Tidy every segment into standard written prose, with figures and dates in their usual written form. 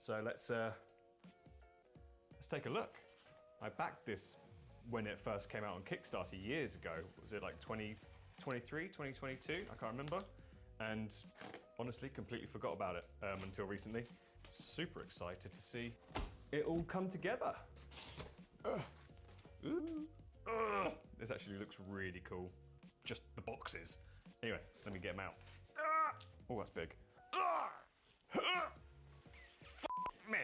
So let's take a look. I backed this when it first came out on Kickstarter years ago. Was it like 2023, 2022? I can't remember. And honestly, completely forgot about it until recently. Super excited to see it all come together. This actually looks really cool. Just the boxes. Anyway, let me get them out. Oh, that's big. F me.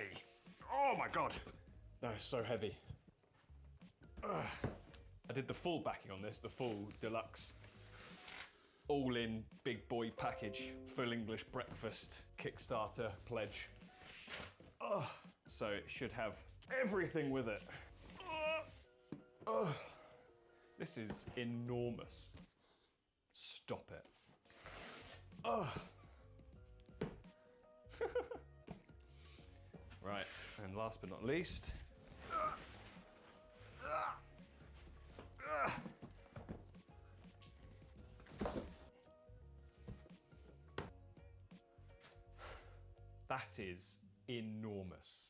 Oh my God. That is so heavy. I did the full backing on this, the full deluxe, all-in big boy package, full English breakfast, Kickstarter pledge. So it should have everything with it. This is enormous. Stop it. Right, and last but not least, that is enormous.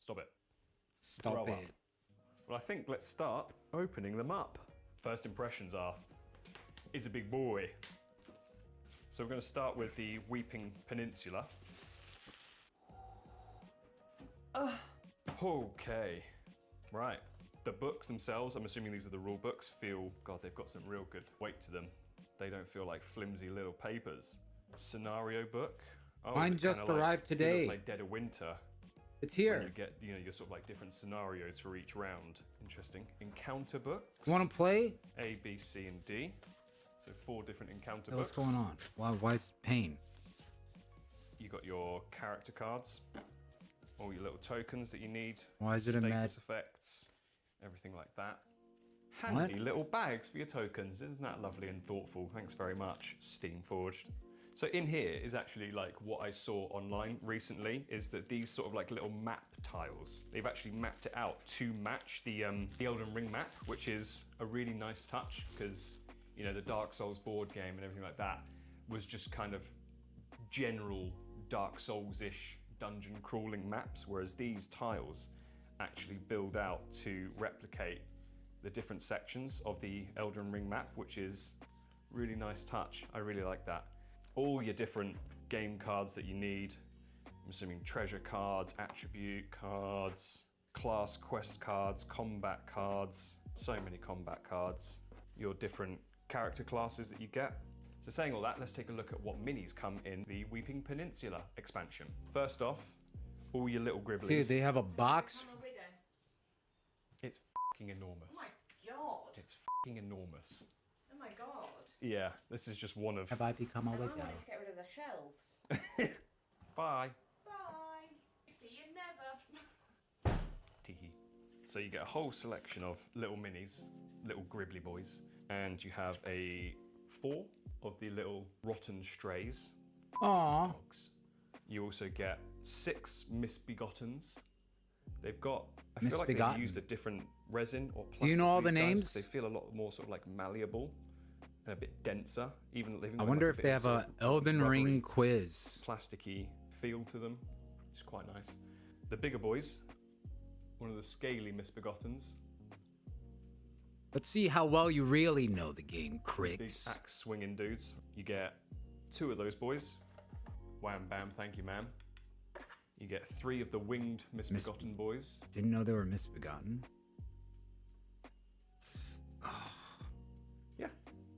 Stop it. Stop Grow it. up. Well, I think let's start opening them up. First impressions are, it's a big boy. So we're going to start with the Weeping Peninsula. Okay, right. The books themselves, I'm assuming these are the rule books, feel, God, they've got some real good weight to them. They don't feel like flimsy little papers. Scenario book. Oh, Mine is it just kinda arrived today. Like Dead of Winter. It's Where you here. get, your sort of like different scenarios for each round. Interesting. Encounter books. You want to play? A, B, C, and D. So 4 different encounter What's books. going on? Why is pain? You got your character cards, all your little tokens that you need. Why is it a status mad- effects, everything like that. Handy little bags for your tokens. Isn't that lovely and thoughtful? Thanks very much, Steamforged. So in here is actually like what I saw online recently, is that these sort of like little map tiles, they've actually mapped it out to match the Elden Ring map, which is a really nice touch because, you know, the Dark Souls board game and everything like that was just kind of general Dark Souls-ish dungeon crawling maps, whereas these tiles actually build out to replicate the different sections of the Elden Ring map, which is really nice touch. I really like that. All your different game cards that you need. I'm assuming treasure cards, attribute cards, class quest cards, combat cards, so many combat cards, your different character classes that you get. So saying all that, let's take a look at what minis come in the Weeping Peninsula expansion. First off, all your little gribblies. Dude, they have a box. It's f***ing enormous. Oh my God. It's f***ing enormous. Oh my God. Yeah, this is just one of... Have I become a I widow? wanted to get rid of the shelves. Bye. Bye. See you never. Teehee. So you get a whole selection of little minis, little gribbly boys, and you have 4 of the little rotten strays. Aw. Dogs. You also get 6 misbegottens. They've got, I feel like they've Misbegotten. used a different resin or plastic. Do you know all for the these guys, names? 'cause they feel a lot more sort of like malleable and a bit denser. Even I wonder if they have a Elden Ring quiz. plasticky feel to them. It's quite nice. The bigger boys, one of the scaly misbegottens, Let's see how well you really know the game, big Cricks. axe swinging dudes. You get 2 of those boys. Wham bam, thank you, ma'am. You get 3 of the winged misbegotten boys. Didn't know they were misbegotten. Yeah,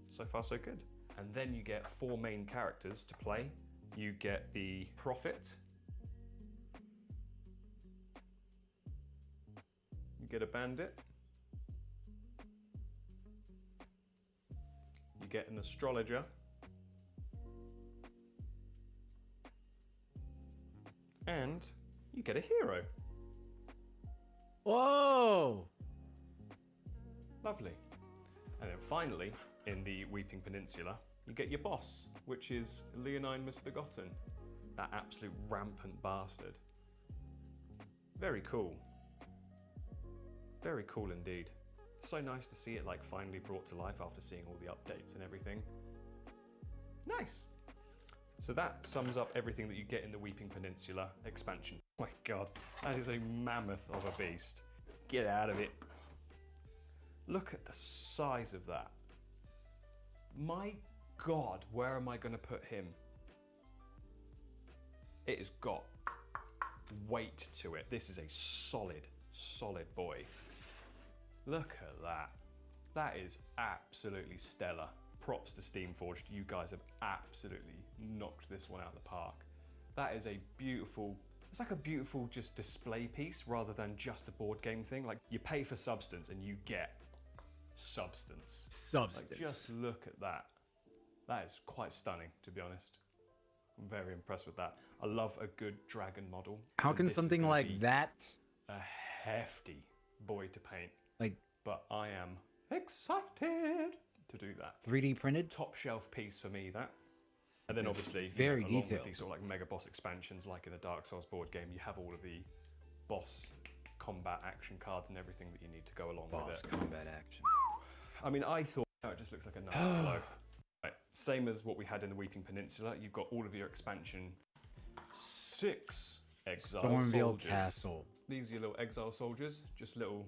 so far so good. And then you get 4 main characters to play. You get the Prophet. You get a Bandit. You get an Astrologer. And you get a Hero. Whoa! Lovely. And then finally, in the Weeping Peninsula, you get your boss, which is Leonine Misbegotten. That absolute rampant bastard. Very cool. Very cool indeed. So nice to see it like finally brought to life after seeing all the updates and everything. Nice. So that sums up everything that you get in the Weeping Peninsula expansion. Oh my god, that is a mammoth of a beast. Get out of it. Look at the size of that. My god, where am I going to put him? It has got weight to it. This is a solid, solid boy. Look at that. That is absolutely stellar. Props to Steamforged. You guys have absolutely knocked this one out of the park. That is a beautiful, it's like a beautiful just display piece rather than just a board game thing. Like you pay for substance and you get substance. Substance. Like, just look at that. That is quite stunning, to be honest. I'm very impressed with that. I love a good dragon model. How and can this is something gonna like be that, a hefty boy to paint? like But I am excited to do that. 3D printed? Top shelf piece for me, that. And then obviously, Very along detailed. with these sort of like mega boss expansions, like in the Dark Souls board game, you have all of the boss combat action cards and everything that you need to go along with Boss it. combat action. I mean, I thought, oh, it just looks like a nice pillow. Right, same as what we had in the Weeping Peninsula. You've got all of your expansion. 6 exile Stormville soldiers. Castle. These are your little exile soldiers, just little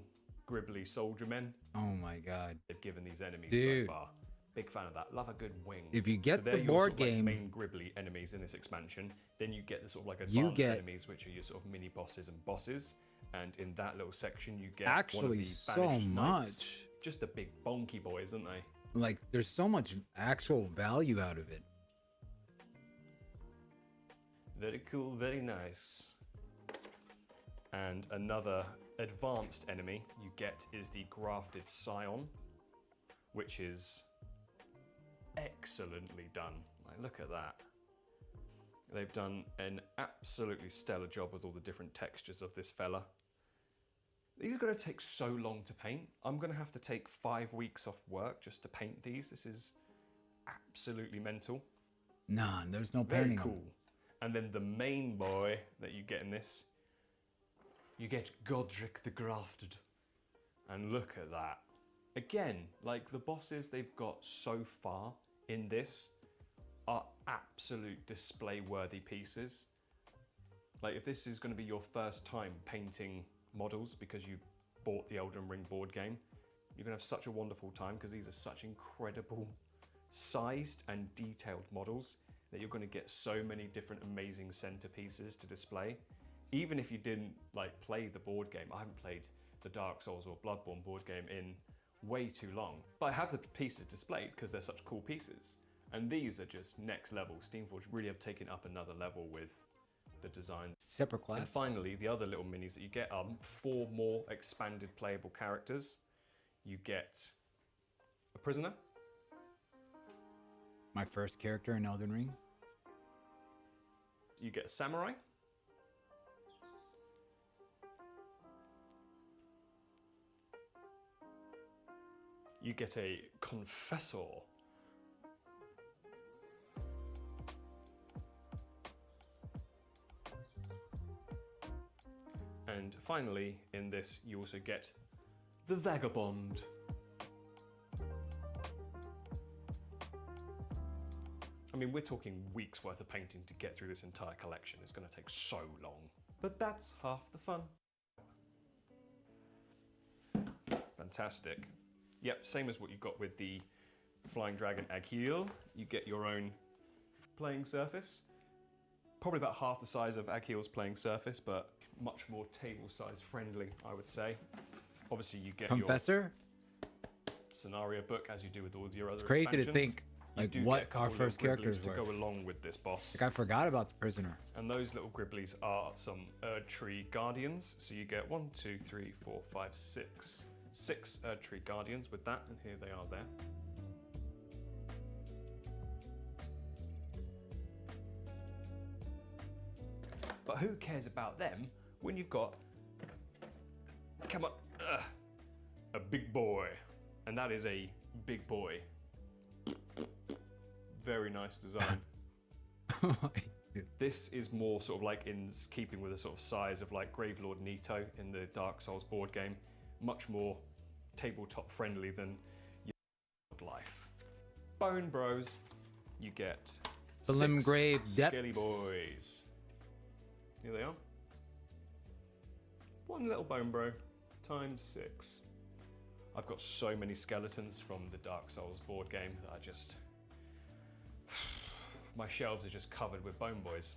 gribbly soldier men. Oh my god. They've given these enemies Dude. so far. Big fan of that. Love a good wing. If you get they're the your board sort of, like, game- main gribbly enemies in this expansion, then you get the sort of like You advanced get- enemies, which are your sort of mini bosses and bosses. And in that little section, you get Actually, one of the so banished knights. much. Just the big bonky boys, aren't they? Like, there's so much actual value out of it. Very cool, very nice. And another advanced enemy you get is the Grafted Scion, which is excellently done. Like, look at that. They've done an absolutely stellar job with all the different textures of this fella. These are going to take so long to paint. I'm going to have to take 5 weeks off work just to paint these. This is absolutely mental. Nah, there's no Very painting. cool. And then the main boy that you get in this, you get Godric the Grafted. And look at that. Again, like the bosses they've got so far in this are absolute display-worthy pieces. Like if this is going to be your first time painting models because you bought the Elden Ring board game, you're going to have such a wonderful time because these are such incredible sized and detailed models that you're going to get so many different amazing centerpieces to display. Even if you didn't like play the board game, I haven't played the Dark Souls or Bloodborne board game in way too long, but I have the pieces displayed because they're such cool pieces. And these are just next level. Steamforged really have taken up another level with the designs. Separate class. And finally, the other little minis that you get are 4 more expanded playable characters. You get a prisoner, My first character in Elden Ring. you get a samurai, you get a confessor, and finally in this you also get the vagabond. I mean, we're talking weeks worth of painting to get through this entire collection. It's going to take so long, but that's half the fun. Fantastic. Yep, same as what you got with the Flying Dragon Agheel. You get your own playing surface. Probably about half the size of Agheel's playing surface, but much more table size friendly, I would say. Obviously, you get Confessor? your scenario book as you do with all of your other Crazy to expansions. think You like do what get a couple our of little first characters gribblies to were. go along with this boss. Like I forgot about the prisoner. And those little gribblies are some Erdtree Guardians. So you get 1, 2, 3, 4, 5, 6. 6 Erdtree Guardians with that, and here they are there. But who cares about them when you've got, come on, a big boy. And that is a big boy. Very nice design. This is more sort of like in keeping with the sort of size of like Gravelord Nito in the Dark Souls board game. Much more tabletop friendly than your life. Bone Bros, you get The 6 Limgrave depths. Skelly boys. Here they are. One little bone bro times 6. I've got so many skeletons from the Dark Souls board game that I just... my shelves are just covered with bone boys.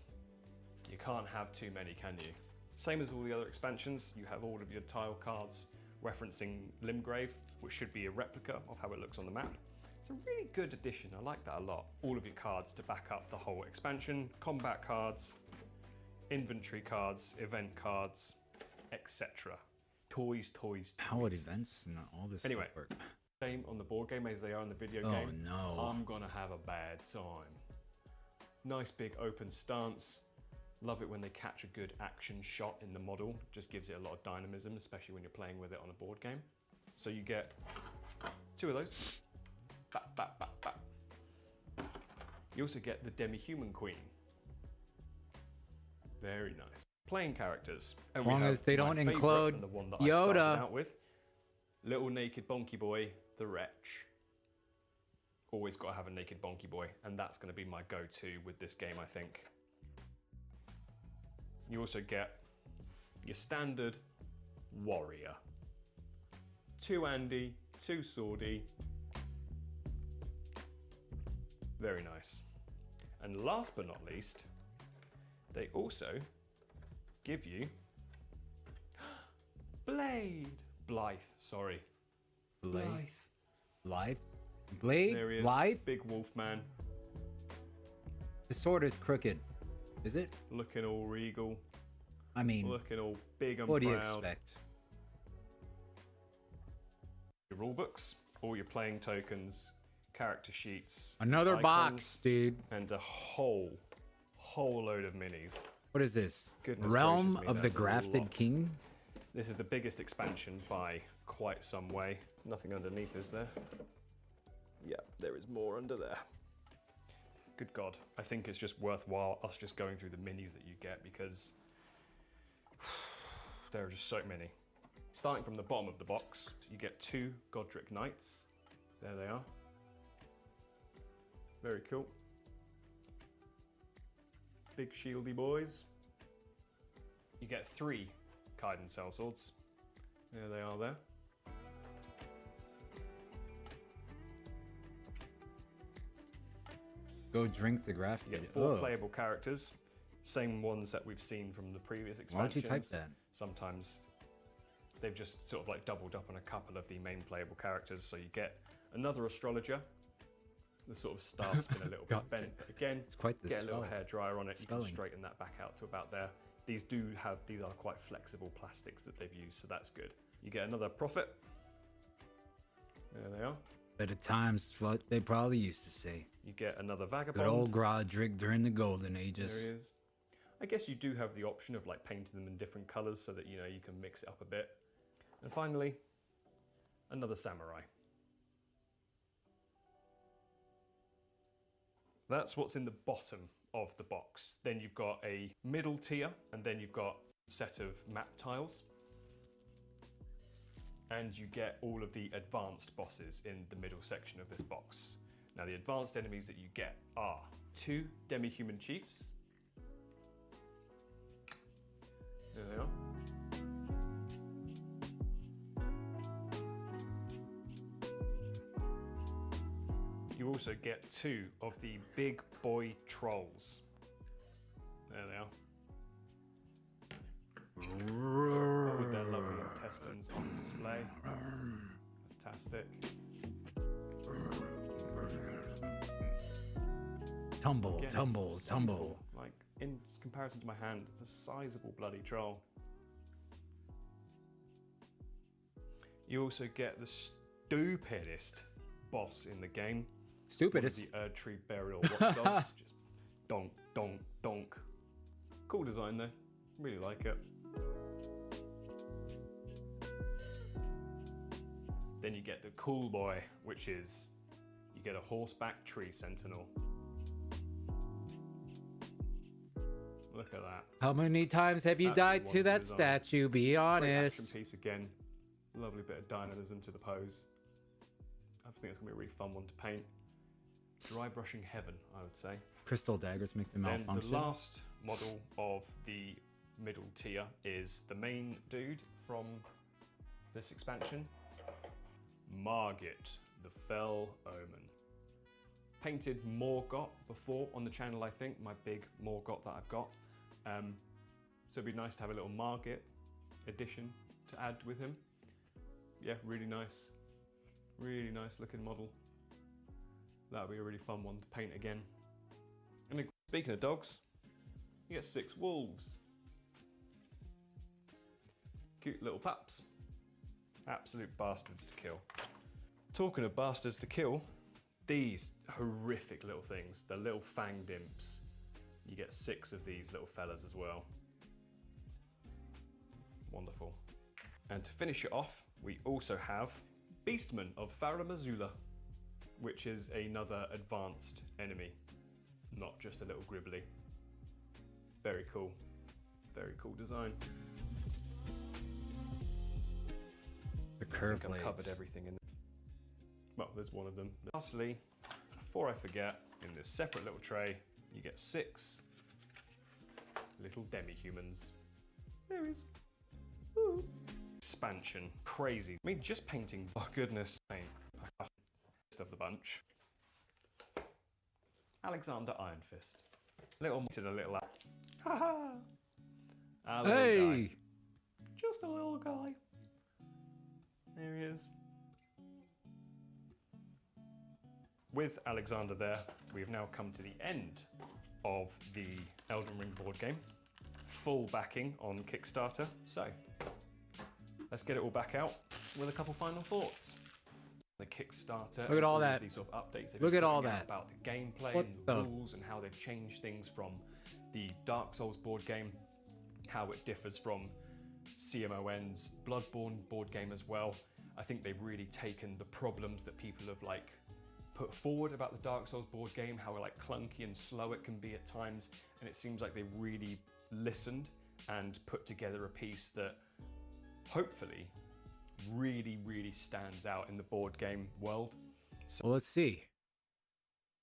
You can't have too many, can you? Same as all the other expansions, you have all of your tile cards referencing Limgrave, which should be a replica of how it looks on the map. It's a really good addition, I like that a lot. All of your cards to back up the whole expansion, combat cards, inventory cards, event cards, etc. Toys, toys, toys. How would events and all this Anyway. stuff work? Same on the board game as they are in the video Oh game. no. I'm gonna have a bad time. Nice big open stance. Love it when they catch a good action shot in the model. Just gives it a lot of dynamism, especially when you're playing with it on a board game. So you get 2 of those. Bap, bap, bap, bap. You also get the Demi-Human Queen. Very nice. Playing characters. And As we long have as they my don't favourite include and the one that I started Yoda. out with. Little naked bonky boy, the Wretch. Always got to have a naked bonky boy, and that's going to be my go-to with this game, I think. You also get your standard warrior. 2 Andy, 2 Swordy. Very nice. And last but not least, they also give you Blade. Blythe, sorry. Blade. Life. Blade. There he is, Life. big wolf man, His sword is crooked. Is it? looking all regal, I mean, looking all big and what do you proud. expect? Your rule books, all your playing tokens, character sheets, Another icons, box, dude. and a whole load of minis. What is this? Goodness Realm gracious me, of the that's a Grafted lot. King? This is the biggest expansion by quite some way. Nothing underneath, is there? Yeah, there is more under there. Good God. I think it's just worthwhile us just going through the minis that you get because there are just so many. Starting from the bottom of the box, you get 2 Godric Knights. There they are. Very cool. Big shieldy boys. You get 3 Kaiden Sellswords. There they are there. Go drink the You grafted. get 4 Ugh. playable characters. Same ones that we've seen from the previous Why don't expansions. you type that? Sometimes they've just sort of like doubled up on a couple of the main playable characters. So you get another astrologer. The sort of staff's been a little bit God. bent, but again, It's quite the get a little spell. hairdryer on it. You can Spelling. straighten that back out to about there. These are quite flexible plastics that they've used, so that's good. You get another prophet. There they are. But at times, what they probably used to say. You get another Good vagabond. old Grodrick during the Golden Ages. There he is. I guess you do have the option of like painting them in different colors so that you know you can mix it up a bit. And finally, another samurai. That's what's in the bottom of the box. Then you've got a middle tier, and then you've got a set of map tiles. And you get all of the advanced bosses in the middle section of this box. Now the advanced enemies that you get are 2 demi-human chiefs. There they are. You also get 2 of the big boy trolls. There they are. With their lovely intestines on display. Fantastic. Tumble, Again, tumble, sizable. tumble. Like, in comparison to my hand, it's a sizable bloody troll. You also get the stupidest boss in the game. Stupidest. The Erdtree Burial Watchdogs. Just donk, donk, donk. Cool design though. Really like it. Then you get the cool boy, which is you get a horseback tree sentinel. Look at that. How many times have you That's a died to wonderful that design. statue? Be Great action honest. piece again. Lovely bit of dynamism to the pose. I think it's gonna be a really fun one to paint. Dry brushing heaven, I would say. Crystal daggers make them Then malfunction. the last model of the middle tier is the main dude from this expansion. Margit, the Fell Omen. Painted Morgott before on the channel, I think, my big Morgott that I've got. So it'd be nice to have a little Margit addition to add with him. Yeah, really nice looking model. That would be a really fun one to paint again. And then, speaking of dogs, you get 6 wolves. Cute little pups. Absolute bastards to kill. Talking of bastards to kill, these horrific little things, the little fanged imps. You get 6 of these little fellas as well. Wonderful. And to finish it off, we also have Beastman of Farum Azula, which is another advanced enemy, not just a little gribbly. Very cool design. The curve I think I've covered everything in. Well, there's one of them. Lastly, before I forget, in this separate little tray, you get 6 little demi-humans. There he is. Woo. Expansion, crazy. I mean, just painting, oh goodness, paint. Of the bunch. Alexander Iron Fist. Little to a little. Haha. Hey! Guy. Just a little guy. There he is. With Alexander there, we have now come to the end of the Elden Ring board game. Full backing on Kickstarter. So, let's get it all back out with a couple final thoughts. The Kickstarter. Look at all that. These sort of updates. Look at all that. About the gameplay What and the the? rules and how they've changed things from the Dark Souls board game, how it differs from CMON's Bloodborne board game as well. I think they've really taken the problems that people have like put forward about the Dark Souls board game, how like clunky and slow it can be at times, and it seems like they've really listened and put together a piece that hopefully really stands out in the board game world. Well, let's see.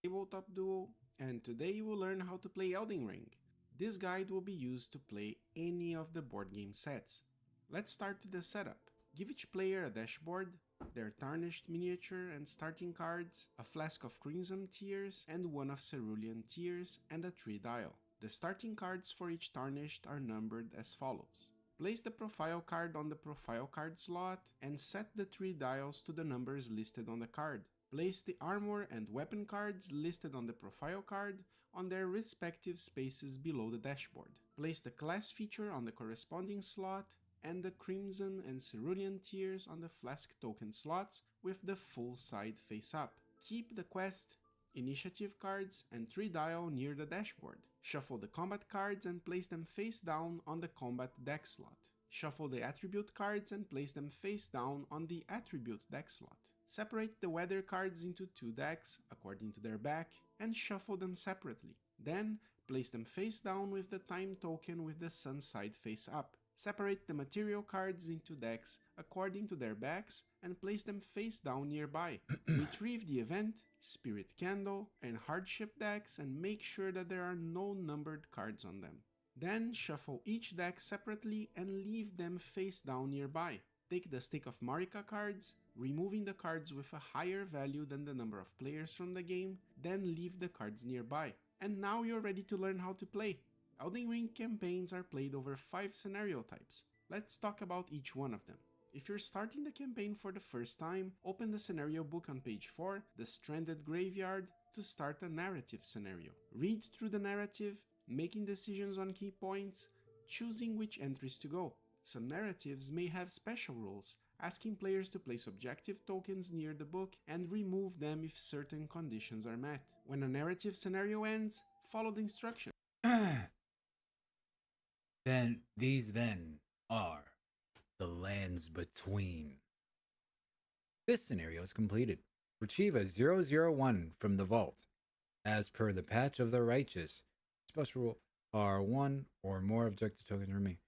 Tabletop Duo, and today you will learn how to play Elden Ring. This guide will be used to play any of the board game sets. Let's start with the setup. Give each player a dashboard, their tarnished miniature and starting cards, a flask of Crimson Tears and one of Cerulean Tears, and a 3-dial. The starting cards for each tarnished are numbered as follows. Place the profile card on the profile card slot and set the 3 dials to the numbers listed on the card. Place the armor and weapon cards listed on the profile card on their respective spaces below the dashboard. Place the class feature on the corresponding slot and the Crimson and Cerulean Tears on the flask token slots with the full side face up. Keep the quest, initiative cards and 3-dial near the dashboard. Shuffle the combat cards and place them face down on the combat deck slot. Shuffle the attribute cards and place them face down on the attribute deck slot. Separate the weather cards into 2 decks according to their back and shuffle them separately. Then place them face down with the time token with the sun side face up. Separate the material cards into decks according to their backs and place them face down nearby. Retrieve the event, spirit candle, and hardship decks and make sure that there are no numbered cards on them. Then shuffle each deck separately and leave them face down nearby. Take the Stake of Marika cards, removing the cards with a higher value than the number of players from the game, then leave the cards nearby. And now you're ready to learn how to play. Elden Ring campaigns are played over 5 scenario types. Let's talk about each one of them. If you're starting the campaign for the first time, open the scenario book on page 4, The Stranded Graveyard, to start a narrative scenario. Read through the narrative, making decisions on key points, choosing which entries to go. Some narratives may have special rules, asking players to place objective tokens near the book and remove them if certain conditions are met. When a narrative scenario ends, follow the instructions. Then these are the lands between. This scenario is completed. Retrieve a 001 from the vault. As per the Patch of the Righteous, special rule are 1 or more objective tokens remain.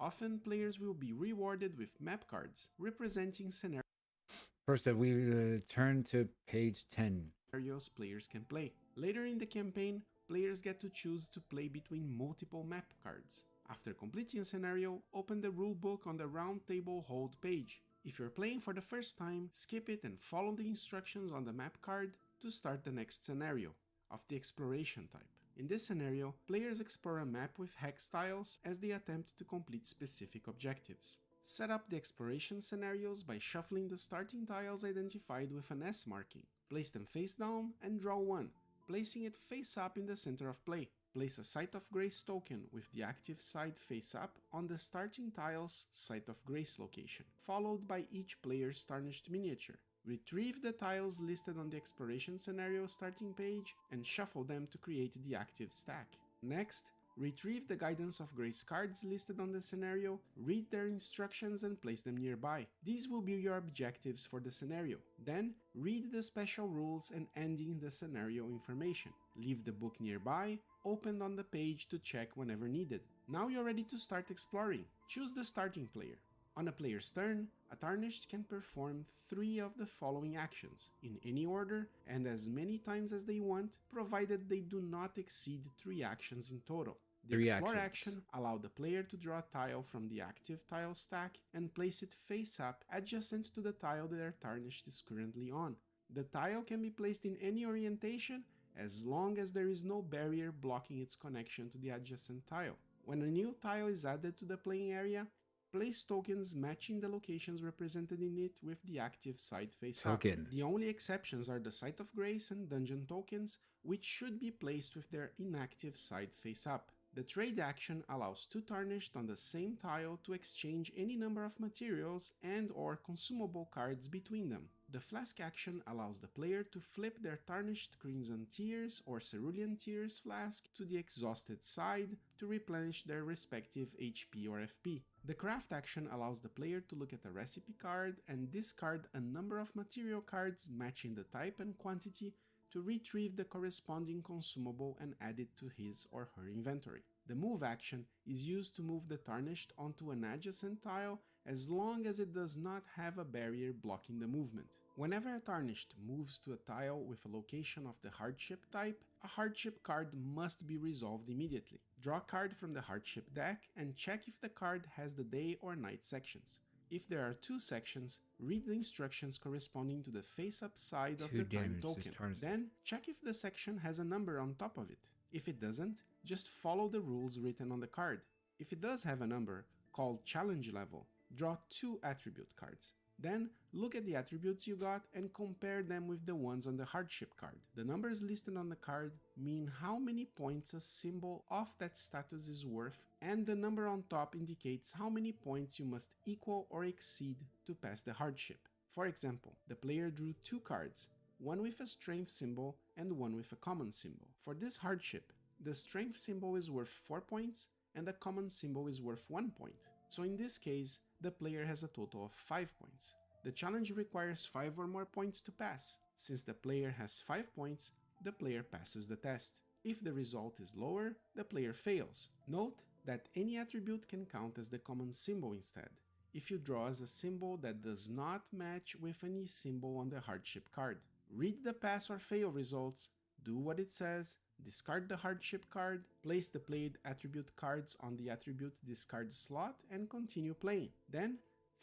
Often players will be rewarded with map cards representing scenarios. First, we turn to page 10. Scenarios players can play. Later in the campaign, players get to choose to play between multiple map cards. After completing a scenario, open the rulebook on the round table hold page. If you're playing for the first time, skip it and follow the instructions on the map card to start the next scenario, of the exploration type. In this scenario, players explore a map with hex tiles as they attempt to complete specific objectives. Set up the exploration scenarios by shuffling the starting tiles identified with an S marking. Place them face down and draw one, placing it face up in the center of play. Place a Site of Grace token with the active side face up on the starting tile's Site of Grace location, followed by each player's tarnished miniature. Retrieve the tiles listed on the exploration scenario starting page and shuffle them to create the active stack. Next, retrieve the Guidance of Grace cards listed on the scenario, read their instructions and place them nearby. These will be your objectives for the scenario. Then, read the special rules and ending the scenario information. Leave the book nearby, opened on the page to check whenever needed. Now you're ready to start exploring. Choose the starting player. On a player's turn, a Tarnished can perform 3 of the following actions, in any order and as many times as they want, provided they do not exceed 3 actions in total. The 3 Explore actions. action allows the player to draw a tile from the active tile stack and place it face up adjacent to the tile their Tarnished is currently on. The tile can be placed in any orientation as long as there is no barrier blocking its connection to the adjacent tile. When a new tile is added to the playing area, place tokens matching the locations represented in it with the active side face Token. up. The only exceptions are the Site of Grace and Dungeon tokens, which should be placed with their inactive side face up. The Trade action allows 2 Tarnished on the same tile to exchange any number of materials and or consumable cards between them. The Flask action allows the player to flip their Tarnished Crimson Tears or Cerulean Tears flask to the exhausted side to replenish their respective HP or FP. The Craft action allows the player to look at a recipe card and discard a number of material cards matching the type and quantity to retrieve the corresponding consumable and add it to his or her inventory. The Move action is used to move the Tarnished onto an adjacent tile as long as it does not have a barrier blocking the movement. Whenever a Tarnished moves to a tile with a location of the Hardship type, a Hardship card must be resolved immediately. Draw a card from the Hardship deck and check if the card has the day or night sections. If there are 2 sections, read the instructions corresponding to the face-up side of 2 the time damage to token. Tarnished. Then, check if the section has a number on top of it. If it doesn't, just follow the rules written on the card. If it does have a number, called Challenge Level, draw 2 attribute cards. Then, look at the attributes you got and compare them with the ones on the Hardship card. The numbers listed on the card mean how many points a symbol of that status is worth, and the number on top indicates how many points you must equal or exceed to pass the Hardship. For example, the player drew 2 cards, one with a strength symbol and one with a common symbol. For this Hardship, the strength symbol is worth 4 points and the common symbol is worth 1 point. So in this case, the player has a total of 5 points. The challenge requires 5 or more points to pass. Since the player has 5 points, the player passes the test. If the result is lower, the player fails. Note that any attribute can count as the common symbol instead, if you draw as a symbol that does not match with any symbol on the Hardship card. Read the pass or fail results, do what it says, discard the Hardship card, place the played attribute cards on the attribute discard slot and continue playing. Then,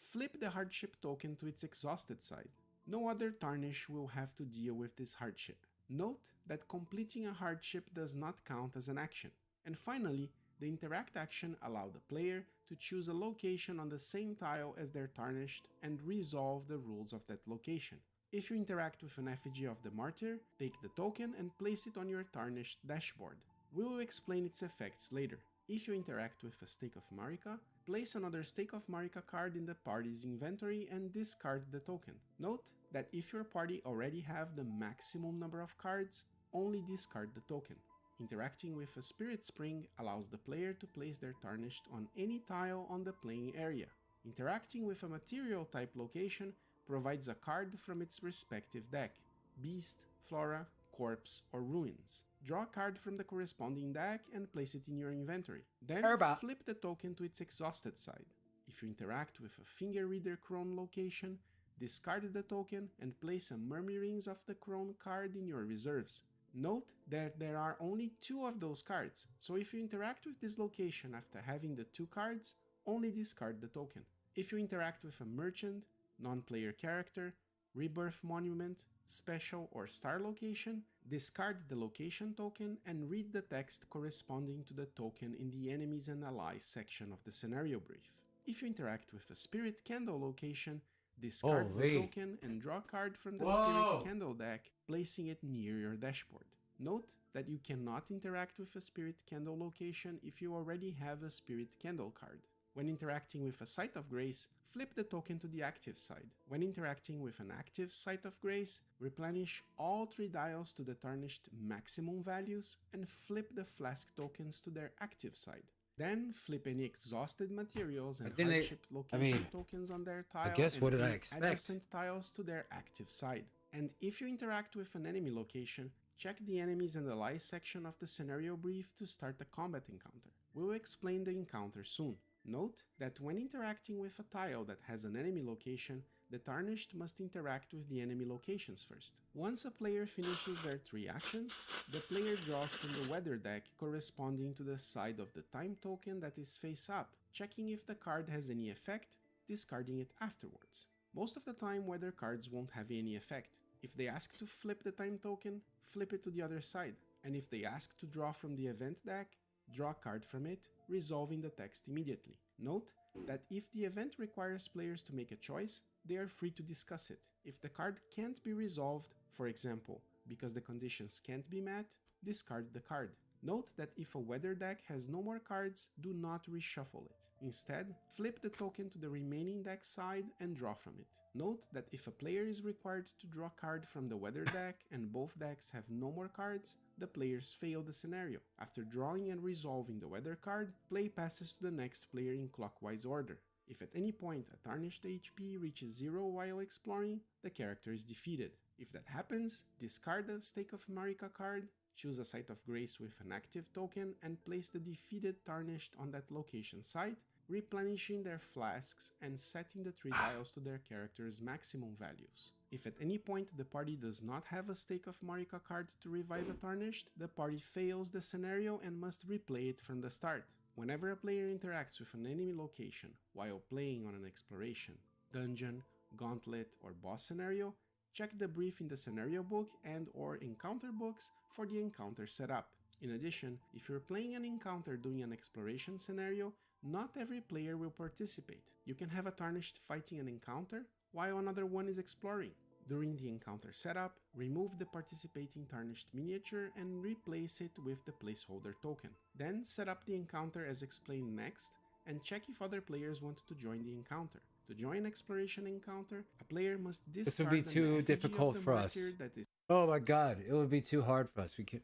flip the Hardship token to its exhausted side. No other Tarnish will have to deal with this Hardship. Note that completing a Hardship does not count as an action. And finally, the Interact action allows the player to choose a location on the same tile as their Tarnished and resolve the rules of that location. If you interact with an effigy of the Martyr, take the token and place it on your Tarnished dashboard. We will explain its effects later. If you interact with a Stake of Marika, place another Stake of Marika card in the party's inventory and discard the token. Note that if your party already have the maximum number of cards, only discard the token. Interacting with a Spirit Spring allows the player to place their Tarnished on any tile on the playing area. Interacting with a material type location provides a card from its respective deck: Beast, Flora, Corpse, or Ruins. Draw a card from the corresponding deck and place it in your inventory. Then Herba. flip the token to its exhausted side. If you interact with a Finger Reader Crone location, discard the token and place a Murmurings of the Crone card in your reserves. Note that there are only 2 of those cards, so if you interact with this location after having the 2 cards, only discard the token. If you interact with a merchant, non-player character, rebirth monument, special or star location, discard the location token and read the text corresponding to the token in the enemies and allies section of the scenario brief. If you interact with a spirit candle location, discard the Holy. token and draw a card from the Whoa. spirit candle deck, placing it near your dashboard. Note that you cannot interact with a spirit candle location if you already have a spirit candle card. When interacting with a Site of Grace, flip the token to the active side. When interacting with an active Site of Grace, replenish all 3 dials to the tarnished maximum values and flip the flask tokens to their active side. Then flip any exhausted materials and hardship location tokens on their tile and what did I flip expect? adjacent tiles to their active side. And if you interact with an enemy location, check the enemies and allies section of the scenario brief to start a combat encounter. We'll explain the encounter soon. Note that when interacting with a tile that has an enemy location, the Tarnished must interact with the enemy locations first. Once a player finishes their 3 actions, the player draws from the weather deck corresponding to the side of the time token that is face up, checking if the card has any effect, discarding it afterwards. Most of the time weather cards won't have any effect. If they ask to flip the time token, flip it to the other side, and if they ask to draw from the event deck, draw a card from it, resolving the text immediately. Note that if the event requires players to make a choice, they are free to discuss it. If the card can't be resolved, for example, because the conditions can't be met, discard the card. Note that if a weather deck has no more cards, do not reshuffle it. Instead, flip the token to the remaining deck side and draw from it. Note that if a player is required to draw a card from the weather deck and both decks have no more cards, the players fail the scenario. After drawing and resolving the weather card, play passes to the next player in clockwise order. If at any point a Tarnished HP reaches 0 while exploring, the character is defeated. If that happens, discard the Stake of Marika card, choose a Site of Grace with an active token and place the defeated Tarnished on that location site, replenishing their flasks and setting the 3 dials to their character's maximum values. If at any point the party does not have a Stake of Marika card to revive a Tarnished, the party fails the scenario and must replay it from the start. Whenever a player interacts with an enemy location while playing on an exploration, dungeon, gauntlet, or boss scenario, check the brief in the scenario book and or encounter books for the encounter setup. In addition, if you're playing an encounter doing an exploration scenario, not every player will participate. You can have a Tarnished fighting an encounter while another one is exploring. During the encounter setup, remove the participating Tarnished miniature and replace it with the placeholder token. Then set up the encounter as explained next and check if other players want to join the encounter. To join exploration encounter, a player must discard This would be an too effigy difficult of the for us. martyr that is Oh my god, it would be too hard for us. We can't.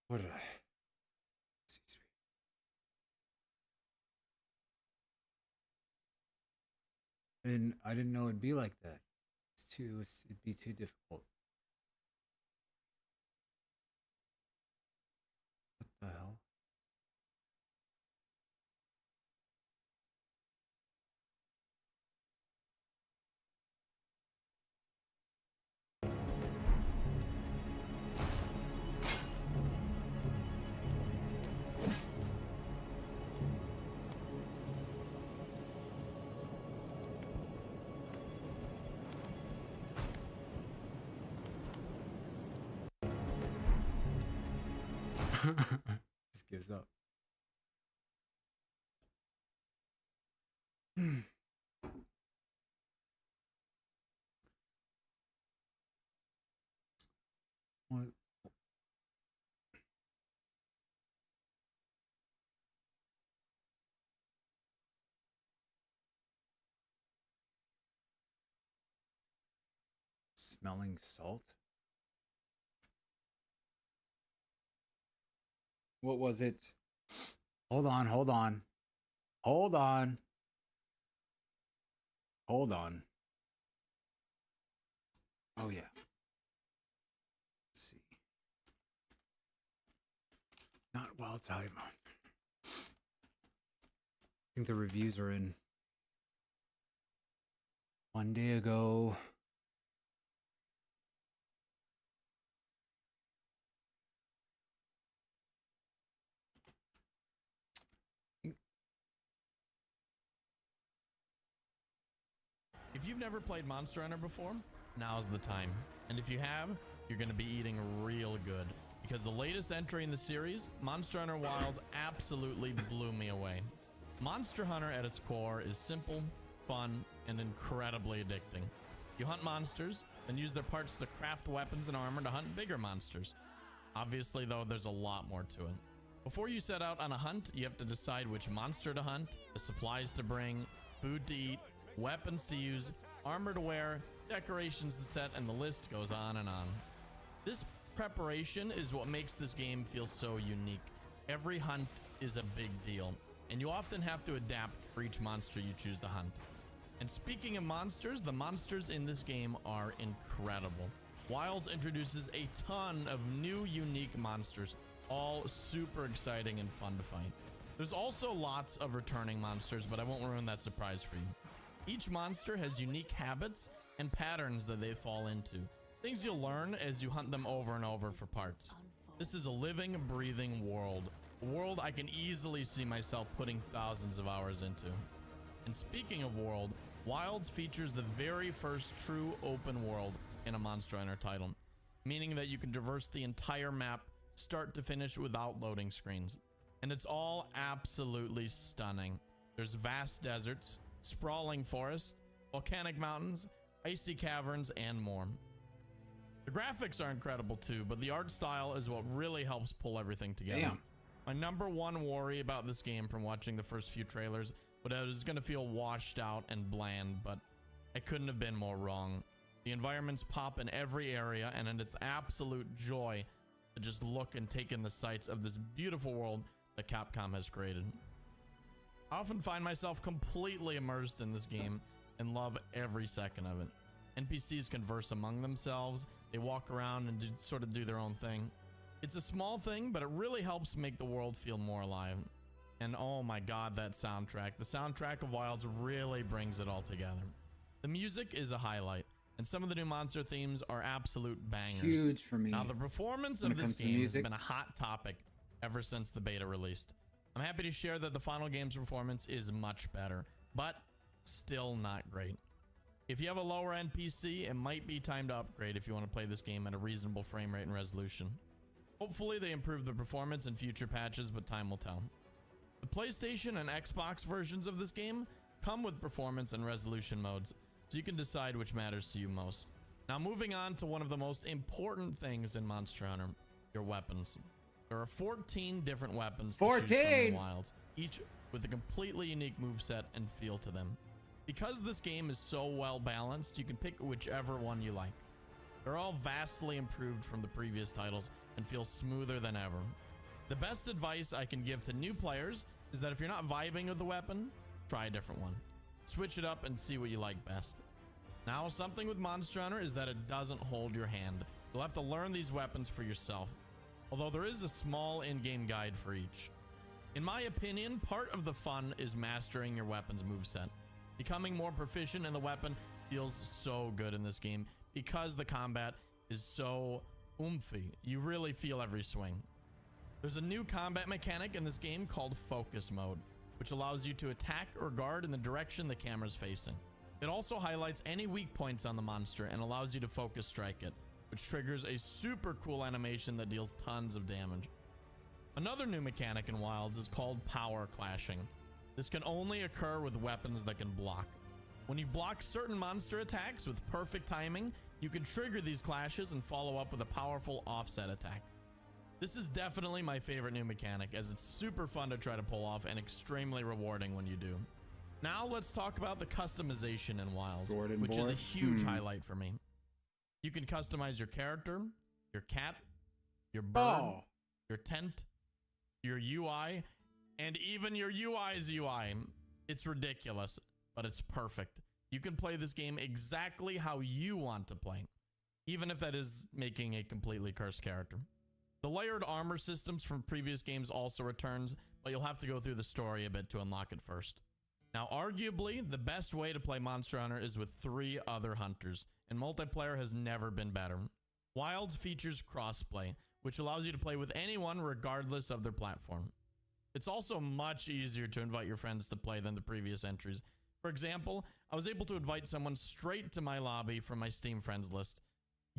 What did I? Excuse me. I didn't know it'd be like that. It'd be too difficult. What the hell? Just gives up. What? Smelling salt? What was it? Hold on, hold on. Hold on. Hold on. Oh, yeah. Let's see. Not wild type. I think the reviews are in. One day ago. If you've never played Monster Hunter before, now's the time. And if you have, you're going to be eating real good. Because the latest entry in the series, Monster Hunter Wilds, absolutely blew me away. Monster Hunter at its core is simple, fun, and incredibly addicting. You hunt monsters, then use their parts to craft weapons and armor to hunt bigger monsters. Obviously, though, there's a lot more to it. Before you set out on a hunt, you have to decide which monster to hunt, the supplies to bring, food to eat, weapons to use, armor to wear, decorations to set, and the list goes on and on. This preparation is what makes this game feel so unique. Every hunt is a big deal, and you often have to adapt for each monster you choose to hunt. And speaking of monsters, the monsters in this game are incredible. Wilds introduces a ton of new, unique monsters, all super exciting and fun to fight. There's also lots of returning monsters, but I won't ruin that surprise for you. Each monster has unique habits and patterns that they fall into, things you'll learn as you hunt them over and over for parts. This is a living, breathing world, a world I can easily see myself putting thousands of hours into. And speaking of world, Wilds features the very first true open world in a Monster Hunter title, meaning that you can traverse the entire map start to finish without loading screens. And it's all absolutely stunning. There's vast deserts, sprawling forests, volcanic mountains, icy caverns, and more. The graphics are incredible too, but the art style is what really helps pull everything together. Damn. My number one worry about this game from watching the first few trailers was that it was going to feel washed out and bland, but I couldn't have been more wrong. The environments pop in every area, and it's absolute joy to just look and take in the sights of this beautiful world that Capcom has created. I often find myself completely immersed in this game and love every second of it. NPCs converse among themselves, they walk around and sort of do their own thing. It's a small thing, but it really helps make the world feel more alive. And oh my god, that soundtrack. The soundtrack of Wilds really brings it all together. The music is a highlight, and some of the new monster themes are absolute bangers. Huge for me. Now, the performance when of it this comes to game has music. been a hot topic ever since the beta released. I'm happy to share that the final game's performance is much better, but still not great. If you have a lower end PC, it might be time to upgrade if you want to play this game at a reasonable frame rate and resolution. Hopefully they improve the performance in future patches, but time will tell. The PlayStation and Xbox versions of this game come with performance and resolution modes, so you can decide which matters to you most. Now, moving on to one of the most important things in Monster Hunter, your weapons. There are 14 different weapons to choose from in the Wilds, each with a completely unique moveset and feel to them. Because this game is so well balanced, you can pick whichever one you like. They're all vastly improved from the previous titles and feel smoother than ever. The best advice I can give to new players is that if you're not vibing with the weapon, try a different one. Switch it up and see what you like best. Now, something with Monster Hunter is that it doesn't hold your hand. You'll have to learn these weapons for yourself, although there is a small in-game guide for each. In my opinion, part of the fun is mastering your weapon's moveset. Becoming more proficient in the weapon feels so good in this game because the combat is so oomphy. You really feel every swing. There's a new combat mechanic in this game called Focus Mode, which allows you to attack or guard in the direction the camera's facing. It also highlights any weak points on the monster and allows you to focus strike it, which triggers a super cool animation that deals tons of damage. Another new mechanic in Wilds is called Power Clashing. This can only occur with weapons that can block. When you block certain monster attacks with perfect timing, you can trigger these clashes and follow up with a powerful offset attack. This is definitely my favorite new mechanic, as it's super fun to try to pull off and extremely rewarding when you do. Now let's talk about the customization in Wilds, which is a huge highlight for me. You can customize your character, your cat, your bird, your tent, your UI, and even your UI's UI. It's ridiculous, but it's perfect. You can play this game exactly how you want to play, even if that is making a completely cursed character. The layered armor systems from previous games also returns, but you'll have to go through the story a bit to unlock it first. Now, arguably, the best way to play Monster Hunter is with 3 other hunters, and multiplayer has never been better. Wilds features crossplay, which allows you to play with anyone regardless of their platform. It's also much easier to invite your friends to play than the previous entries. For example, I was able to invite someone straight to my lobby from my Steam friends list.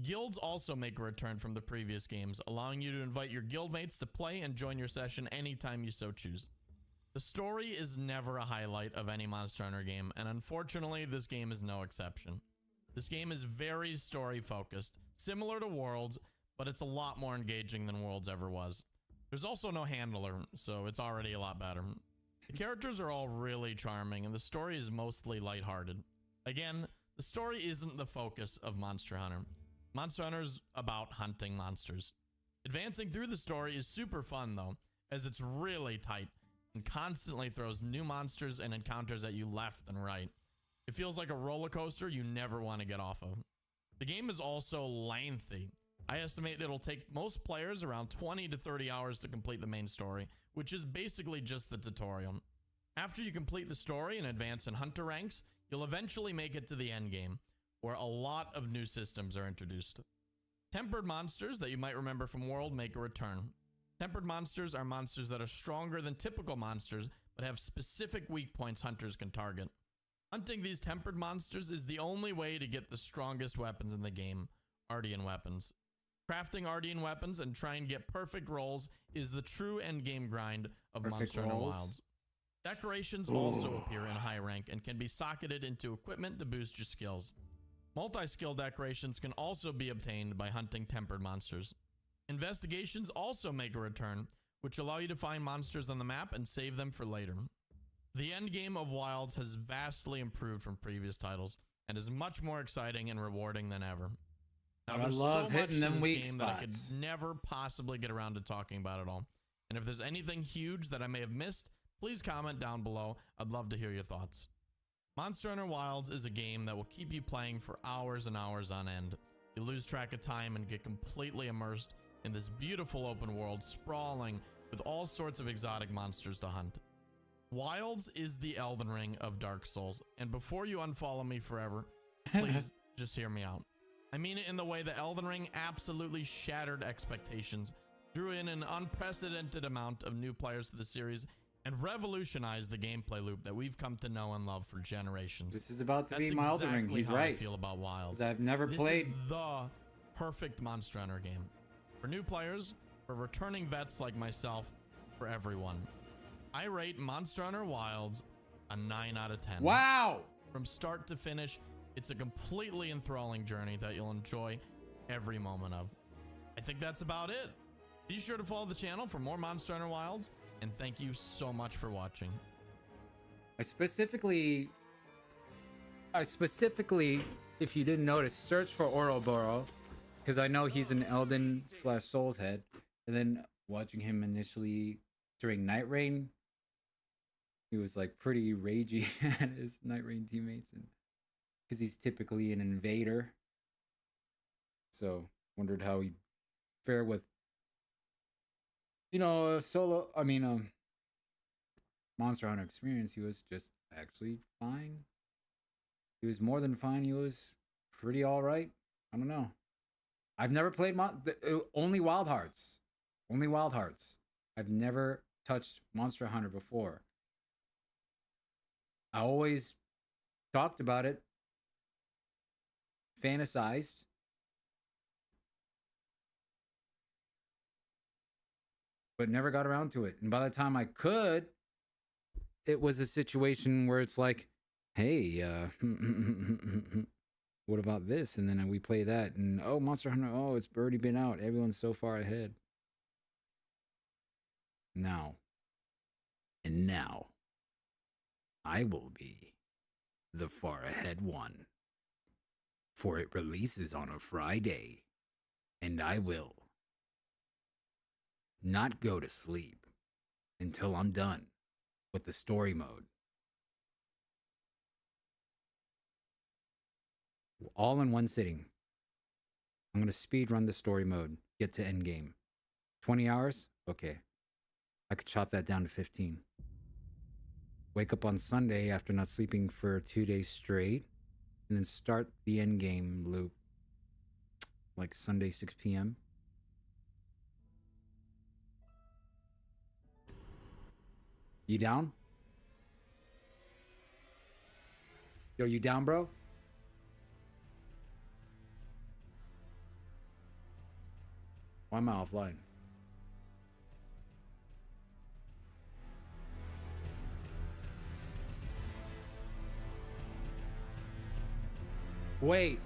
Guilds also make a return from the previous games, allowing you to invite your guildmates to play and join your session anytime you so choose. The story is never a highlight of any Monster Hunter game, and unfortunately, this game is no exception. This game is very story focused, similar to Worlds, but it's a lot more engaging than Worlds ever was. There's also no handler, so it's already a lot better. The characters are all really charming, and the story is mostly lighthearted. Again, the story isn't the focus of Monster Hunter. Monster Hunter is about hunting monsters. Advancing through the story is super fun, though, as it's really tight and constantly throws new monsters and encounters at you left and right. It feels like a roller coaster you never want to get off of. The game is also lengthy. I estimate it'll take most players around 20 to 30 hours to complete the main story, which is basically just the tutorial. After you complete the story and advance in hunter ranks, you'll eventually make it to the end game, where a lot of new systems are introduced. Tempered monsters that you might remember from World make a return. Tempered monsters are monsters that are stronger than typical monsters, but have specific weak points hunters can target. Hunting these tempered monsters is the only way to get the strongest weapons in the game, Ardean weapons. Crafting Ardean weapons and trying to get perfect rolls is the true endgame grind of Perfect Monster Hunter rolls? Wilds. Decorations also appear in high rank and can be socketed into equipment to boost your skills. Multi-skill decorations can also be obtained by hunting tempered monsters. Investigations also make a return, which allow you to find monsters on the map and save them for later. The endgame of Wilds has vastly improved from previous titles and is much more exciting and rewarding than ever. Now, I there's love so much hitting to them this weak game that I could spots. never possibly get around to talking about it all. And if there's anything huge that I may have missed, please comment down below. I'd love to hear your thoughts. Monster Hunter Wilds is a game that will keep you playing for hours and hours on end. You lose track of time and get completely immersed in this beautiful open world sprawling with all sorts of exotic monsters to hunt. Wilds is the Elden Ring of Dark Souls, and before you unfollow me forever, please just hear me out. I mean it in the way that Elden Ring absolutely shattered expectations, drew in an unprecedented amount of new players to the series, and revolutionized the gameplay loop that we've come to know and love for generations. This is about to That's be my Elden Ring. exactly He's how right. I feel about Wilds. 'Cause I've never This played. is the perfect Monster Hunter game. For new players, for returning vets like myself, for everyone. I rate Monster Hunter Wilds a 9 out of 10. Wow. From start to finish, it's a completely enthralling journey that you'll enjoy every moment of. I think that's about it. Be sure to follow the channel for more Monster Hunter Wilds, and thank you so much for watching. I specifically, if you didn't notice, search for Ouroboros, because I know he's an Elden / Souls head, and then watching him initially during Night Rain, he was like pretty ragey at his Night Rain teammates, and because he's typically an invader. So wondered how he'd fare with, Monster Hunter experience. He was just actually fine. He was more than fine. He was pretty all right. I don't know. I've never played only Wild Hearts. Only Wild Hearts. I've never touched Monster Hunter before. I always talked about it, fantasized, but never got around to it. And by the time I could, it was a situation where it's like, hey, what about this? And then we play that, and oh, Monster Hunter, oh, it's already been out. Everyone's so far ahead. Now, I will be the far ahead one. For it releases on a Friday, and I will not go to sleep until I'm done with the story mode. All in one sitting. I'm going to speed run the story mode, get to end game. 20 hours? Okay. I could chop that down to 15. wake up on Sunday after not sleeping for 2 days straight, and then start the end game loop like Sunday 6 p.m. You down? Yo, you down, bro? Why am I offline? Wait.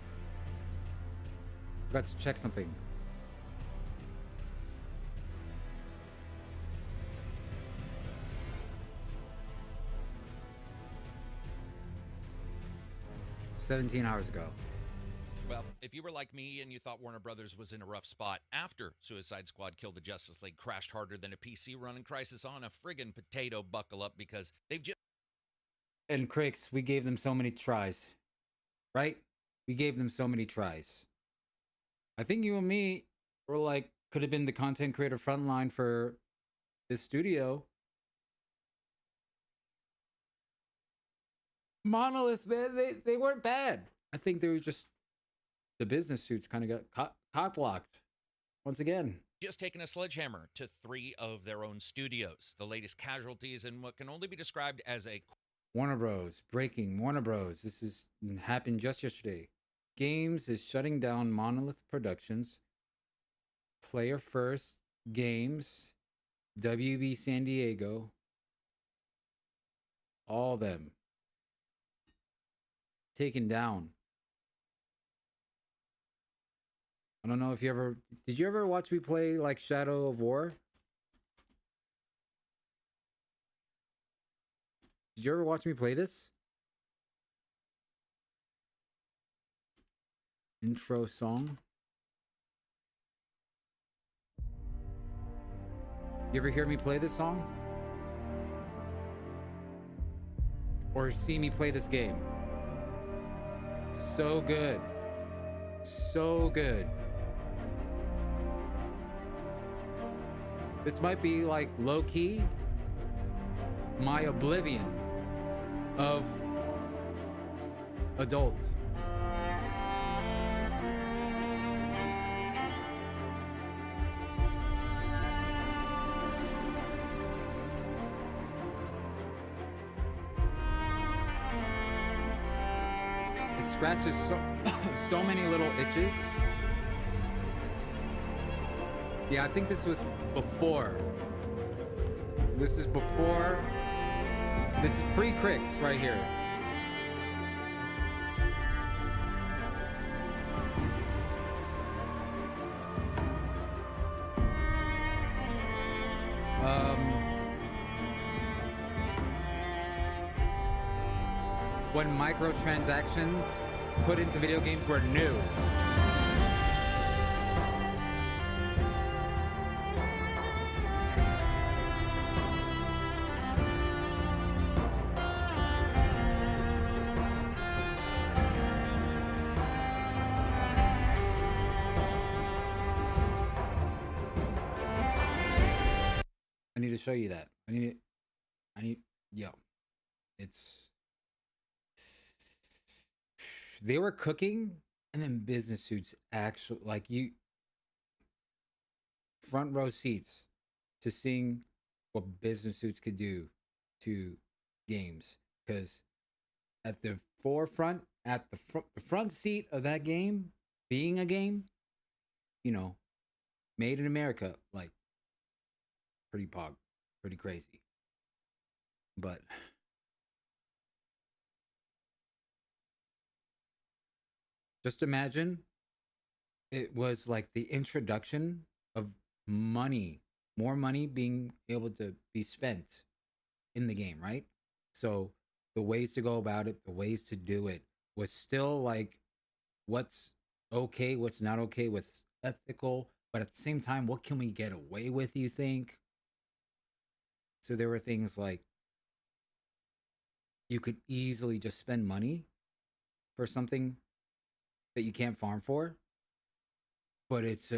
Forgot to check something. "17 hours ago. Well, if you were like me and you thought Warner Brothers was in a rough spot after Suicide Squad Killed the Justice League crashed harder than a PC running Crisis on a friggin' potato, buckle up because they've just And Cricks, we gave them so many tries. Right? We gave them so many tries. I think you and me were like, could have been the content creator frontline for this studio. Monolith, man, they weren't bad. I think they were just, the business suits kind of got cock blocked once again. taken a sledgehammer to 3 of their own studios. The latest casualties in what can only be described as a Warner Bros. Breaking Warner Bros. This is happened just yesterday. Games is shutting down Monolith Productions, Player First Games, WB San Diego, all them taken down. I don't know if you ever did you ever watch me play like Shadow of War? Did you ever watch me play this? Intro song. You ever hear me play this song? Or see me play this game? So good. So good. This might be like low key my oblivion of adult. It scratches so many little itches. Yeah, I think this was before. This is before. This is pre-Cricks right here. When microtransactions put into video games were new. I need to show you that. Yo, it's, they were cooking and then business suits actually, like you, front row seats to seeing what business suits could do to games. Because at the forefront, at the front seat of that game, being a game, you know, made in America, like, pretty crazy. But just imagine it was like the introduction of money, more money being able to be spent in the game, right? So the ways to go about it, the ways to do it was still like what's okay, what's not okay, what's ethical, but at the same time, what can we get away with, you think? So there were things like you could easily just spend money for something that you can't farm for, but it's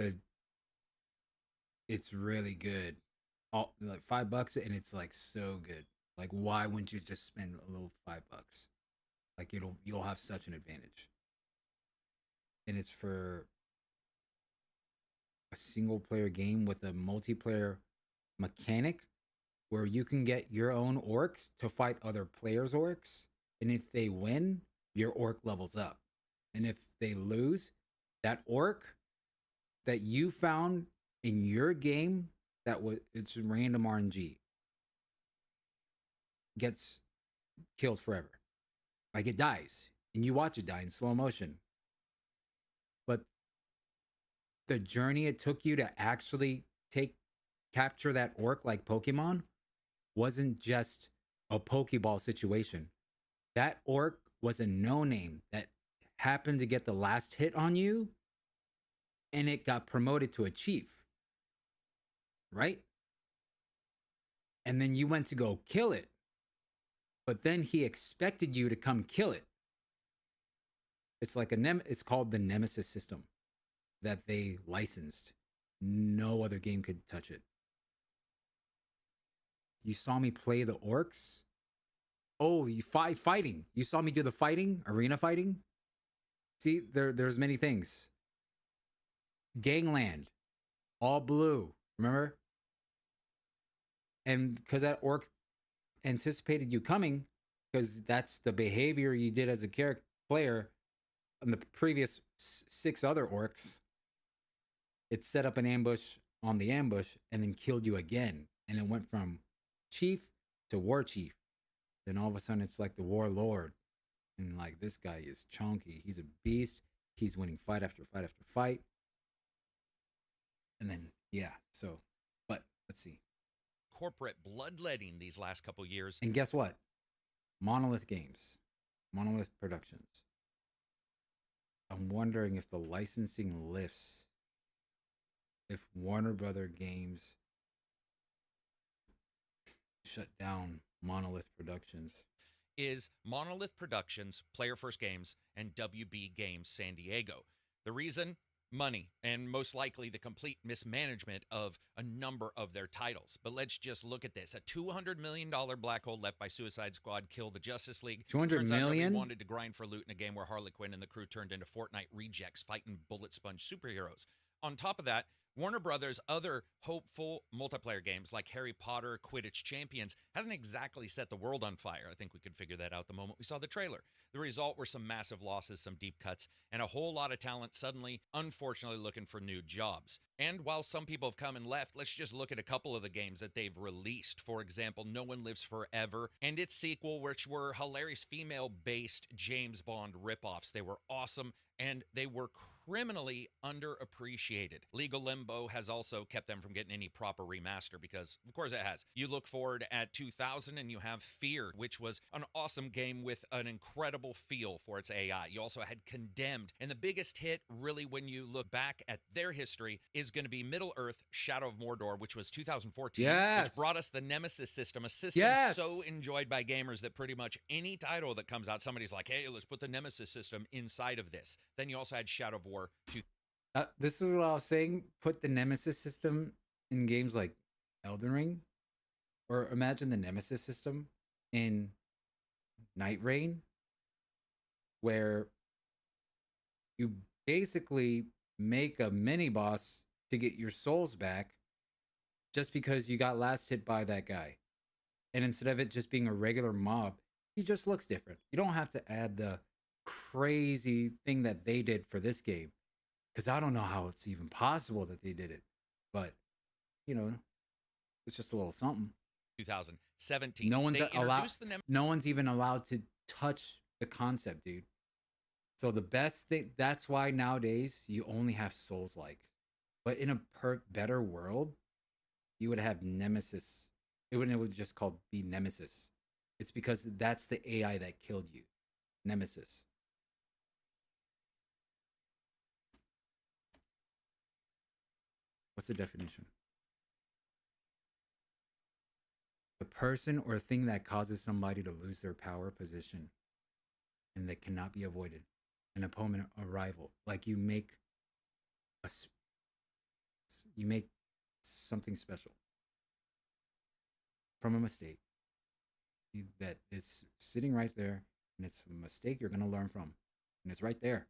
really good. All like $5 and it's like so good. Like, why wouldn't you just spend a little $5? Like, you'll have such an advantage. And it's for a single player game with a multiplayer mechanic where you can get your own orcs to fight other players' orcs. And if they win, your orc levels up. And if they lose, that orc that you found in your game it's random RNG gets killed forever. Like it dies. And you watch it die in slow motion. But the journey it took you to actually capture that orc like Pokemon wasn't just a Pokeball situation. That orc was a no-name that happened to get the last hit on you, and it got promoted to a chief. Right? And then you went to go kill it. But then he expected you to come kill it. It's like it's called the Nemesis system that they licensed. No other game could touch it. You saw me play the orcs? Oh, you fighting. You saw me do the fighting, arena fighting? See, there's many things. Gangland, all blue, remember? And because that orc anticipated you coming, because that's the behavior you did as a player on the previous 6 other orcs, it set up an ambush on the ambush and then killed you again. And it went from chief to war chief. Then all of a sudden it's like the warlord. And like, this guy is chunky. He's a beast. He's winning fight after fight after fight. And then, yeah, so, but let's see. Corporate bloodletting these last couple years. And guess what? Monolith Games, Monolith Productions. I'm wondering if the licensing lifts, if Warner Brother Games shut down Monolith Productions. Is Monolith Productions, Player First Games, and WB Games San Diego. The reason? Money, and most likely the complete mismanagement of a number of their titles. But let's just look at this. A $200 million black hole left by Suicide Squad Kill the Justice League. 200 Turns out nobody million? wanted to grind for loot in a game where Harley Quinn and the crew turned into Fortnite rejects fighting bullet sponge superheroes. On top of that, Warner Brothers' other hopeful multiplayer games like Harry Potter, Quidditch Champions hasn't exactly set the world on fire. I think we could figure that out the moment we saw the trailer. The result were some massive losses, some deep cuts, and a whole lot of talent suddenly, unfortunately, looking for new jobs. And while some people have come and left, let's just look at a couple of the games that they've released. For example, No One Lives Forever and its sequel, which were hilarious female-based James Bond ripoffs. They were awesome, and they were criminally underappreciated. Legal Limbo has also kept them from getting any proper remaster because, of course, it has. You look forward at 2000 and you have Fear, which was an awesome game with an incredible feel for its AI. You also had Condemned, and the biggest hit, really, when you look back at their history, is going to be Middle-earth Shadow of Mordor, which was 2014. Yes. Which brought us the Nemesis system, a system Yes. so enjoyed by gamers that pretty much any title that comes out, somebody's like, hey, let's put the Nemesis system inside of this. Then you also had Shadow of War 2. This is what I was saying. Put the Nemesis system in games like Elden Ring, or imagine the Nemesis system in Night Rain, where you basically make a mini boss to get your souls back just because you got last hit by that guy. And instead of it just being a regular mob, he just looks different. You don't have to add the crazy thing that they did for this game, because I don't know how it's even possible that they did it. But, you know, it's just a little something. 2017. No one's They allowed. introduced the No one's even allowed to touch the concept, dude. So the best thing, that's why nowadays you only have Souls-like. But in a better world, you would have Nemesis. It would just called be Nemesis. It's because that's the AI that killed you. Nemesis. What's the definition? The person or thing that causes somebody to lose their power position and that cannot be avoided. An opponent, a rival. Like you make something special from a mistake. that is sitting right there, and it's a mistake you're going to learn from, and it's right there.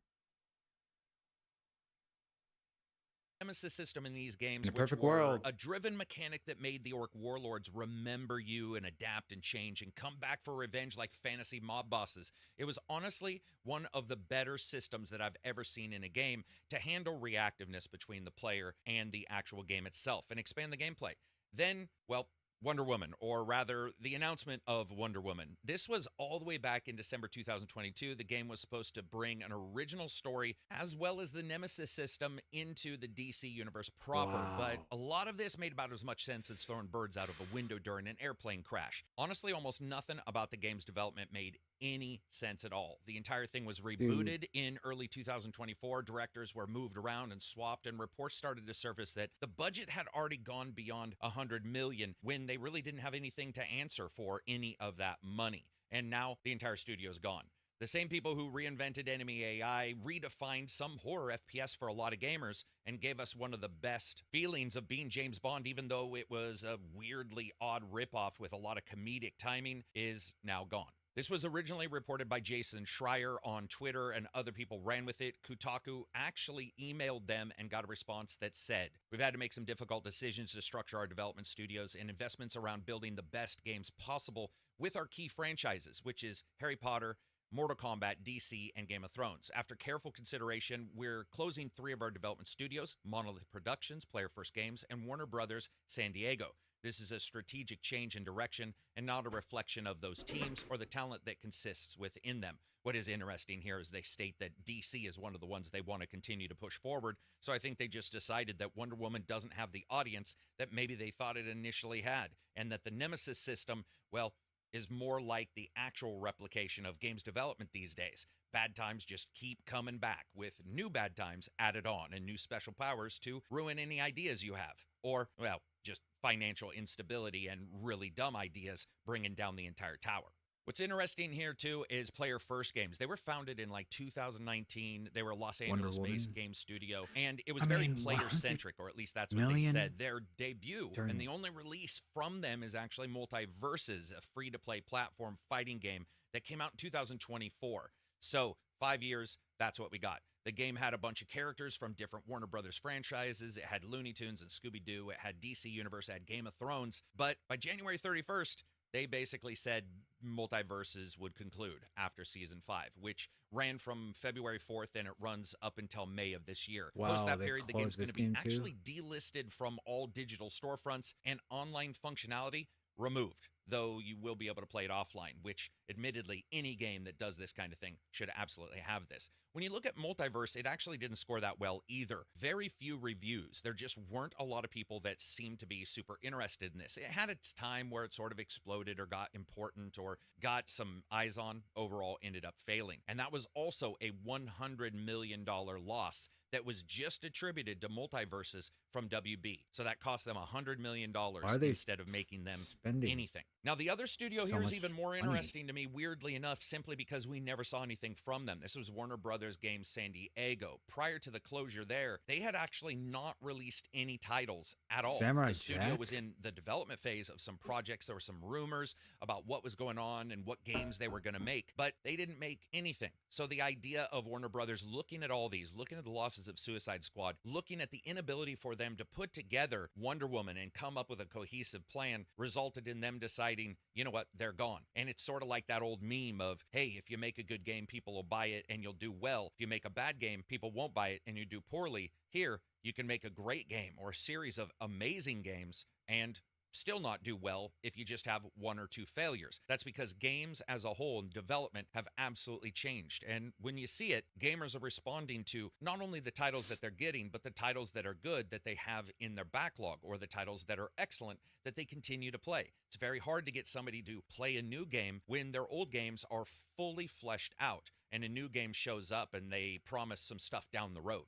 Nemesis system in these games, In a which perfect were world. a driven mechanic that made the Orc warlords remember you and adapt and change and come back for revenge like fantasy mob bosses. It was honestly one of the better systems that I've ever seen in a game to handle reactiveness between the player and the actual game itself and expand the gameplay. Then, well, Wonder Woman, or rather, the announcement of Wonder Woman. This was all the way back in December 2022. The game was supposed to bring an original story as well as the Nemesis system into the DC universe proper. Wow. But a lot of this made about as much sense as throwing birds out of a window during an airplane crash. Honestly, almost nothing about the game's development made any sense at all. The entire thing was rebooted in early 2024. Directors were moved around and swapped, and reports started to surface that the budget had already gone beyond $100 million when they really didn't have anything to answer for any of that money. And now the entire studio is gone. The same people who reinvented enemy AI redefined some horror FPS for a lot of gamers and gave us one of the best feelings of being James Bond, even though it was a weirdly odd ripoff with a lot of comedic timing, is now gone. This was originally reported by Jason Schreier on Twitter, and other people ran with it. Kotaku actually emailed them and got a response that said, "We've had to make some difficult decisions to structure our development studios and investments around building the best games possible with our key franchises, which is Harry Potter, Mortal Kombat, DC, and Game of Thrones. After careful consideration, we're closing 3 of our development studios, Monolith Productions, Player First Games, and Warner Brothers San Diego. This is a strategic change in direction and not a reflection of those teams or the talent that consists within them." What is interesting here is they state that DC is one of the ones they want to continue to push forward. So I think they just decided that Wonder Woman doesn't have the audience that maybe they thought it initially had, and that the Nemesis system, well, is more like the actual replication of games development these days. Bad times just keep coming back with new bad times added on and new special powers to ruin any ideas you have. Or, well, just financial instability and really dumb ideas bringing down the entire tower. What's interesting here, too, is Player First Games. They were founded in like 2019. They were a Los Angeles-based game studio, and it was very player-centric, or at least that's what they said. Their debut, and the only release from them is actually Multiverses, a free-to-play platform fighting game that came out in 2024. So 5 years, that's what we got. The game had a bunch of characters from different Warner Brothers franchises. It had Looney Tunes and Scooby-Doo. It had DC Universe. It had Game of Thrones. But by January 31st, they basically said Multiverses would conclude after Season 5, which ran from February 4th, and it runs up until May of this year. Wow, Post that they period, the game's going closed to be this game too? actually delisted from all digital storefronts and online functionality removed, though you will be able to play it offline, which admittedly any game that does this kind of thing should absolutely have this. When you look at Multiverse, it actually didn't score that well either. Very few reviews. There just weren't a lot of people that seemed to be super interested in this. It had its time where it sort of exploded or got important or got some eyes on. Overall ended up failing. And that was also a $100 million loss that was just attributed to Multiverses from WB. So that cost them $100 million instead of making them anything. Now, the other studio here is even more interesting to me, weirdly enough, simply because we never saw anything from them. This was Warner Brothers Games San Diego. Prior to the closure there, they had actually not released any titles at all. The studio was in the development phase of some projects. There were some rumors about what was going on and what games they were going to make, but they didn't make anything. So the idea of Warner Brothers looking at all these, looking at the losses of Suicide Squad, looking at the inability for them to put together Wonder Woman and come up with a cohesive plan, resulted in them deciding, you know what, they're gone. And it's sort of like that old meme of, hey, if you make a good game, people will buy it and you'll do well. If you make a bad game, people won't buy it and you do poorly. Here, you can make a great game or a series of amazing games and still not do well if you just have 1 or 2 failures. That's because games as a whole in development have absolutely changed. And when you see it, gamers are responding to not only the titles that they're getting, but the titles that are good that they have in their backlog, or the titles that are excellent that they continue to play. It's very hard to get somebody to play a new game when their old games are fully fleshed out and a new game shows up and they promise some stuff down the road.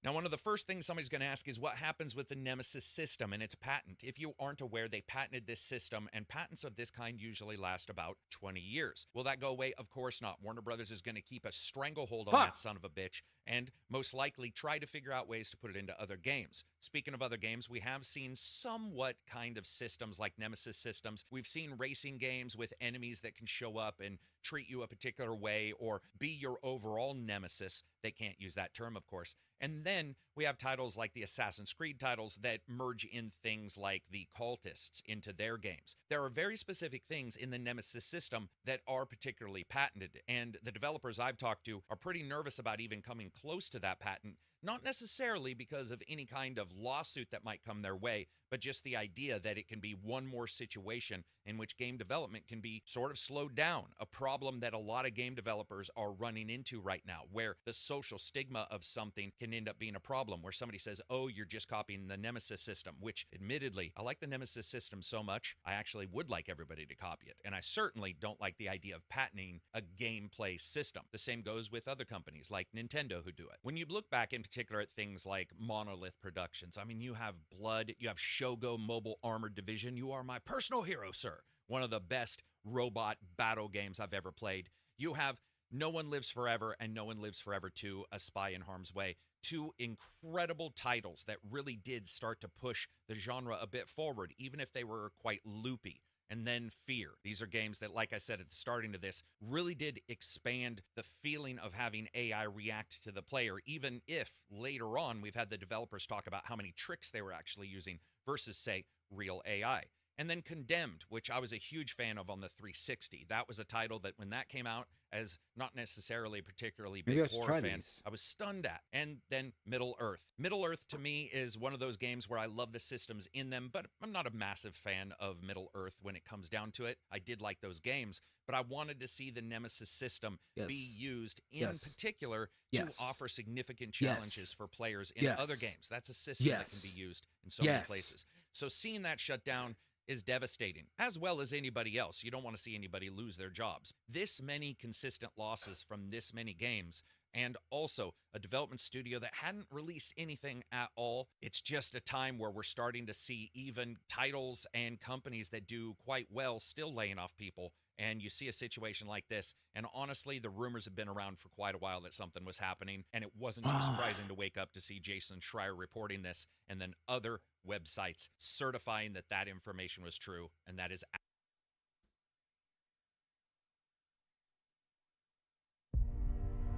Now, one of the first things somebody's going to ask is what happens with the Nemesis system and its patent. If you aren't aware, they patented this system, and patents of this kind usually last about 20 years. Will that go away? Of course not. Warner Brothers is going to keep a stranglehold on that son of a bitch, and most likely try to figure out ways to put it into other games. Speaking of other games, we have seen somewhat kind of systems like Nemesis systems. We've seen racing games with enemies that can show up and treat you a particular way or be your overall nemesis. They can't use that term, of course. And then we have titles like the Assassin's Creed titles that merge in things like the cultists into their games. There are very specific things in the Nemesis system that are particularly patented, and the developers I've talked to are pretty nervous about even coming close to that patent, not necessarily because of any kind of lawsuit that might come their way, but just the idea that it can be one more situation in which game development can be sort of slowed down, a problem that a lot of game developers are running into right now, where the social stigma of something can end up being a problem, where somebody says, oh, you're just copying the Nemesis system, which admittedly, I like the Nemesis system so much, I actually would like everybody to copy it. And I certainly don't like the idea of patenting a gameplay system. The same goes with other companies like Nintendo who do it. When you look back in particular at things like Monolith Productions, I mean, you have Blood, you have Shogo Mobile Armored Division, you are my personal hero, sir. One of the best robot battle games I've ever played. You have No One Lives Forever and No One Lives Forever 2, A Spy in Harm's Way. Two incredible titles that really did start to push the genre a bit forward, even if they were quite loopy. And then Fear. These are games that, like I said at the starting of this, really did expand the feeling of having AI react to the player, even if later on we've had the developers talk about how many tricks they were actually using versus, say, real AI. And then Condemned, which I was a huge fan of on the 360. That was a title that when that came out, as not necessarily a particularly big horror fan, I was stunned at. And then Middle Earth. Middle Earth to me is one of those games where I love the systems in them, but I'm not a massive fan of Middle Earth when it comes down to it. I did like those games, but I wanted to see the Nemesis system be used in particular to offer significant challenges for players in other games. That's a system that can be used in so many places. So seeing that shut down is devastating, as well as anybody else. You don't want to see anybody lose their jobs. This many consistent losses from this many games, and also a development studio that hadn't released anything at all. It's just a time where we're starting to see even titles and companies that do quite well still laying off people. And you see a situation like this, and honestly, the rumors have been around for quite a while that something was happening, and it wasn't too surprising to wake up to see Jason Schreier reporting this, and then other websites certifying that that information was true, and that is.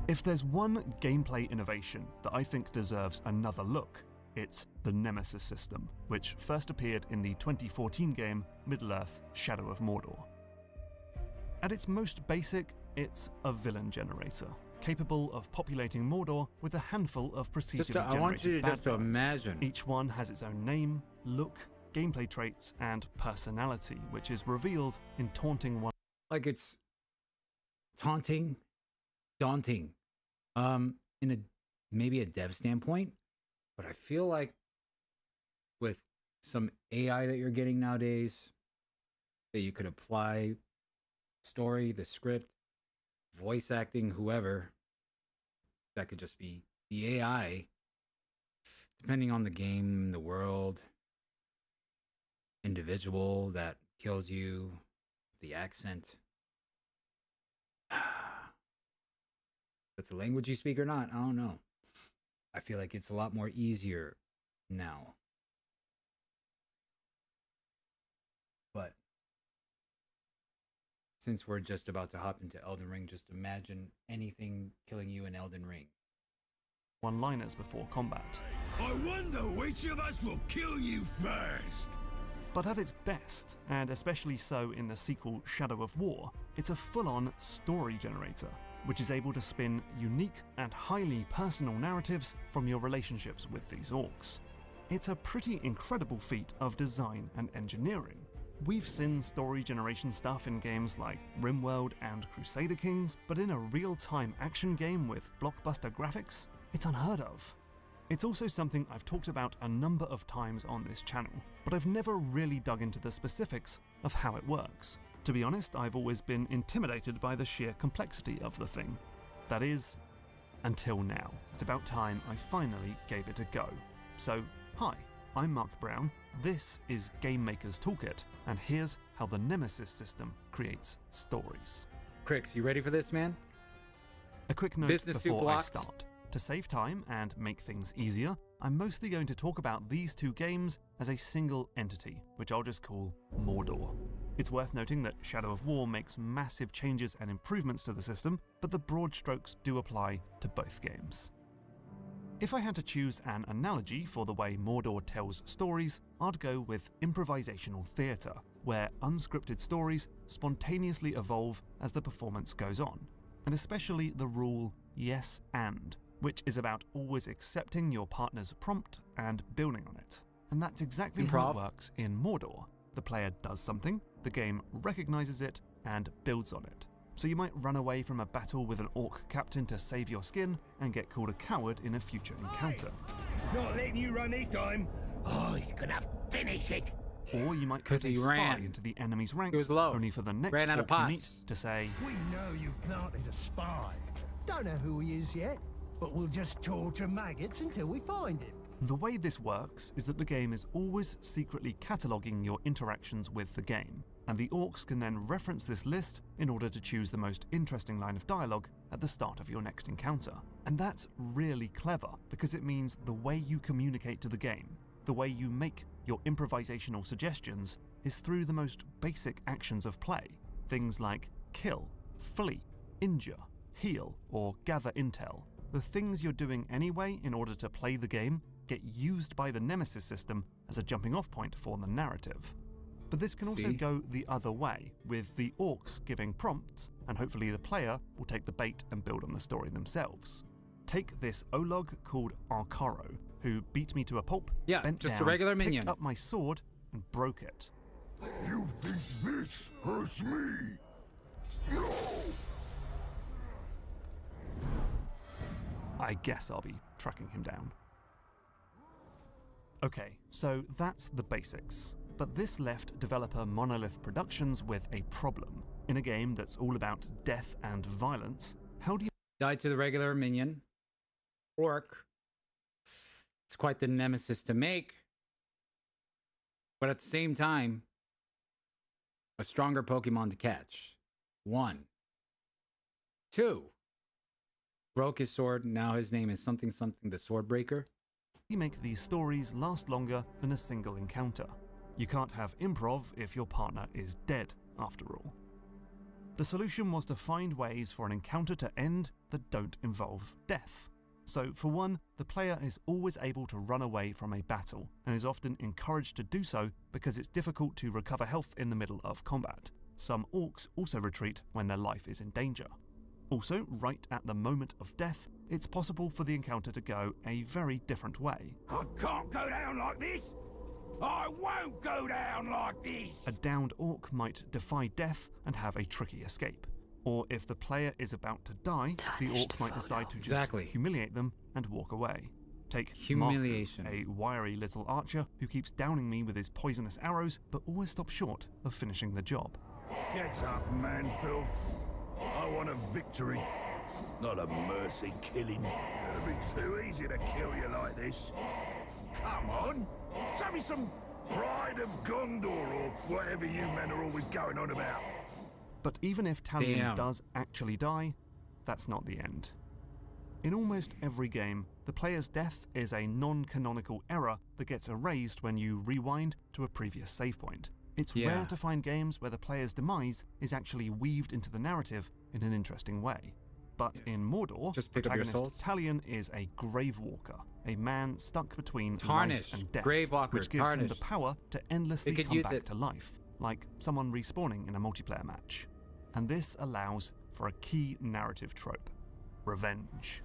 If there's one gameplay innovation that I think deserves another look, it's the Nemesis system, which first appeared in the 2014 game Middle-earth: Shadow of Mordor. At its most basic, it's a villain generator, capable of populating Mordor with a handful of procedurally generated I want you to bad just guys. imagine. Each one has its own name, look, gameplay traits, and personality, which is revealed in taunting one. Like it's taunting, daunting, in a maybe a dev standpoint, but I feel like with some AI that you're getting nowadays, that you could apply story, the script, voice acting, whoever, that could just be the AI, depending on the game, the world, individual that kills you, the accent. If it's a language you speak or not, I don't know. I feel like it's a lot more easier now. But since we're just about to hop into Elden Ring, just imagine anything killing you in Elden Ring. One-liners before combat. I wonder which of us will kill you first. But at its best, and especially so in the sequel Shadow of War, it's a full-on story generator, which is able to spin unique and highly personal narratives from your relationships with these orcs. It's a pretty incredible feat of design and engineering. We've seen story generation stuff in games like RimWorld and Crusader Kings, but in a real-time action game with blockbuster graphics, it's unheard of. It's also something I've talked about a number of times on this channel, but I've never really dug into the specifics of how it works. To be honest, I've always been intimidated by the sheer complexity of the thing. That is, Until now. It's about time I finally gave it a go. So, hi, I'm Mark Brown, this is Game Maker's Toolkit, and here's how the Nemesis system creates stories. Crix, you ready for this, man? A quick note Business suit before I blocked. start. To save time and make things easier, I'm mostly going to talk about these two games as a single entity, which I'll just call Mordor. It's worth noting that Shadow of War makes massive changes and improvements to the system, but the broad strokes do apply to both games. If I had to choose an analogy for the way Mordor tells stories, I'd go with improvisational theatre, where unscripted stories spontaneously evolve as the performance goes on, and especially the rule yes and, which is about always accepting your partner's prompt and building on it. And that's exactly how it Improv. works in Mordor. The player does something, the game recognizes it, and builds on it. So you might run away from a battle with an orc captain to save your skin and get called a coward in a future encounter. Not letting you run this time. Oh, he's gonna finish it. Or you might 'Cause put a he spy ran. into the enemy's ranks, was low. only for the next Ran out of orc you meet pots. to say, We know you planted a spy. Don't know who he is yet, but we'll just torture maggots until we find him. The way this works is that the game is always secretly cataloguing your interactions with the game, and the orcs can then reference this list in order to choose the most interesting line of dialogue at the start of your next encounter. And that's really clever, because it means the way you communicate to the game, the way you make your improvisational suggestions, is through the most basic actions of play. Things like kill, flee, injure, heal, or gather intel. The things you're doing anyway in order to play the game get used by the Nemesis system as a jumping off point for the narrative. But this can also See? go the other way, with the orcs giving prompts, and hopefully the player will take the bait and build on the story themselves. Take this Olog called Arcaro, who beat me to a pulp, Yeah, bent just a down, regular minion. picked up my sword, and broke it. You think this hurts me? No! I guess I'll be tracking him down. Okay, so that's the basics. But this left developer Monolith Productions with a problem. In a game that's all about death and violence, how do you Died to the regular minion. Orc. It's quite the nemesis to make. But at the same time, a stronger Pokemon to catch. 1. 2. Broke his sword, now his name is something something the Swordbreaker. make these stories last longer than a single encounter? You can't have improv if your partner is dead, after all. The solution was to find ways for an encounter to end that don't involve death. So, for one, the player is always able to run away from a battle, and is often encouraged to do so because it's difficult to recover health in the middle of combat. Some orcs also retreat when their life is in danger. Also, right at the moment of death, it's possible for the encounter to go a very different way. I can't go down like this! I won't go down like this! A downed orc might defy death and have a tricky escape. Or if the player is about to die, the orc might decide to just Exactly. humiliate them and walk away. Take Humiliation. Marco, a wiry little archer who keeps downing me with his poisonous arrows, but always stops short of finishing the job. Get up, man filth. I want a victory, not a mercy killing. It'll be too easy to kill you like this. Come on, show me some Pride of Gondor or whatever you men are always going on about. But even if Talion Damn. does actually die, that's not the end. In almost every game, the player's death is a non-canonical error that gets erased when you rewind to a previous save point. It's Yeah. rare to find games where the player's demise is actually weaved into the narrative in an interesting way. But in Mordor, Just pick up your protagonist souls. Talion is a grave walker, a man stuck between Tarnish. life and death, Grave walker, which gives him Tarnish. the power to endlessly could come use back it. to life, like someone respawning in a multiplayer match. And this allows for a key narrative trope: revenge.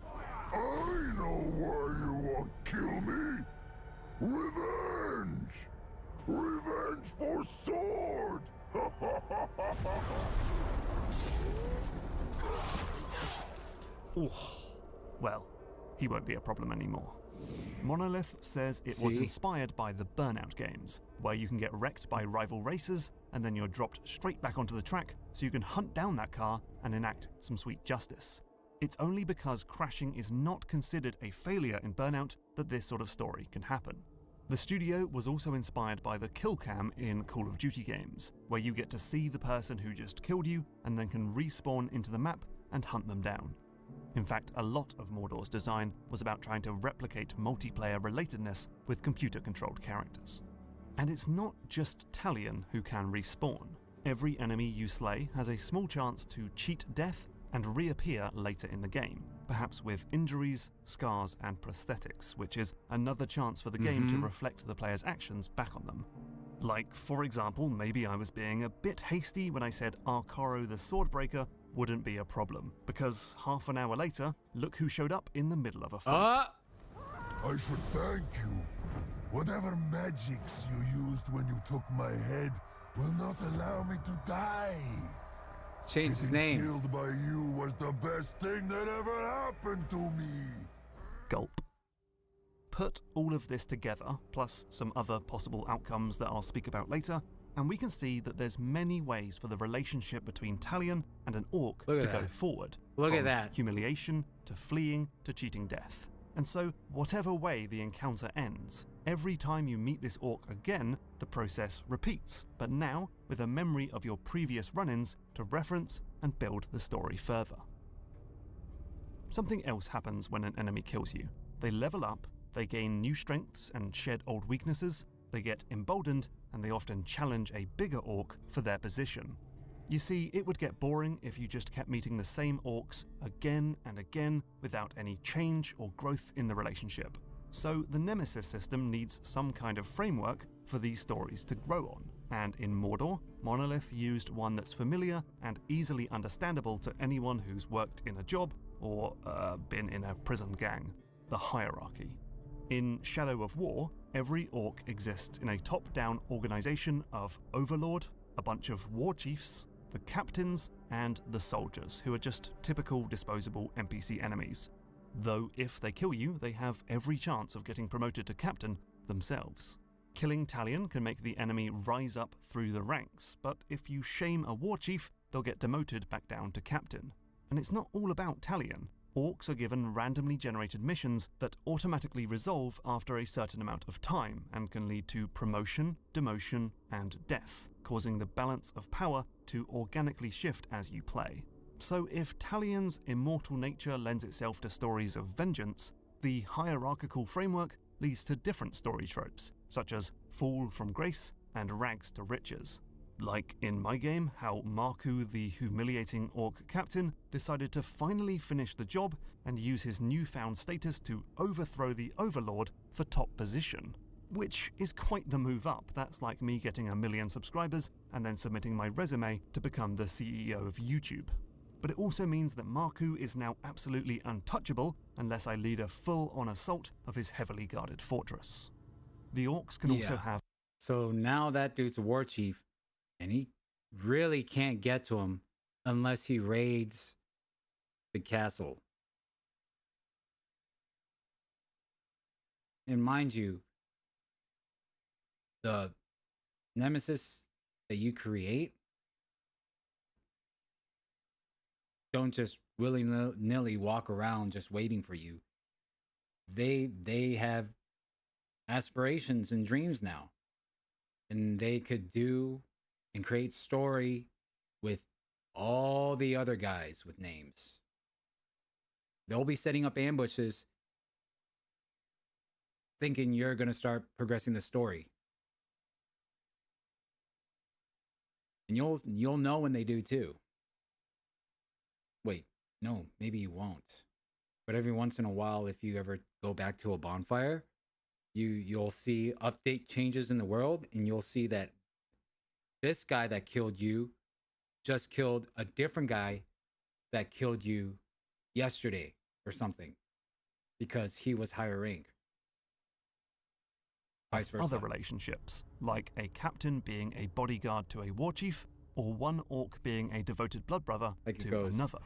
I know why you want to kill me. Revenge! Revenge for sword! Ooh. Well, he won't be a problem anymore. Monolith says it was See? inspired by the Burnout games, where you can get wrecked by rival racers and then you're dropped straight back onto the track so you can hunt down that car and enact some sweet justice. It's only because crashing is not considered a failure in Burnout that this sort of story can happen. The studio was also inspired by the kill cam in Call of Duty games, where you get to see the person who just killed you and then can respawn into the map and hunt them down. In fact, a lot of Mordor's design was about trying to replicate multiplayer relatedness with computer-controlled characters. And it's not just Talion who can respawn. Every enemy you slay has a small chance to cheat death and reappear later in the game, perhaps with injuries, scars, and prosthetics, which is another chance for the game to reflect the player's actions back on them. Like, for example, maybe I was being a bit hasty when I said Arkaro the Swordbreaker wouldn't be a problem, because half an hour later, look who showed up in the middle of a fight. I should thank you. Whatever magics you used when you took my head will not allow me to die. Changed his Getting name. killed by you was the best thing that ever happened to me. Gulp. Put all of this together, plus some other possible outcomes that I'll speak about later, and we can see that there's many ways for the relationship between Talion and an orc Look to at go that. forward. Look at from that. Humiliation, to fleeing, to cheating death. And so, whatever way the encounter ends, every time you meet this orc again, the process repeats, but now with a memory of your previous run-ins to reference and build the story further. Something else happens when an enemy kills you. They level up, they gain new strengths and shed old weaknesses, they get emboldened, and they often challenge a bigger orc for their position. You see, it would get boring if you just kept meeting the same orcs again and again without any change or growth in the relationship. So the Nemesis system needs some kind of framework for these stories to grow on. And in Mordor, Monolith used one that's familiar and easily understandable to anyone who's worked in a job or been in a prison gang: the hierarchy. In Shadow of War, every orc exists in a top-down organization of Overlord, a bunch of war chiefs, the captains, and the soldiers, who are just typical disposable NPC enemies. Though if they kill you, they have every chance of getting promoted to captain themselves. Killing Talion can make the enemy rise up through the ranks, but if you shame a war chief, they'll get demoted back down to captain. And it's not all about Talion. Orcs are given randomly generated missions that automatically resolve after a certain amount of time and can lead to promotion, demotion, and death, causing the balance of power to organically shift as you play. So if Talion's immortal nature lends itself to stories of vengeance, the hierarchical framework leads to different story tropes, such as fall from grace and rags to riches. Like in my game, how Marku, the humiliating orc captain, decided to finally finish the job and use his newfound status to overthrow the overlord for top position. Which is quite the move up. That's like me getting 1 million subscribers and then submitting my resume to become the CEO of YouTube. But it also means that Marku is now absolutely untouchable unless I lead a full-on assault of his heavily guarded fortress. The orcs can also have... So now that dude's a war chief, and he really can't get to him unless he raids the castle. And mind you, the nemesis that you create don't just willy-nilly walk around just waiting for you. They have aspirations and dreams now. And they could do and create story with all the other guys with names. They'll be setting up ambushes thinking you're going to start progressing the story. And you'll know when they do too. Wait, no, maybe you won't. But every once in a while, if you ever go back to a bonfire, you'll see update changes in the world, and you'll see that this guy that killed you just killed a different guy that killed you yesterday or something because he was higher rank. Vice versa. Other relationships, like a captain being a bodyguard to a war chief, or one orc being a devoted blood brother to another.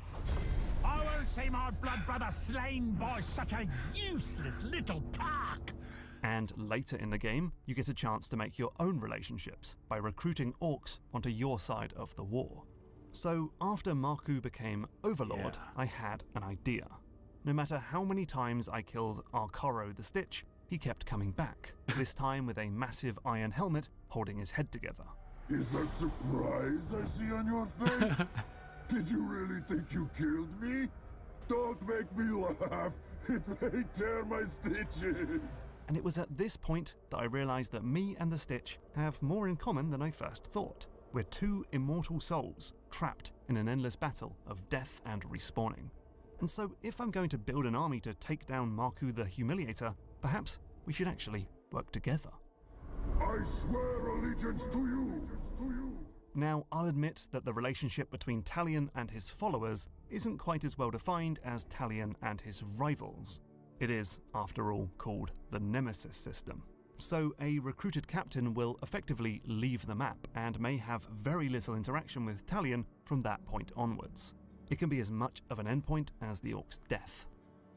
I won't see my blood brother slain by such a useless little tark. And later in the game, you get a chance to make your own relationships by recruiting orcs onto your side of the war. So after Marku became Overlord, I had an idea. No matter how many times I killed Arkaro the Stitch, he kept coming back, this time with a massive iron helmet holding his head together. Is that surprise I see on your face? Did you really think you killed me? Don't make me laugh. It may tear my stitches. And it was at this point that I realized that me and the Stitch have more in common than I first thought. We're two immortal souls, trapped in an endless battle of death and respawning. And so if I'm going to build an army to take down Marku the Humiliator, perhaps we should actually work together. I swear allegiance to you. Now, I'll admit that the relationship between Talion and his followers isn't quite as well defined as Talion and his rivals. It is, after all, called the Nemesis system. So a recruited captain will effectively leave the map and may have very little interaction with Talion from that point onwards. It can be as much of an endpoint as the Orc's death.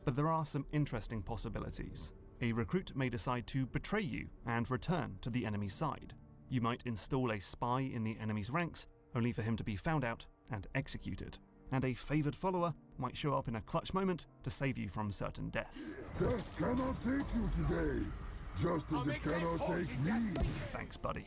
But there are some interesting possibilities. A recruit may decide to betray you and return to the enemy's side. You might install a spy in the enemy's ranks, only for him to be found out and executed. And a favoured follower might show up in a clutch moment to save you from certain death. Death cannot take you today, just as it cannot take me. Thanks, buddy.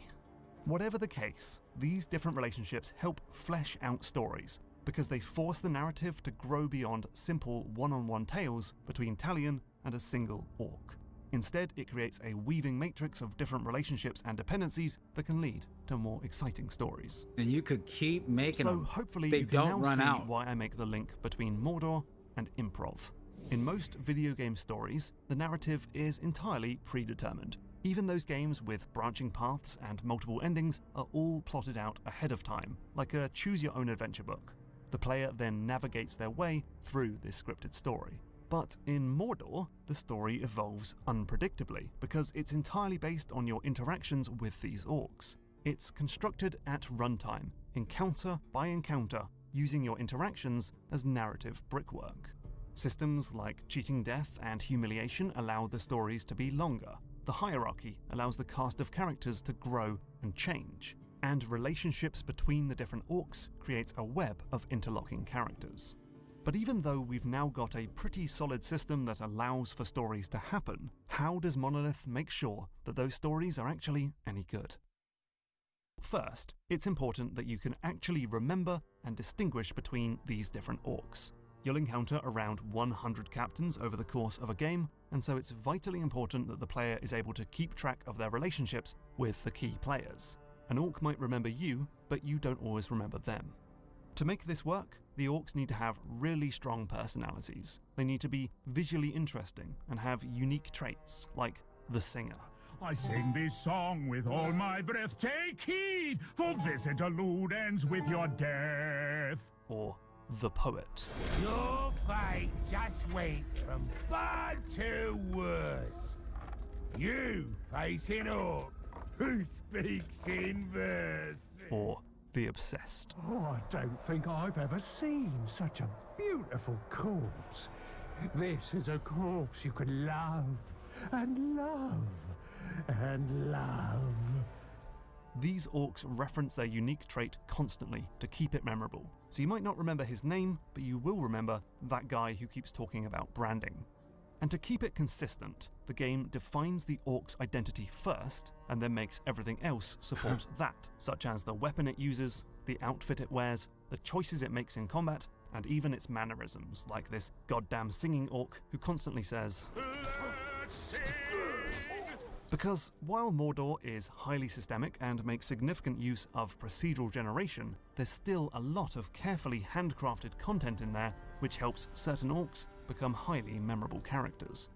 Whatever the case, these different relationships help flesh out stories, because they force the narrative to grow beyond simple one-on-one tales between Talion and a single orc. Instead, it creates a weaving matrix of different relationships and dependencies that can lead to more exciting stories. And you could keep making So them. hopefully They you can don't now run see out. why I make the link between Mordor and improv. In most video game stories, the narrative is entirely predetermined. Even those games with branching paths and multiple endings are all plotted out ahead of time, like a choose-your-own-adventure book. The player then navigates their way through this scripted story. But in Mordor, the story evolves unpredictably because it's entirely based on your interactions with these orcs. It's constructed at runtime, encounter by encounter, using your interactions as narrative brickwork. Systems like cheating death and humiliation allow the stories to be longer. The hierarchy allows the cast of characters to grow and change. And relationships between the different orcs creates a web of interlocking characters. But even though we've now got a pretty solid system that allows for stories to happen, how does Monolith make sure that those stories are actually any good? First, it's important that you can actually remember and distinguish between these different orcs. You'll encounter around 100 captains over the course of a game, and so it's vitally important that the player is able to keep track of their relationships with the key players. An orc might remember you, but you don't always remember them. To make this work, the orcs need to have really strong personalities. They need to be visually interesting and have unique traits, like the singer. I sing this song with all my breath. Take heed, for this interlude ends with your death. Or the poet. Your fate just went from bad to worse. You face an orc who speaks in verse. Or the obsessed. Oh, I don't think I've ever seen such a beautiful corpse. This is a corpse you could love and love and love. These orcs reference their unique trait constantly to keep it memorable. So you might not remember his name, but you will remember that guy who keeps talking about branding. And to keep it consistent, the game defines the orc's identity first, and then makes everything else support that, such as the weapon it uses, the outfit it wears, the choices it makes in combat, and even its mannerisms, like this goddamn singing orc who constantly says, Because while Mordor is highly systemic and makes significant use of procedural generation, there's still a lot of carefully handcrafted content in there which helps certain orcs become highly memorable characters.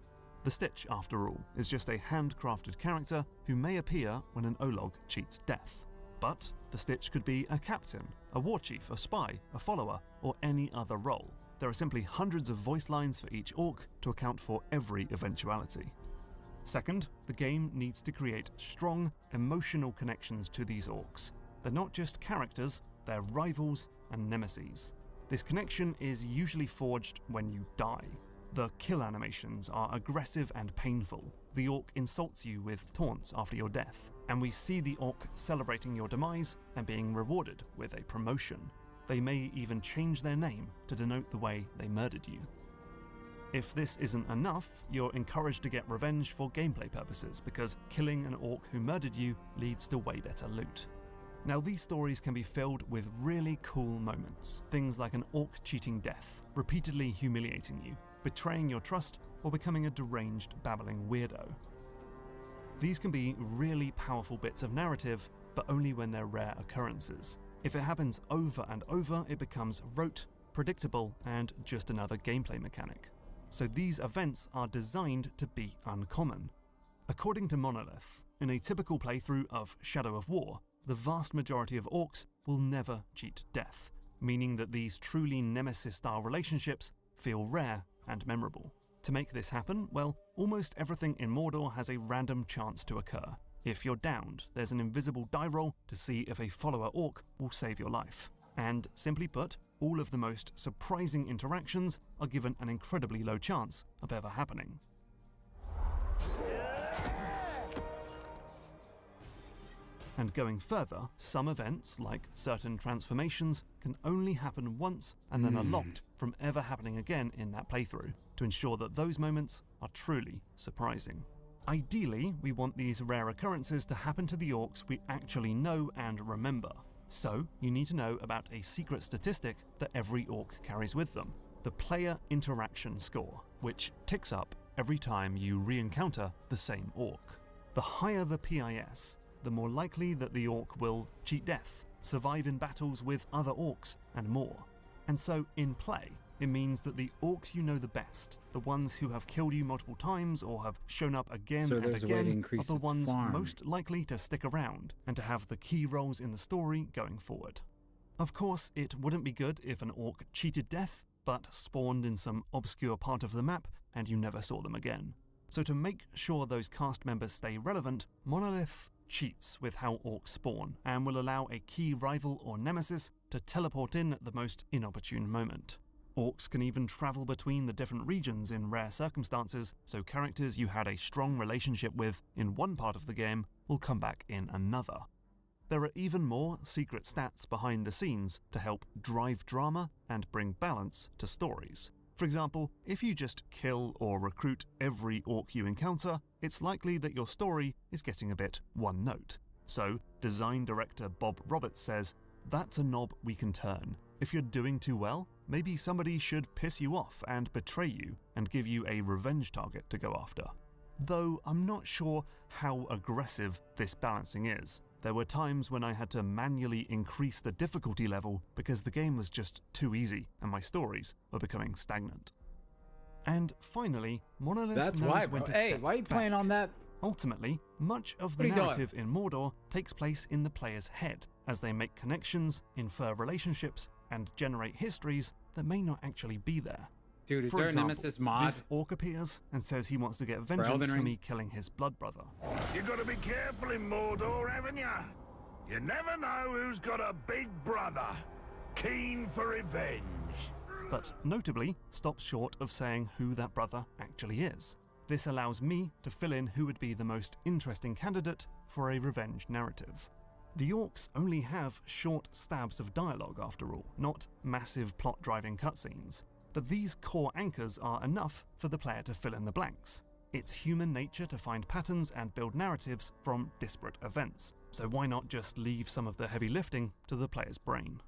The Stitch, after all, is just a handcrafted character who may appear when an Olog cheats death. But the Stitch could be a captain, a war chief, a spy, a follower, or any other role. There are simply hundreds of voice lines for each orc to account for every eventuality. Second, the game needs to create strong, emotional connections to these orcs. They're not just characters, they're rivals and nemeses. This connection is usually forged when you die. The kill animations are aggressive and painful. The orc insults you with taunts after your death, and we see the orc celebrating your demise and being rewarded with a promotion. They may even change their name to denote the way they murdered you. If this isn't enough, you're encouraged to get revenge for gameplay purposes, because killing an orc who murdered you leads to way better loot. Now, these stories can be filled with really cool moments, things like an orc cheating death, repeatedly humiliating you, betraying your trust, or becoming a deranged, babbling weirdo. These can be really powerful bits of narrative, but only when they're rare occurrences. If it happens over and over, it becomes rote, predictable, and just another gameplay mechanic. So these events are designed to be uncommon. According to Monolith, in a typical playthrough of Shadow of War, the vast majority of orcs will never cheat death, meaning that these truly Nemesis-style relationships feel rare and memorable. To make this happen, well, almost everything in Mordor has a random chance to occur. If you're downed, there's an invisible die roll to see if a follower orc will save your life. And simply put, all of the most surprising interactions are given an incredibly low chance of ever happening. And going further, some events, like certain transformations, can only happen once and then are locked from ever happening again in that playthrough, to ensure that those moments are truly surprising. Ideally, we want these rare occurrences to happen to the orcs we actually know and remember. So, you need to know about a secret statistic that every orc carries with them, the Player Interaction Score, which ticks up every time you re-encounter the same orc. The higher the PIS, the more likely that the orc will cheat death, survive in battles with other orcs, and more. And so, in play, it means that the orcs you know the best, the ones who have killed you multiple times or have shown up again and again, are the ones most likely to stick around and to have the key roles in the story going forward. Of course, it wouldn't be good if an orc cheated death, but spawned in some obscure part of the map and you never saw them again. So to make sure those cast members stay relevant, Monolith cheats with how orcs spawn and will allow a key rival or nemesis to teleport in at the most inopportune moment. Orcs can even travel between the different regions in rare circumstances, so characters you had a strong relationship with in one part of the game will come back in another. There are even more secret stats behind the scenes to help drive drama and bring balance to stories. For example, if you just kill or recruit every orc you encounter, it's likely that your story is getting a bit one note. So, design director Bob Roberts says, "That's a knob we can turn. If you're doing too well, maybe somebody should piss you off and betray you and give you a revenge target to go after." Though I'm not sure how aggressive this balancing is. There were times when I had to manually increase the difficulty level because the game was just too easy and my stories were becoming stagnant. And finally, Monolith knows when to step why are you playing back. on that? Ultimately, much of the What are you doing? narrative in Mordor takes place in the player's head, as they make connections, infer relationships, and generate histories that may not actually be there. Dude, is For there example, a Nemesis mod? this orc appears and says he wants to get vengeance Elden for Ring? me killing his blood brother. You gotta be careful in Mordor, haven't ya? You never know who's got a big brother, keen for revenge. But notably, stops short of saying who that brother actually is. This allows me to fill in who would be the most interesting candidate for a revenge narrative. The orcs only have short stabs of dialogue after all, not massive plot-driving cutscenes. But these core anchors are enough for the player to fill in the blanks. It's human nature to find patterns and build narratives from disparate events, so why not just leave some of the heavy lifting to the player's brain?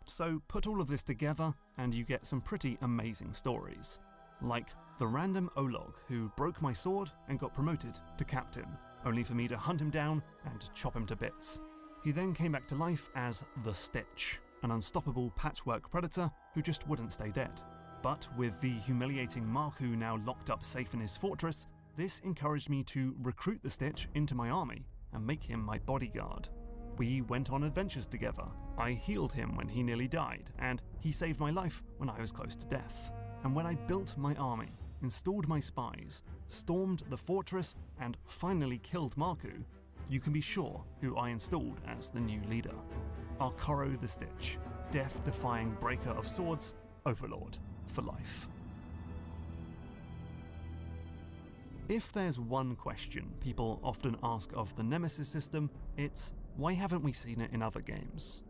So put all of this together and you get some pretty amazing stories. Like the random Olog who broke my sword and got promoted to captain, only for me to hunt him down and chop him to bits. He then came back to life as the Stitch, an unstoppable patchwork predator who just wouldn't stay dead. But with the humiliating Marku now locked up safe in his fortress, this encouraged me to recruit the Stitch into my army and make him my bodyguard. We went on adventures together. I healed him when he nearly died, and he saved my life when I was close to death. And when I built my army, installed my spies, stormed the fortress, and finally killed Marku, you can be sure who I installed as the new leader. Arkoro the Stitch, death-defying breaker of swords, overlord for life. If there's one question people often ask of the Nemesis system, it's why haven't we seen it in other games?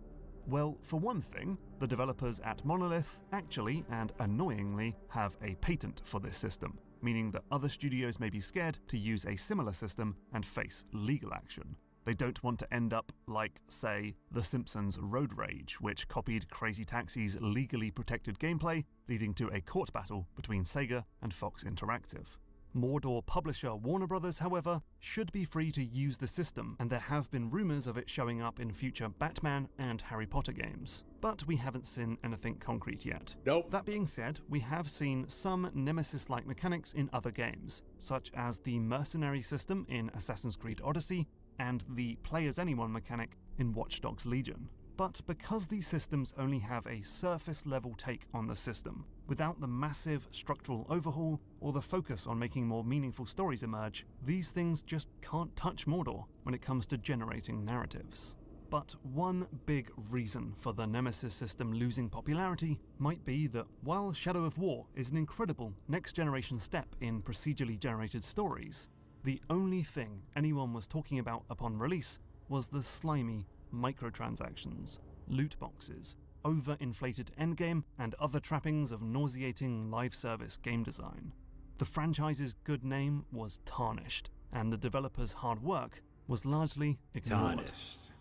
Well, for one thing, the developers at Monolith actually, and annoyingly, have a patent for this system, meaning that other studios may be scared to use a similar system and face legal action. They don't want to end up like, say, The Simpsons Road Rage, which copied Crazy Taxi's legally protected gameplay, leading to a court battle between Sega and Fox Interactive. Mordor publisher Warner Bros., however, should be free to use the system, and there have been rumours of it showing up in future Batman and Harry Potter games. But we haven't seen anything concrete yet. Nope. That being said, we have seen some Nemesis-like mechanics in other games, such as the mercenary system in Assassin's Creed Odyssey, and the play-as-anyone mechanic in Watch Dogs Legion. But because these systems only have a surface-level take on the system, without the massive structural overhaul or the focus on making more meaningful stories emerge, these things just can't touch Mordor when it comes to generating narratives. But one big reason for the Nemesis system losing popularity might be that while Shadow of War is an incredible next-generation step in procedurally generated stories, the only thing anyone was talking about upon release was the slimy microtransactions, loot boxes, overinflated endgame, and other trappings of nauseating live service game design. The franchise's good name was tarnished, and the developers' hard work was largely ignored. Tarnished.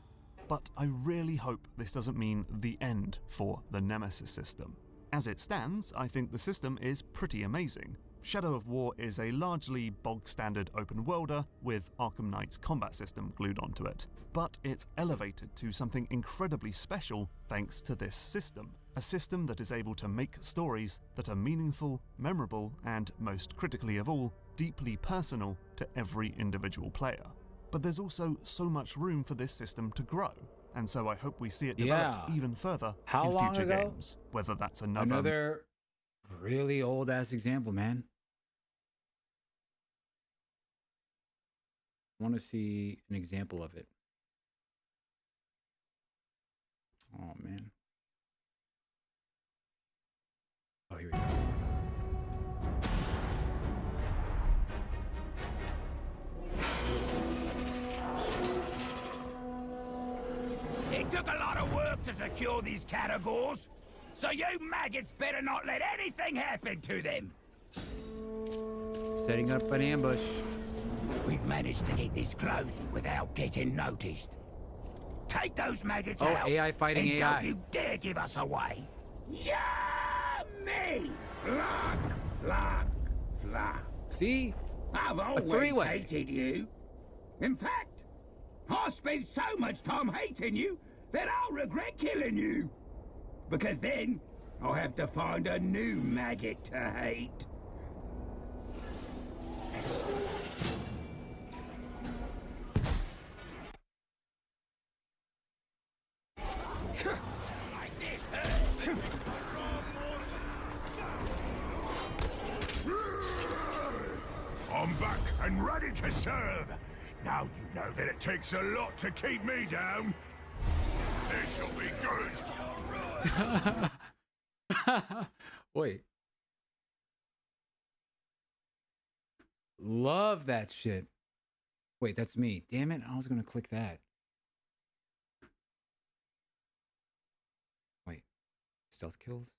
But I really hope this doesn't mean the end for the Nemesis system. As it stands, I think the system is pretty amazing. Shadow of War is a largely bog-standard open-worlder with Arkham Knight's combat system glued onto it, but it's elevated to something incredibly special thanks to this system, a system that is able to make stories that are meaningful, memorable, and, most critically of all, deeply personal to every individual player. But there's also so much room for this system to grow, and so I hope we see it developed even further How in long future ago? games, whether that's another Another really old-ass example, man. I want to see an example of it. Oh, man. Oh, here we go. It took a lot of work to secure these categories, so you maggots better not let anything happen to them. Setting up an ambush. We've managed to get this close without getting noticed. Take those maggots Oh, out. AI fighting and AI. Don't you dare give us away. Yummy! Flock, flock, flock. See? I've always three-way. hated you. In fact, I spent so much time hating you that I'll regret killing you. Because then I'll have to find a new maggot to hate. Like this hurts. I'm back and ready to serve. Now you know that it takes a lot to keep me down. This'll be good. Wait. Love that shit. Wait, that's me. Damn it. I was going to click that. Wait. Stealth kills?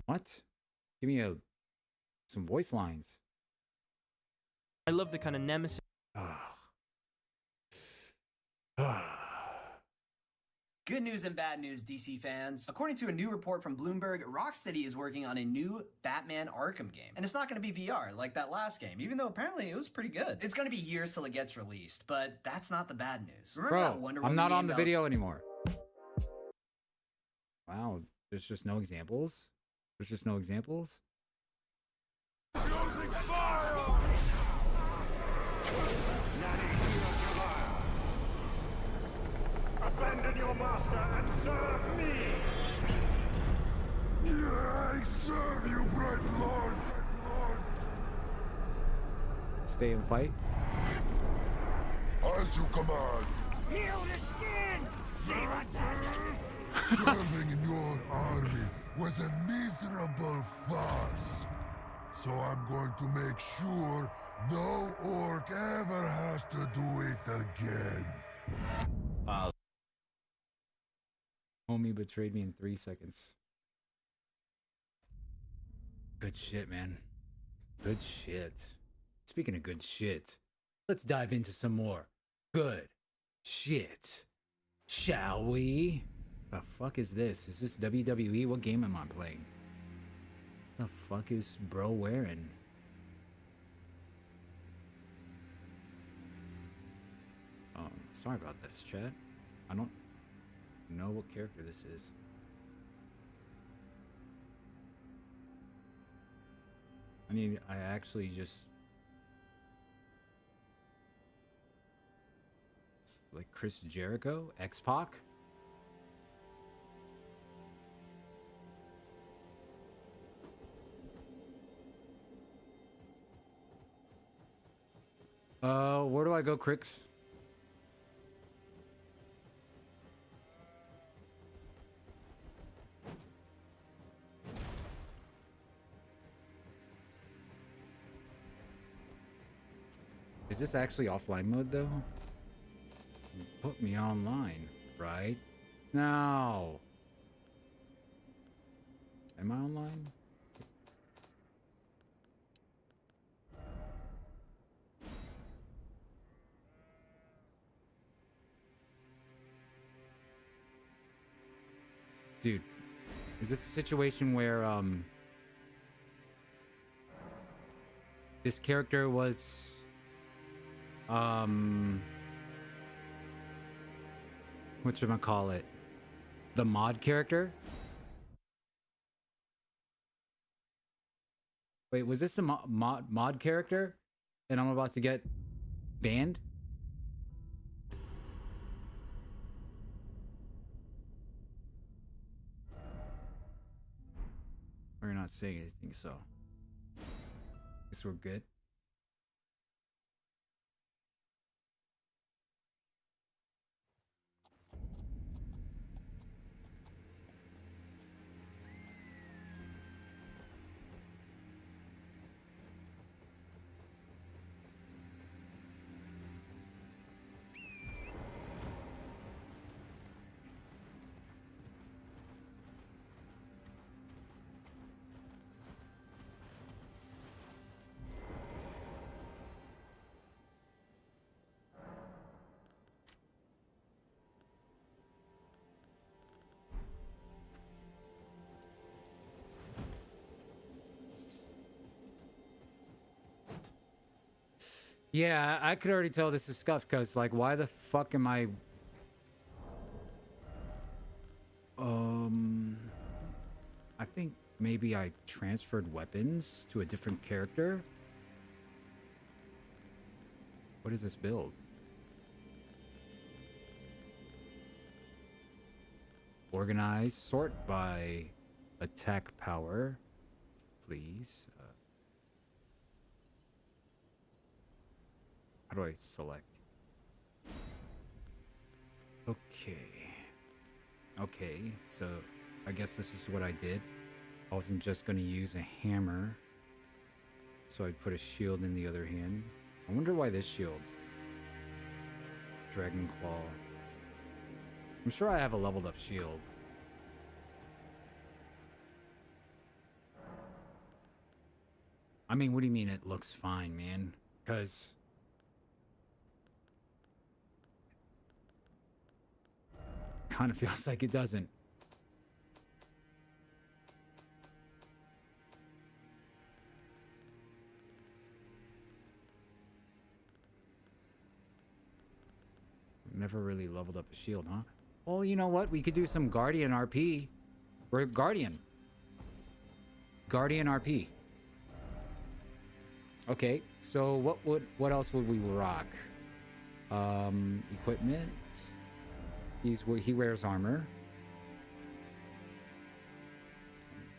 What? Give me some voice lines. I love the kind of Nemesis. Good news and bad news, DC fans. According to a new report from Bloomberg, Rocksteady is working on a new Batman Arkham game. And it's not going to be VR like that last game, even though apparently it was pretty good. It's going to be years till it gets released, but that's not the bad news. Remember that Bro, Wonder I'm Woman not game on the that was- video anymore. Wow, there's just no examples? There's just no examples? Abandon your master and serve me! I serve you, bright lord! stay and fight? As you command. Heal the skin! See what's happening! Serving in your army was a miserable farce. So I'm going to make sure no orc ever has to do it again. Homie betrayed me in 3 seconds. Good shit, man. Good shit. Speaking of good shit, let's dive into some more good shit. Shall we? The fuck is this? Is this WWE? What game am I playing? The fuck is bro wearing? Sorry about this, chat. I don't know what character this is. I actually just... like Chris Jericho? X-Pac? Where do I go, Crix? Is this actually offline mode, though? Put me online, right? Now. Am I online? Dude, is this a situation where, this character was, whatchamacallit, the mod character? Wait, was this the mod character? And I'm about to get banned? We're not saying anything, so guess we're good. Yeah, I could already tell this is scuffed because, like, why the fuck am I... I think maybe I transferred weapons to a different character. What is this build? Organize, sort by attack power, please. How do I select? Okay, so I guess this is what I did. I wasn't just gonna use a hammer, so I'd put a shield in the other hand. I wonder why this shield. Dragon Claw. I'm sure I have a leveled up shield. I mean, what do you mean it looks fine, man? Because... kind of feels like it doesn't. Never really leveled up a shield, huh? Well, you know what? We could do some Guardian RP. We're Guardian. Guardian RP. Okay, so what else would we rock? Equipment. He wears armor.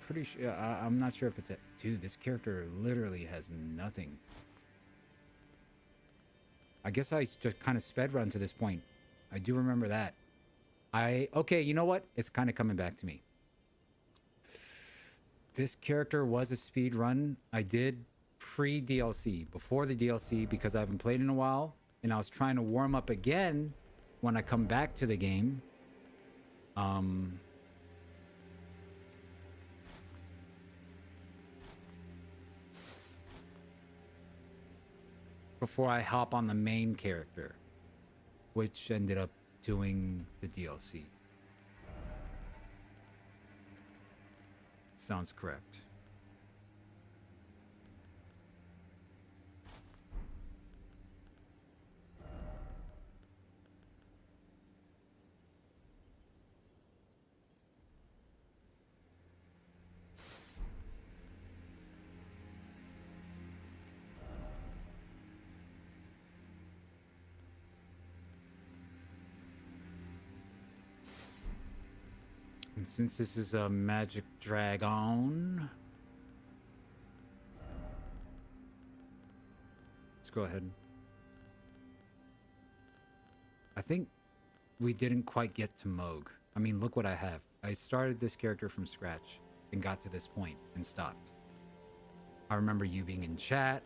Pretty sure. I'm not sure if it's a... Dude, this character literally has nothing. I guess I just kind of sped run to this point. I do remember that. Okay, you know what? It's kind of coming back to me. This character was a speed run. I did pre-DLC, before the DLC, because I haven't played in a while, and I was trying to warm up again when I come back to the game. Before I hop on the main character, which ended up doing the DLC. Sounds correct. And since this is a magic dragon, let's go ahead. I think we didn't quite get to Mohg. I mean, look what I have. I started this character from scratch and got to this point and stopped. I remember you being in chat,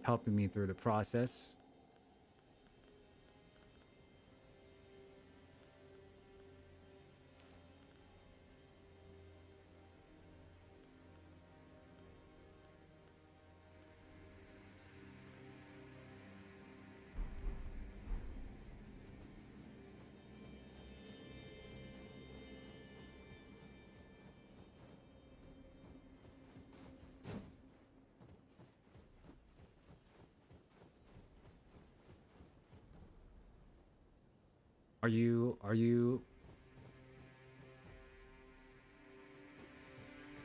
helping me through the process. Are you?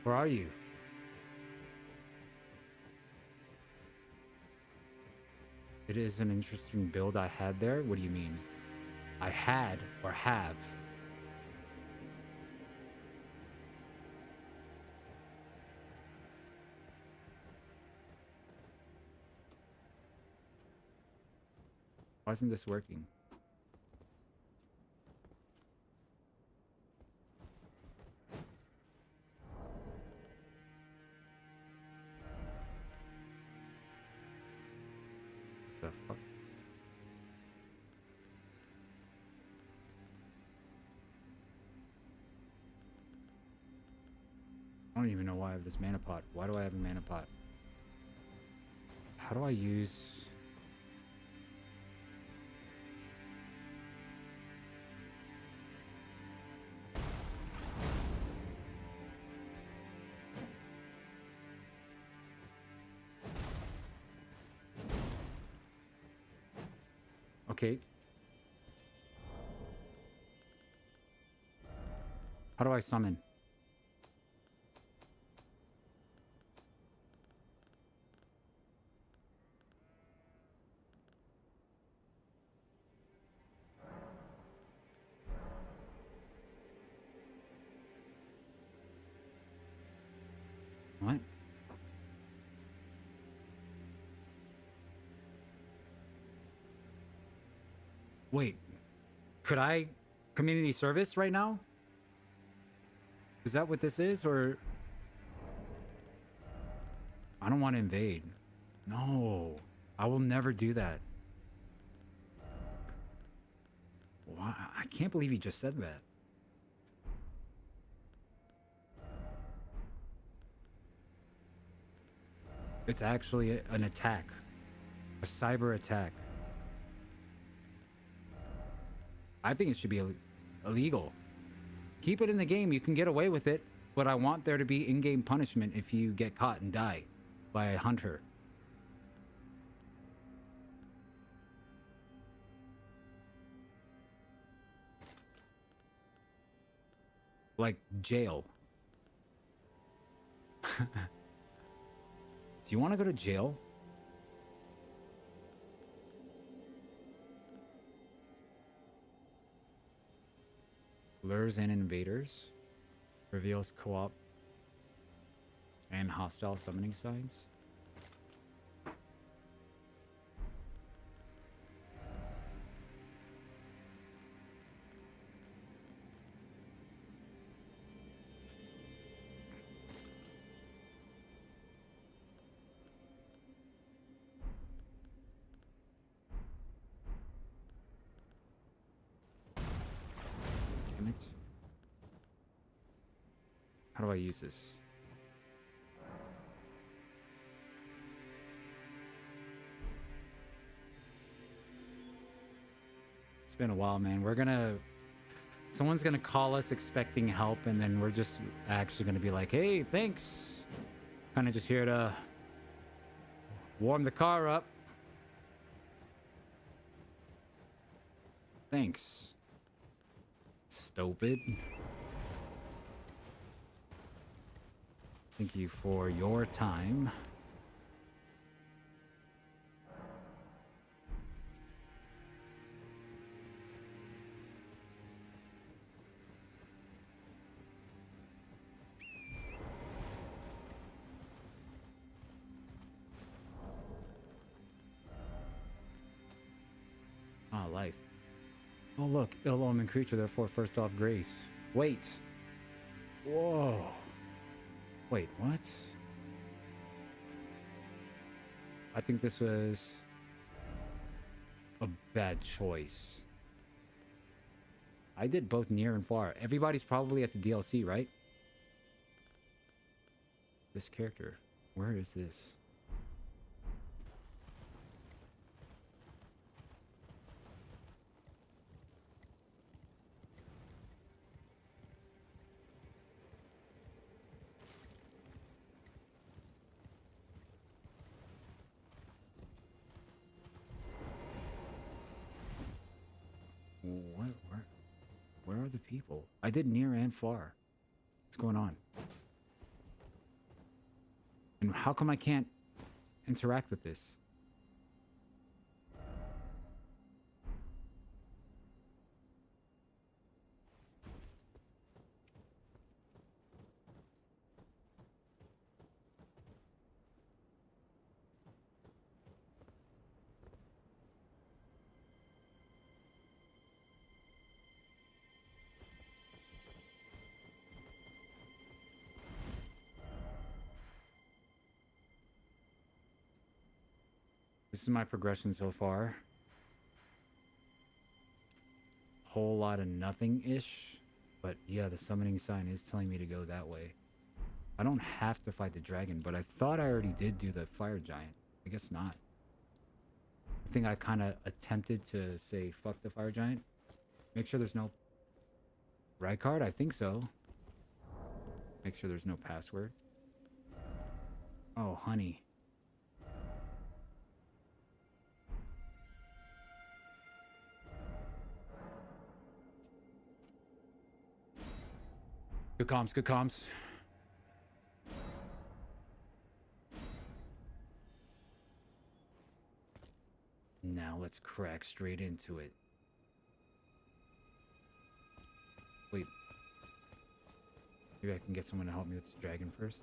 Where are you? It is an interesting build I had there. What do you mean? I had or have? Why isn't this working? The fuck? I don't even know why I have this mana pot. Why do I have a mana pot? How do I use... Okay. How do I summon? What? Wait, could I community service right now? Is that what this is, or? I don't want to invade. No, I will never do that. Why? I can't believe you just said that. It's actually an attack, a cyber attack. I think it should be illegal. Keep it in the game, you can get away with it, but I want there to be in-game punishment if you get caught and die by a hunter. Like jail. Do you want to go to jail? Lures and invaders. Reveals co-op and hostile summoning signs. Damn it. How do I use this? It's been a while, man. Someone's gonna call us expecting help, and then we're just actually gonna be like, hey, thanks. Kind of just here to warm the car up. Thanks. Stupid. Thank you for your time. Ah, life. Oh, look. Ill-omened creature, therefore first off grace. Wait. Whoa. Wait, what? I think this was a bad choice. I did both near and far. Everybody's probably at the DLC, right? This character. Where is this? Where are the people? I did near and far. What's going on? And how come I can't interact with this? This is my progression so far. Whole lot of nothing-ish. But yeah, the summoning sign is telling me to go that way. I don't have to fight the dragon, but I thought I already did do the fire giant. I guess not. I think I kind of attempted to say fuck the fire giant. Make sure there's no ride card. I think so. Make sure there's no password. Oh, honey. Good comms, good comms. Now let's crack straight into it. Wait. Maybe I can get someone to help me with this dragon first.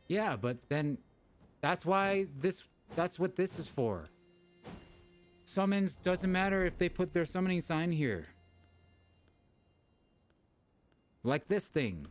Yeah, but then That's why that's what this is for. Summons doesn't matter if they put their summoning sign here. Like this thing.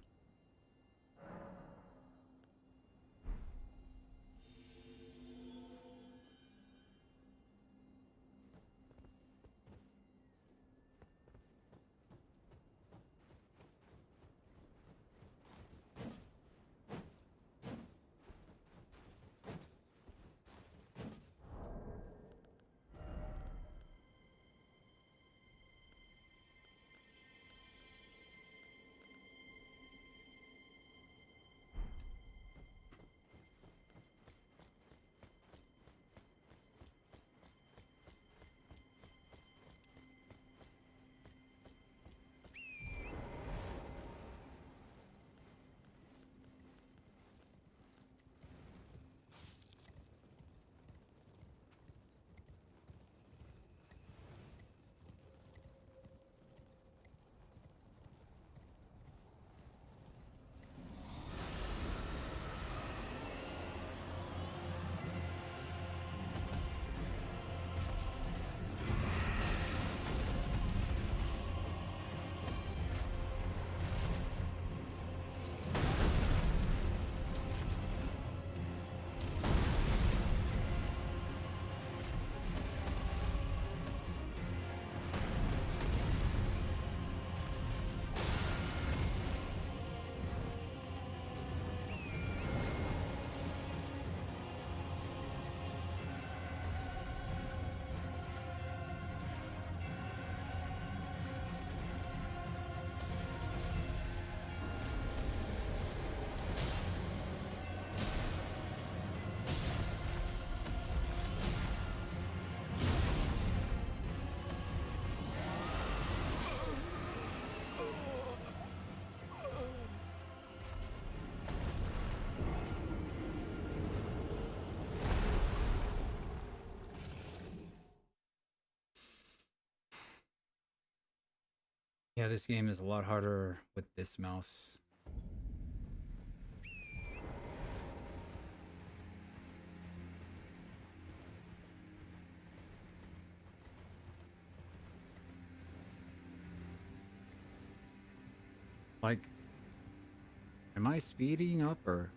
Yeah, this game is a lot harder with this mouse. Like, am I speeding up or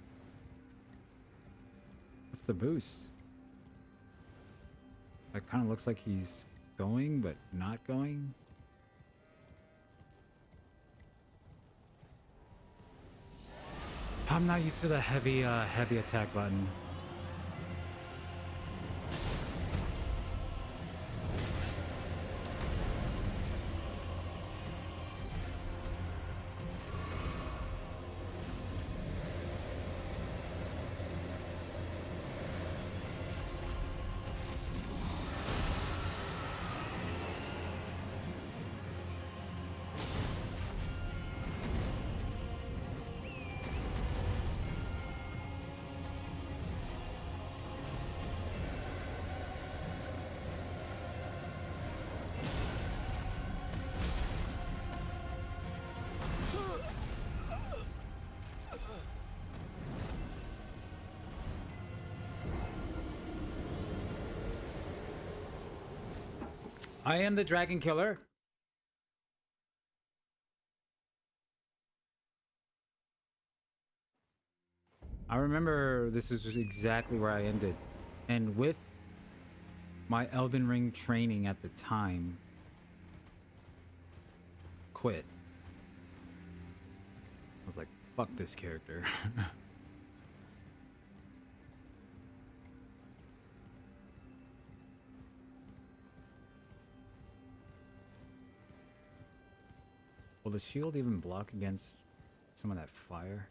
what's the boost? It kind of looks like he's going, but not going. I'm not used to the heavy attack button. I am the Dragon Killer. I remember this is exactly where I ended. And with my Elden Ring training at the time, quit. I was like, fuck this character. Will the shield even block against some of that fire?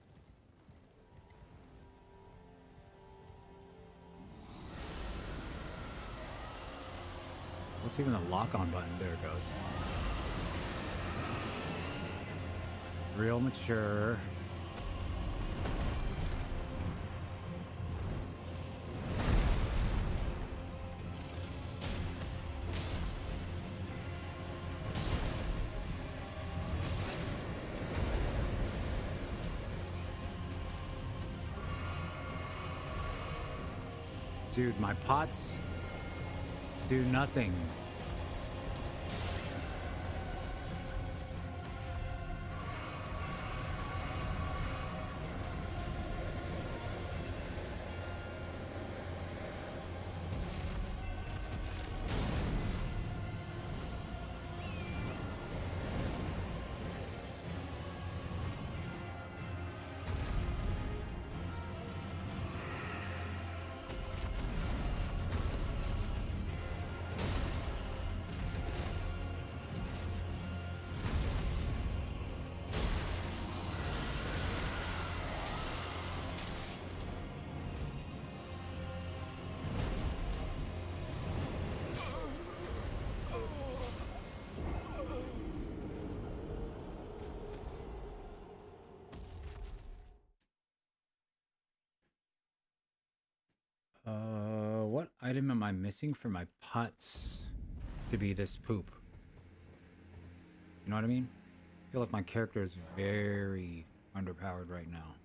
What's even the lock-on button? There it goes. Real mature. Dude, my pots do nothing. What item am I missing for my pots to be this poop? You know what I mean? I feel like my character is very underpowered right now.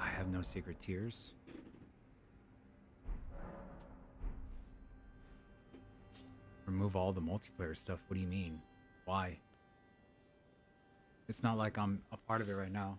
I have no secret tears. Remove all the multiplayer stuff. What do you mean? Why? It's not like I'm a part of it right now.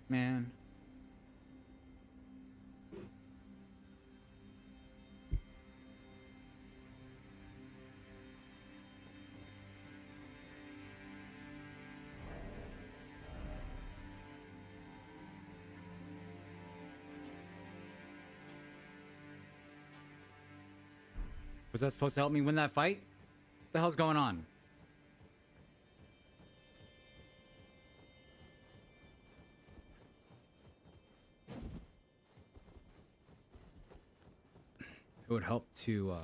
Man. Was that supposed to help me win that fight? What the hell's going on? It would help to,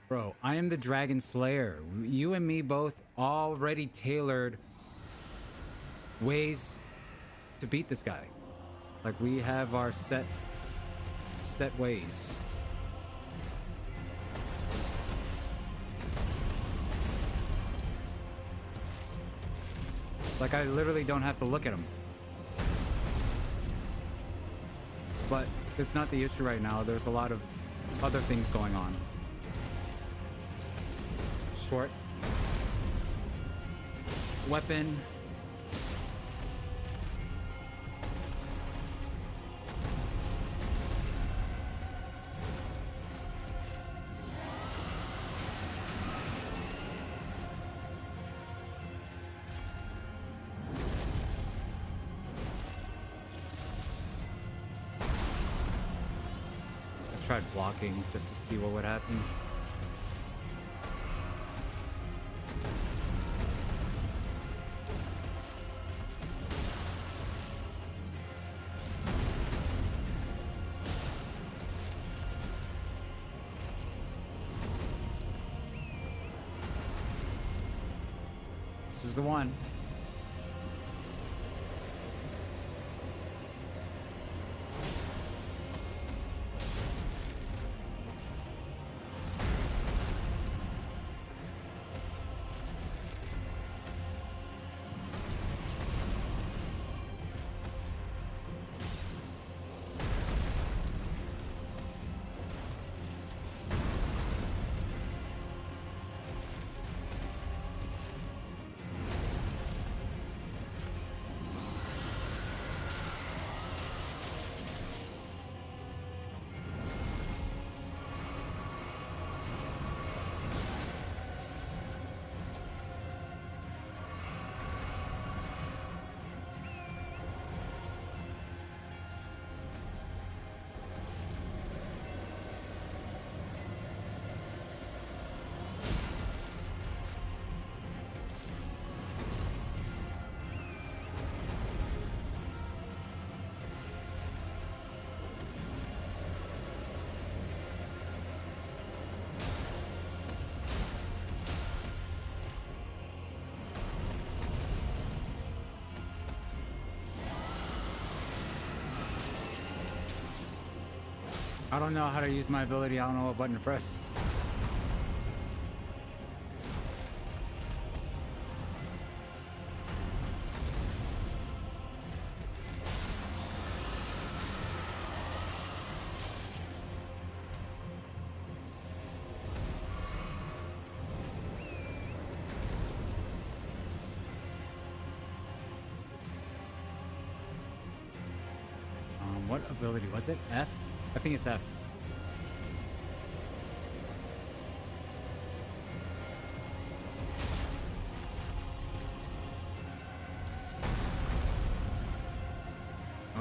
Bro, I am the Dragon Slayer. You and me both already tailored ways to beat this guy. Like, we have our set ways. Like, I literally don't have to look at him. But it's not the issue right now. There's a lot of other things going on. Short weapon. tried blocking just to see what would happen. This is the one. I don't know how to use my ability. I don't know what button to press. What ability was it? F? I think it's F.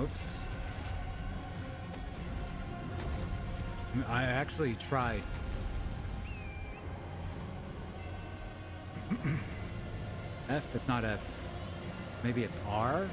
Oops. I actually tried. F? It's not F. Maybe it's R?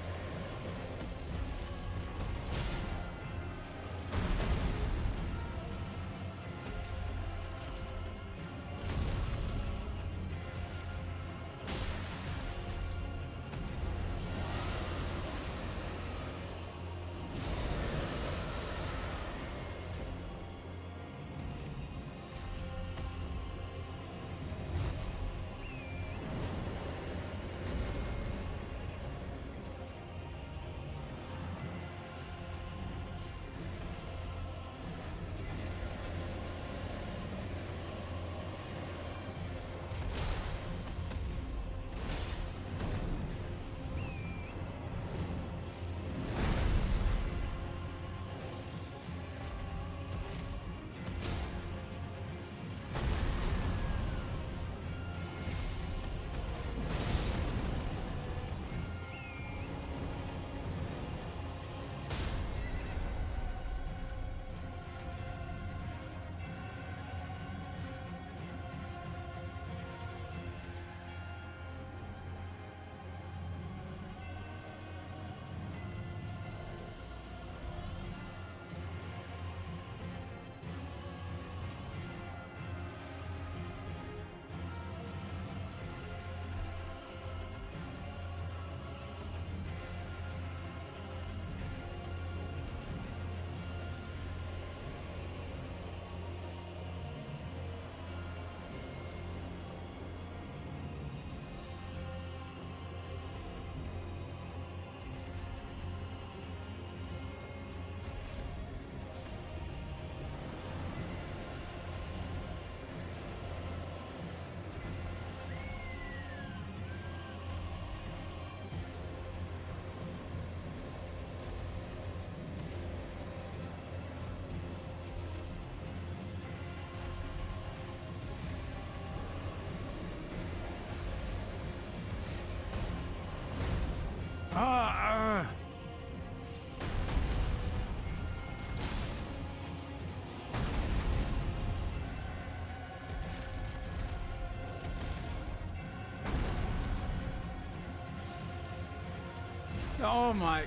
Oh my.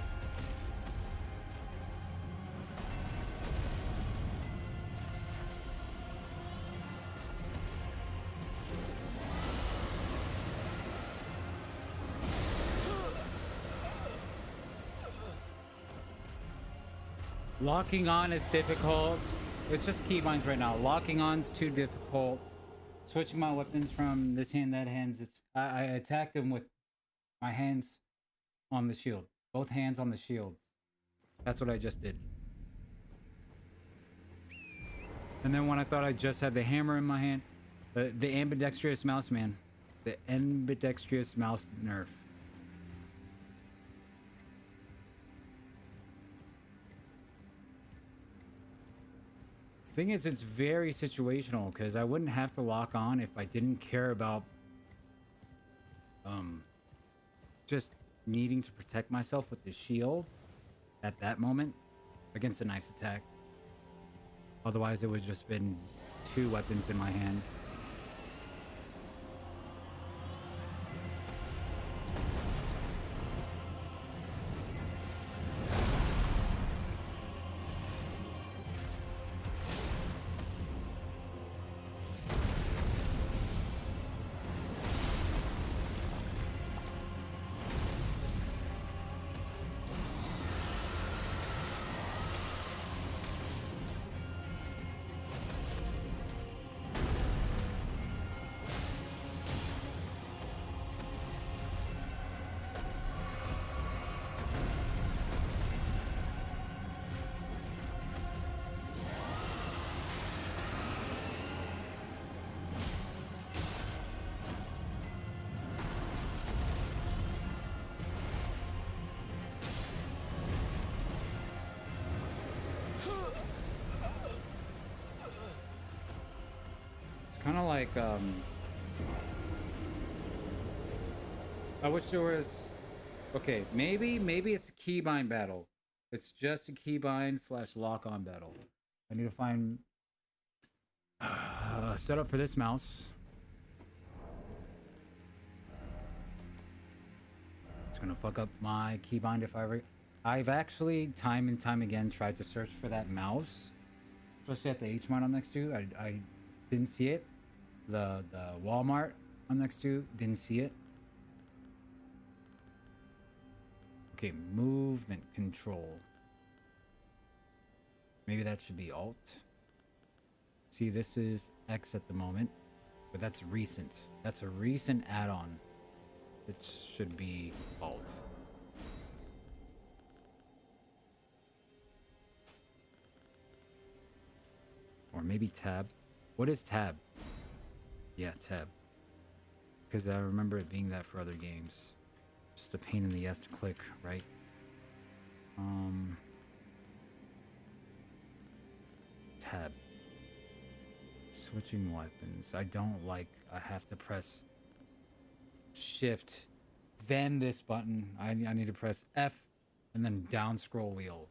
Locking on is difficult. It's just keybinds right now. Locking on's too difficult. Switching my weapons from this hand, that hand. I attacked him with my hands on the shield. Both hands on the shield. That's what I just did. And then when I thought I just had the hammer in my hand, the ambidextrous mouse, man. The ambidextrous mouse nerf. Thing is, it's very situational because I wouldn't have to lock on if I didn't care about just needing to protect myself with the shield at that moment against a nice attack. Otherwise, it would just been 2 weapons in my hand. Kind of like I wish there was, okay, maybe it's a keybind battle. It's just a keybind / lock on battle. I need to find a setup for this mouse. It's gonna fuck up my keybind if I've actually time and time again tried to search for that mouse, especially at the H mart I'm next to. I didn't see it. The Walmart I'm next to didn't see it. Okay, movement control. Maybe that should be Alt. See, this is X at the moment, but that's recent. That's a recent add-on. It should be Alt. Or maybe Tab. What is Tab? Yeah, Tab. Because I remember it being that for other games. Just a pain in the ass to click, right? Tab. Switching weapons. I don't like I have to press Shift, then this button. I need to press F and then down scroll wheel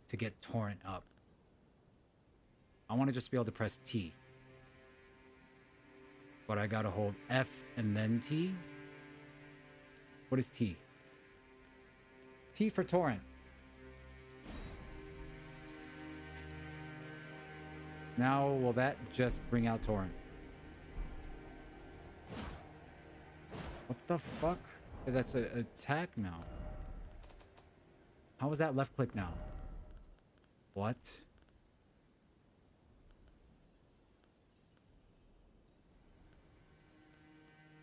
to get torrent up. I want to just be able to press T. But I gotta hold F and then T. What is T? T for torrent. Now, will that just bring out torrent? What the fuck? That's an attack now. How is that left click now? What?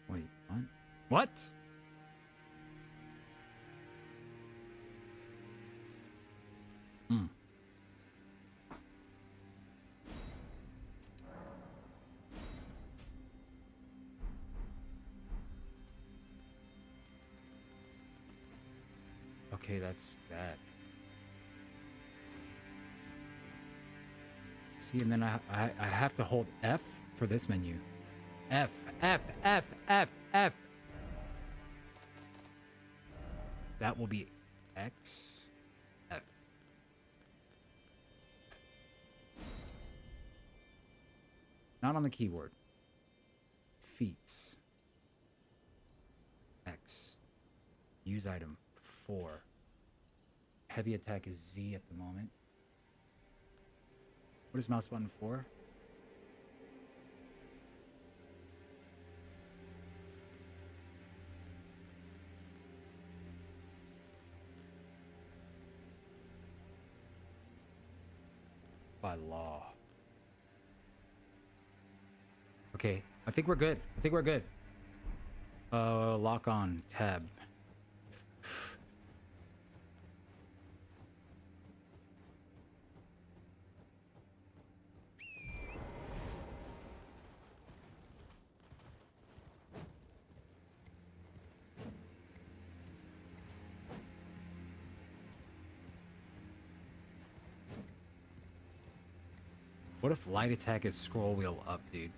Wait, what? What? Okay, that's that. See, and then I have to hold F for this menu. F, F, F, F, F. That will be X, F. Not on the keyword. Feats. X. Use item. 4. Heavy attack is Z at the moment. What is mouse button 4? By law. Okay, I think we're good. I think we're good. Lock on, tab. What if light attack is scroll wheel up, dude?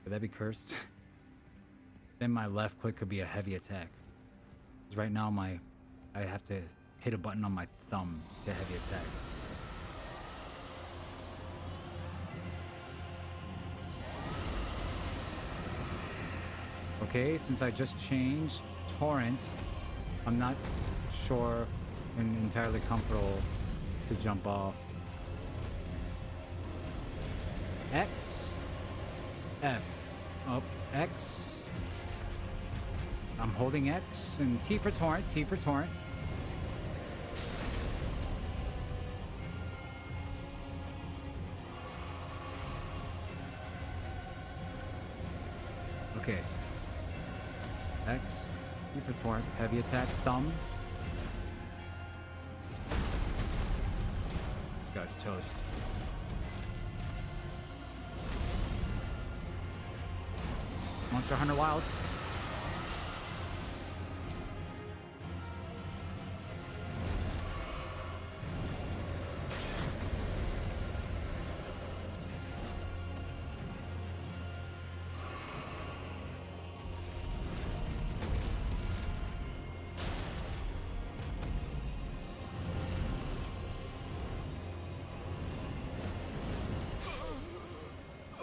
Would that be cursed? Then my left click could be a heavy attack. 'Cause right now I have to hit a button on my thumb to heavy attack. Okay, since I just changed torrent, I'm not sure and entirely comfortable to jump off. X, F, up, X. I'm holding X and T for torrent, T for torrent. Okay. X, T for torrent, heavy attack, thumb. This guy's toast. Monster Hunter Wilds.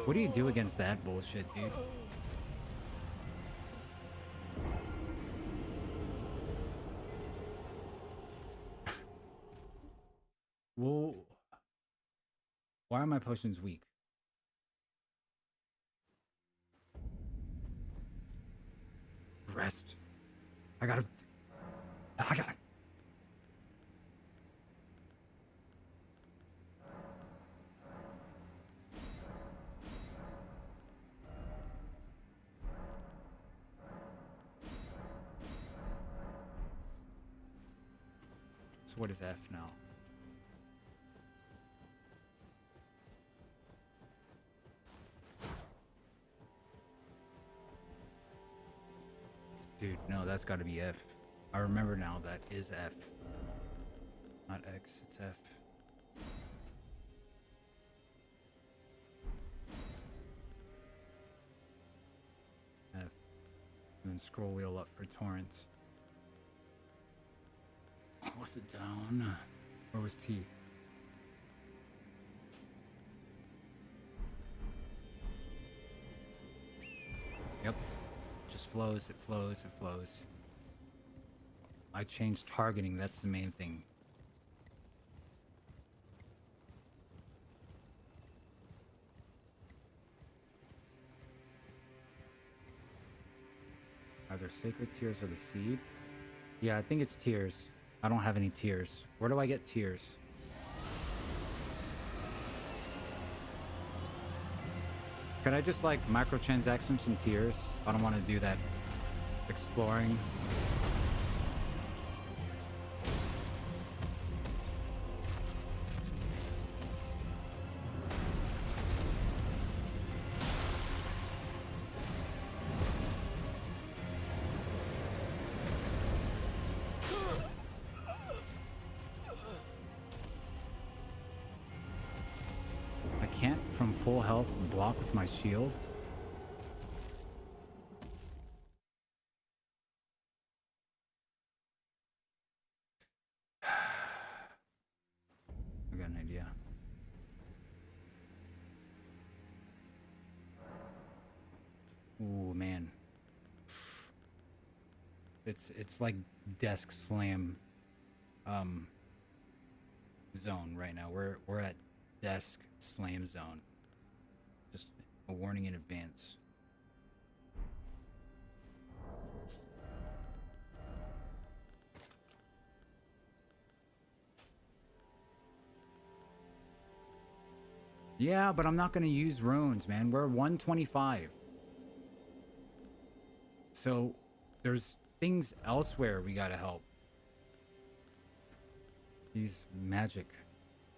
What do you do against that bullshit, dude? Well, why are my potions weak? Rest. I gotta. So what is F now? Dude, no, that's gotta be F. I remember now that is F. Not X, it's F. F. And then scroll wheel up for torrent. What's it down? Where was T? Yep. Just flows, it flows, it flows. I changed targeting, that's the main thing. Either Sacred Tears or the Seed? Yeah, I think it's Tears. I don't have any tears. Where do I get tears? Could I just like microtransaction some tears? I don't want to do that. Exploring. I can't from full health block with my shield. I got an idea. Ooh, man. It's like desk slam zone right now. We're at desk slam zone. Just a warning in advance. Yeah, but I'm not gonna use runes, man. We're 125. So there's things elsewhere we gotta help. These magic.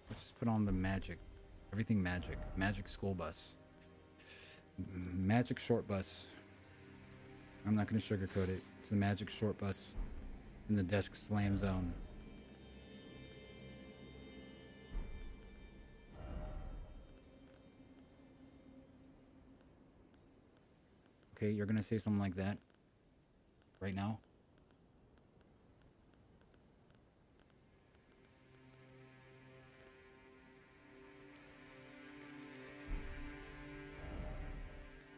Let's just put on the magic. Everything magic. Magic school bus. Magic short bus. I'm not gonna sugarcoat it. It's the magic short bus in the desk slam zone. Okay, you're gonna say something like that right now?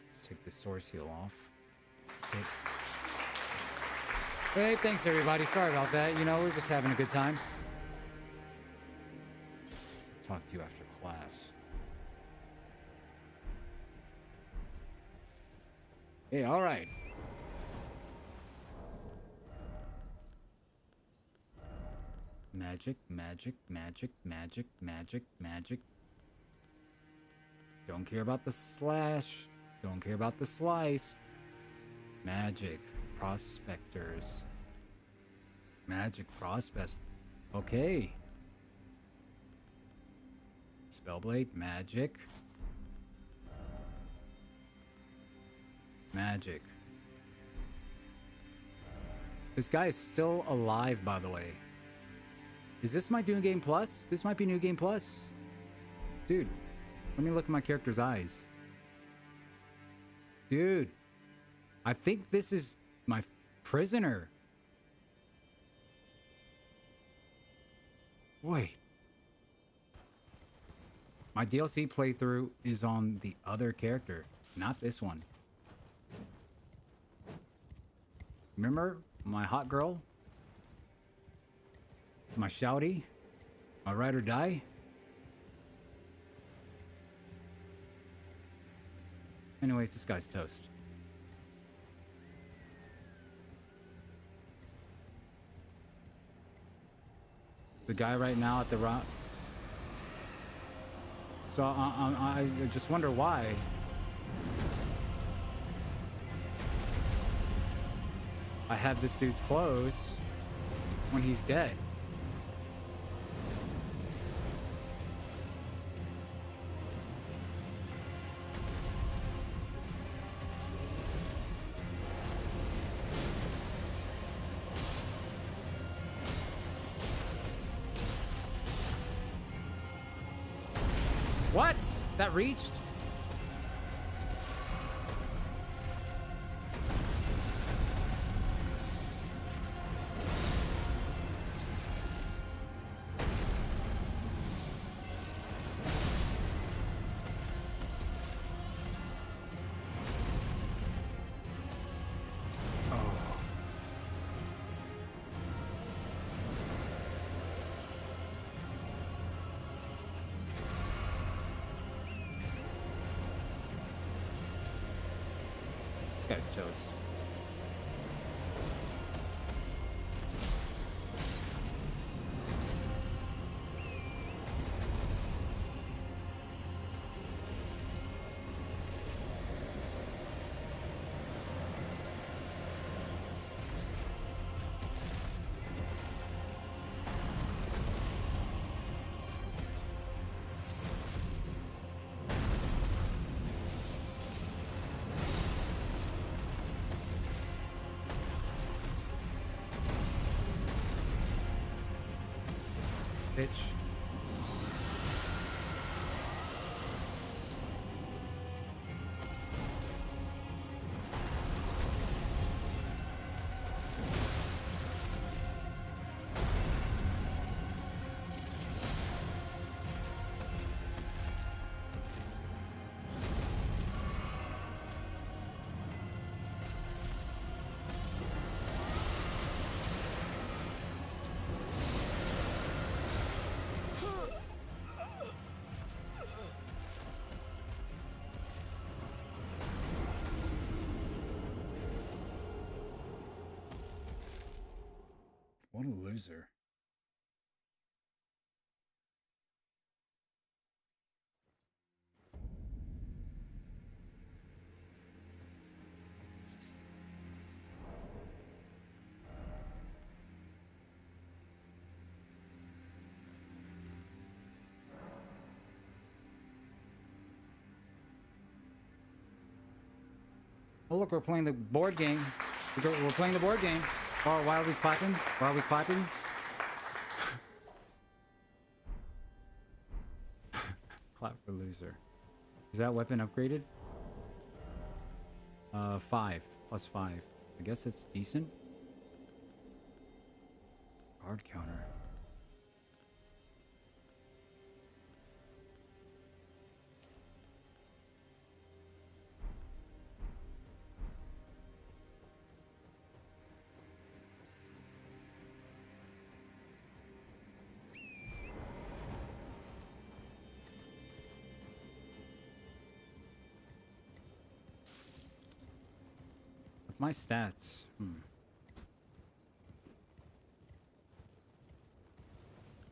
Let's take the source heal off. Okay. Hey, thanks everybody. Sorry about that. You know, we're just having a good time. Talk to you after class. Hey, all right. Magic, magic, magic, magic, magic, magic. Don't care about the slash. Don't care about the slice. Magic. Prospectors. Magic prospects. Okay. Spellblade. Magic. Magic. This guy is still alive, by the way. Is this my New Game Plus? This might be New Game Plus. Dude, let me look at my character's eyes. Dude, I think this is my prisoner. Wait. My DLC playthrough is on the other character, not this one. Remember my hot girl? My shouty? My ride or die? Anyways, this guy's toast. The guy right now at the rock. So I just wonder why. I have this dude's clothes when he's dead. What? That reached? This guy's toast. Bitch. What a loser. Oh look, we're playing the board game. We're playing the board game. Oh, why are we clapping? Why are we clapping? Clap for loser. Is that weapon upgraded? 5 plus 5. I guess it's decent. Guard counter. With my stats,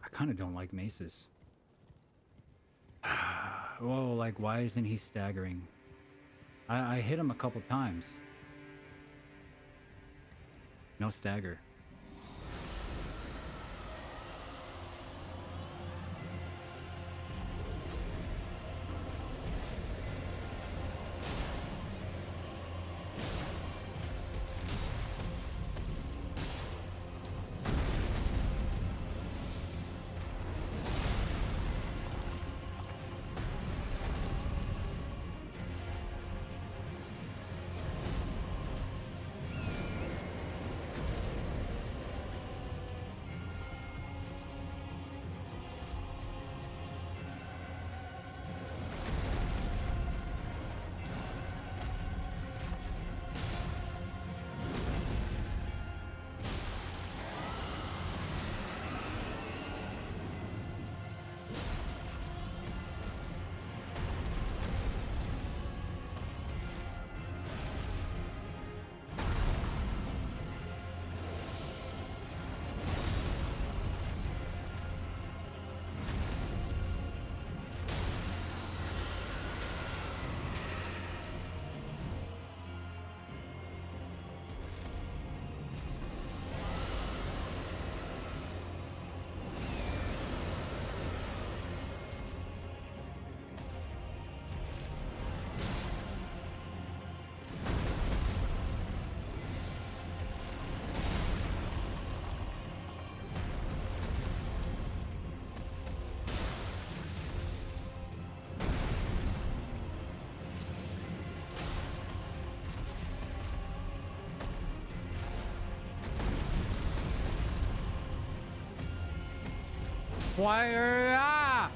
I kind of don't like maces. Whoa, like why isn't he staggering? I hit him a couple times. No stagger. Fire! Ah!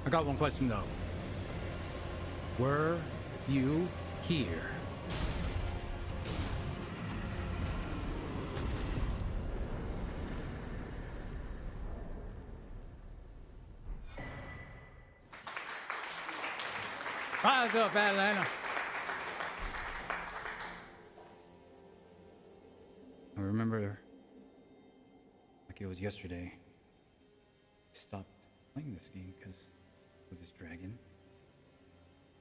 I got one question though. Were you here? Rise up, Atlanta. I remember like it was yesterday. I stopped playing this game because of this dragon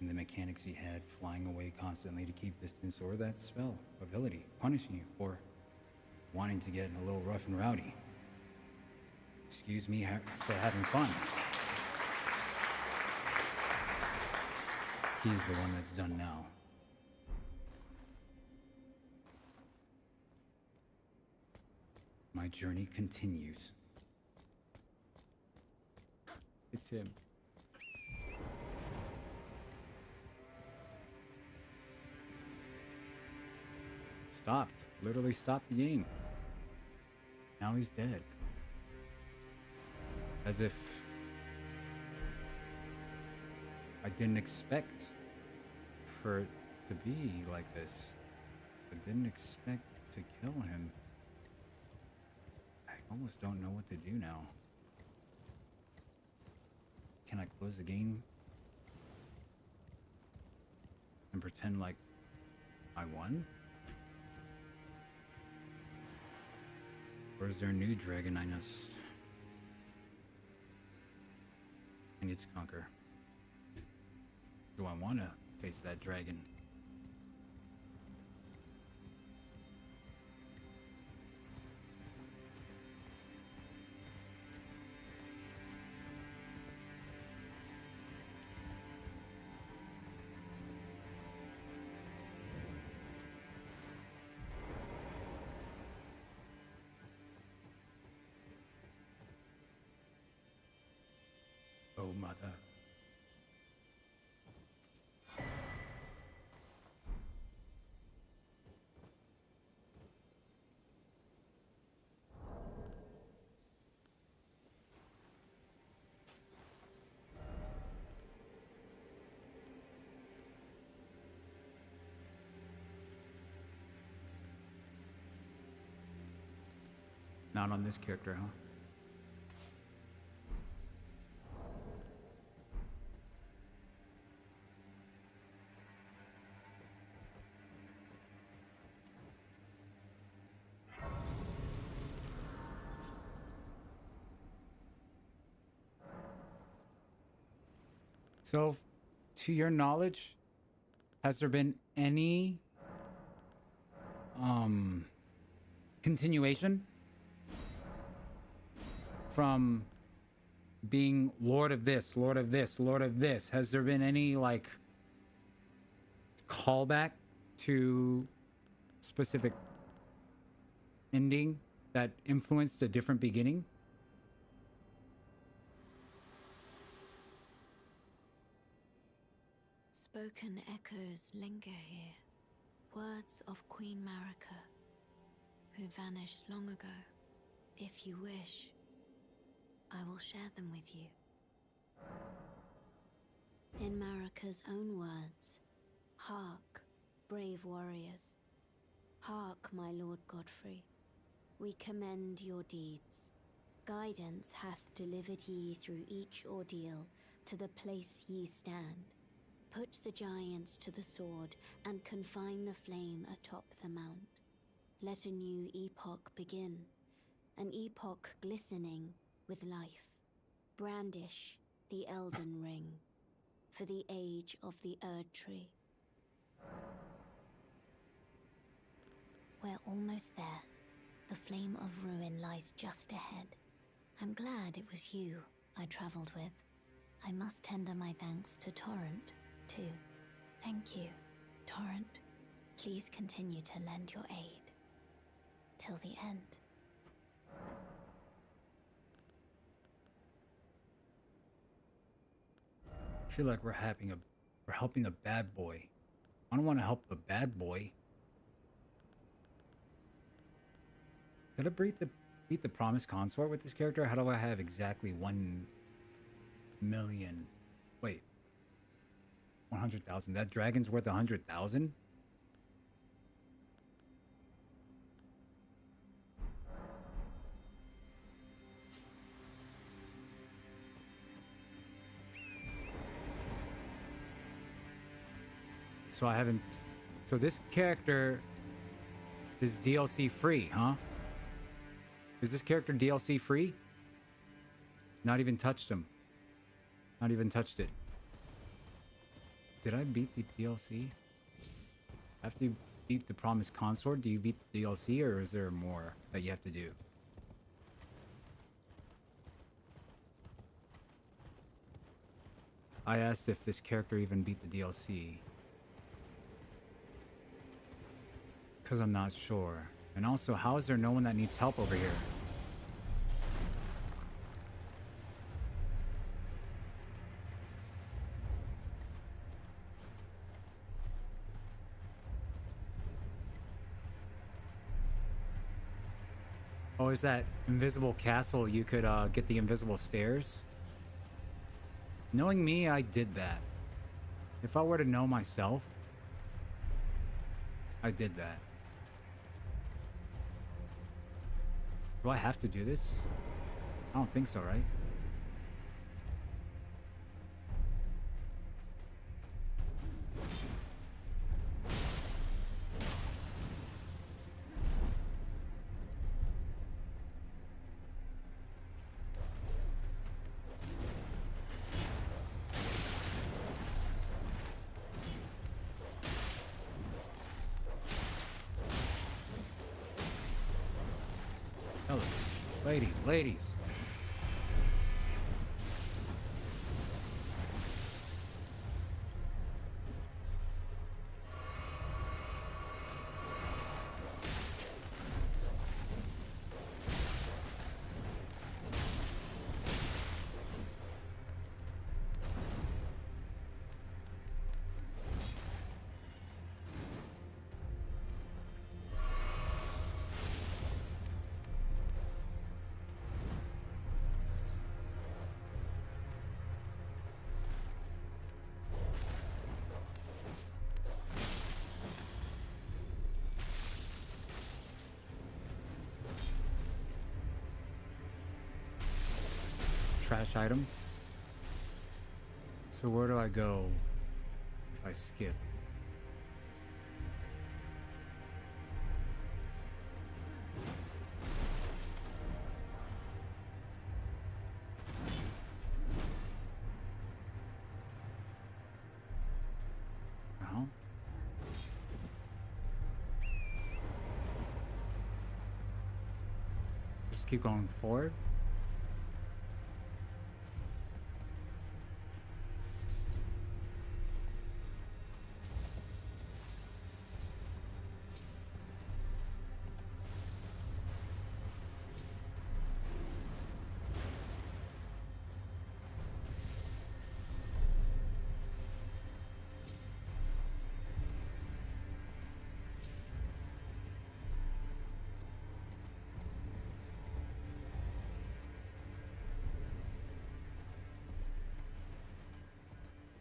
and the mechanics he had, flying away constantly to keep distance, or that spell ability punishing you for wanting to get a little rough and rowdy. Excuse me for having fun. He's the one that's done now. My journey continues. It's him. Stopped. Literally stopped the game. Now he's dead. As if I didn't expect for it to be like this. I didn't expect to kill him. I almost don't know what to do now. Can I close the game and pretend like I won? Or is there a new dragon I need to conquer? Do I want to face that dragon? Oh, mother. Not on this character, huh? So, to your knowledge, has there been any continuation from being Lord of this, Lord of this, Lord of this? Has there been any like callback to specific ending that influenced a different beginning? Spoken echoes linger here, words of Queen Marika, who vanished long ago. If you wish, I will share them with you. In Marika's own words, hark, brave warriors. Hark, my Lord Godfrey. We commend your deeds. Guidance hath delivered ye through each ordeal to the place ye stand. Put the giants to the sword and confine the flame atop the mount. Let a new epoch begin, an epoch glistening with life. Brandish the Elden Ring for the age of the Erd Tree. We're almost there. The flame of ruin lies just ahead. I'm glad it was you I traveled with. I must tender my thanks to Torrent, too. Thank you, Torrent. Please continue to lend your aid. Till the end. I feel like we're helping a bad boy. I don't want to help a bad boy. Did I beat the promised consort with this character? How do I have exactly one million. Wait. 100,000. That dragon's worth 100,000? So I haven't... So this character is DLC free, huh? Is this character DLC free? Not even touched him. Not even touched it. Did I beat the DLC? After you beat the Promised Consort, do you beat the DLC, or is there more that you have to do? I asked if this character even beat the DLC. Because I'm not sure. And also, how is there no one that needs help over here? Oh, is that invisible castle? You could get the invisible stairs? Knowing me, I did that. If I were to know myself, I did that. Do I have to do this? I don't think so, right? Fellas, ladies. Trash item. So where do I go if I skip? No. Just keep going forward.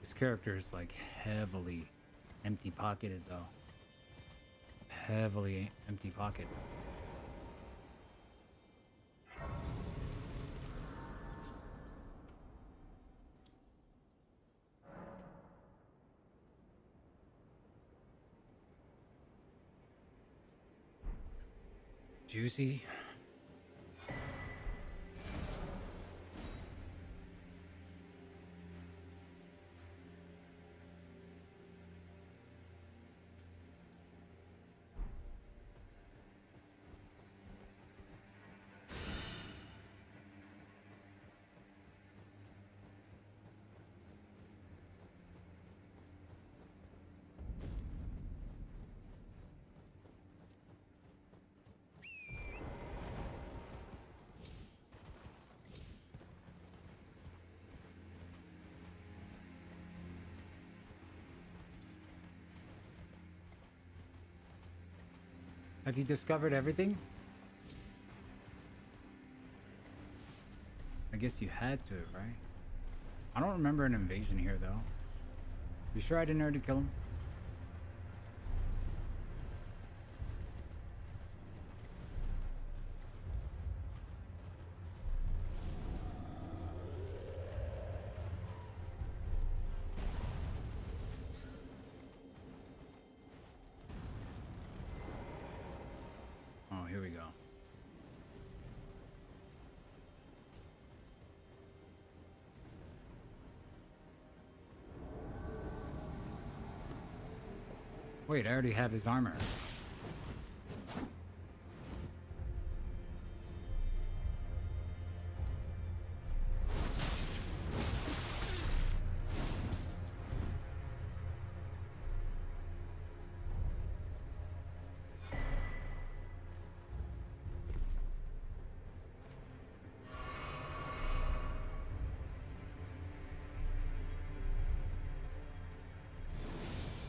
This character is like heavily empty pocketed though. Heavily empty pocket. Juicy. Have you discovered everything? I guess you had to, right? I don't remember an invasion here, though. You sure I didn't already kill him? Oh, here we go. Wait, I already have his armor.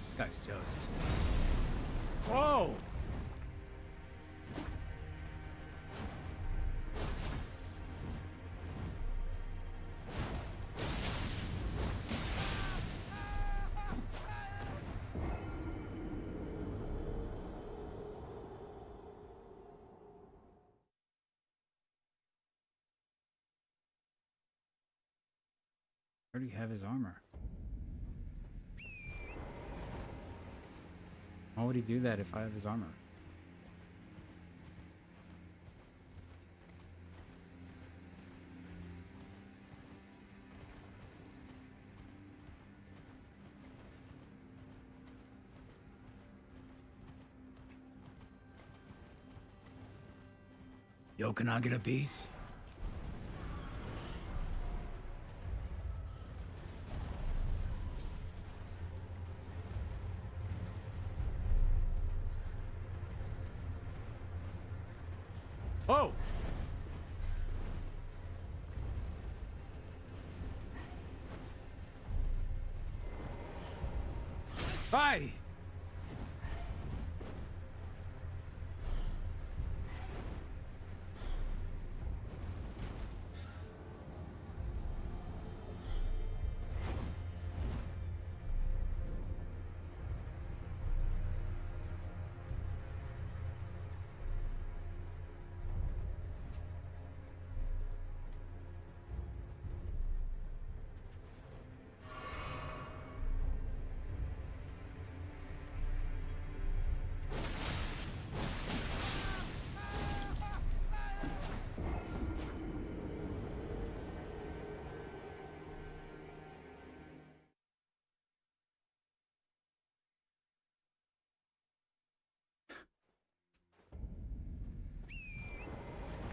This guy's toast. Whoa! I already have his armor. Why would he do that if I have his armor? Yo, can I get a piece? Oh! Bye!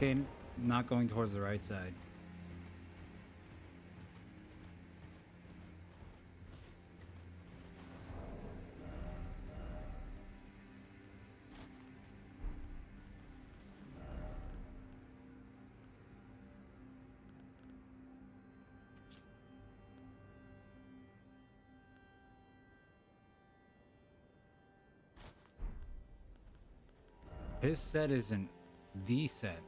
Okay, not going towards the right side. His set isn't the set.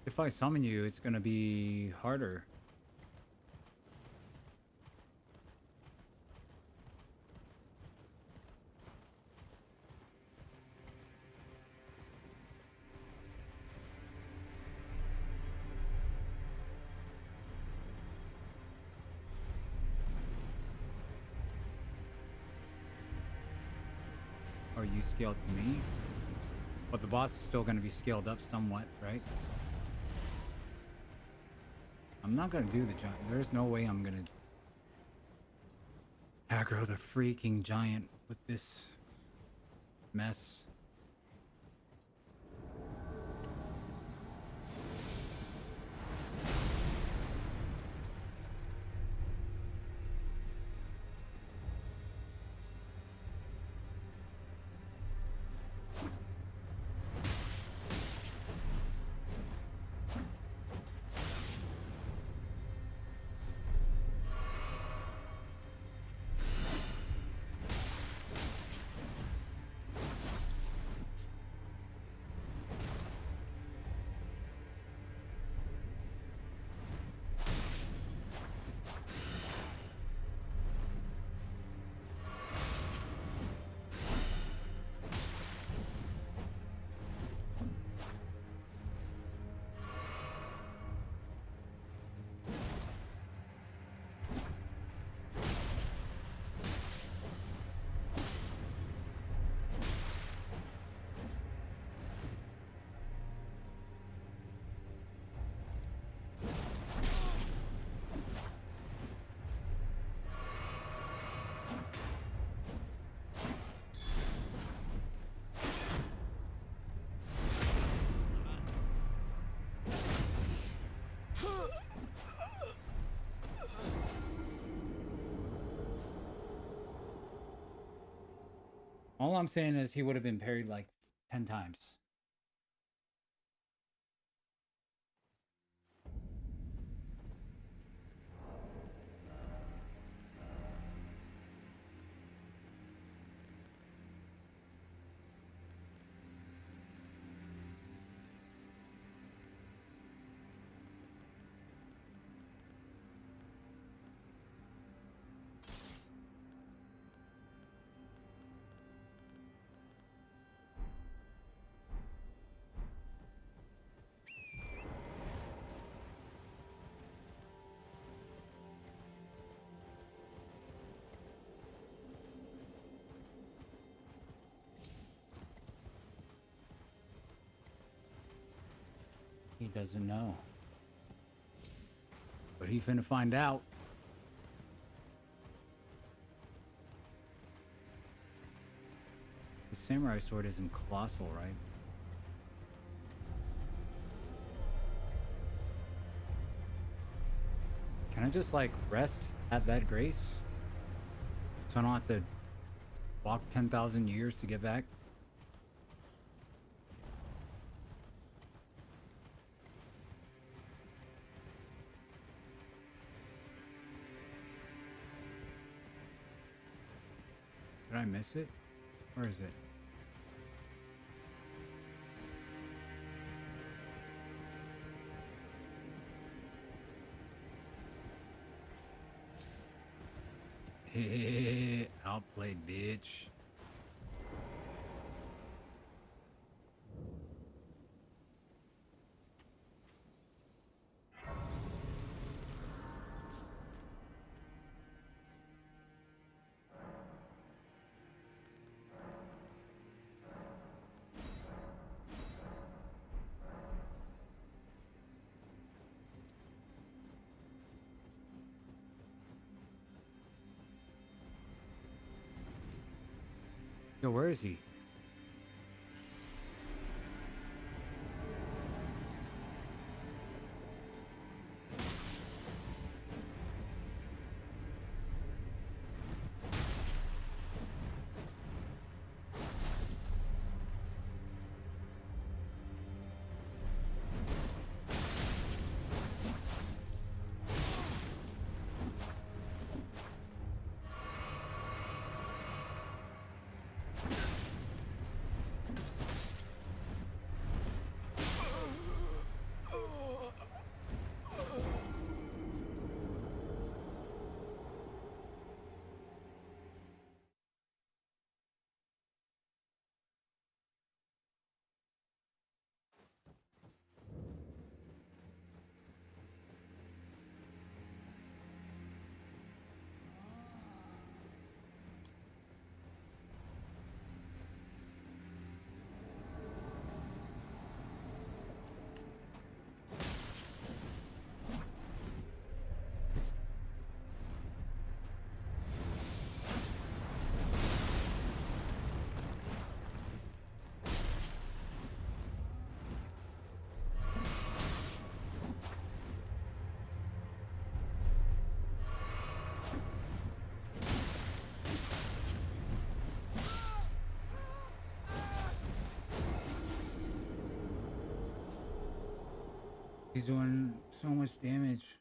If I summon you, it's gonna be harder. Are you scaled to me? But the boss is still gonna be scaled up somewhat, right? I'm not gonna do the giant. There's no way I'm gonna aggro the freaking giant with this mess. All I'm saying is he would have been parried like 10 times. He doesn't know. But he finna find out. The samurai sword isn't colossal, right? Can I just like rest at that grace? So I don't have to walk 10,000 years to get back? Did I miss it? Where is it? Hey, outplayed, bitch. Yo, where is he? He's doing so much damage.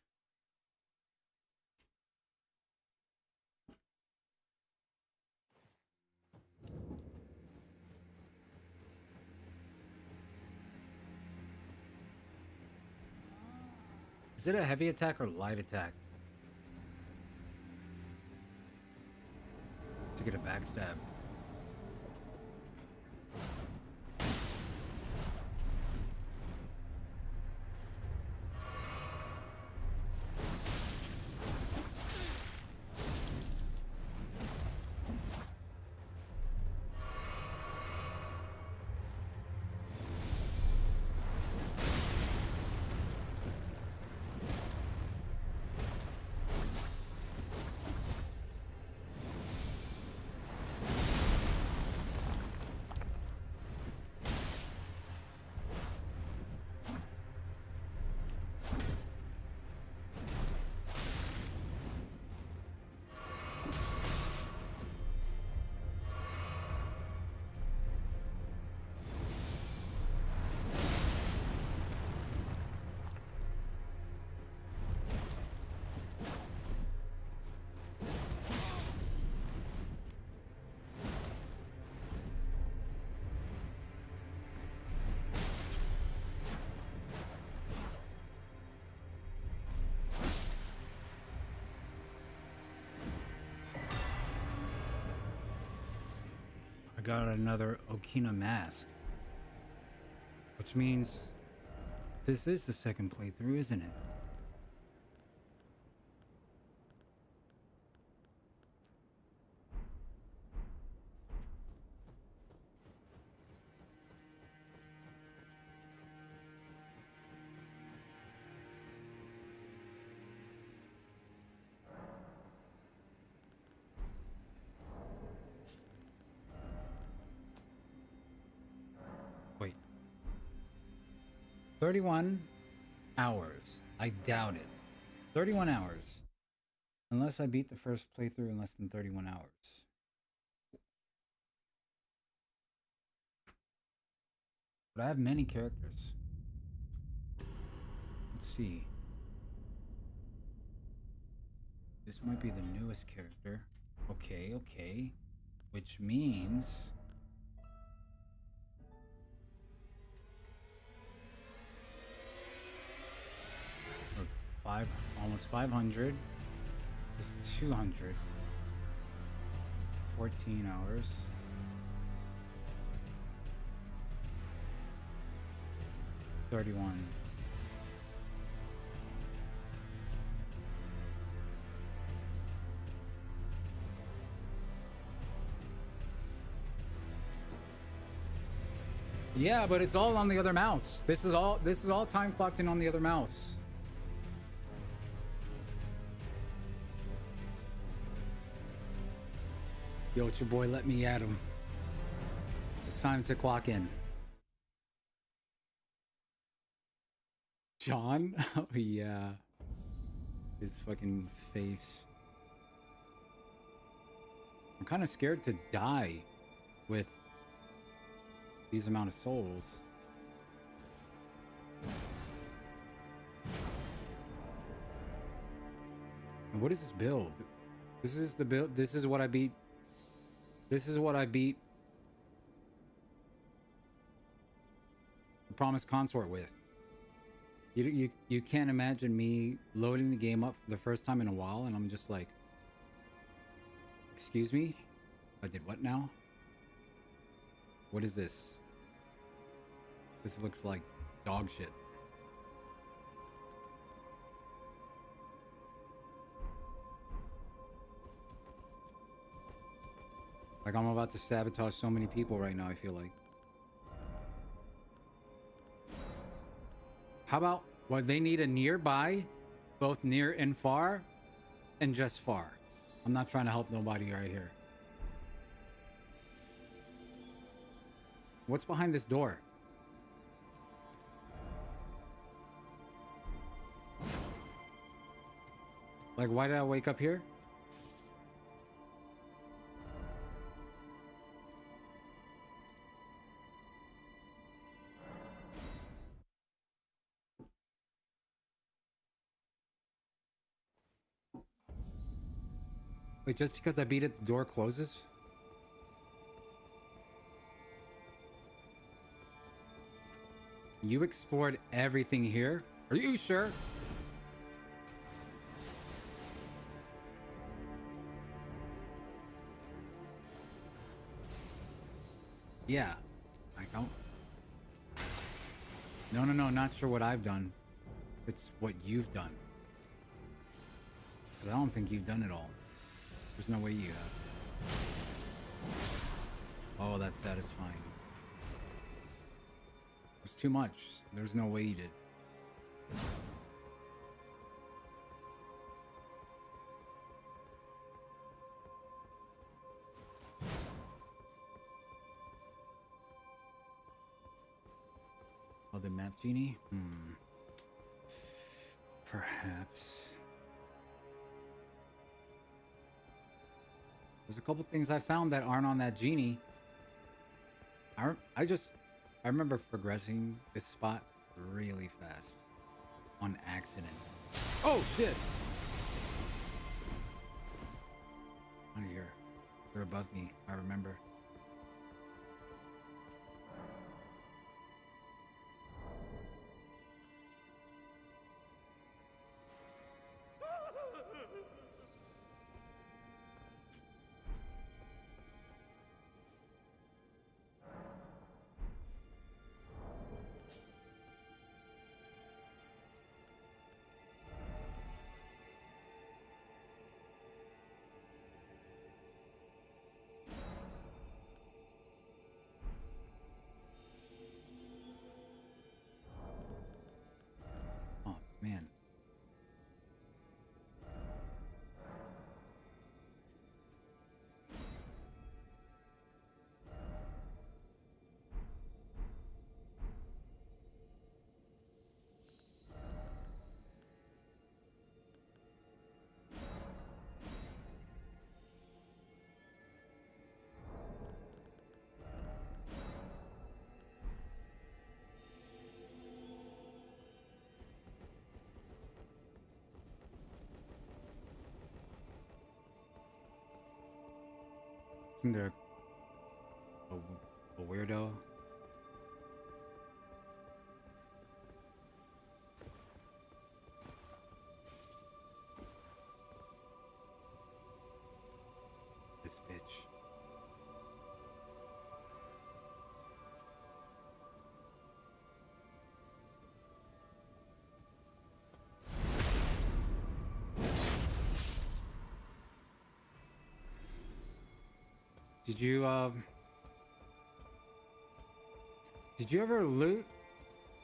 Is it a heavy attack or light attack? To get a backstab. I got another Okina mask. Which means this is the second playthrough, isn't it? Wait. 31 hours. I doubt it. 31 hours. Unless I beat the first playthrough in less than 31 hours. But I have many characters. Let's see. This might be the newest character. Okay, okay. Which means... almost 500. This is 200. 14 hours. $31. Yeah, but it's all on the other mouse. This is all time clocked in on the other mouse. Yo, it's your boy, let me at him. It's time to clock in. John? Oh, yeah. His fucking face. I'm kind of scared to die with these amount of souls. And what is this build? This is the build. This is what I beat. This is what I beat the Promised Consort with. You can't imagine me loading the game up for the first time in a while and I'm just like, excuse me? I did what now? What is this? This looks like dog shit. Like I'm about to sabotage so many people right now, I feel like. How about, well, they need a nearby, both near and far, and just far. I'm not trying to help nobody right here. What's behind this door? Like, why did I wake up here? Wait, just because I beat it, the door closes? You explored everything here? Are you sure? Yeah. I don't... No, not sure what I've done. It's what you've done. But I don't think you've done it all. There's no way you have. Oh, that's satisfying. It's too much. There's no way you did. Oh, the map genie? Perhaps. There's a couple things I found that aren't on that genie. I remember progressing this spot really fast. On accident. Oh, shit! Out of here. They're above me, I remember. Isn't there a weirdo? This bitch. Did you ever loot?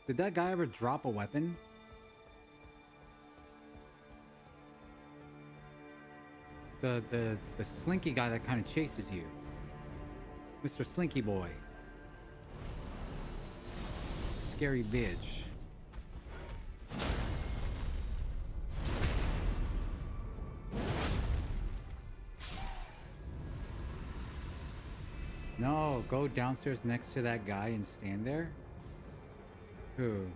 Did that guy ever drop a weapon? The slinky guy that kind of chases you. Mr. Slinky Boy. Scary bitch. No, go downstairs next to that guy and stand there? Who?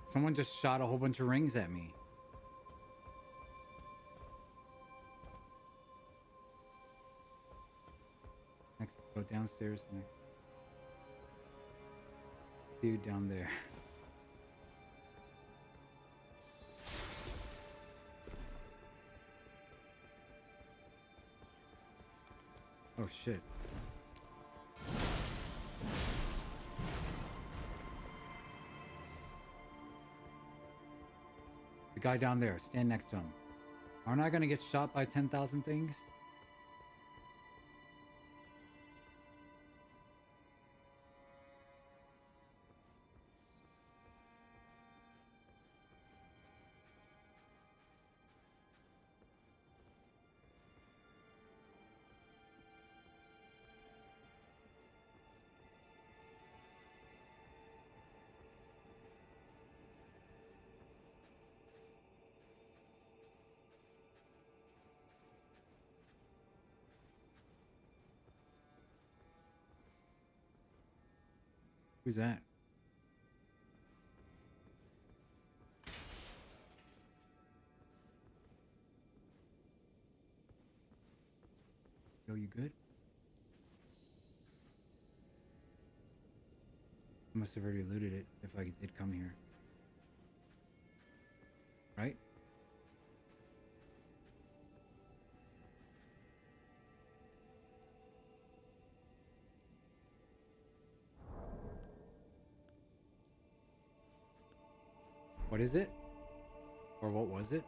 Someone just shot a whole bunch of rings at me. Next, go downstairs. Dude down there. Oh shit. The guy down there, stand next to him. Aren't I gonna get shot by 10,000 things? Who's that? Yo, you good? I must have already looted it if I did come here. Right? What is it? Or what was it?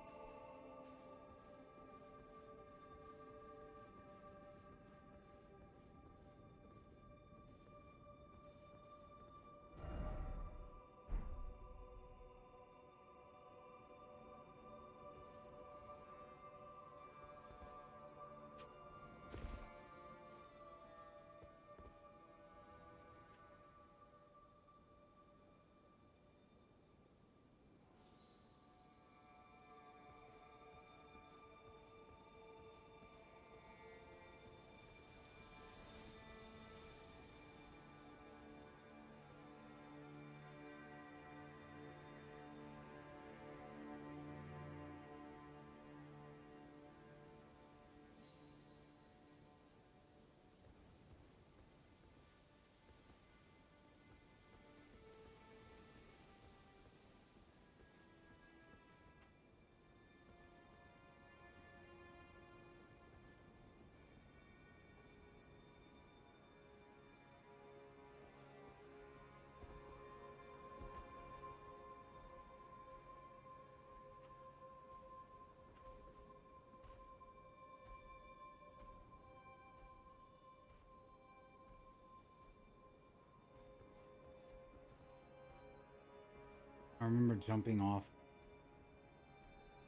I remember jumping off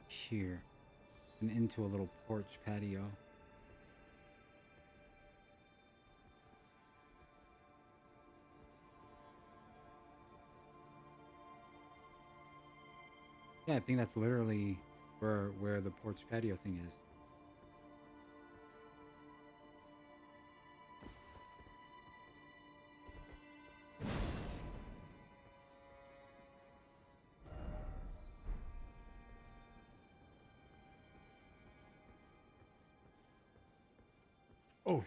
here and into a little porch patio. Yeah, I think that's literally where the porch patio thing is. Oh.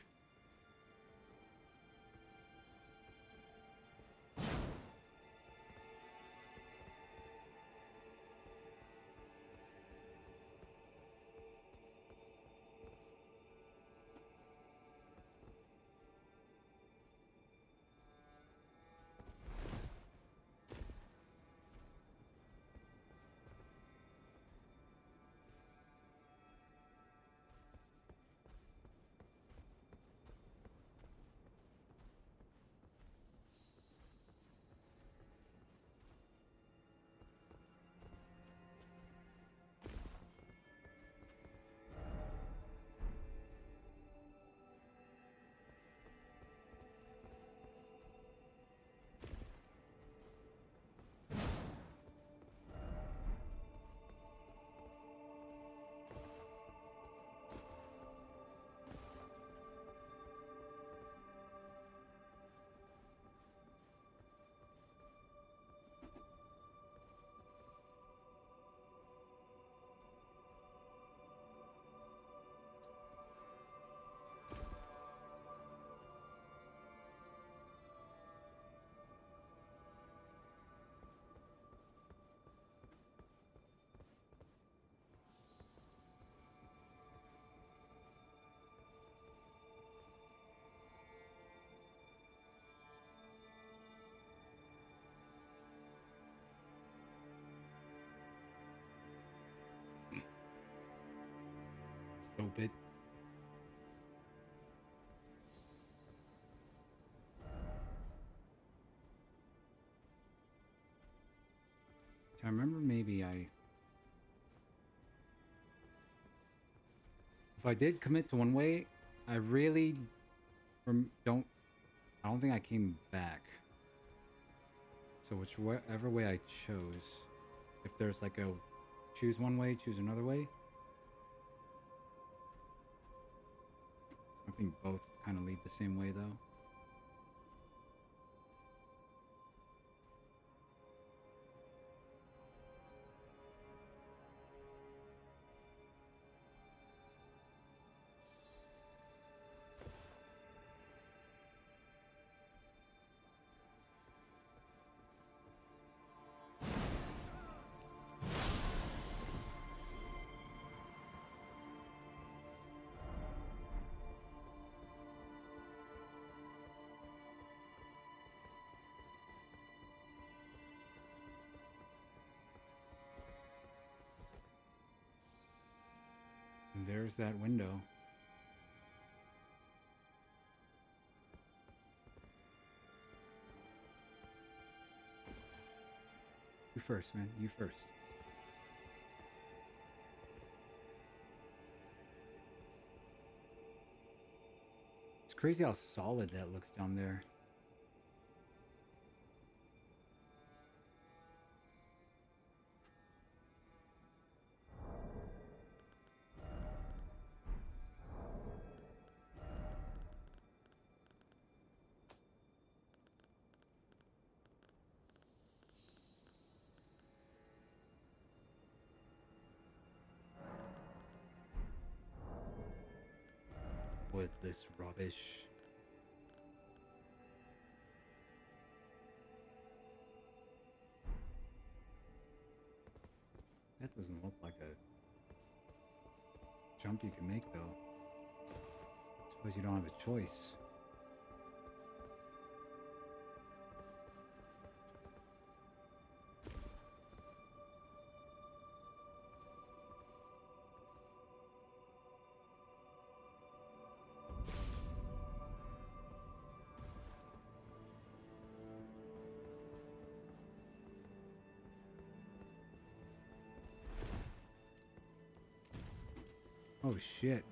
Stupid. I remember maybe if I did commit to one way, I really don't think I came back. So whichever way I chose, if there's like a choose one way, choose another way. I think both kind of lead the same way though. And there's that window. You first, man. You first. It's crazy how solid that looks down there. With this rubbish. That doesn't look like a jump you can make though. I suppose you don't have a choice. Oh shit.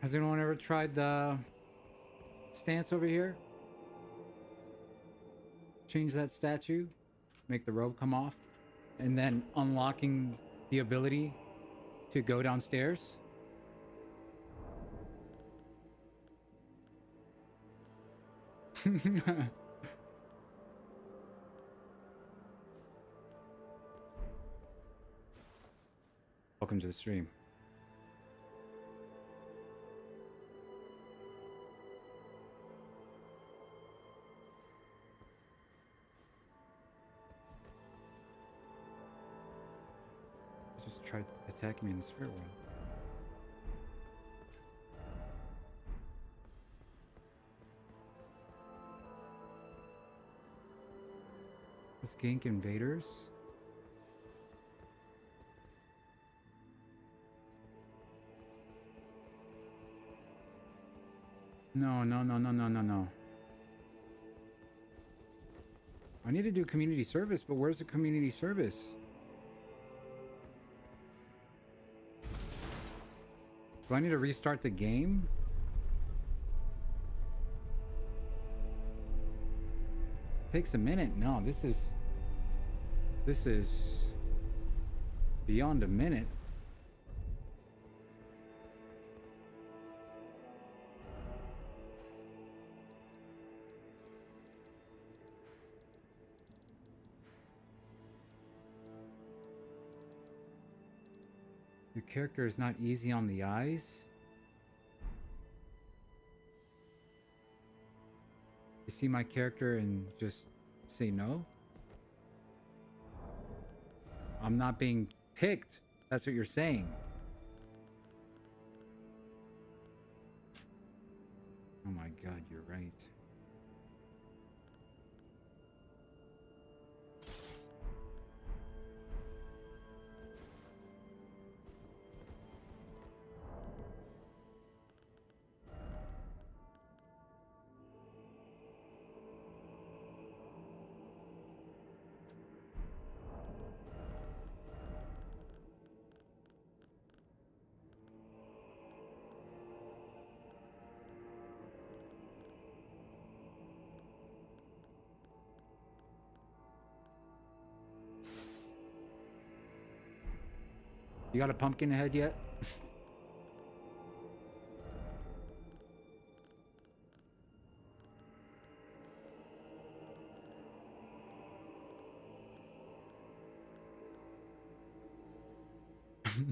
Has anyone ever tried the stance over here? Change that statue, make the robe come off, and then unlocking the ability to go downstairs? Welcome to the stream. They just tried attacking me in the spirit world. Let's gank invaders. No. I need to do community service, but where's the community service? Do I need to restart the game? Takes a minute. No, this is beyond a minute. Your character is not easy on the eyes. You see my character and just say no? I'm not being picked. That's what you're saying. Oh my god, you're right. You got a pumpkin head yet?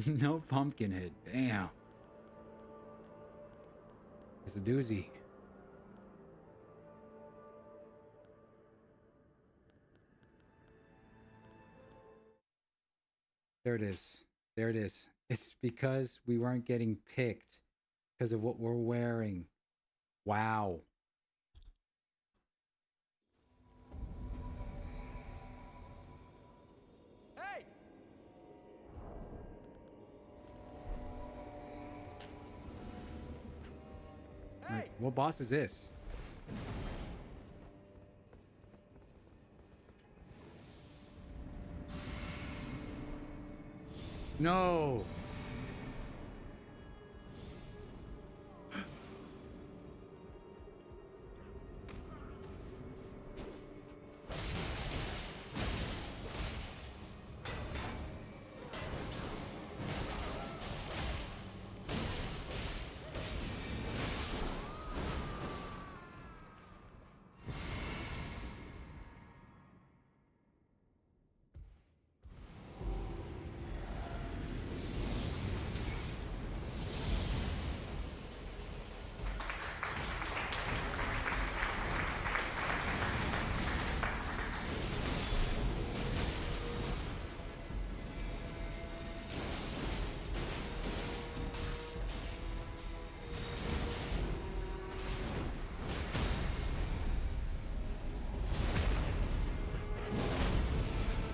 No pumpkin head. Damn. It's a doozy. There it is. There it is. It's because we weren't getting picked because of what we're wearing. Wow. Hey! Like, what boss is this? No.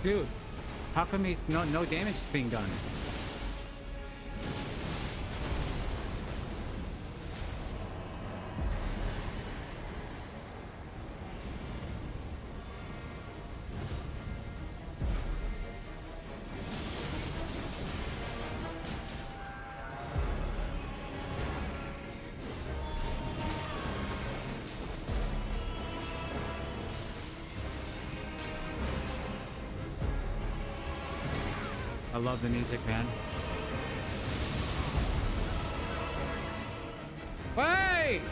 Dude, how come he's no damage is being done? love the music, man. Wait!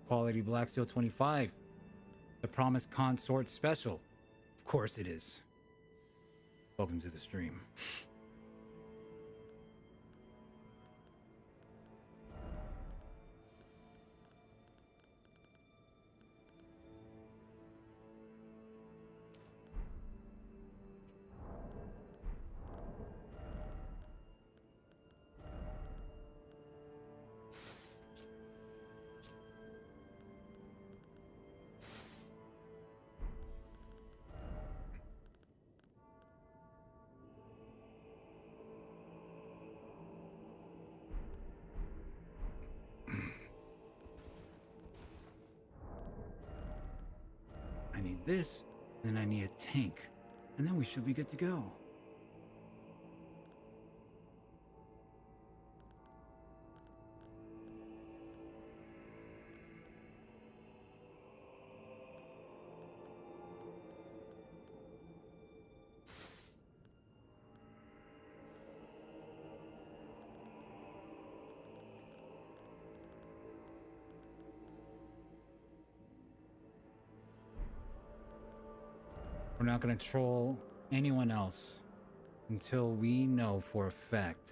Quality Black Steel 25. The Promised Consort Special. Of course it is. Welcome to the stream. I need this, and I need a tank, and then we should be good to go. We're not going to troll anyone else until we know for a fact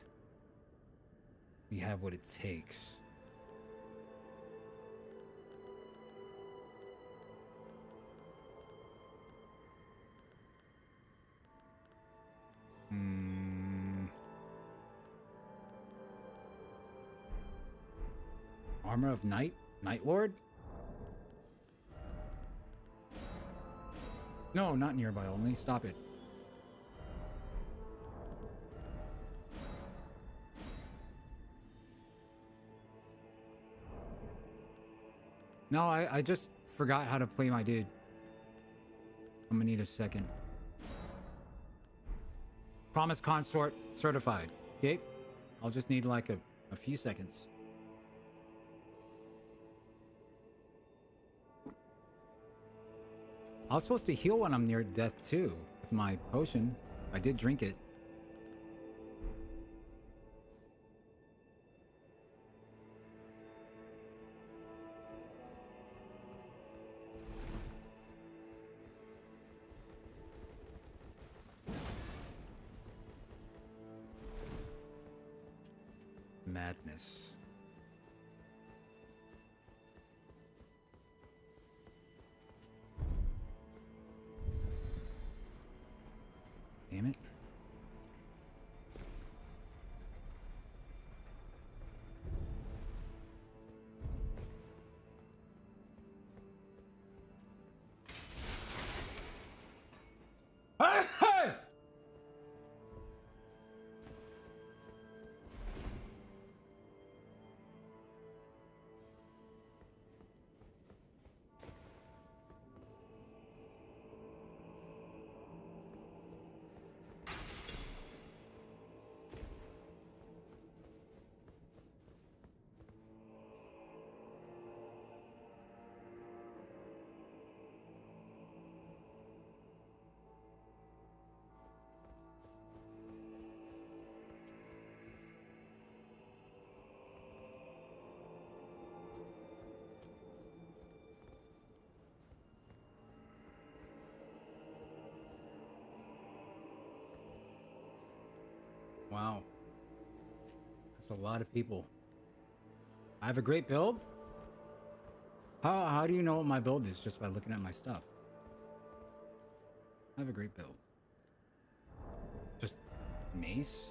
we have what it takes. Armor of Night? Night Lord? No, not nearby only. Stop it. No, I just forgot how to play my dude. I'm gonna need a second. Promise Consort certified. Okay? I'll just need like a few seconds. I was supposed to heal when I'm near death too. It's my potion. I did drink it. Madness. Damn it. Hey! Wow. That's a lot of people. I have a great build? How do you know what my build is just by looking at my stuff? I have a great build. Just mace?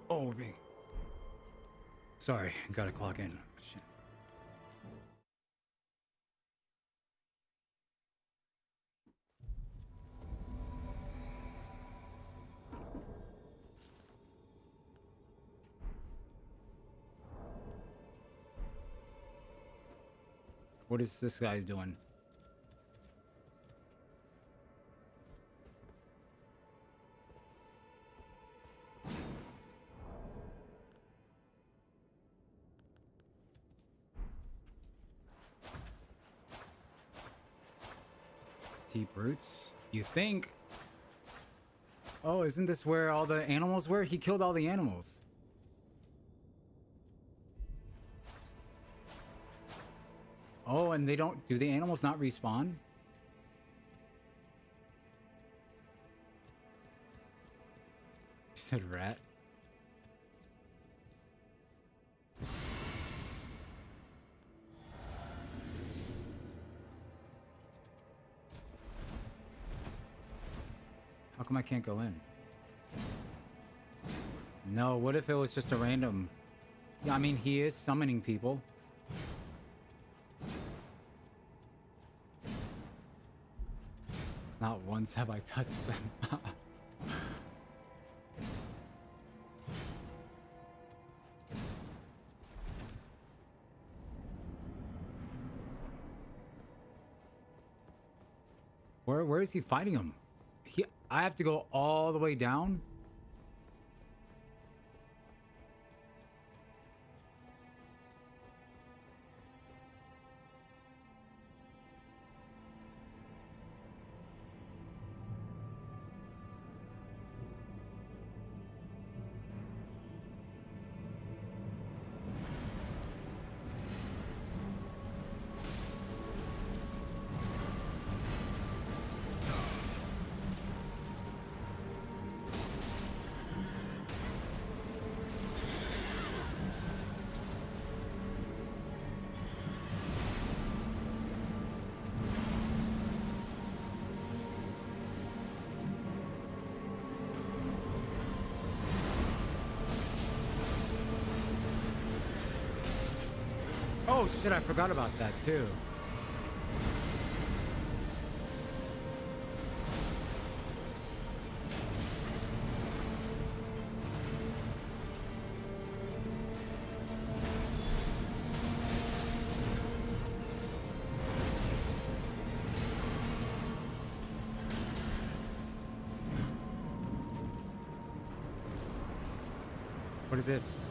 Oh, me. Sorry, gotta clock in. Shit. What is this guy doing? Deep roots? You think? Oh, isn't this where all the animals were? He killed all the animals. Oh, and they don't... Do the animals not respawn? You said rat? How come I can't go in? No, what if it was just a random... Yeah, I mean, he is summoning people. Not once have I touched them. Where is he fighting him? I have to go all the way down? Oh shit, I forgot about that too. What is this?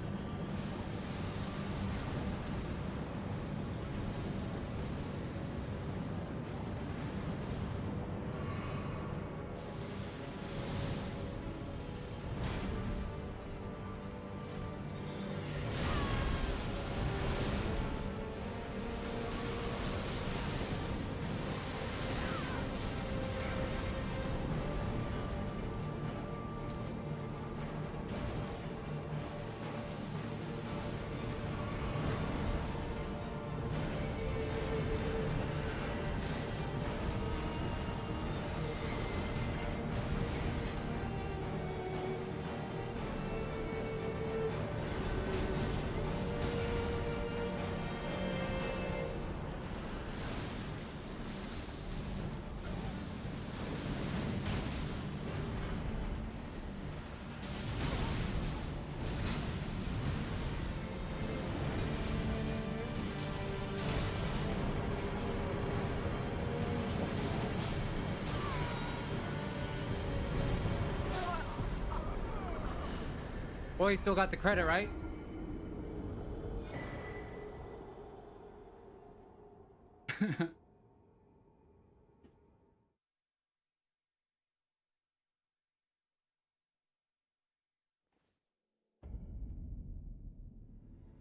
Well, he still got the credit, right?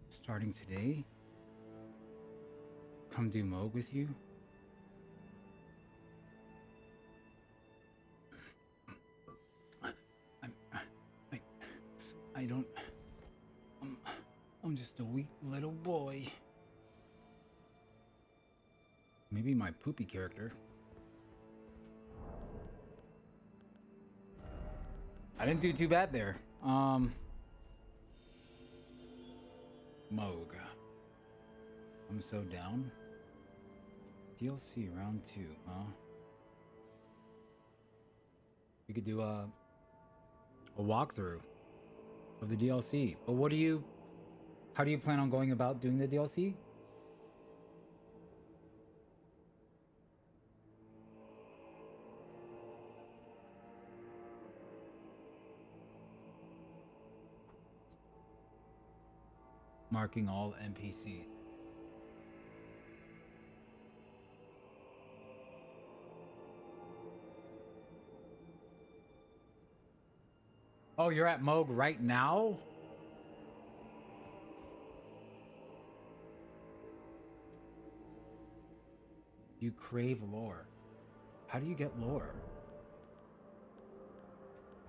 Starting today? Come do Moog with you? I don't... I'm just a weak little boy. Maybe my poopy character. I didn't do too bad there. Moog. I'm so down. DLC round 2, huh? We could do a walkthrough of the DLC. But how do you plan on going about doing the DLC? marking all NPCs. Oh, you're at Moog right now? You crave lore. How do you get lore?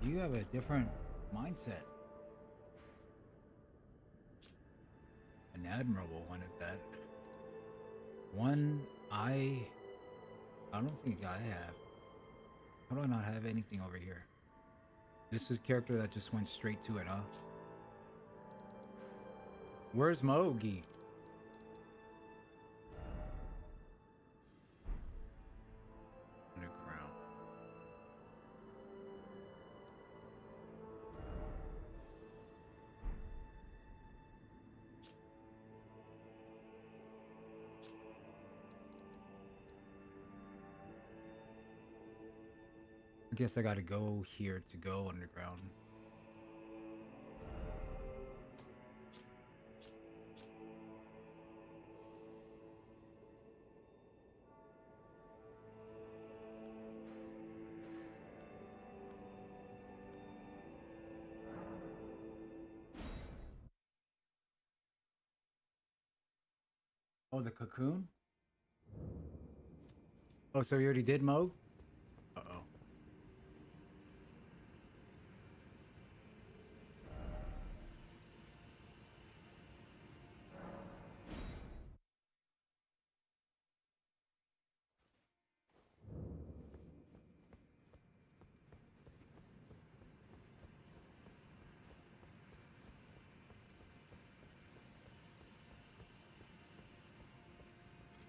You have a different mindset. An admirable one at that. One I don't think I have. How do I not have anything over here? This is a character that just went straight to it, huh? Where's Mogi? Underground. I guess I gotta go here to go underground. Oh, the cocoon? Oh, so you already did Moog? Uh-oh.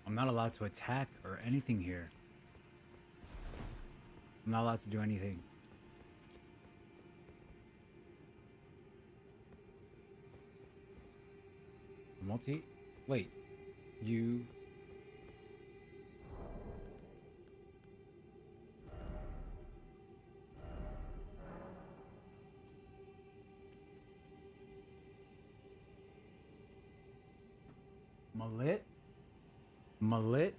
I'm not allowed to attack or anything here. I'm not allowed to do anything. Wait. You... Malit? Malit?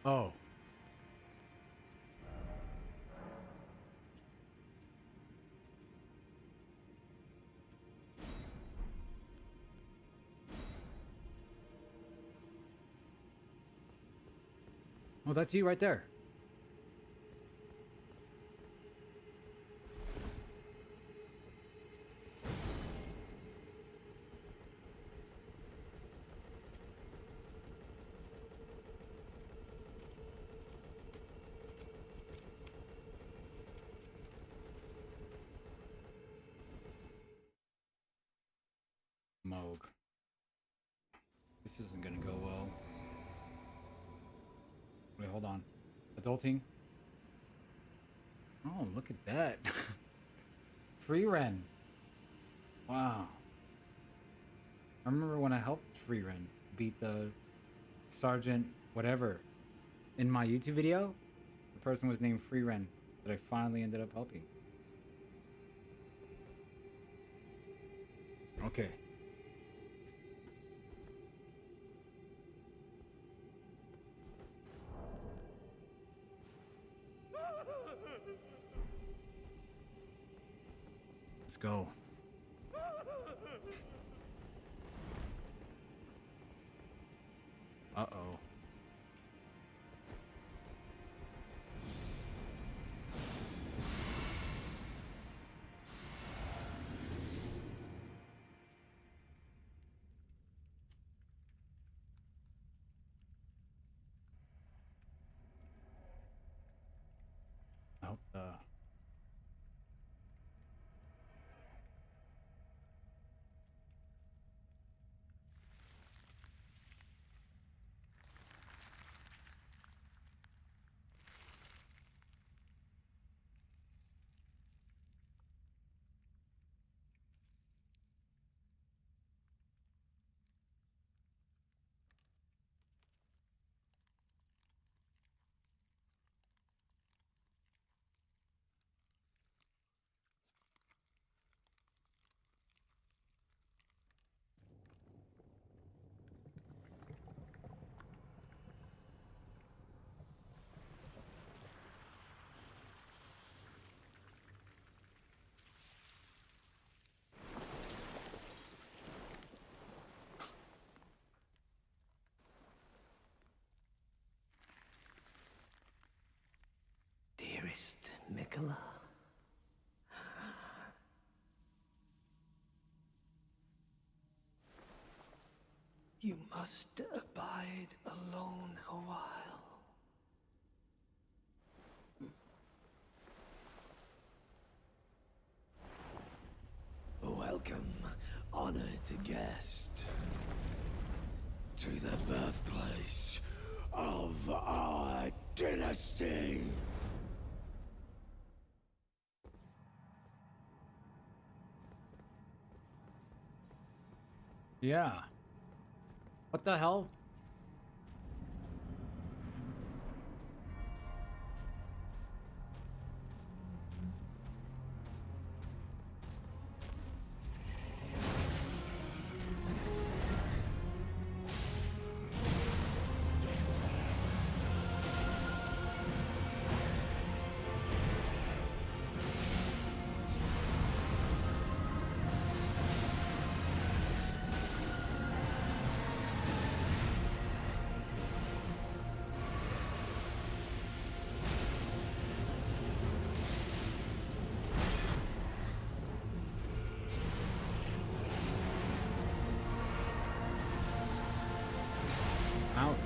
Oh. Oh, that's you right there. Moog. This isn't gonna go well. Wait, hold on. Adulting? Oh, look at that. Free Ren. Wow. I remember when I helped Free Ren beat the Sergeant whatever. In my YouTube video, the person was named Free Ren that I finally ended up helping. Okay. Let's go. Uh-oh. I hope Mikola. You must abide alone a while. Welcome, honored guest, to the birthplace of our dynasty. Yeah. What the hell? Ouch.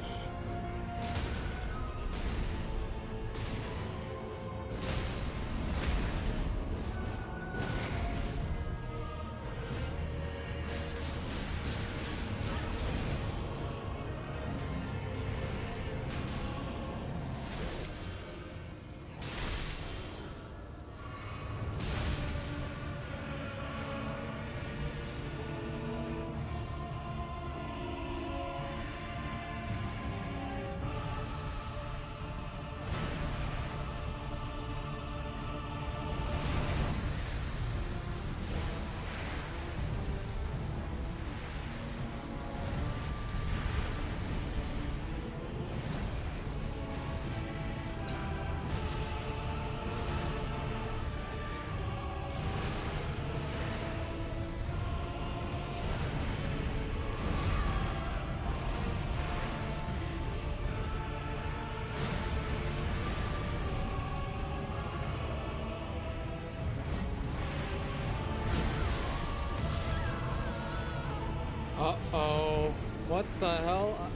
Uh-oh. What the hell?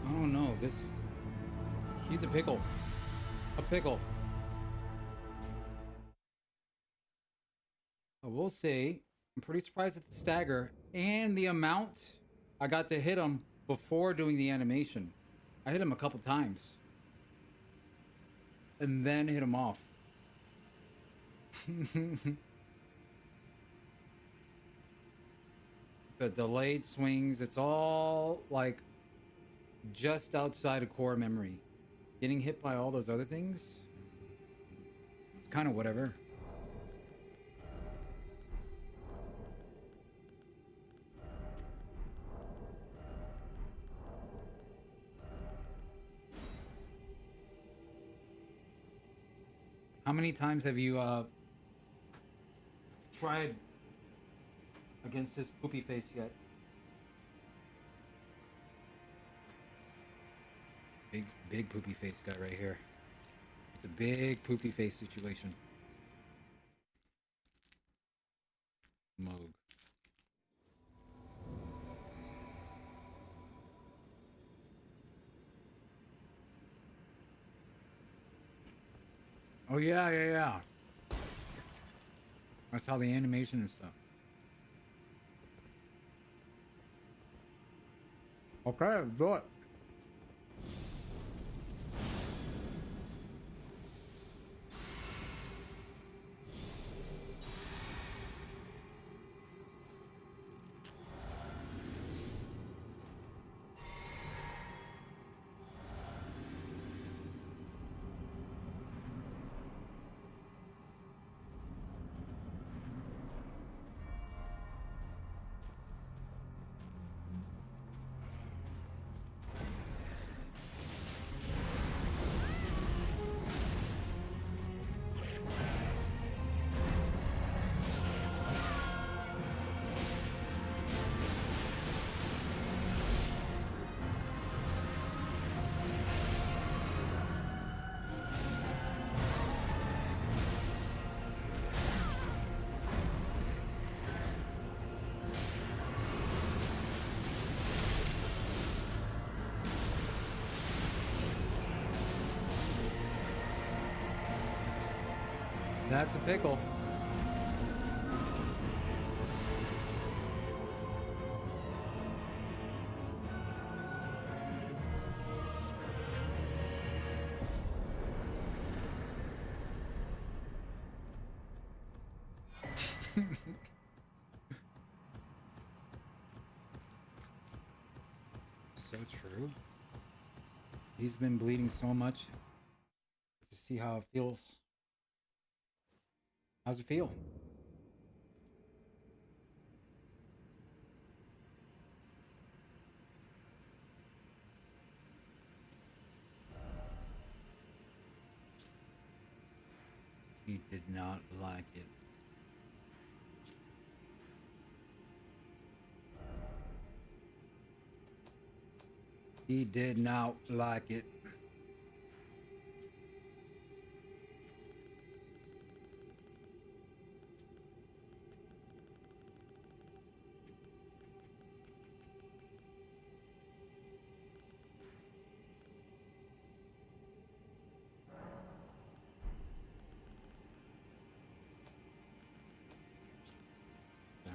Oh no, this... He's a pickle. A pickle. I will say, I'm pretty surprised at the stagger and the amount I got to hit him before doing the animation. I hit him a couple times. And then hit him off. The delayed swings, it's all like just outside of core memory. Getting hit by all those other things, it's kind of whatever. How many times have you tried against this poopy face yet? Big poopy face guy right here. It's a big poopy face situation. Moog. Oh yeah. That's how the animation and stuff. Okay, do it. That's a pickle. So true. He's been bleeding so much. To see how it feels. How's it feel? He did not like it. He did not like it. Now.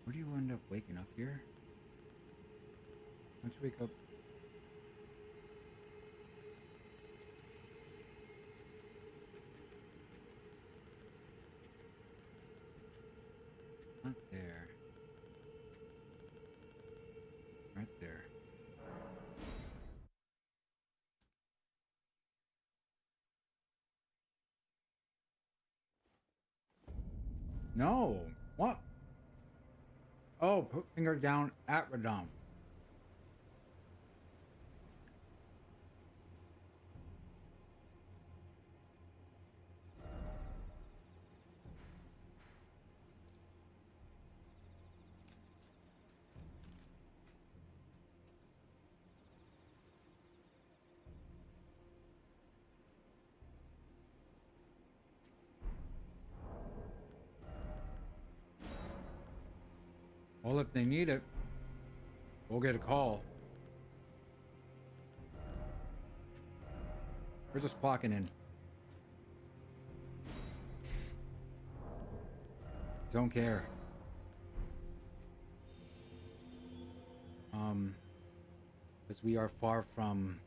Where do you end up waking up here? Why don't you wake up? Not there. Right there. No. What? Oh, put finger down at Radom. Well, if they need it, we'll get a call. We're just clocking in. Don't care. Because we are far from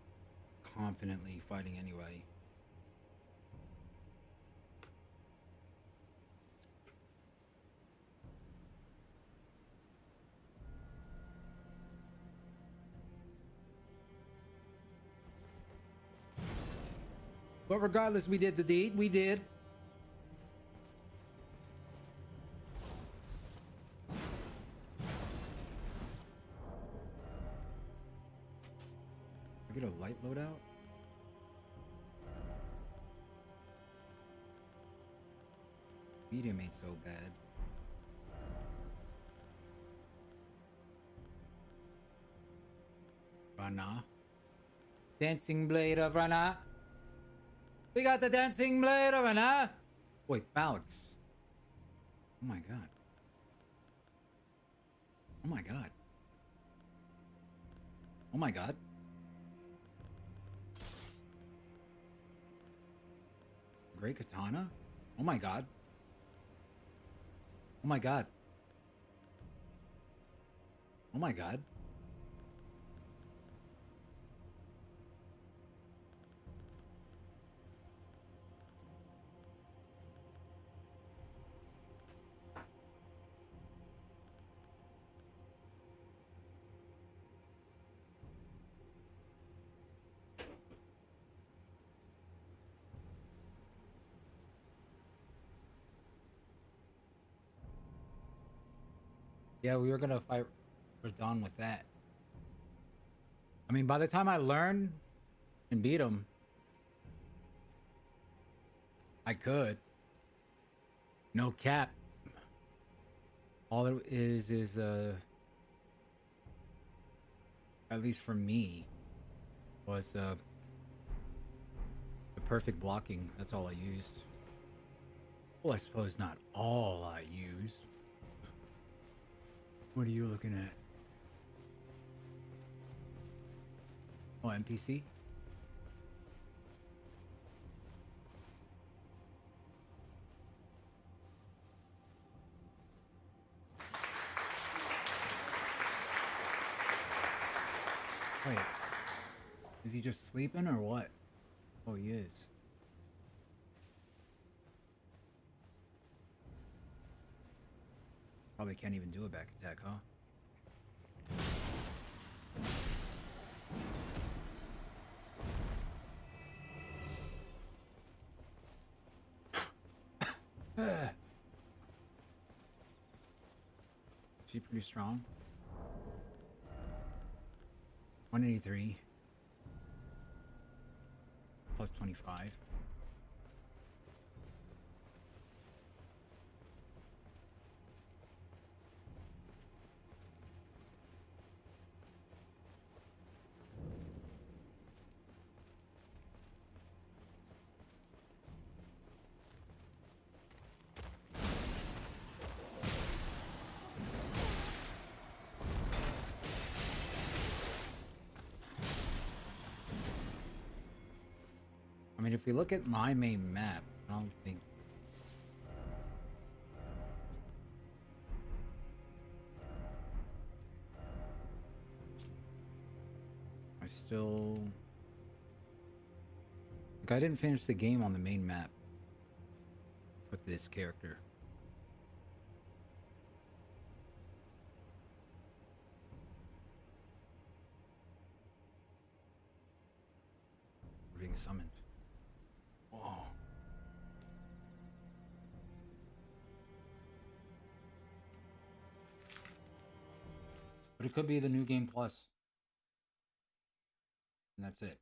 confidently fighting anybody. But regardless, we did the deed. We did. I get a light loadout? Medium ain't so bad. Rana. Dancing blade of Rana. We got the dancing blade of Rana. Wait, Alex. Oh my god. Oh my god. Oh my god. Great katana? Oh my god. Oh my god. Oh my god. Yeah, we were gonna fight Radon with that. I mean, by the time I learn and beat him, I could. No cap. All it is at least for me, was the perfect blocking. That's all I used. Well, I suppose not all I used. What are you looking at? Oh, NPC? Wait. Is he just sleeping or what? Oh, he is. Probably can't even do a back attack, huh? She pretty strong. 183 plus 25. I mean, if we look at my main map, I don't think... I still... Like, I didn't finish the game on the main map with this character. We're being summoned. Whoa. But it could be the new game plus. And that's it.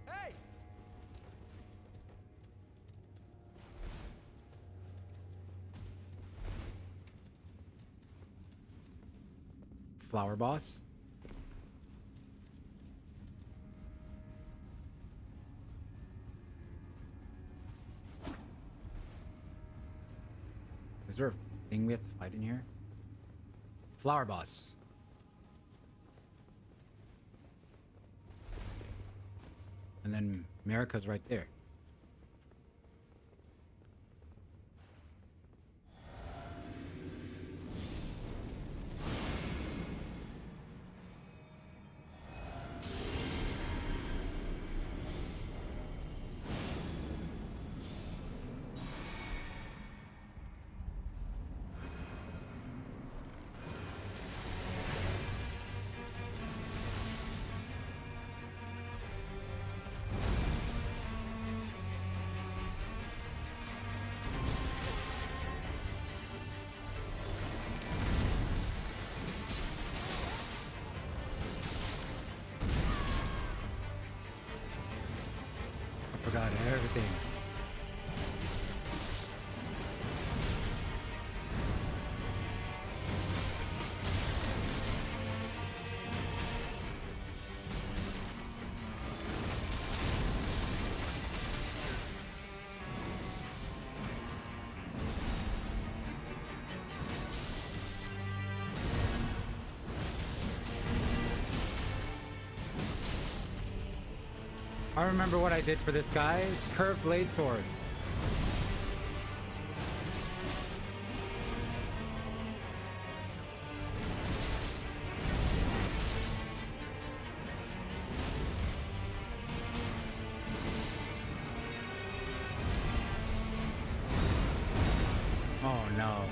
Hey! Flower boss? Is there a thing we have to fight in here? Flower boss. And then Marika's right there. I forgot everything. I remember what I did for this guy. It's curved blade swords. Oh no.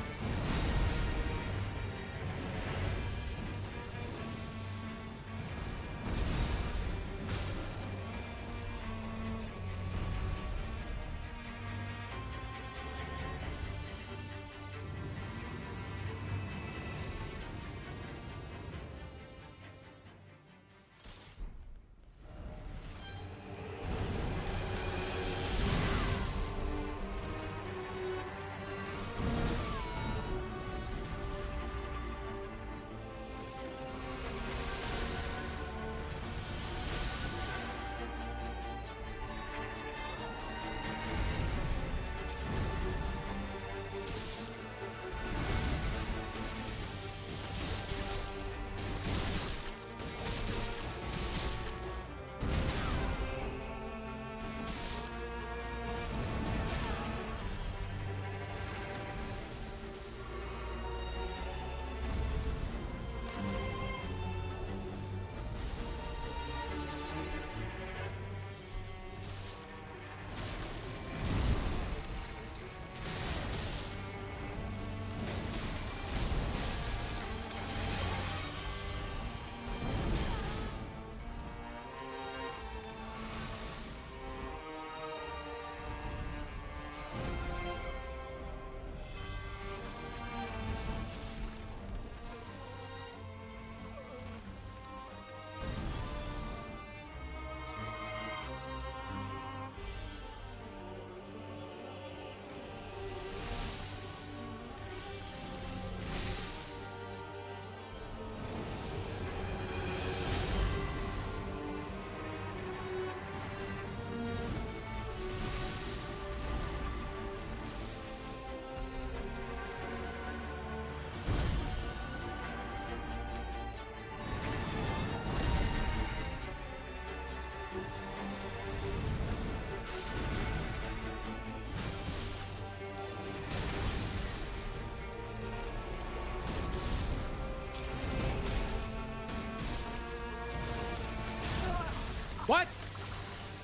What?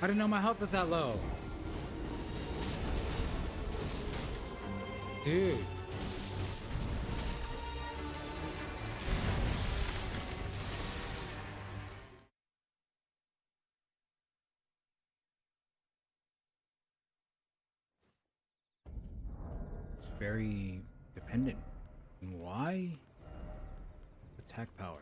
I didn't know my health was that low. Dude. It's very dependent. And why? Attack power.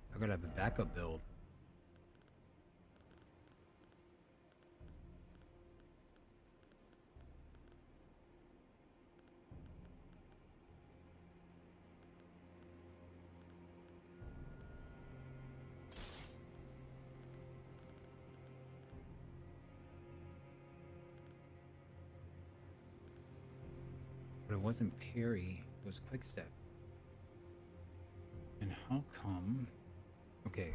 I gotta have a backup build. But it wasn't parry, it was quick step. And how come? Okay.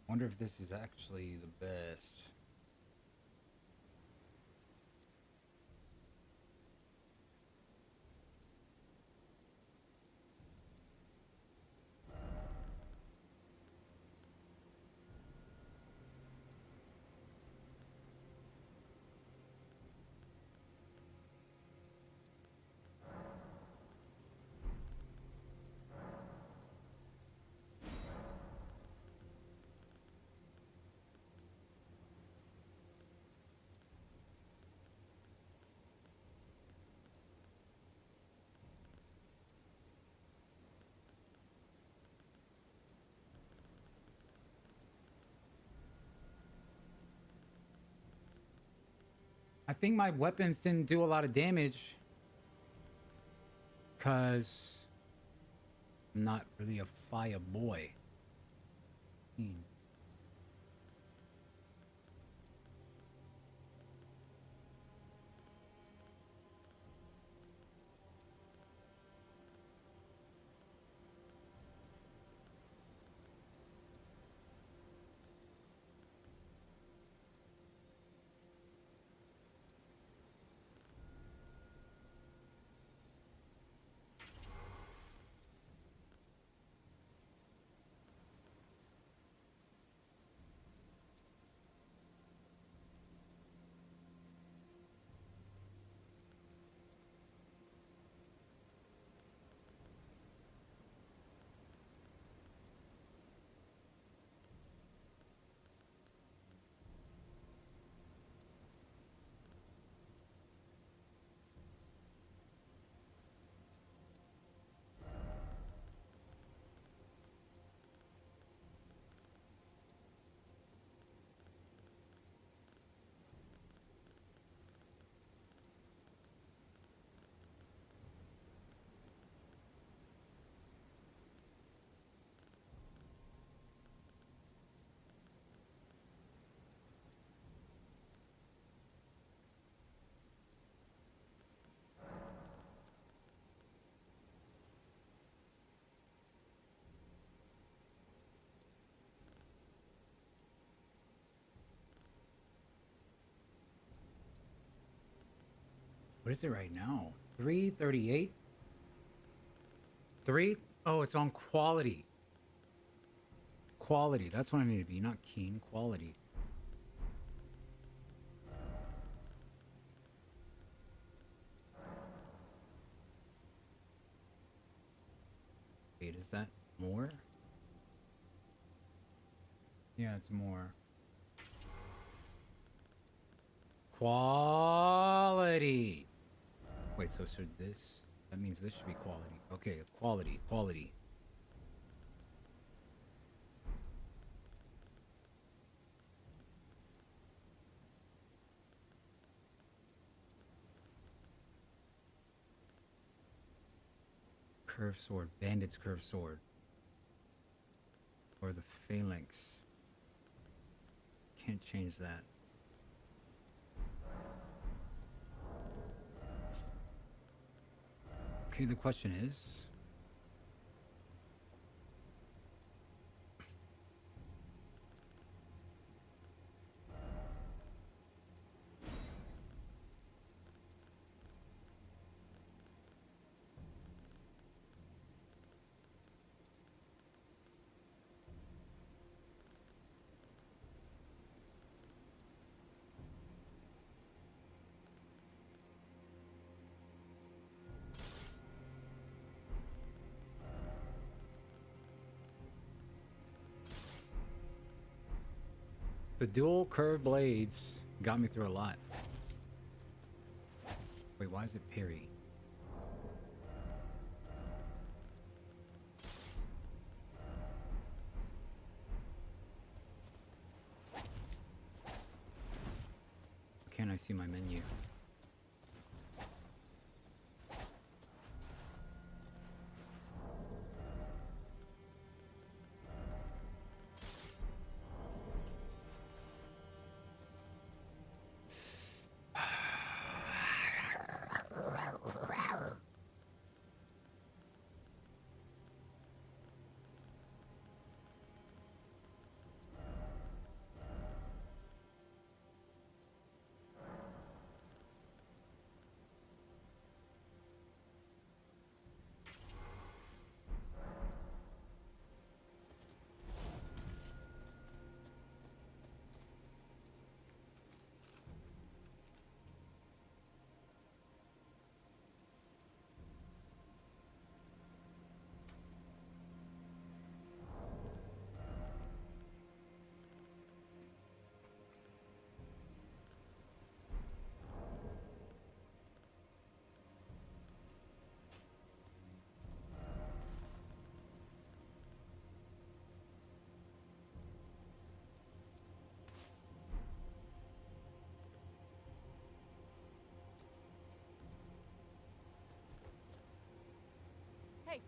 Wonder if this is actually the best. I think my weapons didn't do a lot of damage because I'm not really a fire boy. What is it right now? 338? 3? Oh, it's on quality. Quality. That's what I need to be, not keen. Quality. Wait, is that more? Yeah, it's more. Quality. Wait, so should this? That means this should be quality. Okay, quality, quality. curved sword, bandit's curved sword, or the phalanx. Can't change that. Okay, the question is, the dual curved blades got me through a lot. Wait, why is it parry? Can't I see my menu? Hey.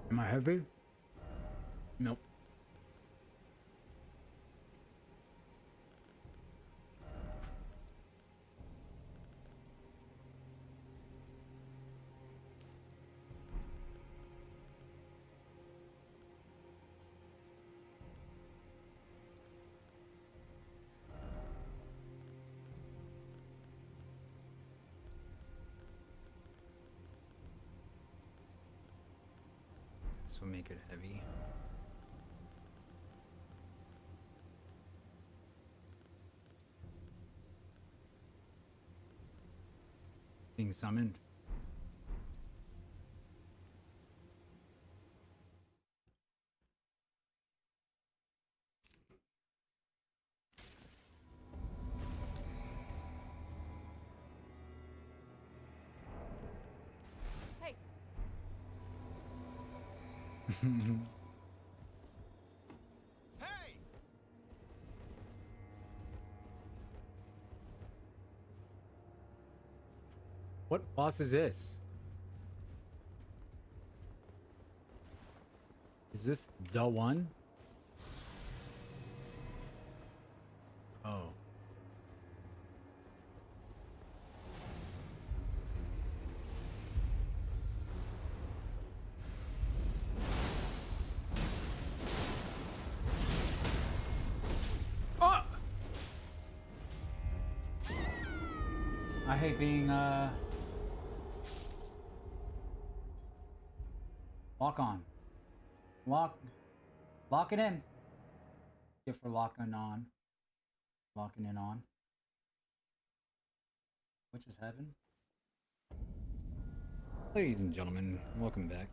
Am I heavy? Nope. This will make it heavy. Being summoned. Hey. Hey! What boss is this? Is this the one? Oh. Oh! I hate being lock on. Lock it in. Get for locking on. Locking it on. Which is heaven? Ladies and gentlemen, welcome back.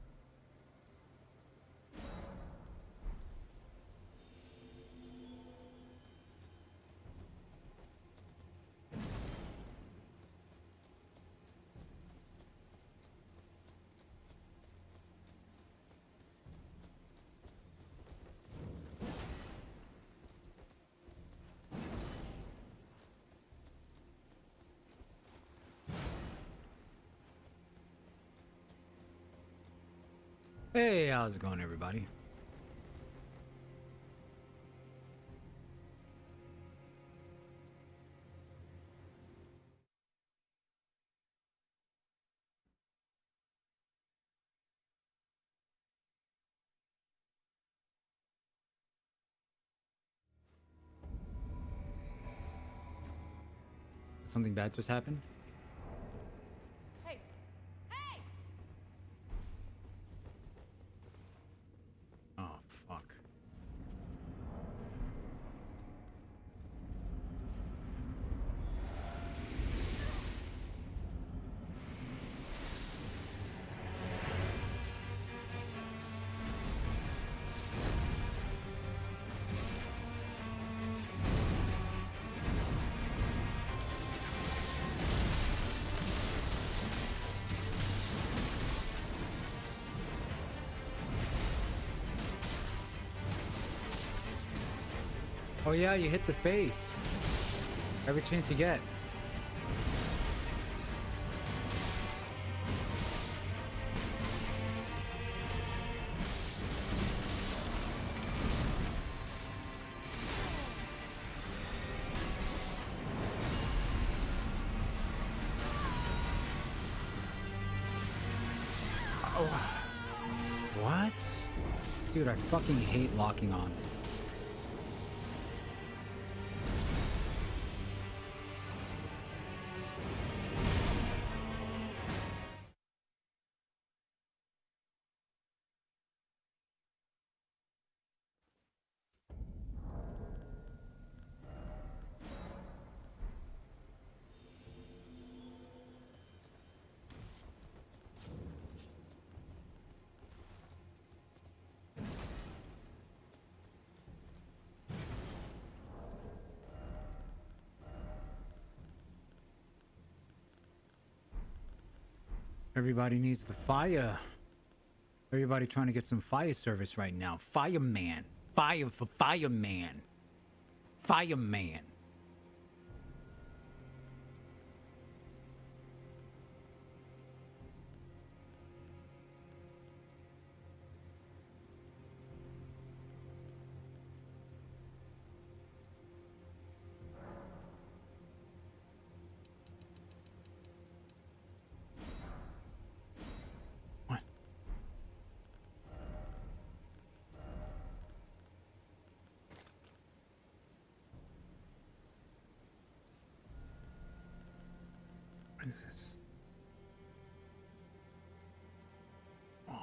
Hey, how's it going, everybody? Something bad just happened? Hey! Hey! Oh, fuck. Oh yeah, you hit the face. Every chance you get. Oh. What? Dude, I fucking hate locking on. Everybody needs the fire. Everybody trying to get some fire service right now. Fireman. Fire for fireman. Fireman. What is this? Oh.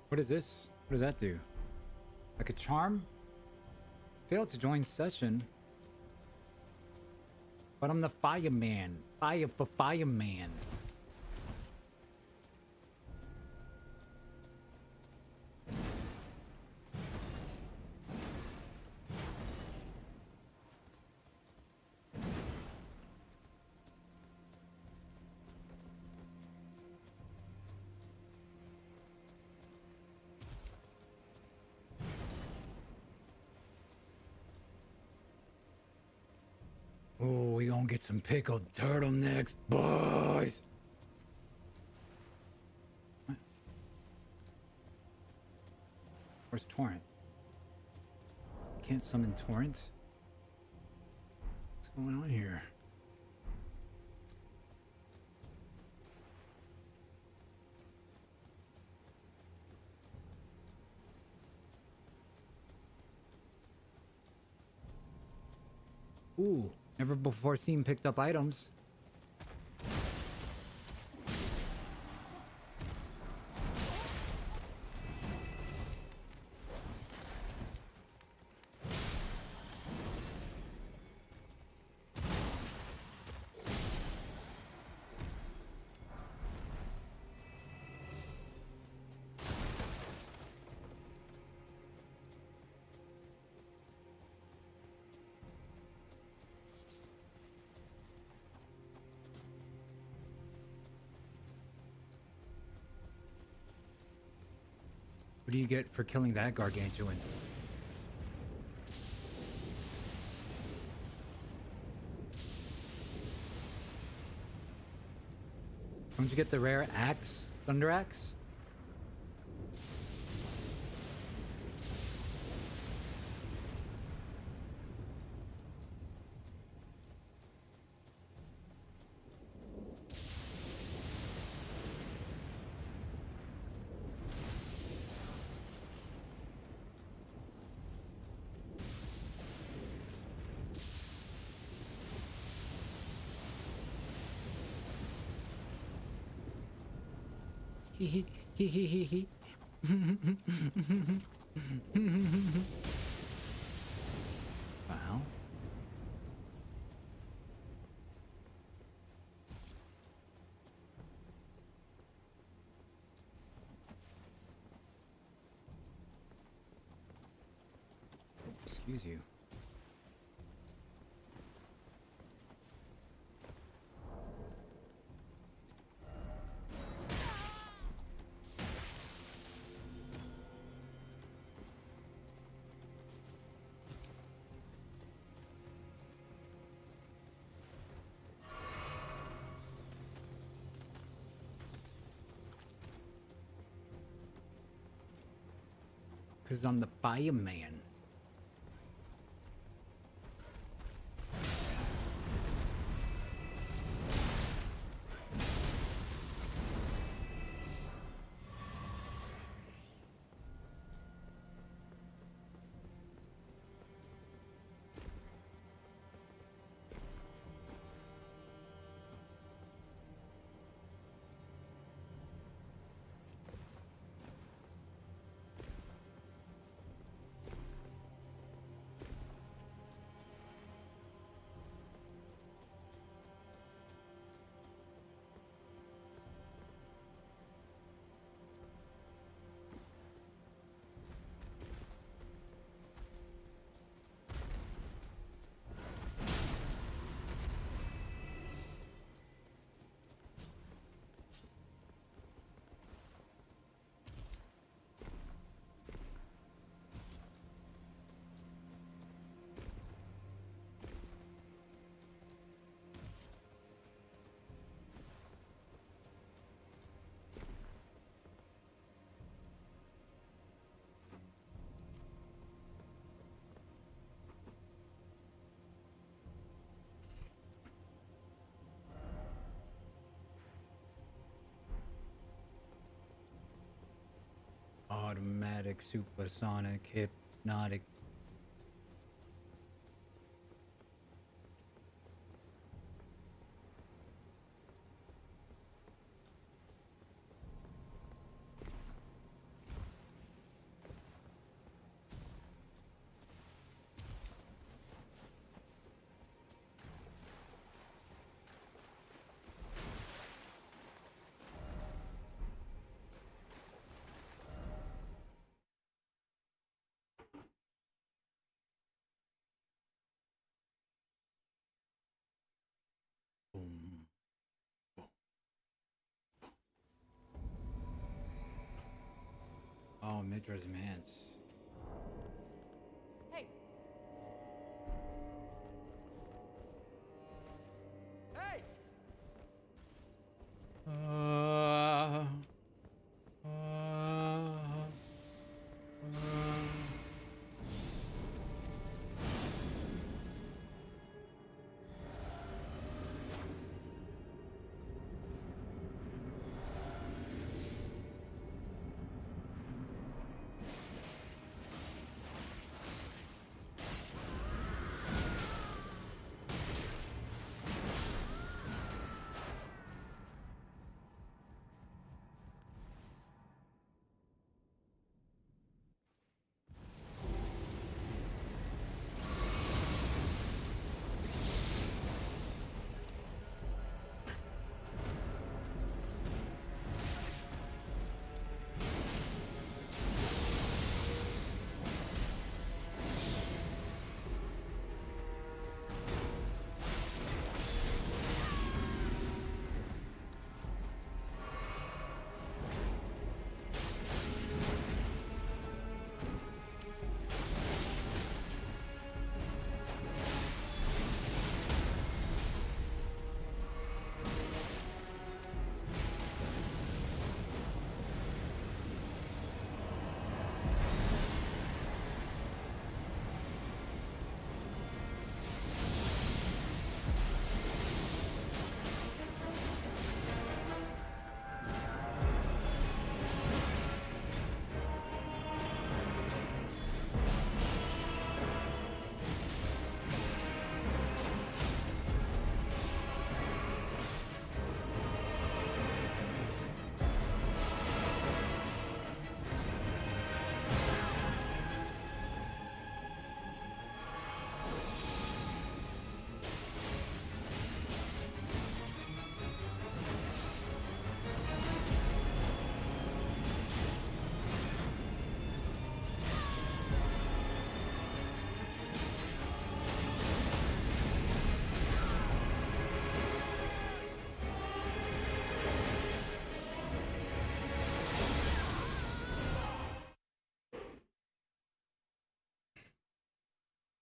What is this? What does that do? Like a charm? Failed to join session. But I'm the fireman. Fire for fireman. Oh, we gonna get some pickled turtlenecks, boys. What? Where's Torrent? Can't summon Torrent? What's going on here? Ooh, never before seen picked up items. What do you get for killing that gargantuan? Don't you get the rare axe? Thunder axe? Hee. Wow. Excuse you. Because I'm the fireman. Automatic, supersonic, hypnotic. Oh, Midra's Mance. Hey. Hey.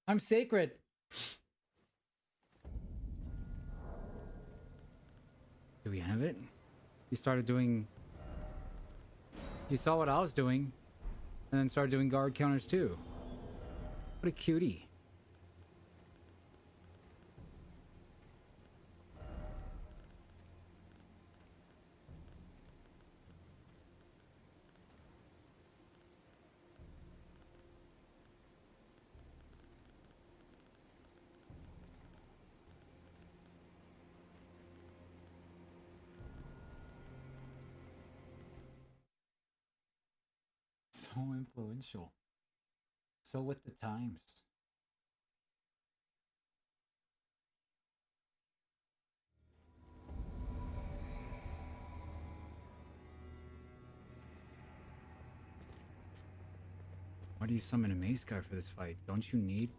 I'm sacred. Do we have it? He started doing... He saw what I was doing, and then started doing guard counters too. What a cutie. So influential. So with the times. Why do you summon a mace guy for this fight? Don't you need...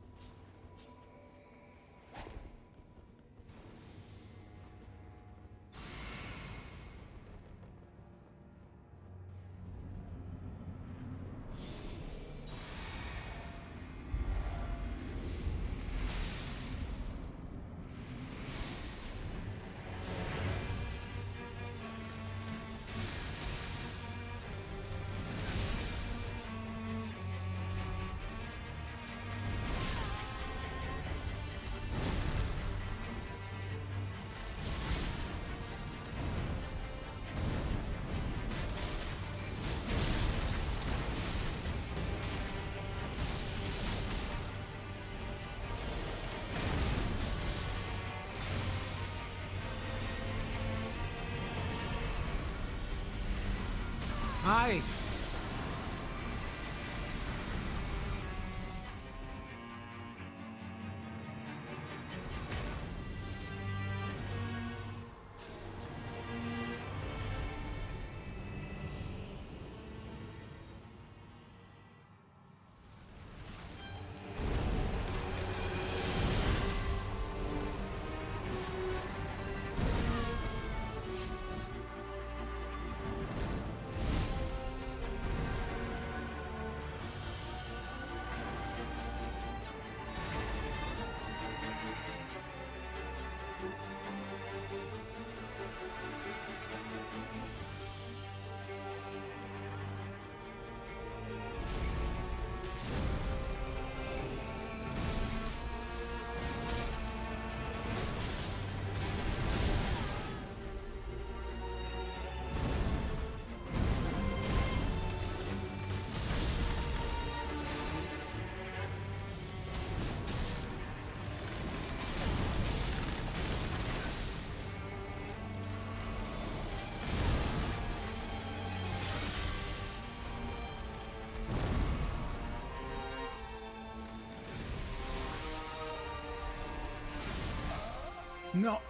Nice! No.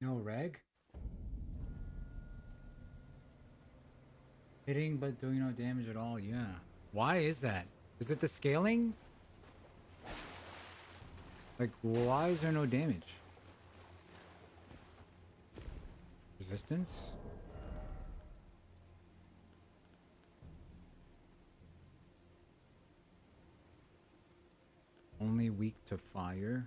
No reg? Hitting but doing no damage at all, yeah. Why is that? Is it the scaling? Like, why is there no damage? Resistance? Only weak to fire?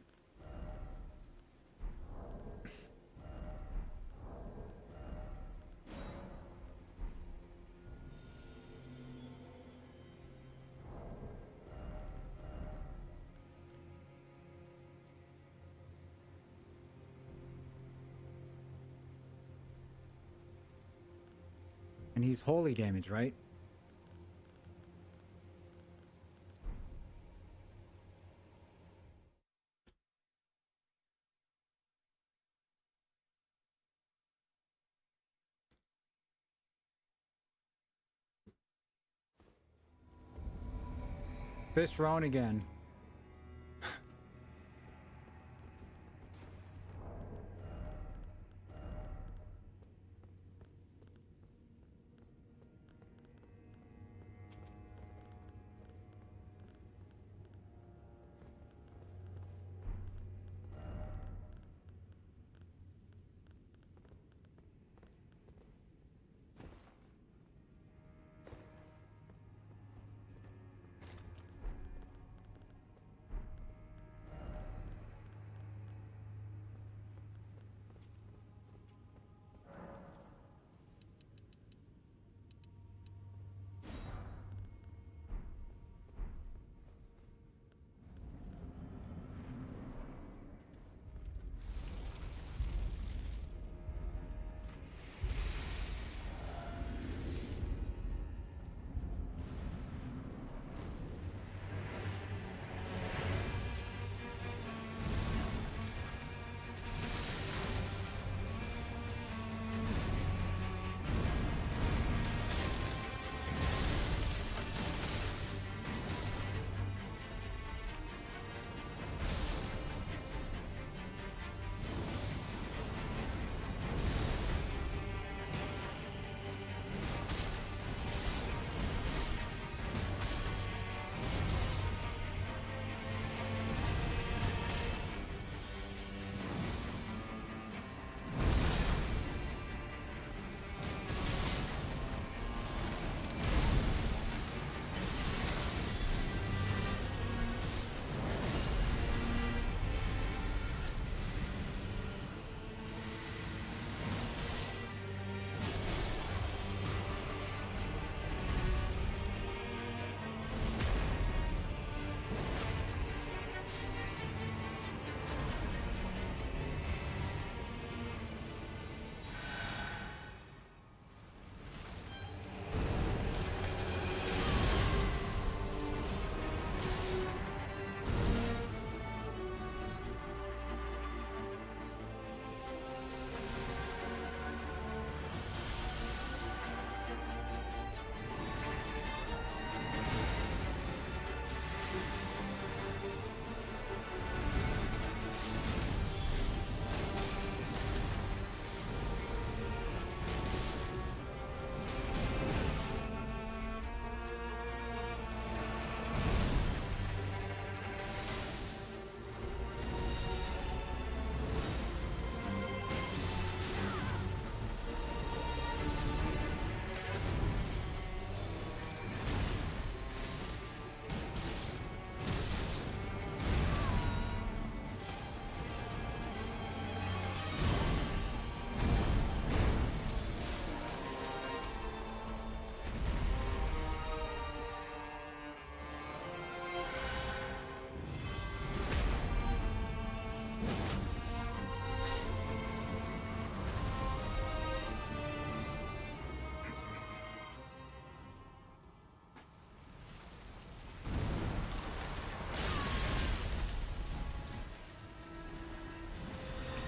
And he's holy damage, right? Fish Roan again.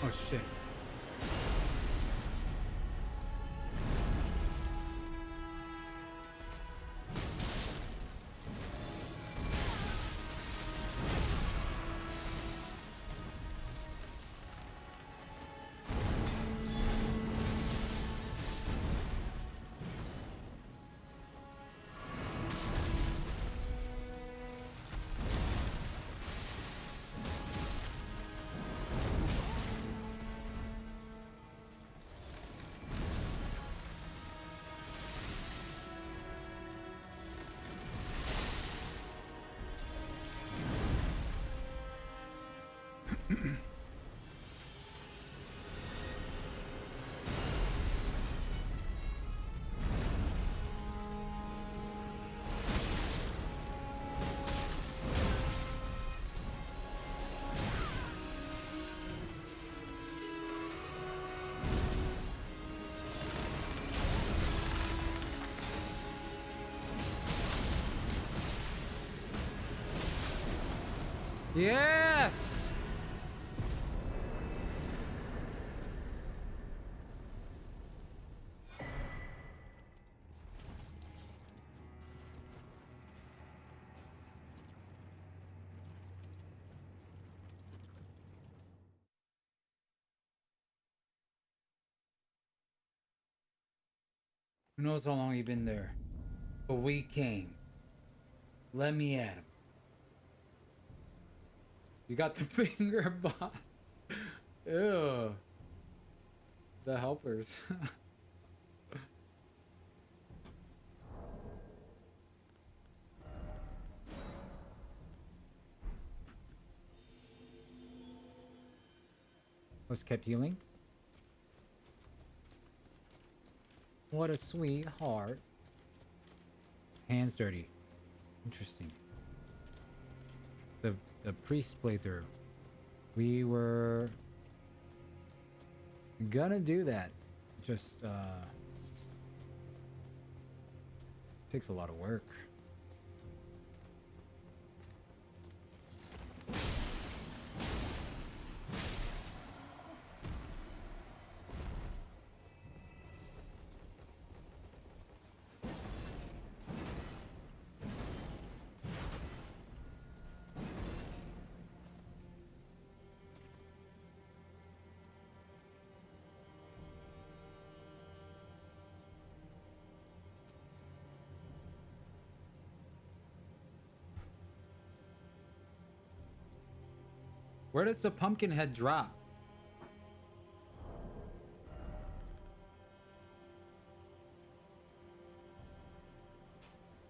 Oh shit. Yes! Who knows how long you've been there? But we came. Let me at him. You got the finger bomb. Ew. The helpers. Was kept healing? What a sweetheart. Hands dirty. Interesting. The priest playthrough. We were gonna do that. Just takes a lot of work. Where does the pumpkin head drop?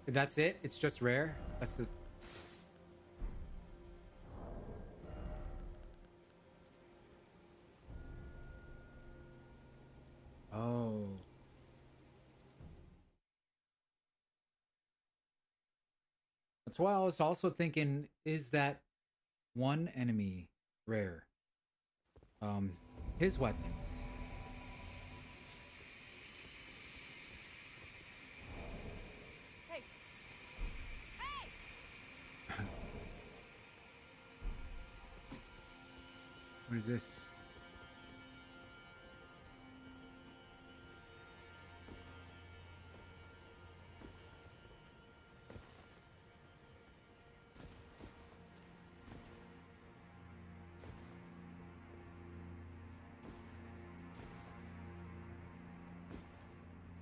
That's it? It's just rare? That's the... Oh. That's why I was also thinking, is that one enemy rare? His weapon. Hey! Hey! What is this?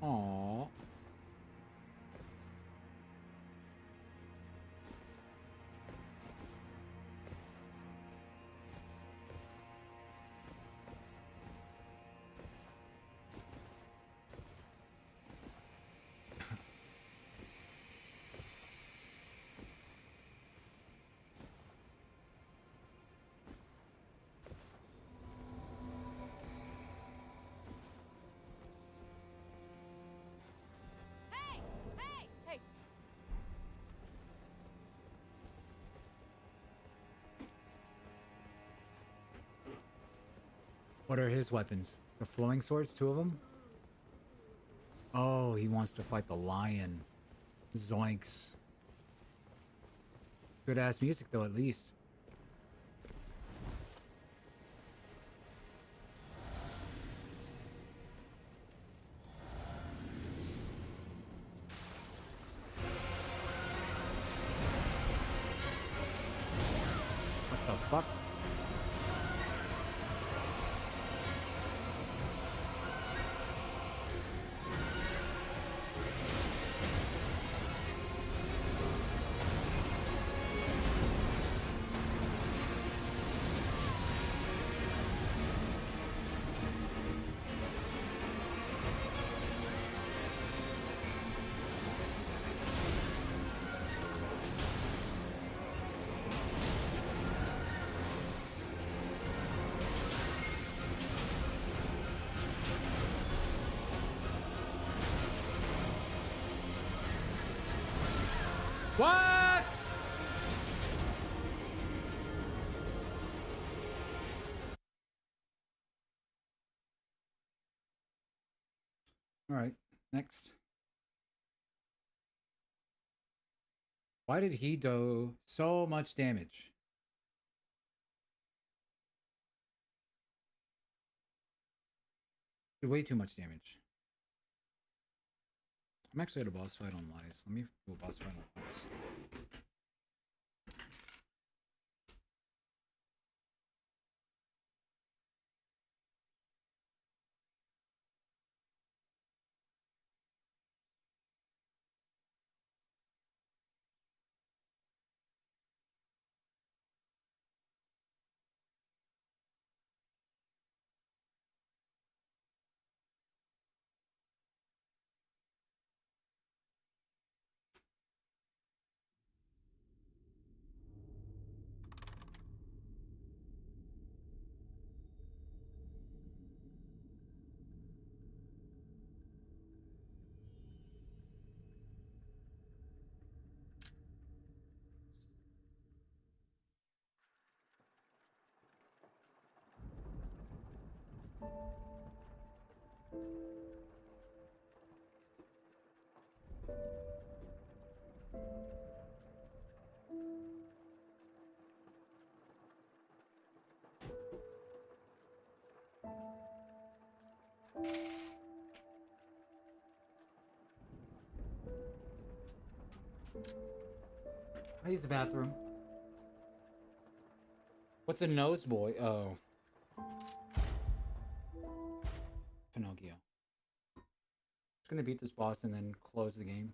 Aww. Hey! Hey! Hey! What are his weapons? The flowing swords, two of them? Oh, he wants to fight the lion. Zoinks. Good ass music though, at least. What the fuck? What? All right, next. Why did he do so much damage? Did way too much damage. I'm actually at a boss fight on Lies. Let me do a boss fight on Lies. I use the bathroom. What's a nose boy? Oh. Pinocchio. Just gonna beat this boss and then close the game.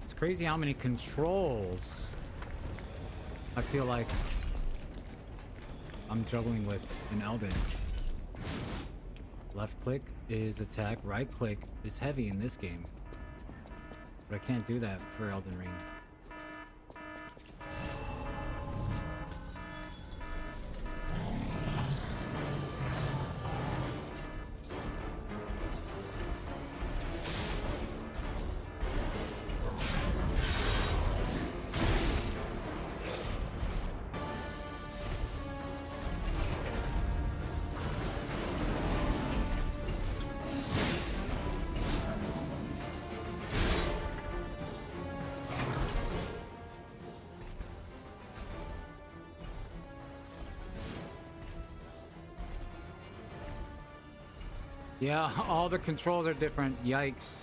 It's crazy how many controls I feel like I'm juggling with in Elden. Left click is attack, right click is heavy in this game. But I can't do that for Elden Ring. Yeah, all the controls are different. Yikes.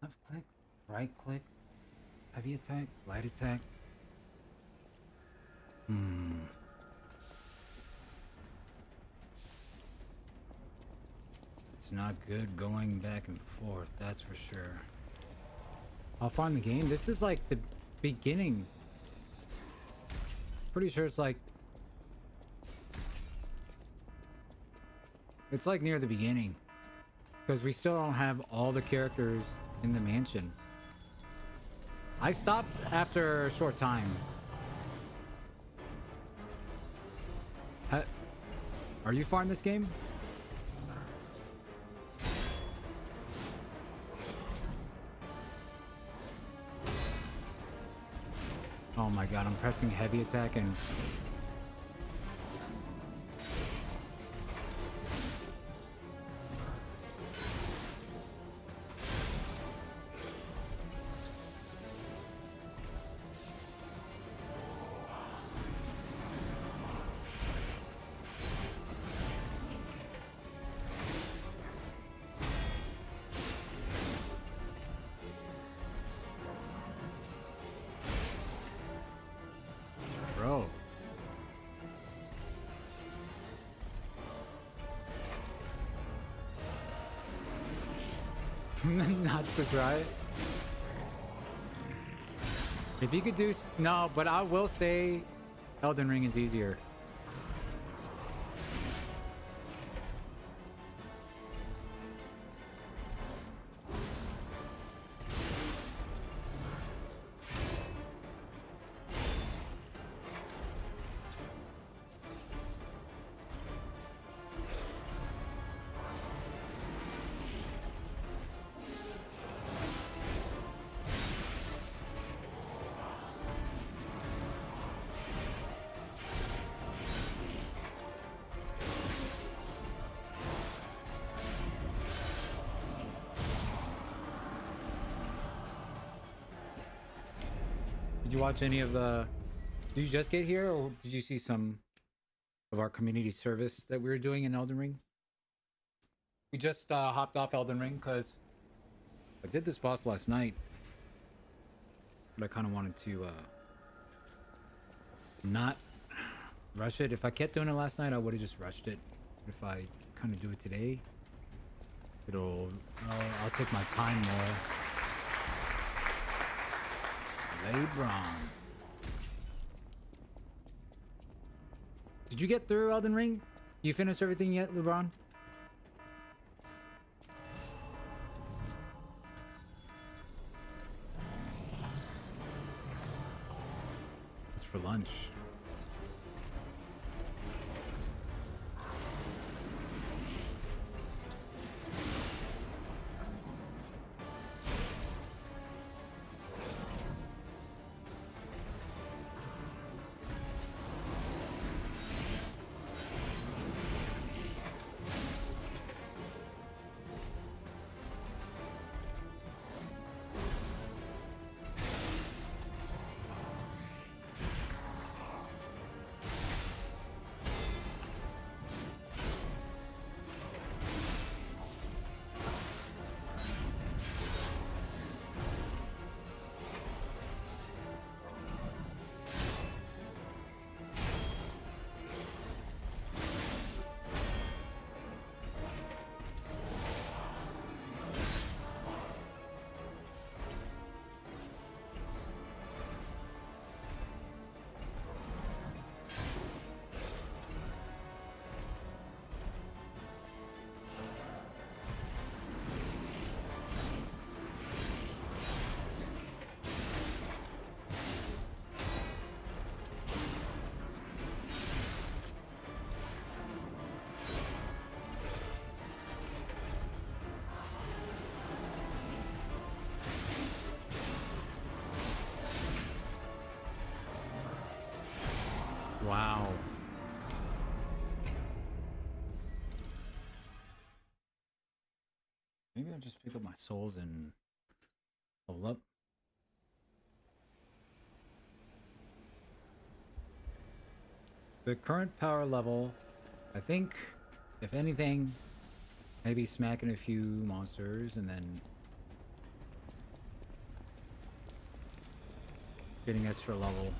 Left click, right click, heavy attack, light attack. It's not good going back and forth, that's for sure. How far in the game? This is like the beginning. Pretty sure it's like near the beginning. Because we still don't have all the characters in the mansion. I stopped after a short time. Are you far in this game? Oh my god, I'm pressing heavy attack and... Bro. Not to cry. If you could do... No, but I will say Elden Ring is easier. you watch any of the... Did you just get here, or did you see some of our community service that we were doing in Elden Ring? We just hopped off Elden Ring because I did this boss last night, but I kind of wanted to not rush it. If I kept doing it last night, I would have just rushed it. But if I kind of do it today, I'll take my time more. LeBron. Did you get through Elden Ring? You finished everything yet, LeBron? It's for lunch. Wow. Maybe I'll just pick up my souls and level up. The current power level, I think, if anything, maybe smacking a few monsters and then getting extra level.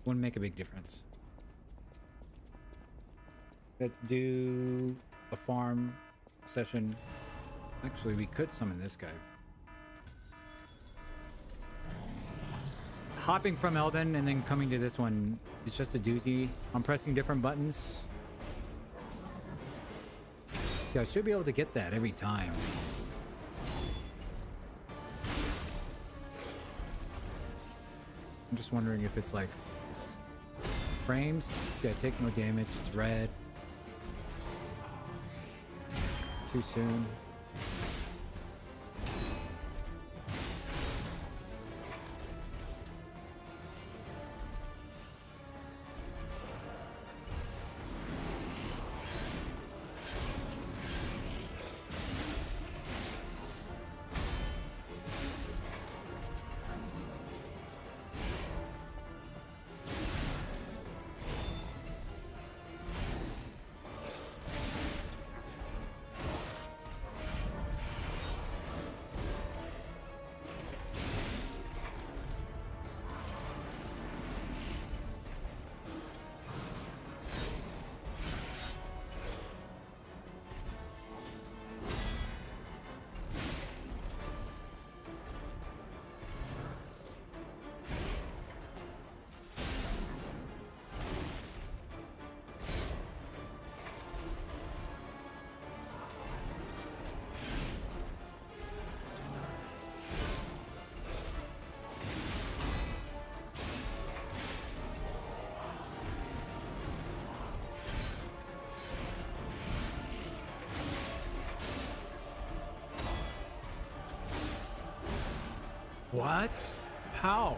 Wouldn't make a big difference. Let's do a farm session. Actually, we could summon this guy. Hopping from Elden and then coming to this one is just a doozy. I'm pressing different buttons. See, I should be able to get that every time. I'm just wondering if it's like frames. See, I take no damage. It's red. Too soon. What? How?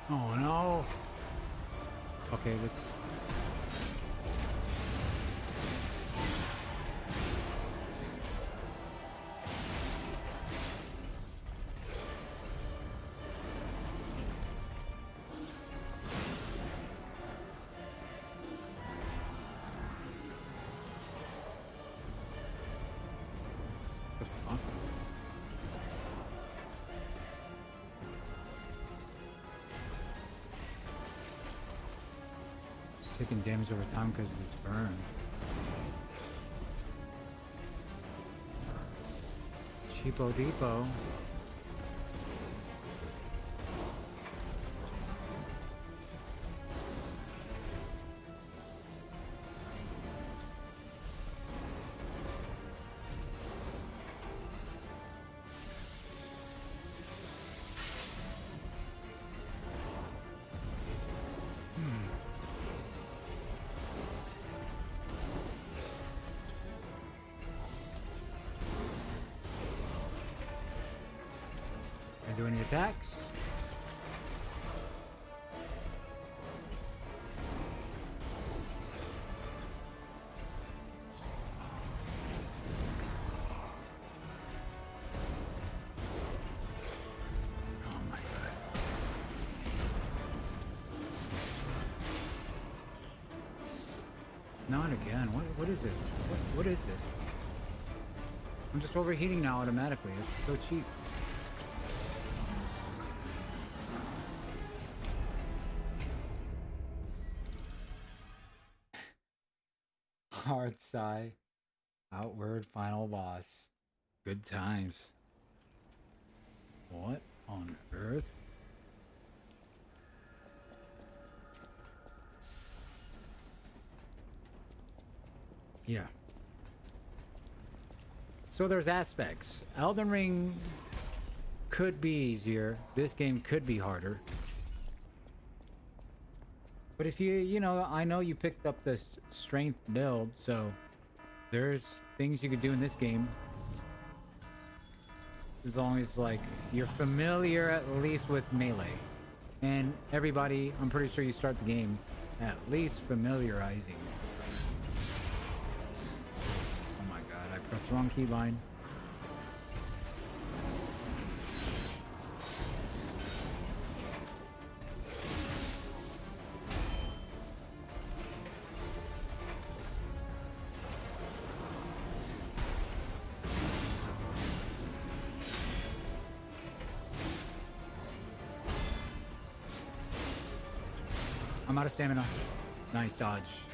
Oh no. Okay, this... taking damage over time because of this burn. Cheapo Depot. Do any attacks? Oh my god. Not again. What is this? What is this? I'm just overheating now automatically. It's so cheap. Hard sigh. Outward final boss. Good times. What on earth? Yeah. So there's aspects. Elden Ring could be easier. This game could be harder. But if you know, I know you picked up this strength build, so there's things you could do in this game. As long as, like, you're familiar at least with melee. And everybody, I'm pretty sure you start the game at least familiarizing. Oh my god, I pressed the wrong keybind. I'm out of stamina. Nice dodge.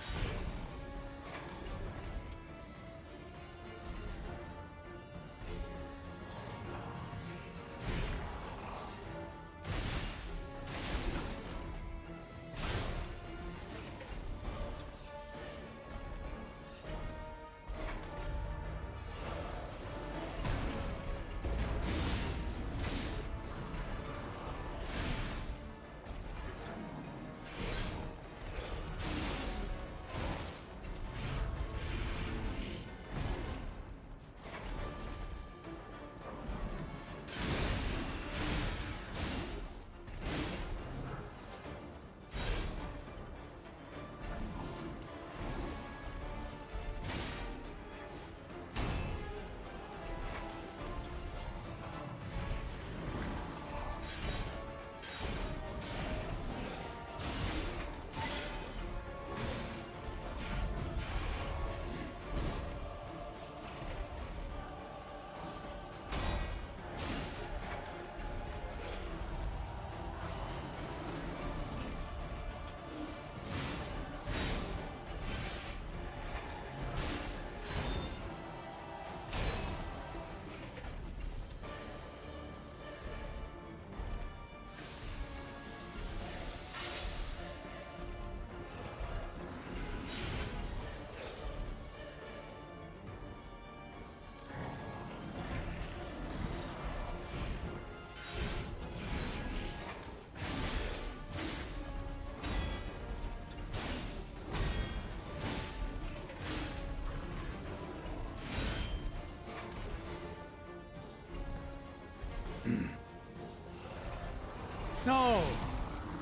No!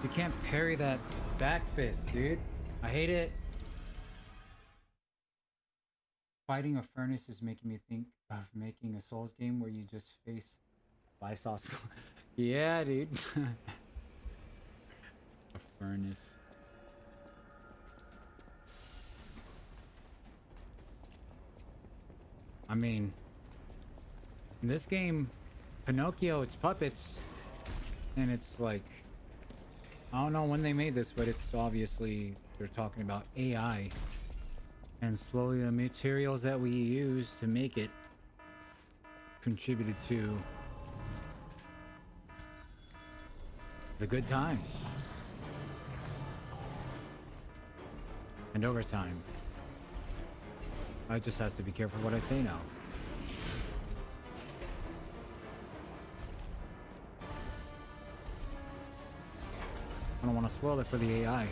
You can't parry that back fist, dude. I hate it. Fighting a furnace is making me think of making a Souls game where you just face Lysos. Yeah, dude. A furnace. I mean, in this game, Pinocchio, it's puppets. And it's like, I don't know when they made this, but it's obviously They're talking about AI, and slowly the materials that we use to make it contributed to the good times. And over time, I just have to be careful what I say now. I don't want to spoil it for the AI.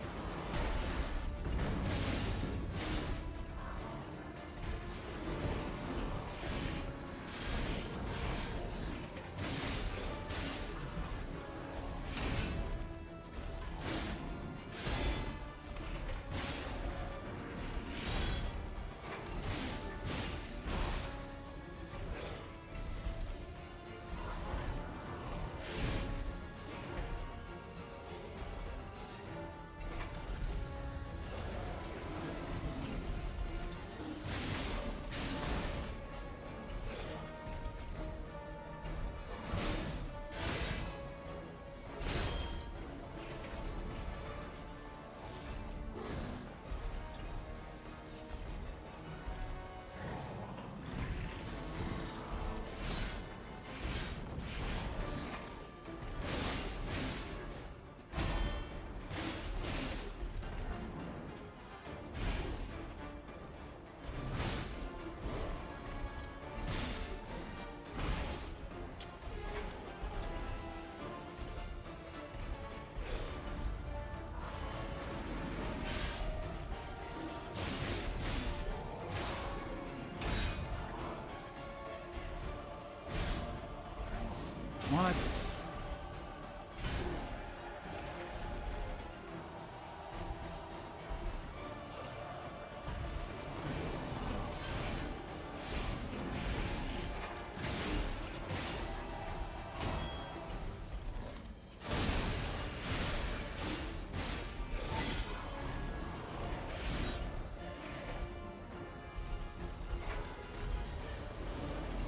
What?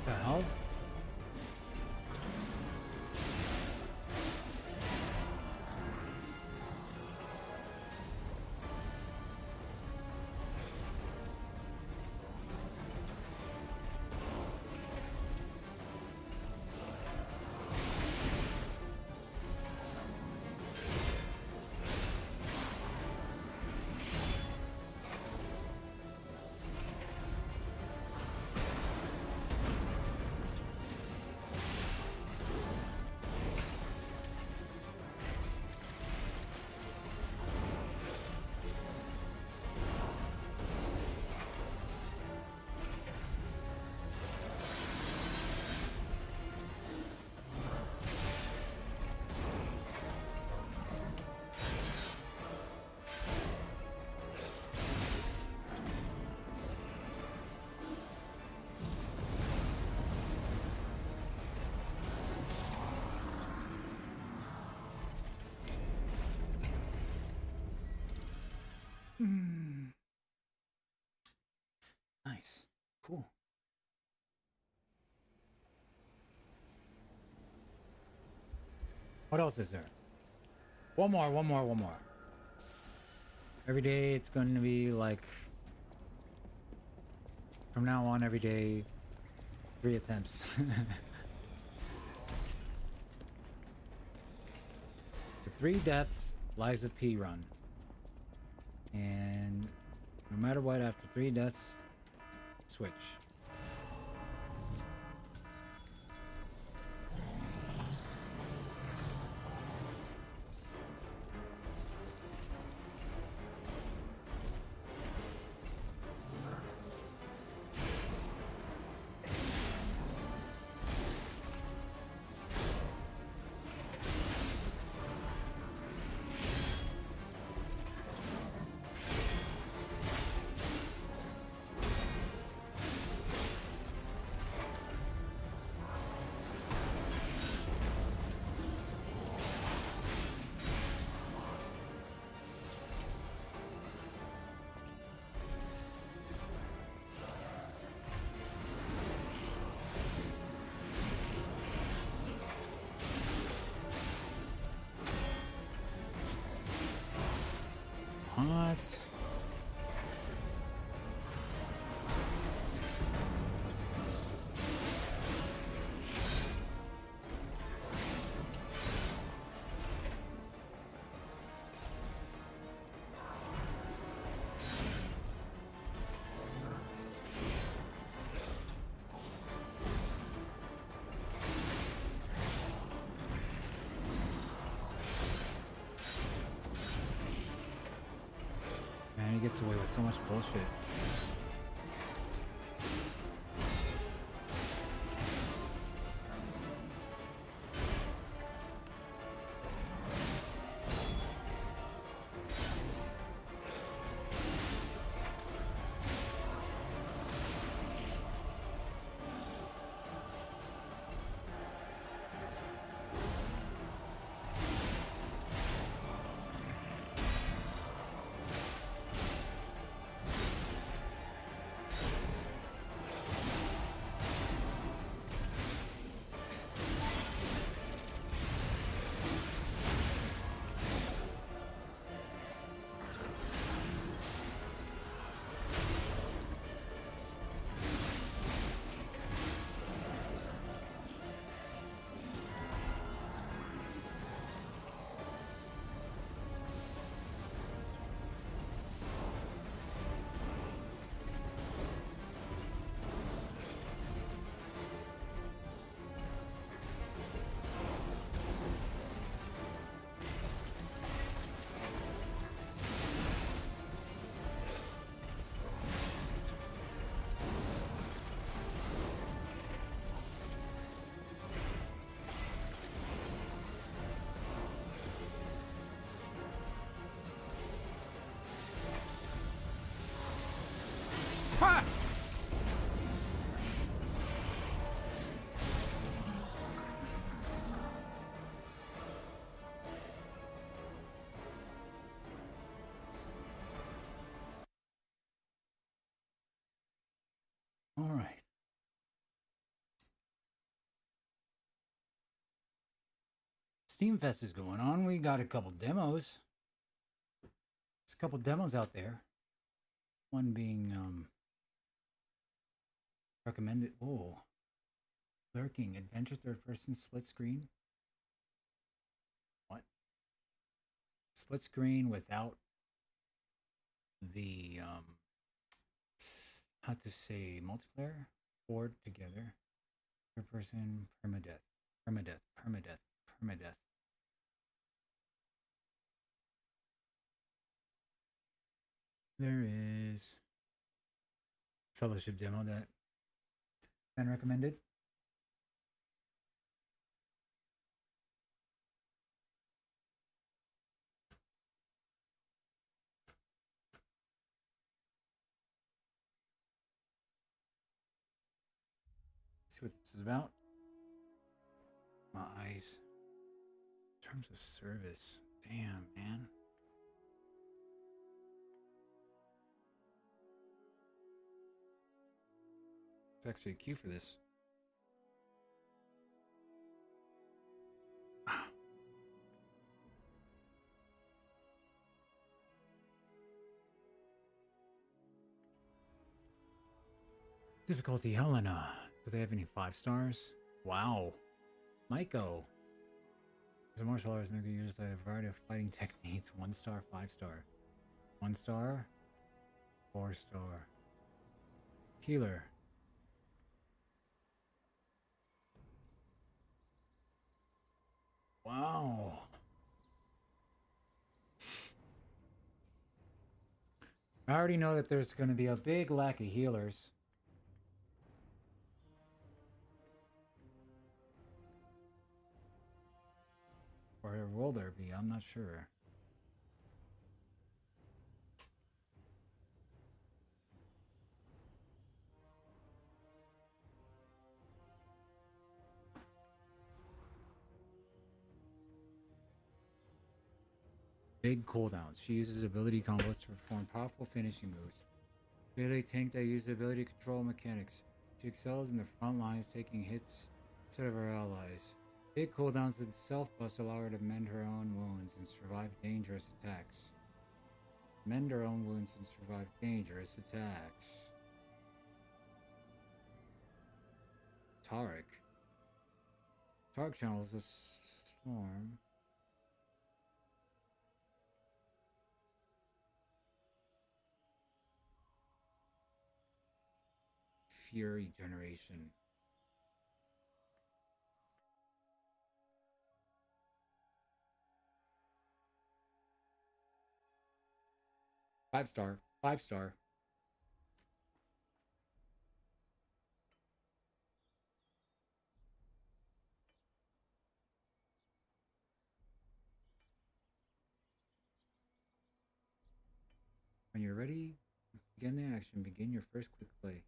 The hell? Nice. Cool. What else is there? One more. Every day it's going to be like, from now on, every day, 3 attempts. The 3 deaths, Lies of P run. And no matter what, after 3 deaths, switch. What? Man, he gets away with so much bullshit. Ha! All right. Steam Fest is going on. We got a couple demos. There's a couple demos out there. One being recommended. Oh, Lurking Adventure third person split screen. What? Split screen without the how to say multiplayer, board together, third person permadeath, permadeath, permadeath, permadeath. There is Fellowship demo that Ben recommended. See what this is about. My eyes. Terms of service. Damn, man. There's actually a queue for this. Difficulty Helena. Do they have any 5 stars? Wow. Maiko. As a martial artist, may be used a variety of fighting techniques. 1 star, 5 star. 1 star, 4 star. Healer. Wow. I already know that there's going to be a big lack of healers. Or will there be? I'm not sure. Big cooldowns. She uses ability combos to perform powerful finishing moves. Melee tank that uses ability control mechanics. She excels in the front lines, taking hits instead of her allies. Big cooldowns and self-busts allow her to mend her own wounds and survive dangerous attacks. Mend our own wounds and survive dangerous attacks. Tarek. Tarek channels a storm. Fury generation. Five star. 5-star. When you're ready, begin the action. Begin your first quick play.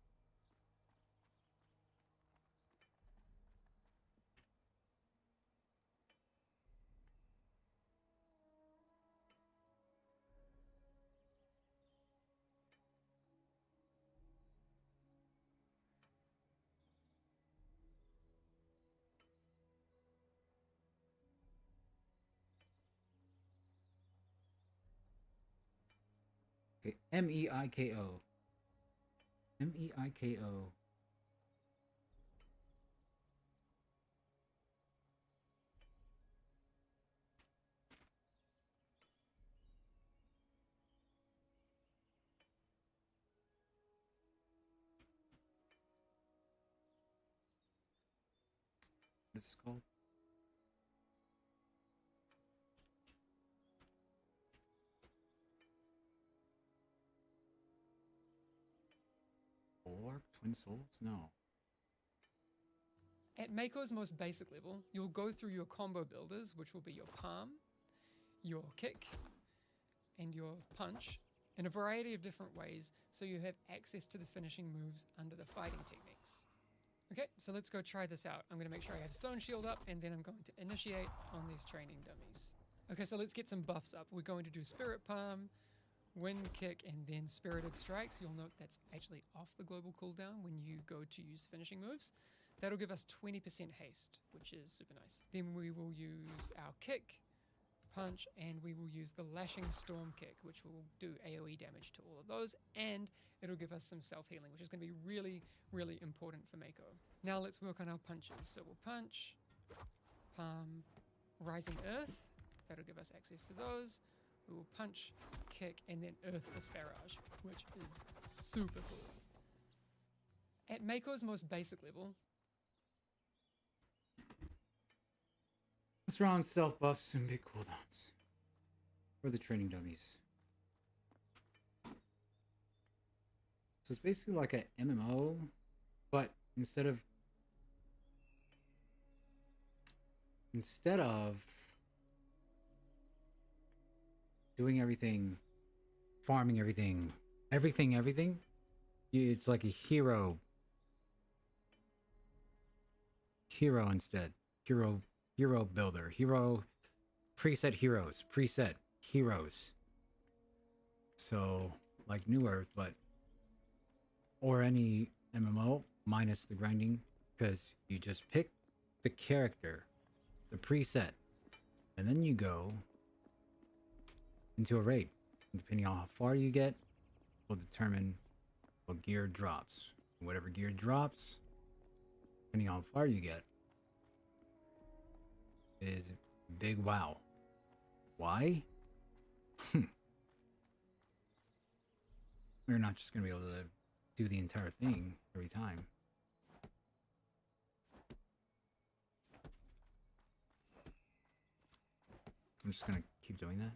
Okay, Meiko. Meiko. This is called. Bulwark? Twin Souls? No. At Mako's most basic level, you'll go through your combo builders, which will be your palm, your kick, and your punch in a variety of different ways, so you have access to the finishing moves under the fighting techniques. Okay, so let's go try this out. I'm going to make sure I have Stone Shield up, and then I'm going to initiate on these training dummies. Okay, so let's get some buffs up. We're going to do Spirit Palm, Wind Kick, and then Spirited Strikes. You'll note that's actually off the global cooldown when you go to use finishing moves. That'll give us 20% haste, which is super nice. Then we will use our kick, punch, and we will use the Lashing Storm Kick, which will do AoE damage to all of those, and it'll give us some self-healing, which is going to be really, really important for Mako. Now let's work on our punches. So we'll punch, palm, Rising Earth. That'll give us access to those. We will punch, kick, and then Earth Disparage, which is super cool. At Mako's most basic level, What's wrong with self buffs and big cooldowns? For the training dummies. So it's basically like a MMO, but instead of doing everything, farming everything, it's like a hero instead. Hero builder, preset heroes. So like New Earth, or any MMO minus the grinding, because you just pick the character, the preset, and then you go into a raid. And depending on how far you get, will determine what gear drops. Whatever gear drops, depending on how far you get, is big wow. Why? We're not just gonna be able to do the entire thing every time. I'm just gonna keep doing that.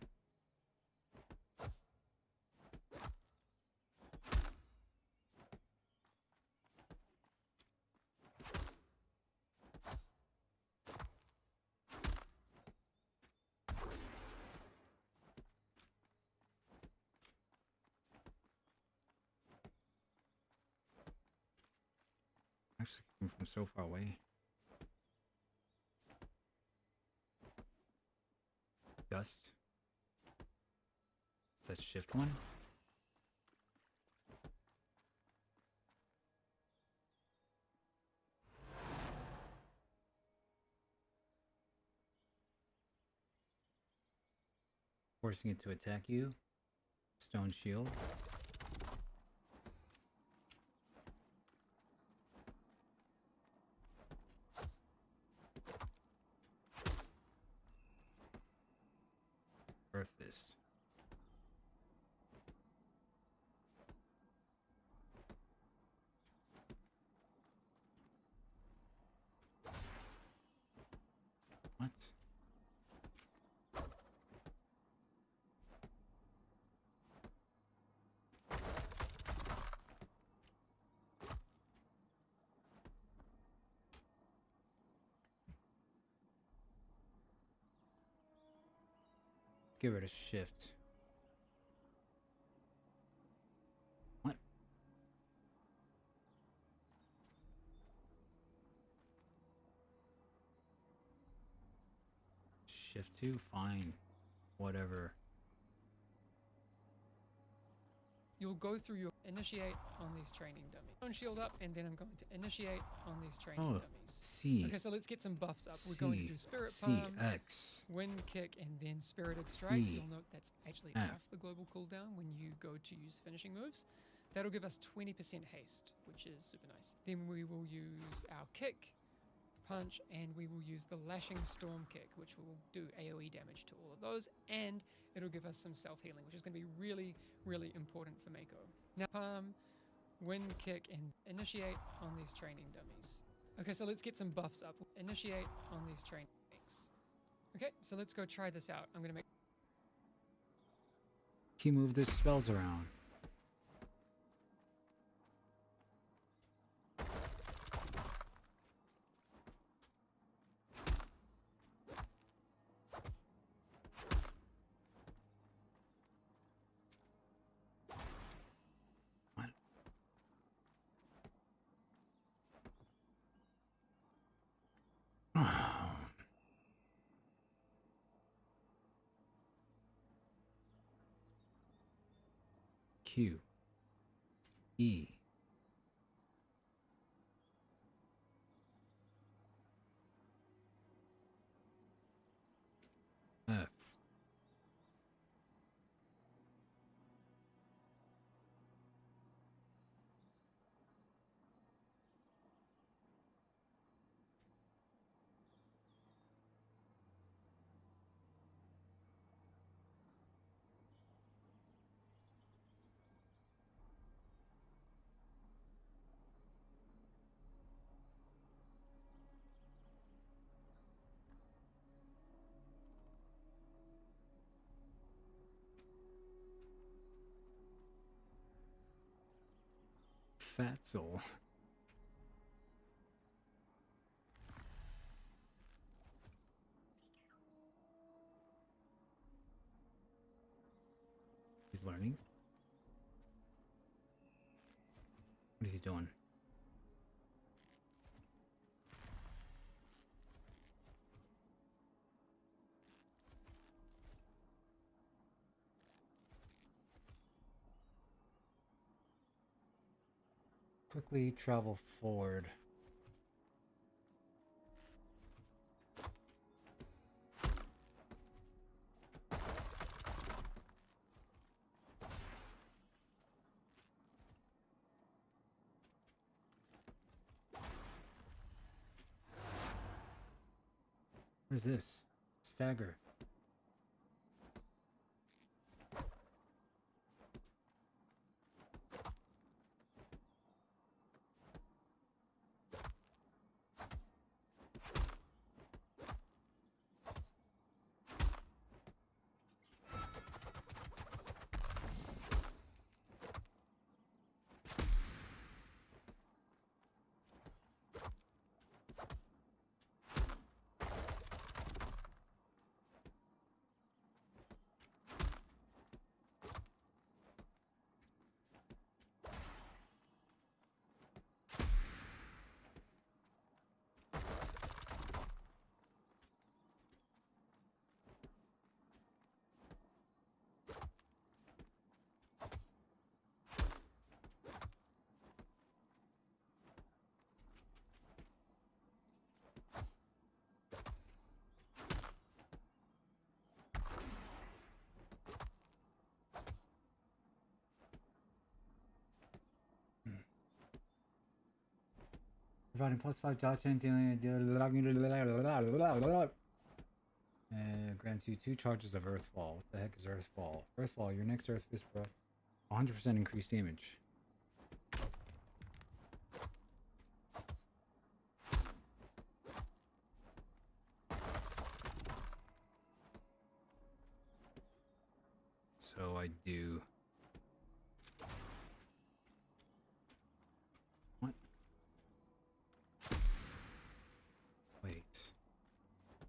Actually coming from so far away. Dust. Is that shift one? Forcing it to attack you. Stone shield. Earth Fist. What? Give it a shift. What? Shift 2? Fine. Whatever. You'll go through your initiate on these training dummies. Stone shield up, and then I'm going to initiate on these training dummies. C. Okay, so let's get some buffs up. We're going to do Spirit C, Palm, X, Wind Kick, and then Spirited Strikes. E, You'll note that's actually F. half the global cooldown when you go to use finishing moves. That'll give us 20% haste, which is super nice. Then we will use our kick, punch, and we will use the Lashing Storm Kick, which will do AoE damage to all of those, and it'll give us some self-healing, which is going to be really, really important for Mako. Now, Palm, Wind Kick, and initiate on these training dummies. Okay, so let's get some buffs up. Initiate on these training dummies. Okay, so let's go try this out. I'm going to make... He moved his spells around. Q, E, F, Fatzel. He's learning. What is he doing? Quickly travel forward. What is this? Stagger. Providing +5 dodge and dealing. Grants you 2 charges of Earthfall. What the heck is Earthfall? Earthfall, your next Earth Fist, bro. 100% increased damage. So I do. What? Wait.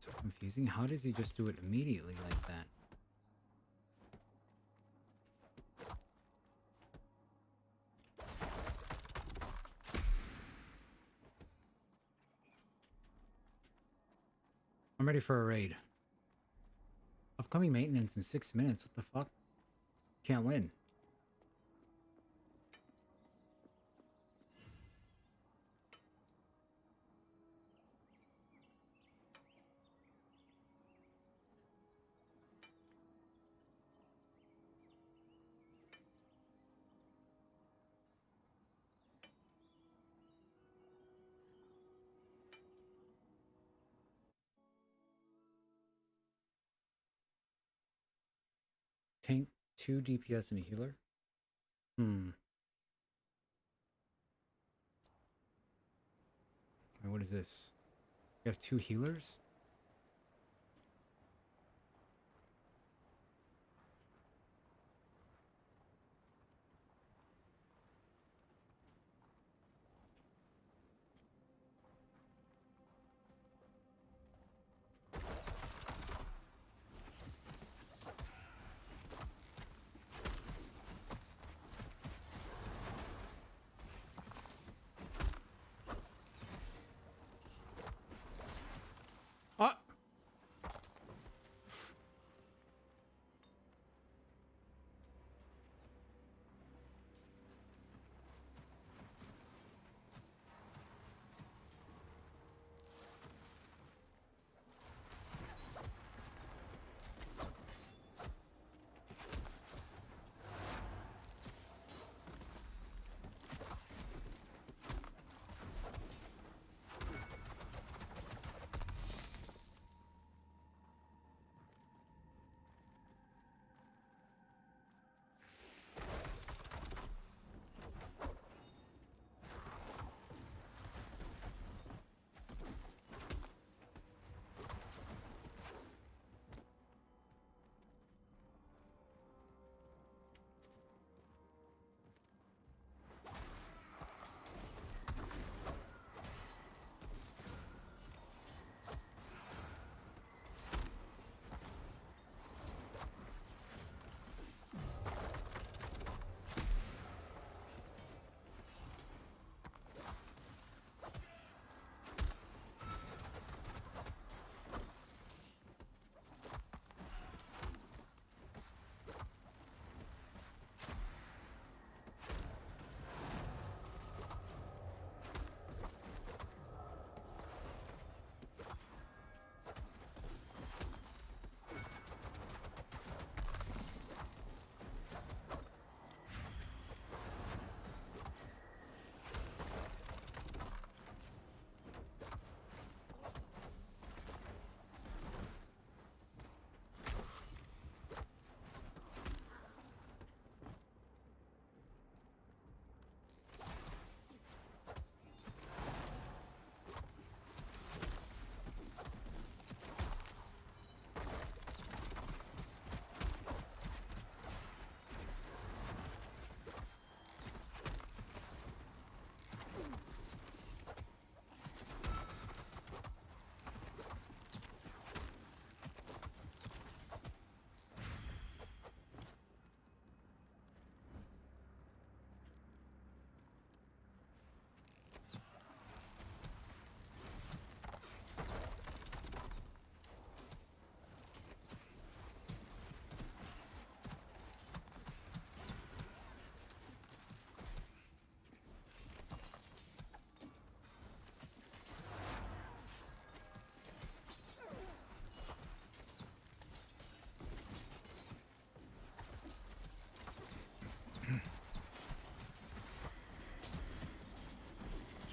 So confusing. How does he just do it immediately like that? I'm ready for a raid. Upcoming maintenance in 6 minutes. What the fuck? Can't win. Tank 2 DPS and a healer? What is this? You have 2 healers?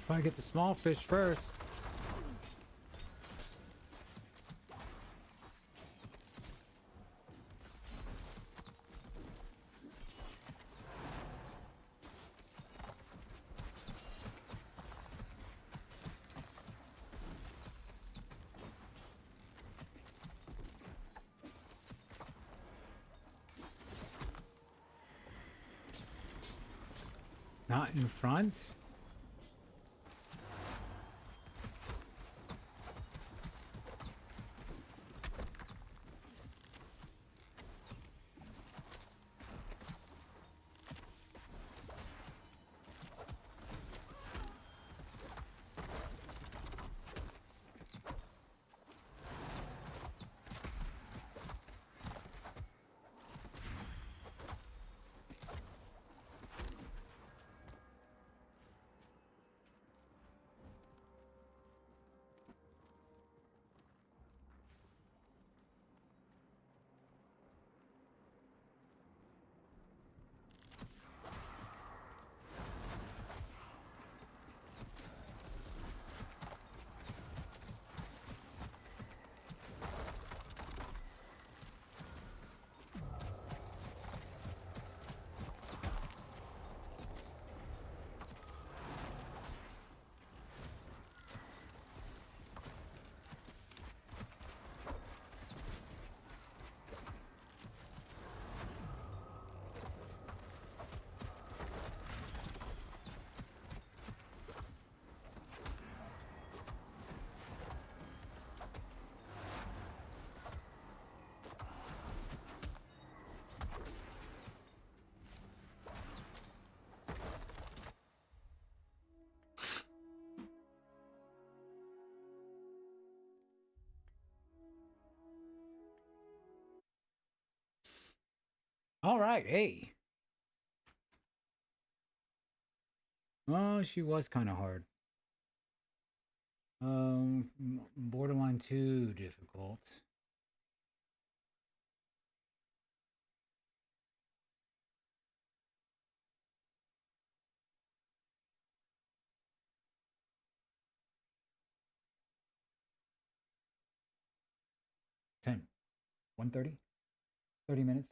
Try to get the small fish first. Not in front. All right, hey. Oh, she was kind of hard. Borderline too difficult. Ten. 1:30? 30 minutes?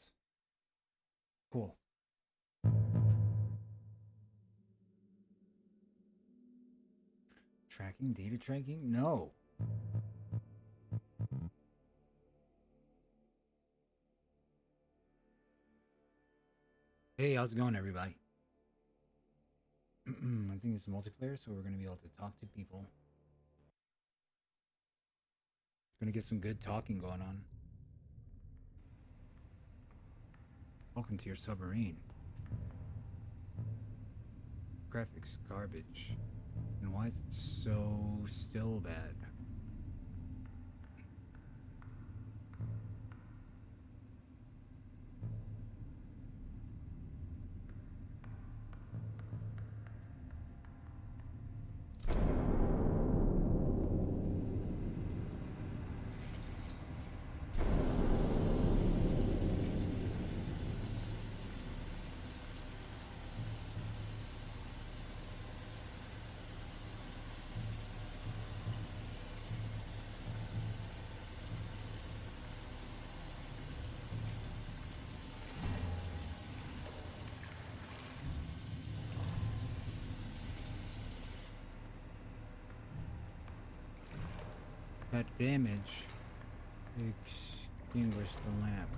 Cool. Tracking? Data tracking? No. Hey, how's it going, everybody? I think it's multiplayer, so we're going to be able to talk to people. Going to get some good talking going on. Welcome to your submarine. Graphics garbage. And why is it so still bad? That damage extinguish the lamp.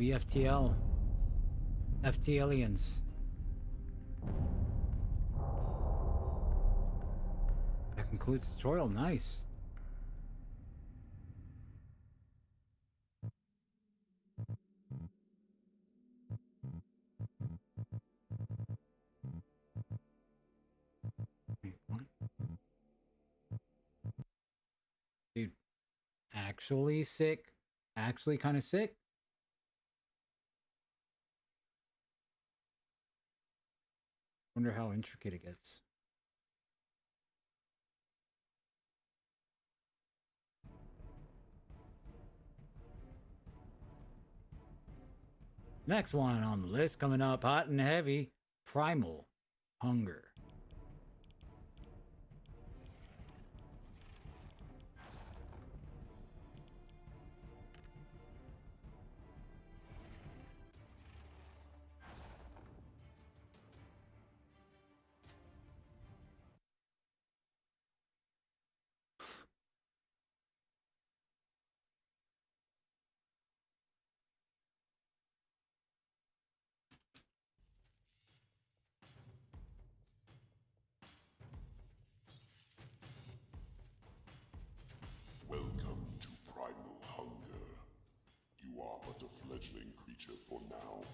We FTL. FT aliens. That concludes the tutorial. Nice. Wait, what? Dude, actually sick. Actually kind of sick. Wonder how intricate it gets. Next one on the list coming up, hot and heavy, Primal Hunger. Welcome to Primal Hunger. You are but a fledgling creature for now,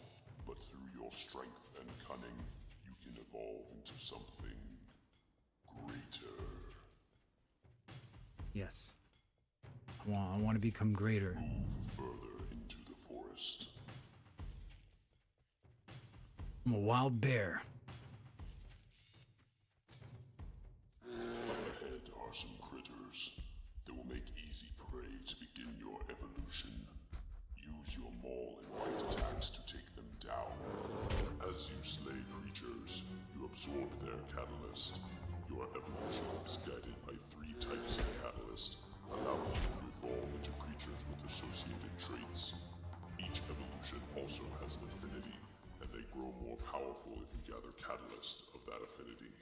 but through your strength and cunning, you can evolve into something greater. Yes. I want to become greater. Move further into the forest. I'm a wild bear. Up ahead are some critters. They will make easy prey to begin your evolution. Use your maul and bite attacks to take them down. As you slay creatures, you absorb their catalyst. Your evolution is guided by 3 types of catalyst, allowing you to evolve into creatures with associated traits. Each evolution also has an affinity, and they grow more powerful if you gather catalyst of that affinity.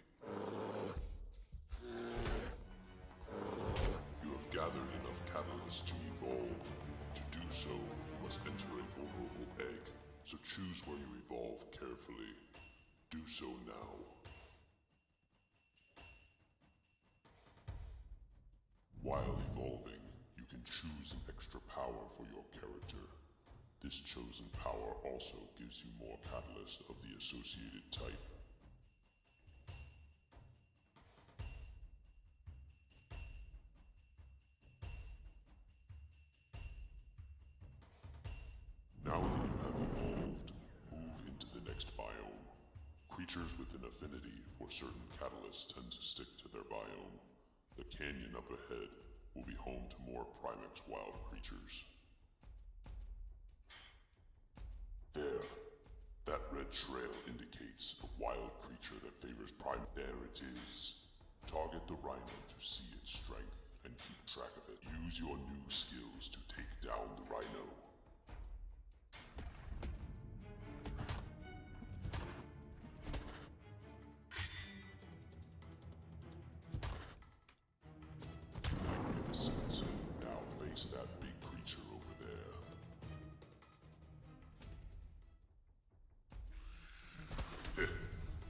You have gathered enough catalyst to evolve. To do so, you must enter a vulnerable egg, so choose where you evolve carefully. Do so now. While evolving, you can choose an extra power for your character. This chosen power also gives you more catalyst of the associated type. Now that you have evolved, move into the next biome. Creatures with an affinity for certain catalysts tend to stick to their biome. The canyon up ahead will be home to more Primex wild creatures. There. That red trail indicates a wild creature that favors Prime. There it is. Target the rhino to see its strength and keep track of it. Use your new skills to take down the rhino. Magnificent. Now face that big creature over there.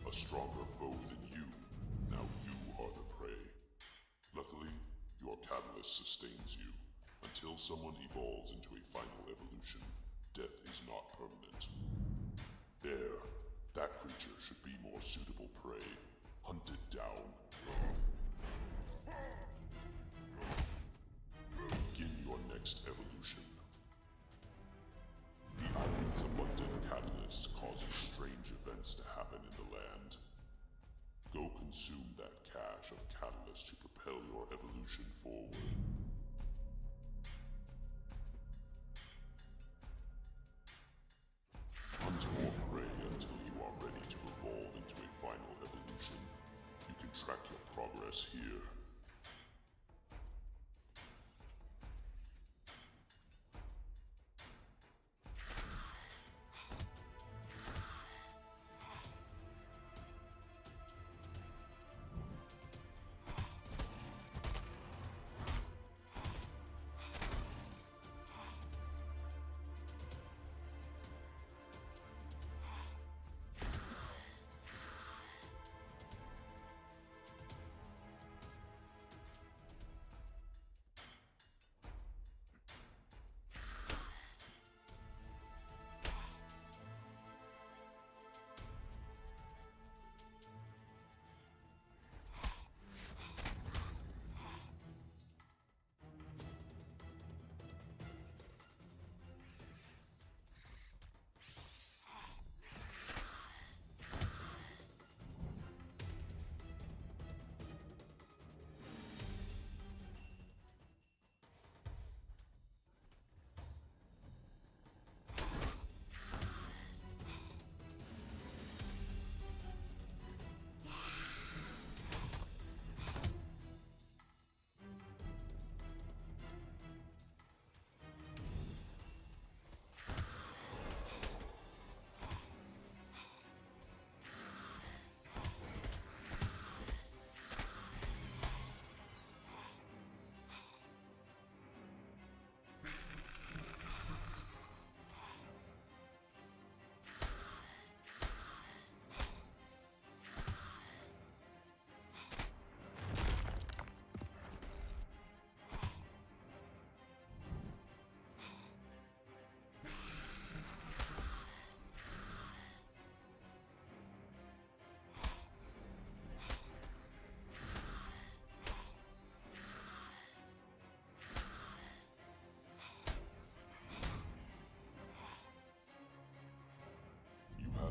A stronger foe than you. Now you are the prey. Luckily, your catalyst sustains you. Until someone evolves into a final evolution, death is not permanent. There. That creature should be more suitable prey. Hunt it down. Begin your next evolution. The island's abundant catalyst causes strange events to happen in the land. Go consume that cache of catalyst to propel your evolution forward. Hunt more prey until you are ready to evolve into a final evolution. You can track your progress here.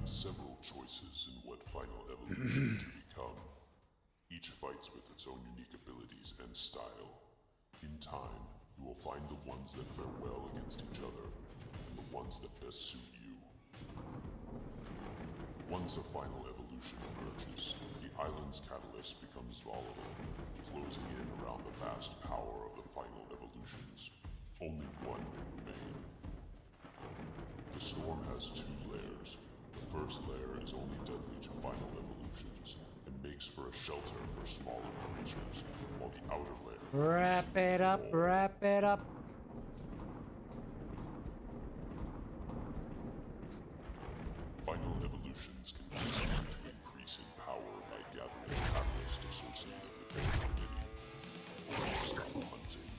have several choices in what final evolution to become. Each fights with its own unique abilities and style. In time, you will find the ones that fare well against each other, and the ones that best suit you. Once a final evolution emerges, the island's catalyst becomes volatile, closing in around the vast power of the final evolutions. Only one may remain. The storm has two layers. The first layer is only deadly to final evolutions, and makes for a shelter for smaller creatures, while the outer layer... Wrap it up, wrap it up. Final evolutions can continue to increase in power by gathering the catalyst associated with their identity. Stop hunting.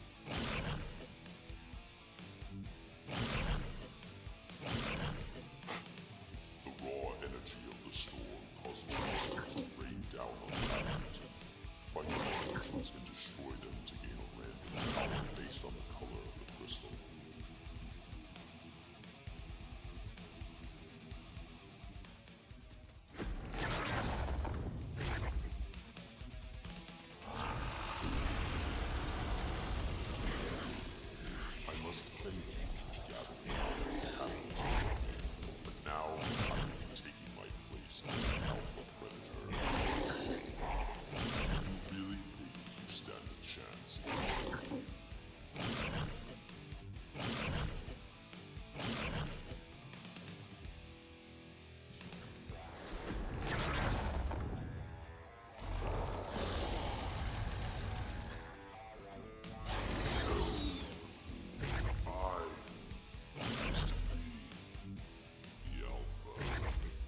The raw energy of the storm causes crystals to rain down on the island. Final evolutions can destroy them to gain a random power based on the color of the crystal. I must thank you for gathering all the catalyst. But now, I will be taking my place as the alpha predator. You really think you stand a chance? I used to be the alpha predator.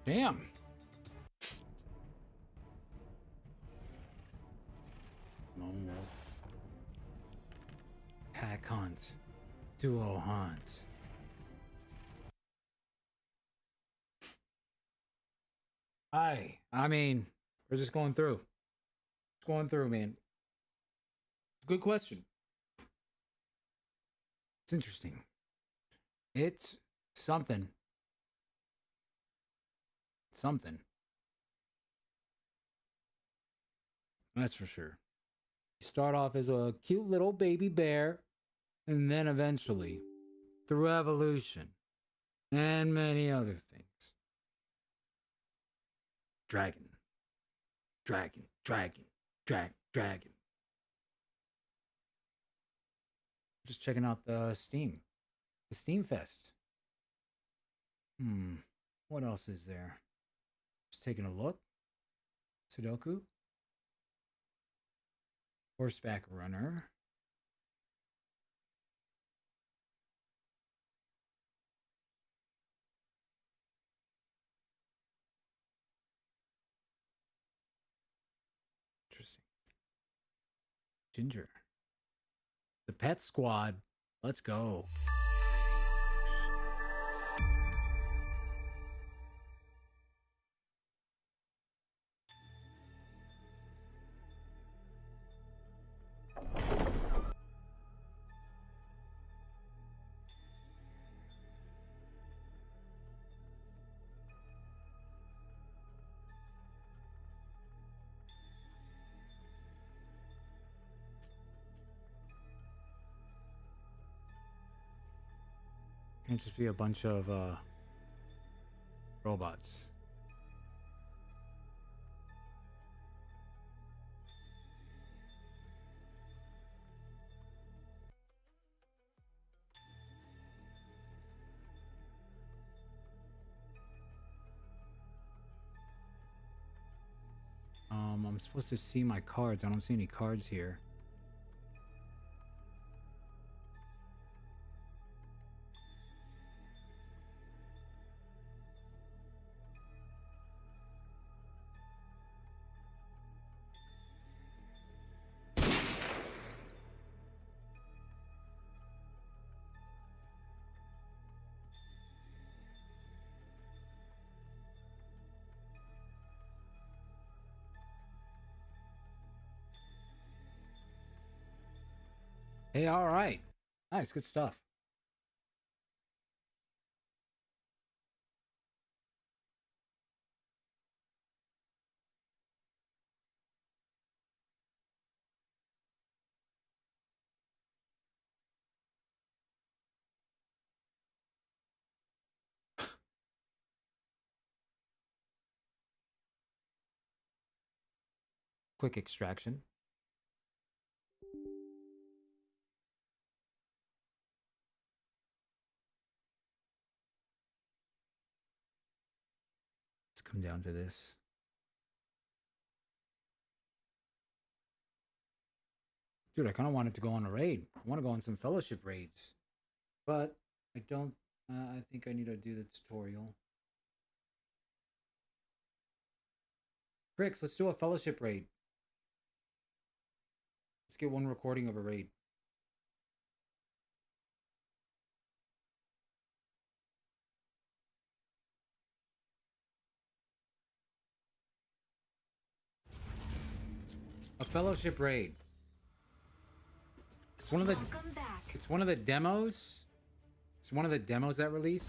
Damn. Lone Wolf. Pack hunt. Duo hunt. I mean, we're just going through. Just going through, man. Good question. It's interesting. It's something. Something. That's for sure. You start off as a cute little baby bear, and then eventually, through evolution and many other things. Dragon. Dragon. Dragon. Dragon. Just checking out the Steam. The Steam Fest. What else is there? Just taking a look. Sudoku. Horseback Runner. Interesting. Ginger. The Pet Squad. Let's go. Can't just be a bunch of robots. I'm supposed to see my cards. I don't see any cards here. Hey, all right. Nice, good stuff. Quick extraction. Let's come down to this. Dude, I kind of wanted to go on a raid. I want to go on some fellowship raids. But I don't... I think I need to do the tutorial. Crix, let's do a fellowship raid. Let's get one recording of a raid. A fellowship raid. It's one of the It's one of the demos. It's one of the demos that released.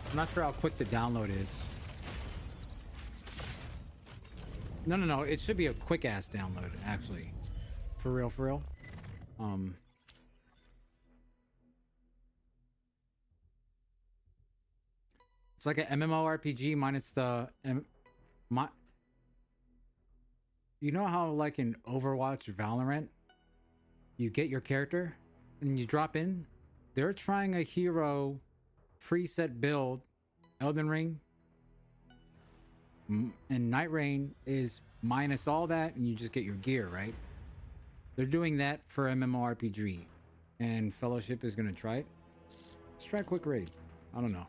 I'm not sure how quick the download is. No. It should be a quick ass download, actually. For real, for real. It's like an MMORPG minus the you know how like in Overwatch, Valorant, you get your character and you drop in? They're trying a hero preset build. Elden Ring and Night Rain is minus all that and you just get your gear, right? They're doing that for MMORPG, and Fellowship is going to try it. Let's try a quick raid. I don't know.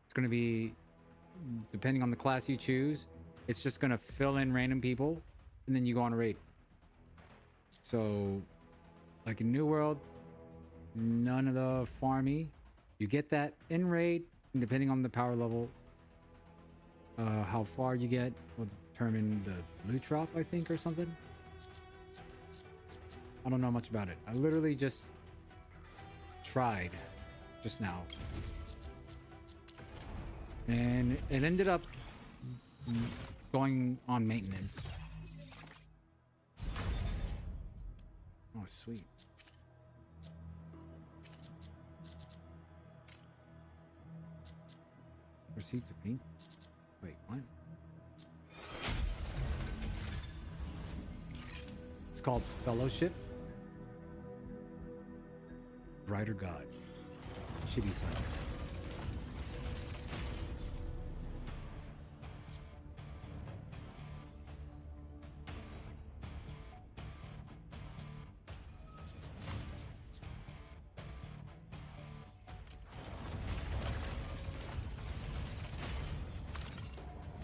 It's going to be, depending on the class you choose, it's just going to fill in random people and then you go on a raid. So like in New World, none of the farmy. You get that in raid, and depending on the power level, how far you get will determine the loot drop, I think, or something. I don't know much about it. I literally just tried just now. And it ended up going on maintenance. Oh, sweet. Receipts of pink? Wait, what? It's called Fellowship. Brighter God. Shitty son.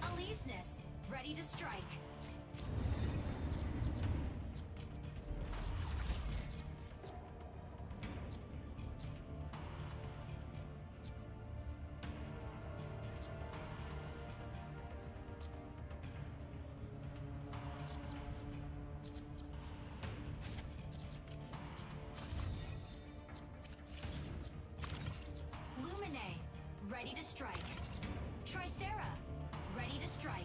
Aleseness, ready to strike. Lumine, ready to strike. Tricera, ready to strike.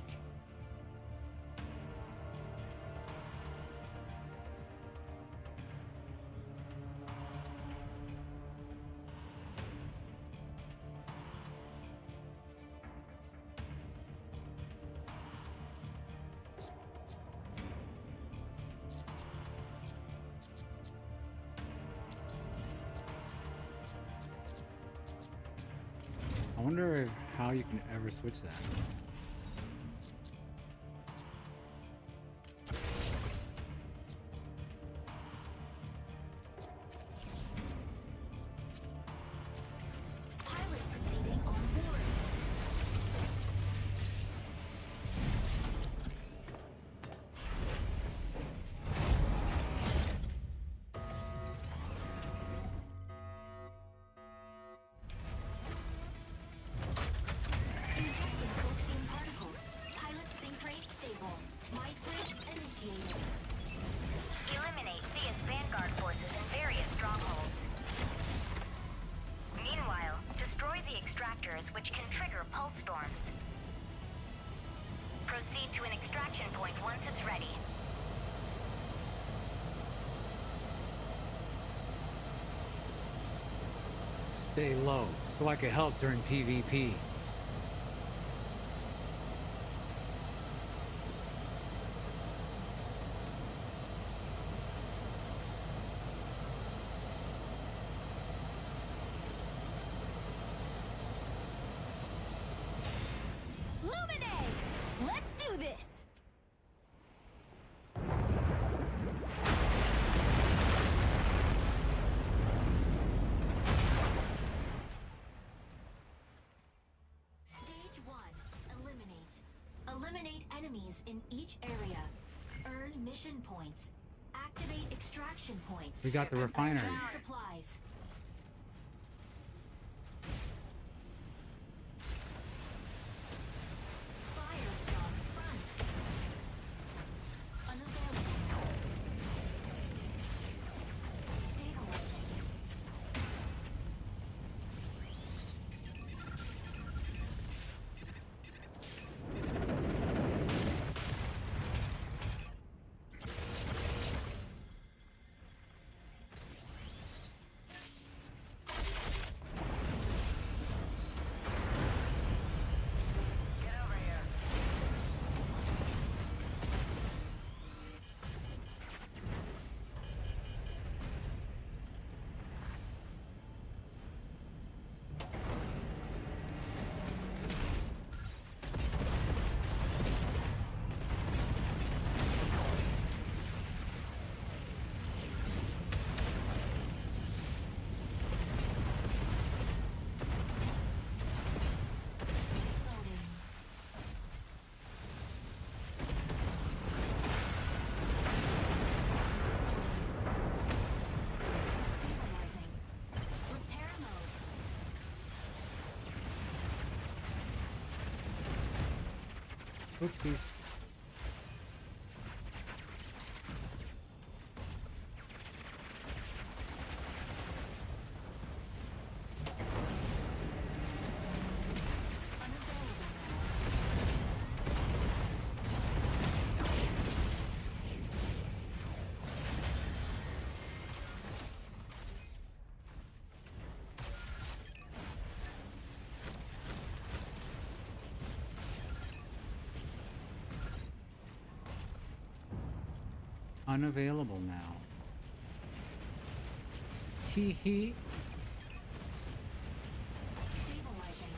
I wonder how you can ever switch that. Pilot proceeding on board. Injecting coaxium barriers which can trigger pulse storms. Proceed to an extraction point once it's ready. Stay low so I can help during PvP. Lumine! Let's do this! Stage 1. Eliminate. Eliminate enemies in each area. Earn mission points. Activate extraction points. We got the refinery. Obtain supplies. Fire from front. Unavailable. Stabilizing. Stabilizing. Repair mode. Oopsies. Unavailable now. Hee hee. Stabilizing.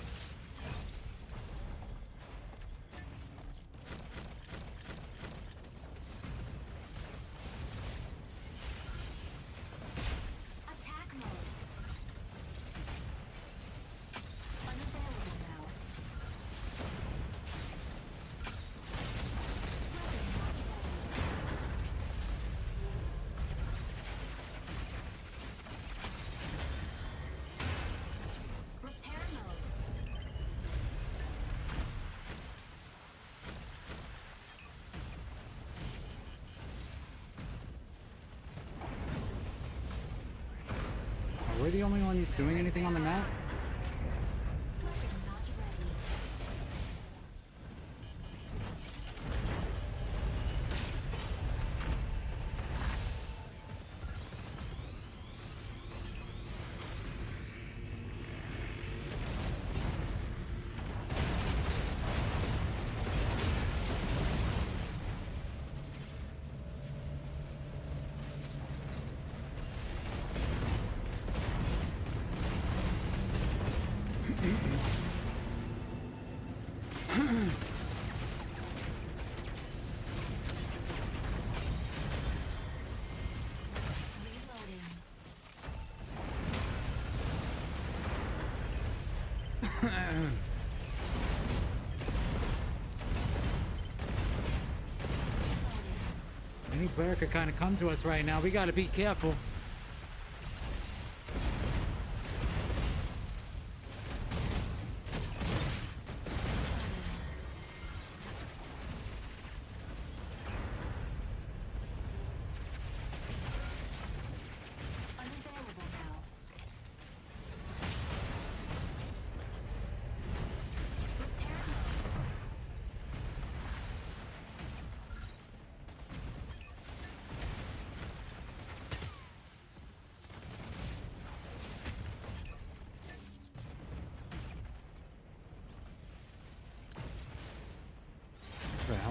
Attack mode. Unavailable now. Weapon not ready. Repair mode. Are we the only ones doing anything on the map? Weapon not ready. Reloading. Any player could kind of come to us right now. We gotta be careful. Unavailable now.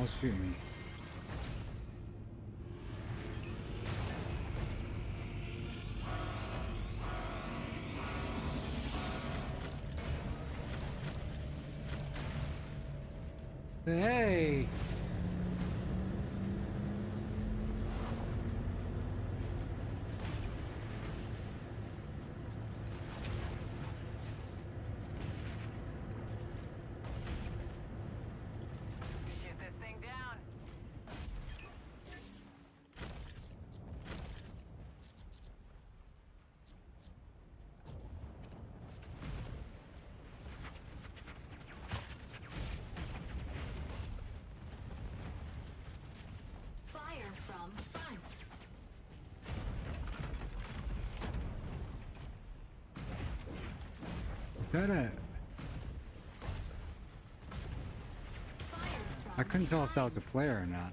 hell's shooting me? Hey! Shoot this thing down. Fire from front. Is that a... I couldn't tell if that was a player or not.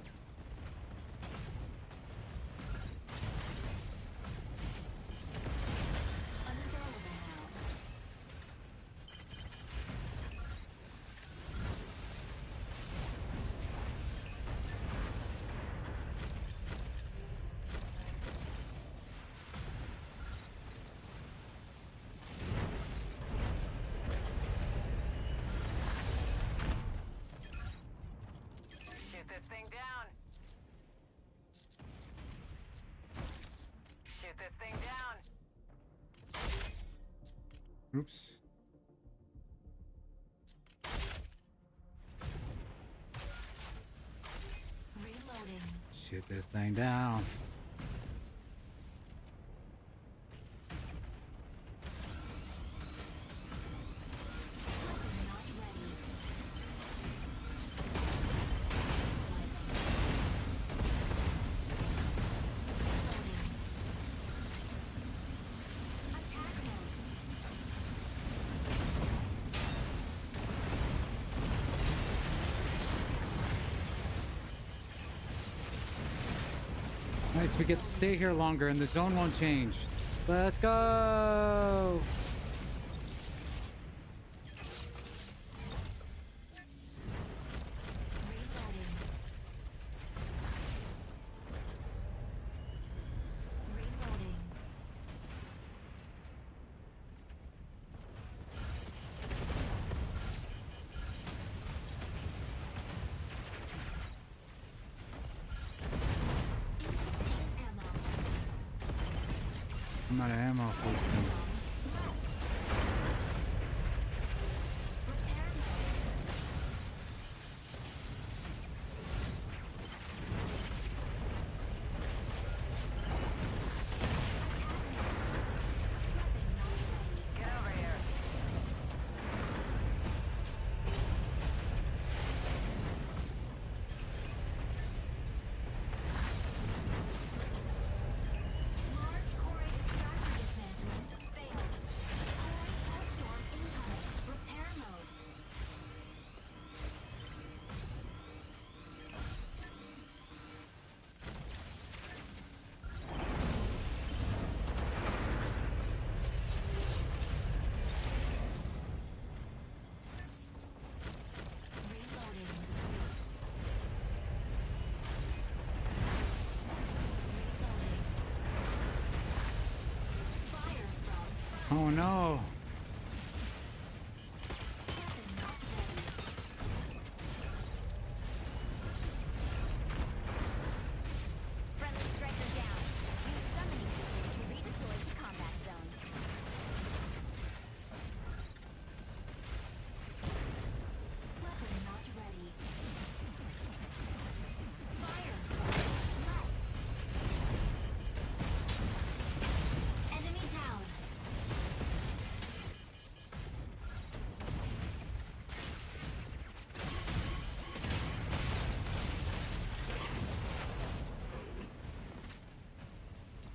Shoot this thing down. Shoot this thing down. Oops. Reloading. Shoot this thing down. Nice, we get to stay here longer and the zone won't change. Let's go! I'm out of ammo for this thing. Get over here. Large Quarry extractor dismantling failed. Quarry Hellstorm incoming. Repair mode. Oh no! Friendly striker down. Use summoning system to redeploy to combat zone. Weapon not ready. Fire from left. Enemy down.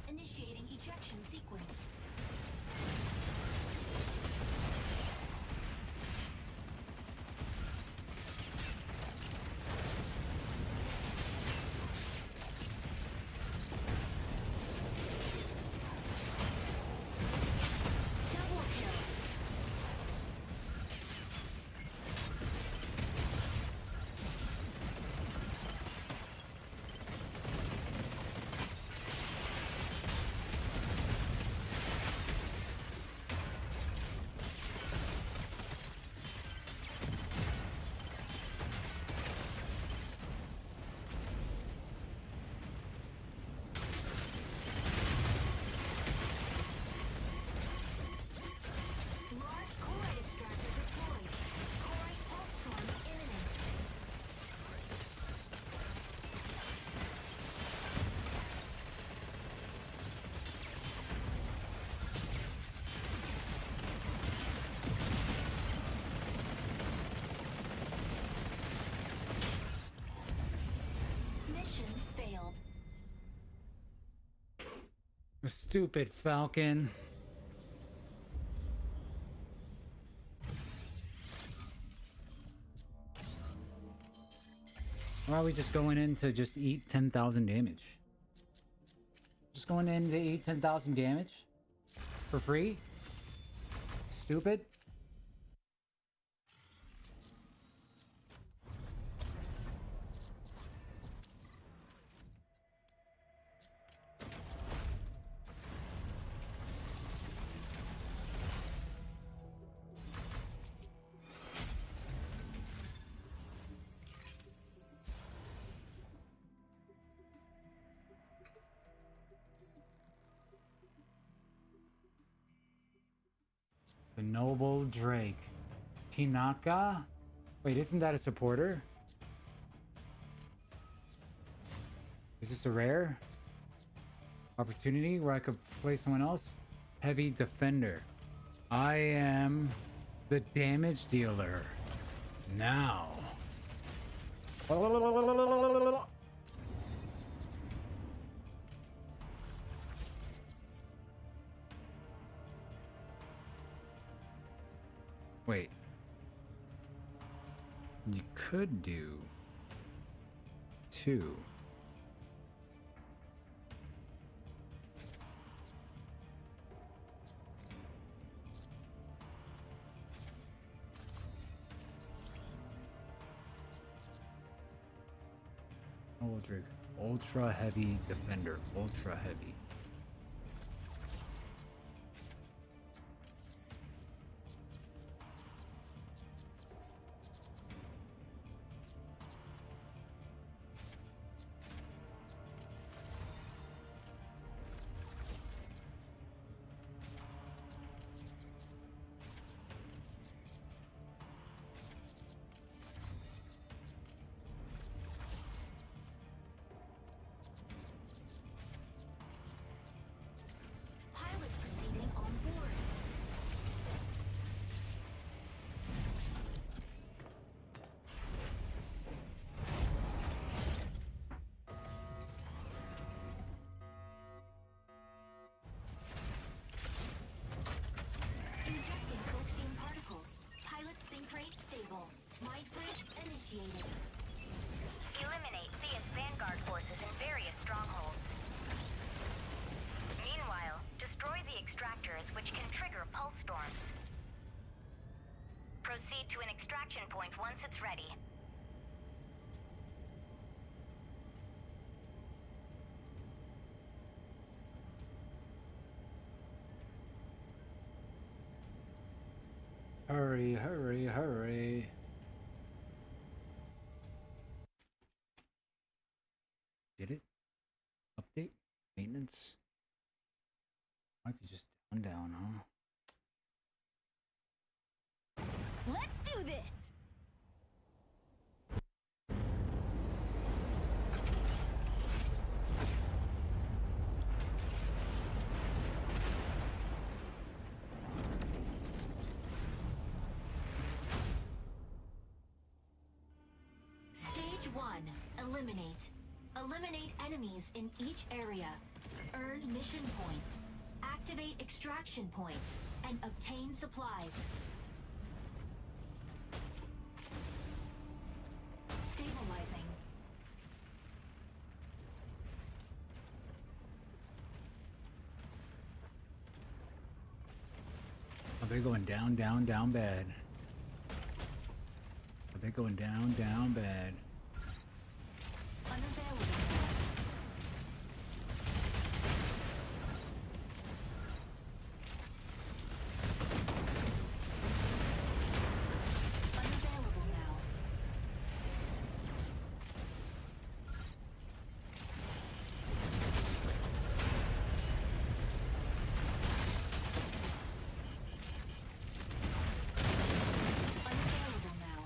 Initiating ejection sequence. Double kill. Stupid Falcon. Why are we just going in to just eat 10,000 damage? Just going in to eat 10,000 damage? For free? Stupid? The Noble Drake. Pinaka? Wait, isn't that a supporter? Is this a rare opportunity where I could play someone else? Heavy Defender. I am the damage dealer. Now. Wait. You could do 2. Ultra Heavy Defender. Ultra Heavy. Pilot proceeding on board. Injecting coaxium particles. Pilot sync rate stable. Mind bridge initiated. Eliminate Thea's Vanguard forces in various strongholds. Meanwhile, destroy the extractors, which can trigger pulse storms. Proceed to an extraction point once it's ready. Hurry, hurry, hurry. Did it? Update? Maintenance? Might be just down, huh? Let's do this! Stage 1. Eliminate. Eliminate enemies in each area. Earn mission points. Activate extraction points. And obtain supplies. Stabilizing. Are they going down, down, down bad? Are they going down, down bad? Unavailable. Unavailable now. Unavailable now.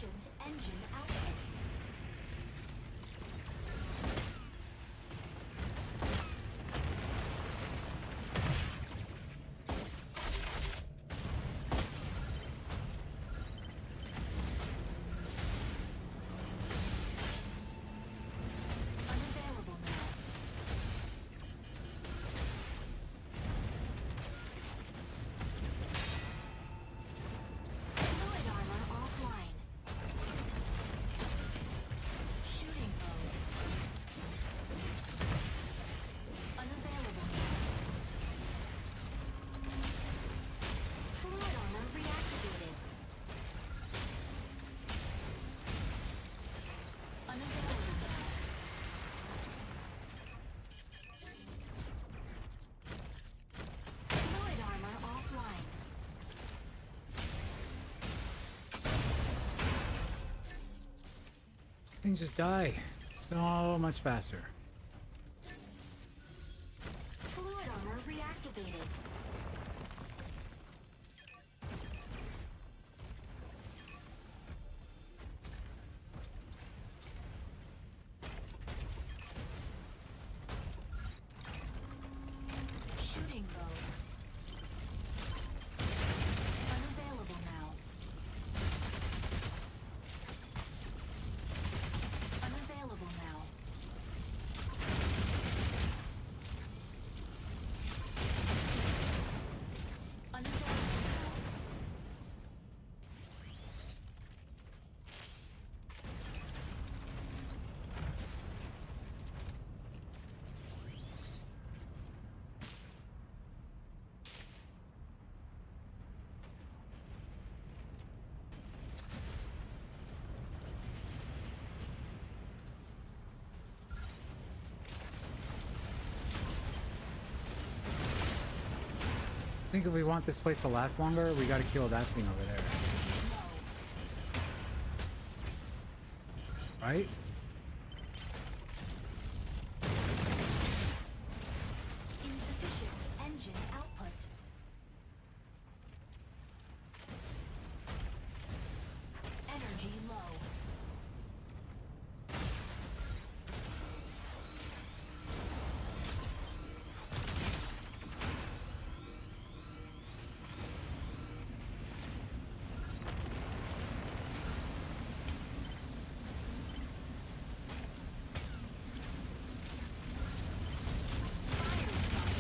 Insufficient engine output. Unavailable now. Fluid armor offline. Shooting mode. Unavailable now. Fluid armor reactivated. Unavailable now. Fluid armor offline. Things just die so much faster. Fluid armor reactivated. Shooting mode. Unavailable now. Unavailable now. Unavailable now. I think if we want this place to last longer, we gotta kill that thing over there. Right? Insufficient engine output. Energy low.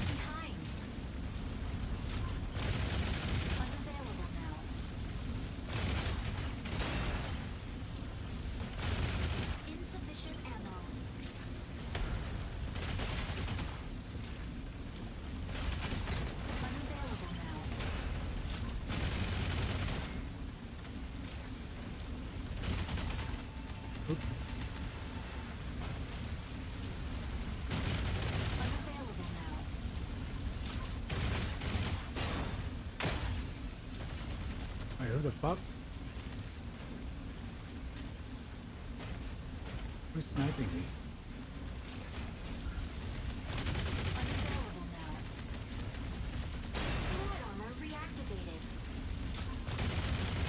Behind. Unavailable now. Insufficient ammo. Unavailable now. Unavailable now. Wait, who the fuck? Who's sniping me? Unavailable now. Fluid armor reactivated.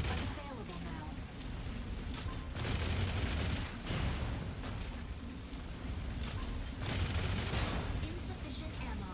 Unavailable now. Insufficient ammo.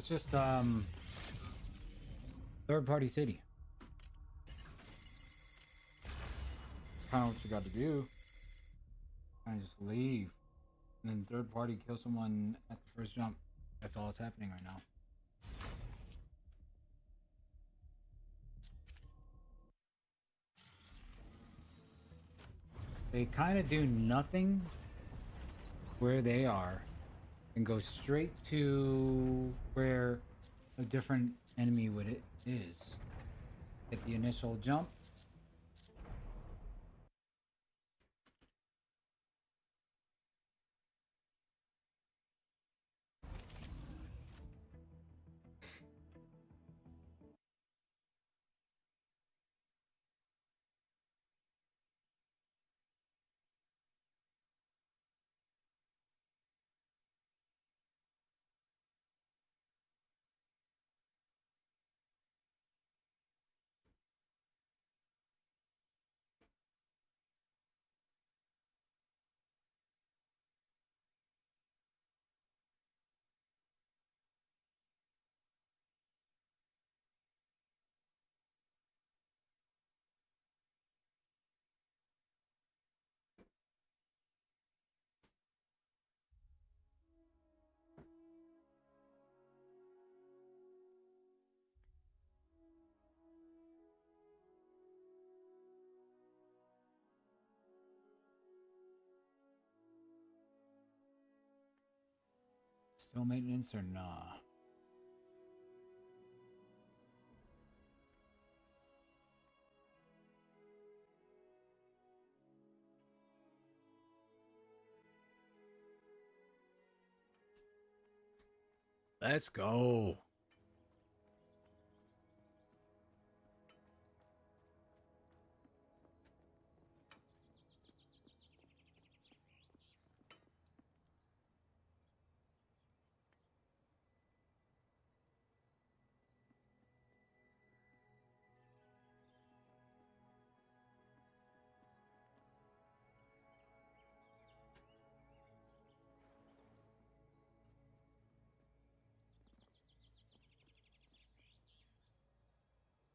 It's just third-party city. It's kind of what you got to do. Kind of just leave, and then third-party kill someone at the first jump. That's all that's happening right now. They kind of do nothing where they are and go straight to where a different enemy is. Get the initial jump. Still maintenance or nah? Let's go.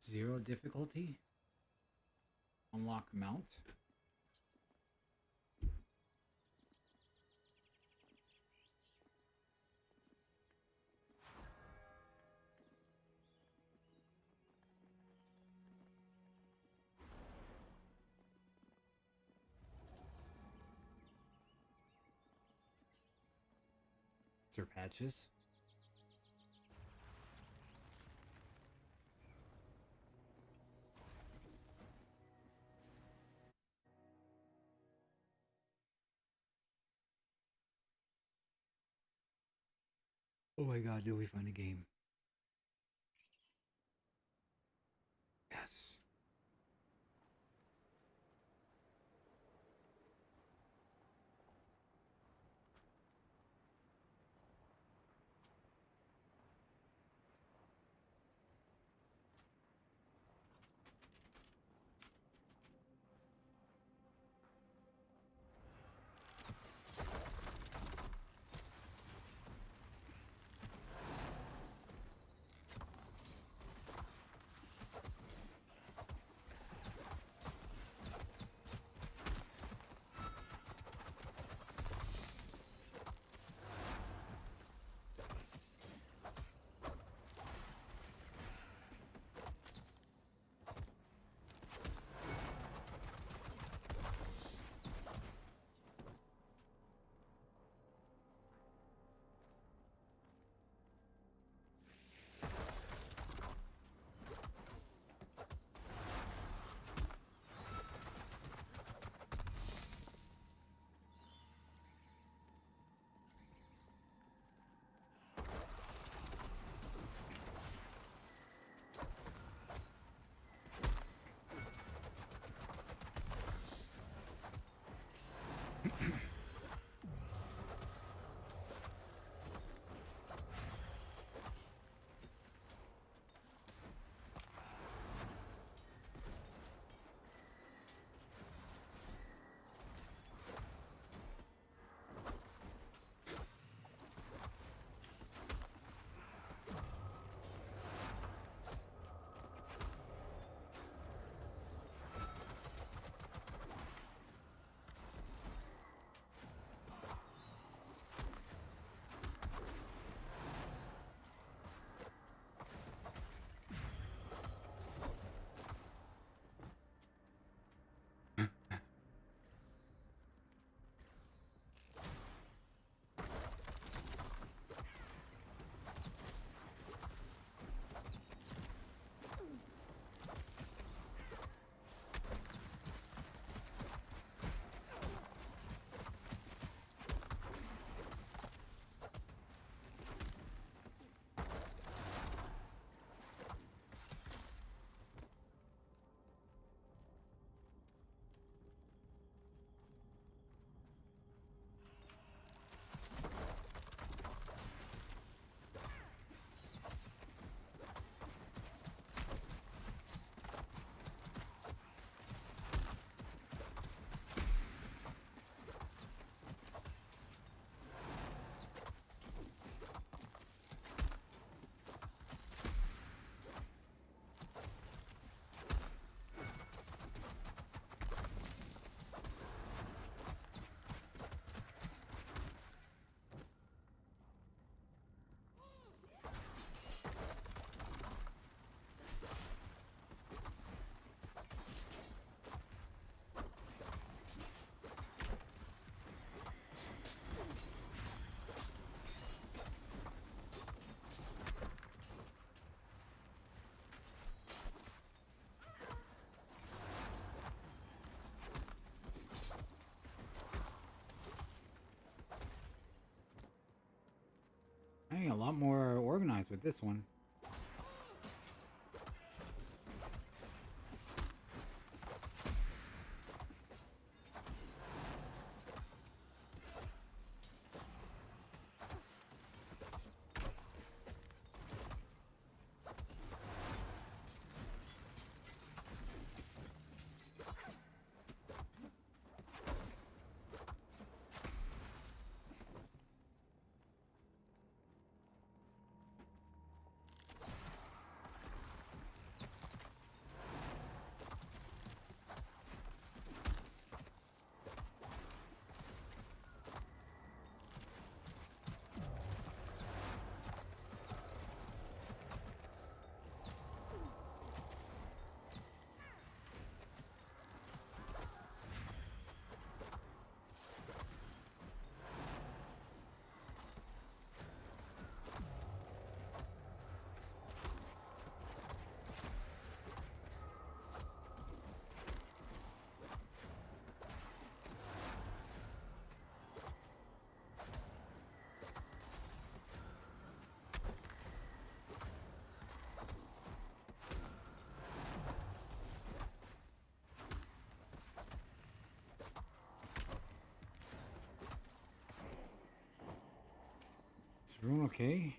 Zero difficulty. Unlock mount. Sir Patches. Oh my god, do we find a game? Yes. a lot more organized with this one. Is everyone okay?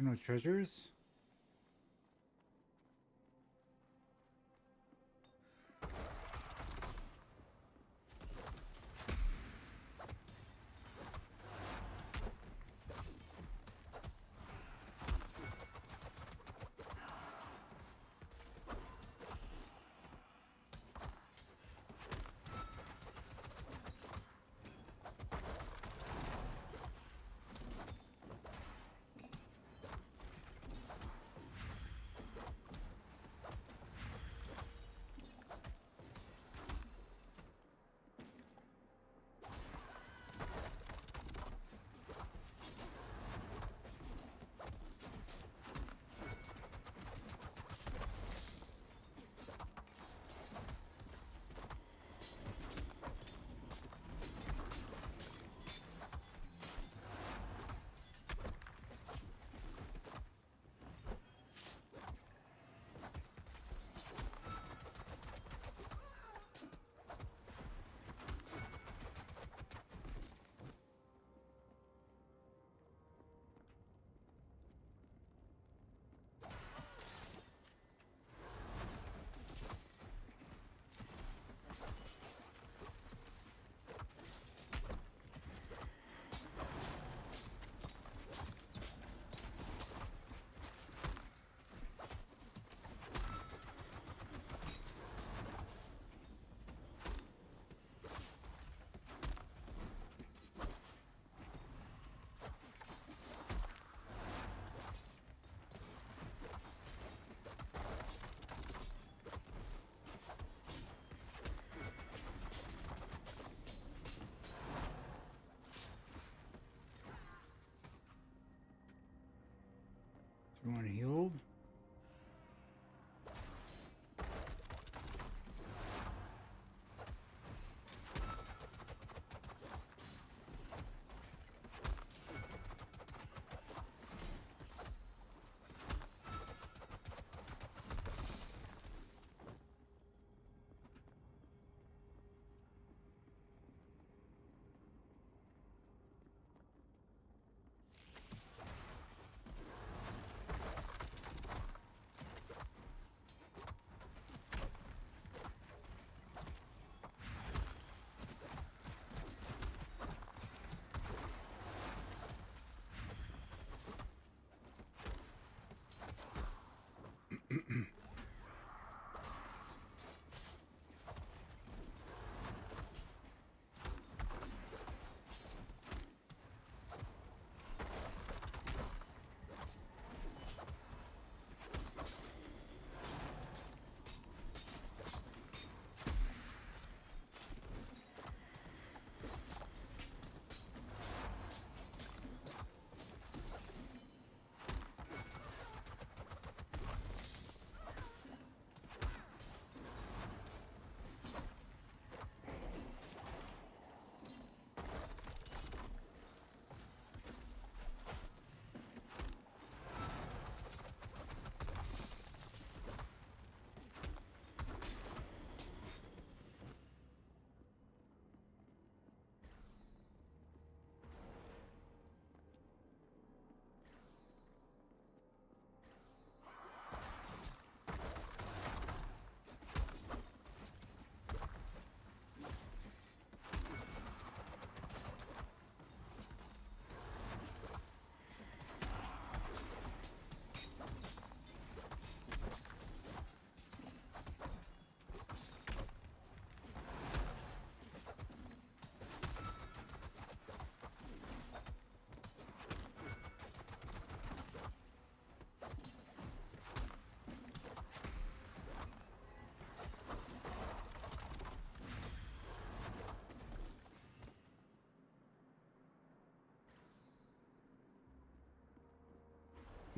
So no treasures?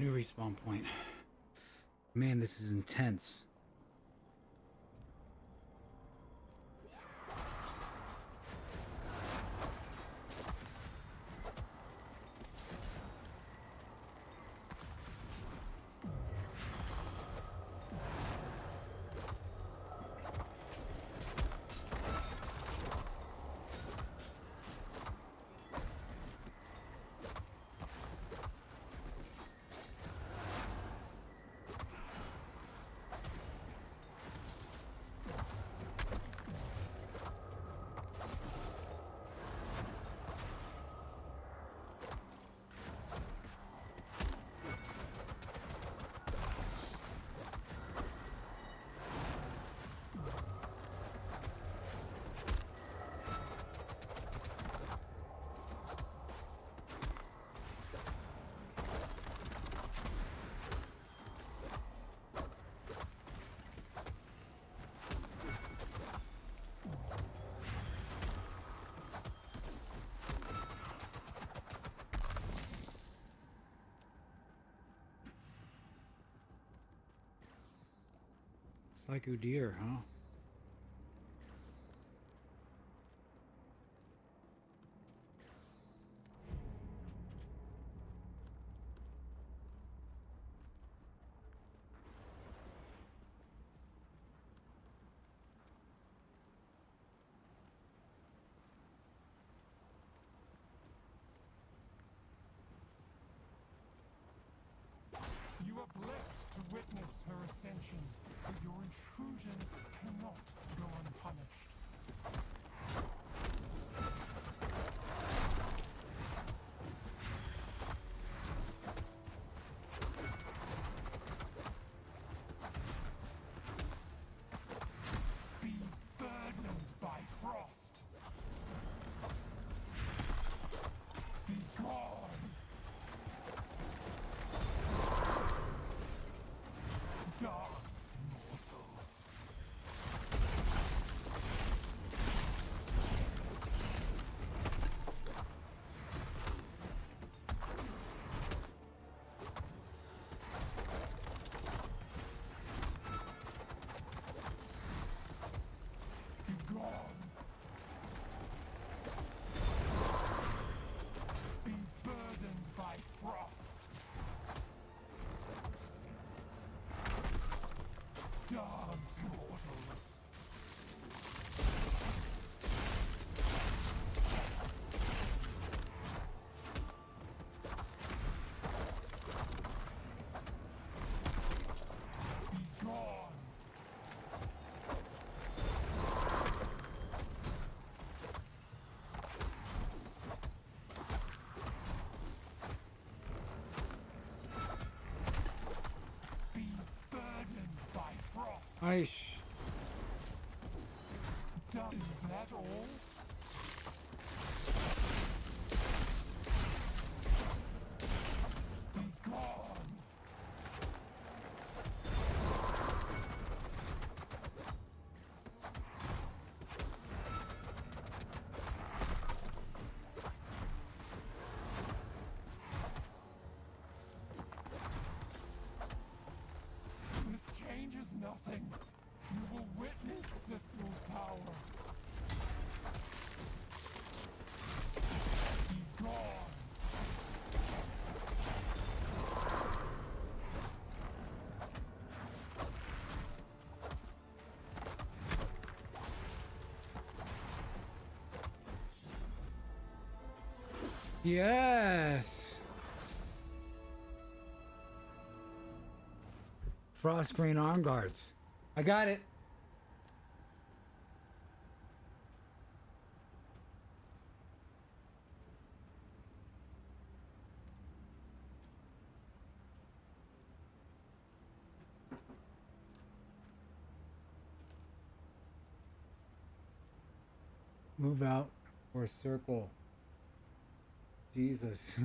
New respawn point. Man, this is intense. Psycho deer, huh? You are blessed to witness her ascension, but your intrusion cannot go unpunished. Be burdened by frost. Be gone. Dance, mortals. Be gone. Be burdened by frost. Dance, mortals. Be gone. Be burdened by frost. Aish. Is that all? Be gone. This changes nothing. You will witness Sithril's power. Be gone. Yes. Frost green arm guards. I got it. Move out or circle. Jesus.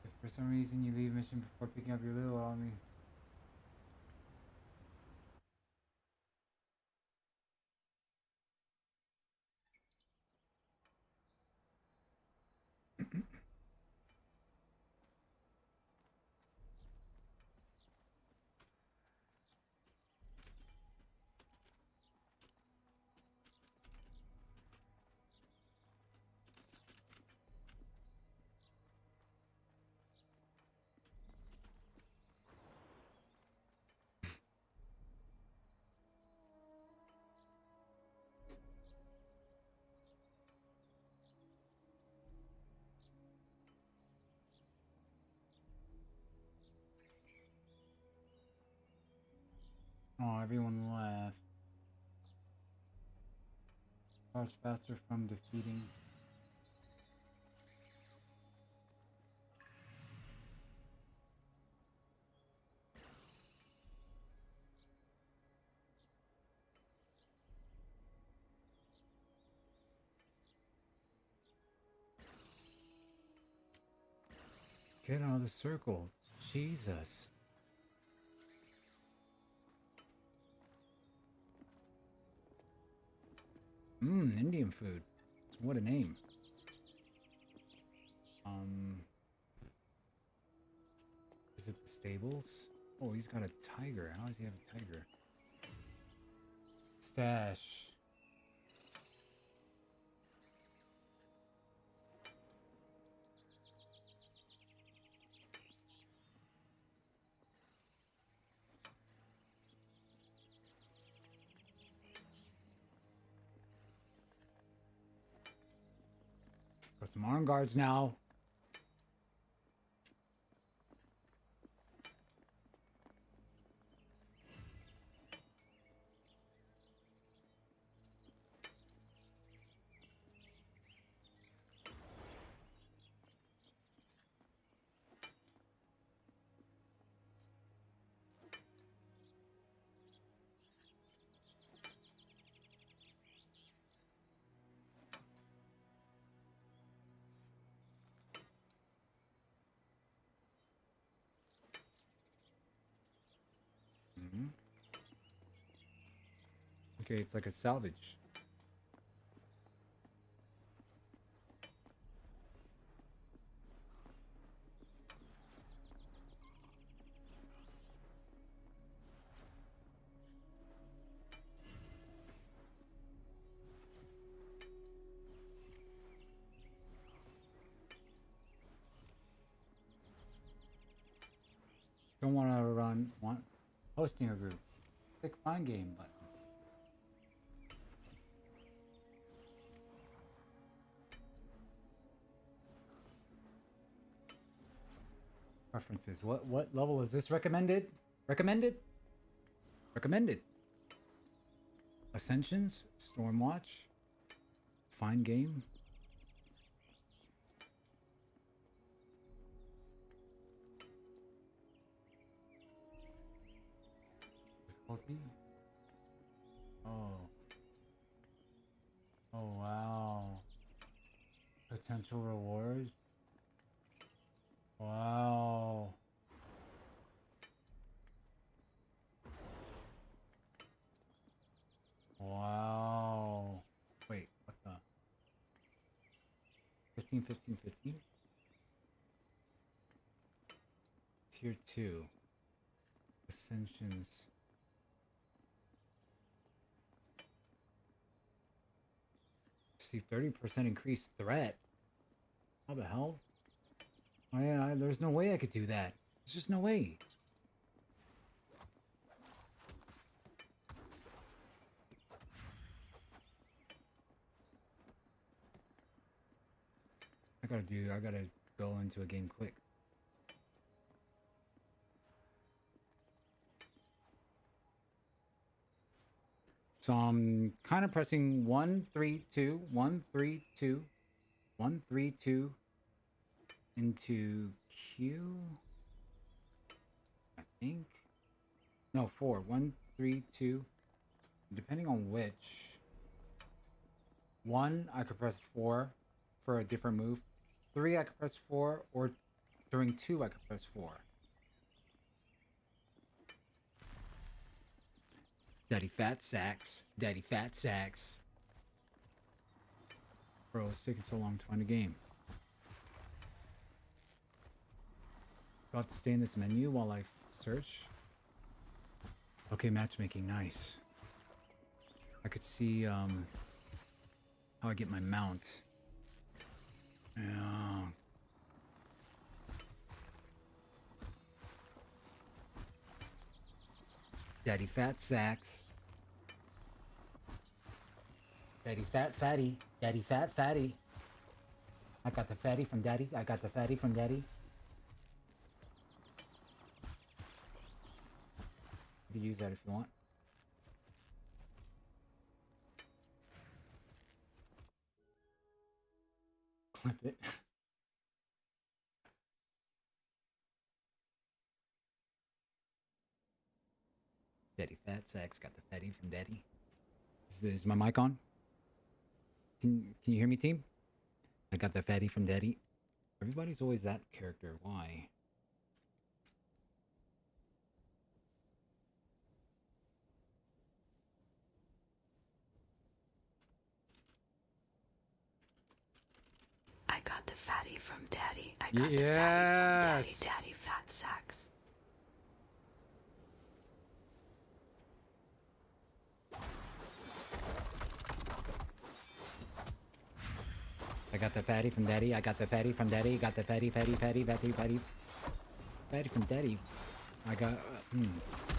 If for some reason you leave mission before picking up your little army. Oh, everyone left. Charge faster from defeating. Get out of the circle. Jesus. Indian food. What a name. Is it the stables? Oh, he's got a tiger. How does he have a tiger? Stash. Got some arm guards now. Okay, it's like a salvage. Don't want to want hosting a group. Click find game button. Preferences. What level is this recommended? Recommended? Recommended. Ascensions, Stormwatch, Find Game. Difficulty. Oh. Oh wow. Potential rewards. Wow. Wow. Wait, what the? 15, 15, 15? Tier 2. Ascensions. See, 30% increased threat. How the hell? There's no way I could do that. There's just no way. I gotta go into a game quick. So I'm kind of pressing 1, 3, 2, 1, 3, 2, 1, 3, 2 into Q. I think. No, 4. 1, 3, 2. Depending on which. 1, I could press 4 for a different move. 3, I could press 4, or during 2, I could press 4. Daddy fat sacks. Daddy fat sacks. Bro, it's taking so long to find a game. Do I have to stay in this menu while I search? Okay, matchmaking, nice. I could see how I get my mount. Yeah. Daddy fat sacks. Daddy fat fatty. Daddy fat fatty. I got the fatty from daddy. I got the fatty from daddy. You can use that if you want. flip it. Daddy Fat Sacks got the fatty from Daddy. Is my mic on? Can you hear me, team? I got the fatty from Daddy. Everybody's always that character. Why? I got the fatty from Daddy. I got the fatty from Daddy. Daddy Fat Sacks. I got the fatty from Daddy. I got the fatty from Daddy. Got the fatty from Daddy. I got.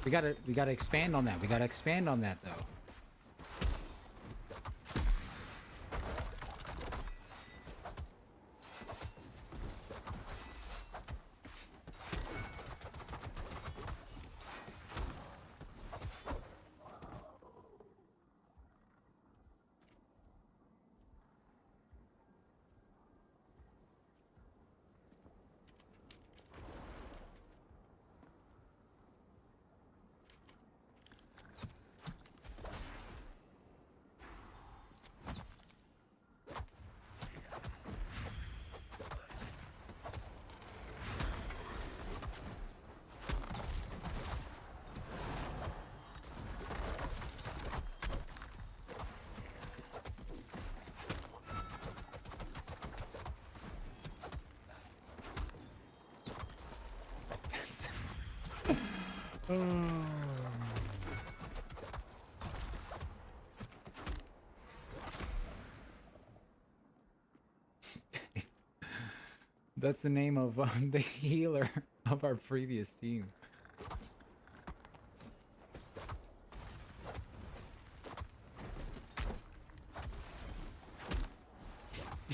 We gotta expand on that. We gotta expand on that though. That's the name of the healer of our previous team.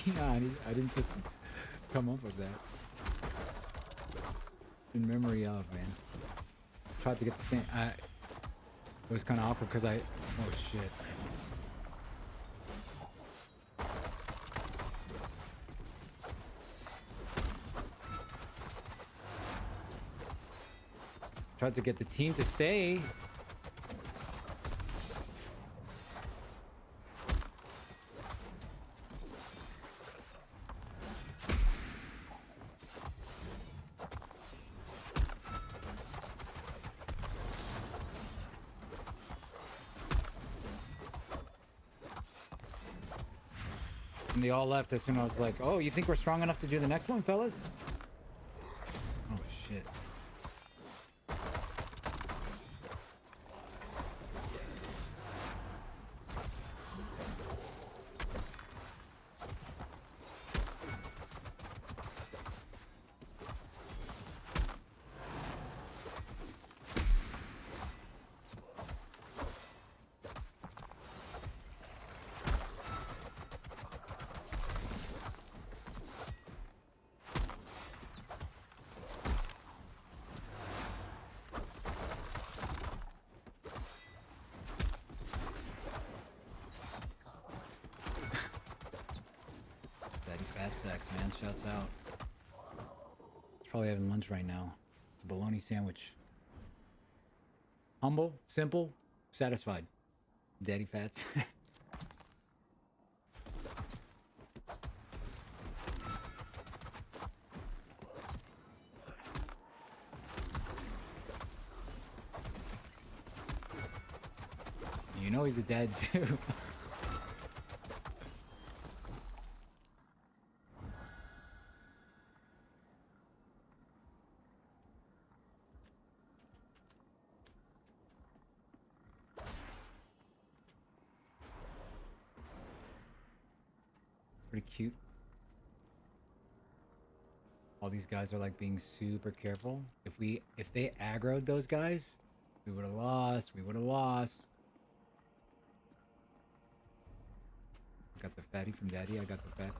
Yeah, I didn't just come up with that. In memory of, man. Tried to get the same. It was kind of awkward because I. Oh shit. Tried to get the team to stay. And they all left as soon as I was like, oh, you think we're strong enough to do the next one, fellas? Oh shit. Man, shouts out. He's probably having lunch right now. It's a bologna sandwich. Humble, simple, satisfied. Daddy Fats. You know he's a dad too. Pretty cute. All these guys are like being super careful. If they aggroed those guys, we would have lost. We would have lost. I got the fatty from Daddy. I got the fat.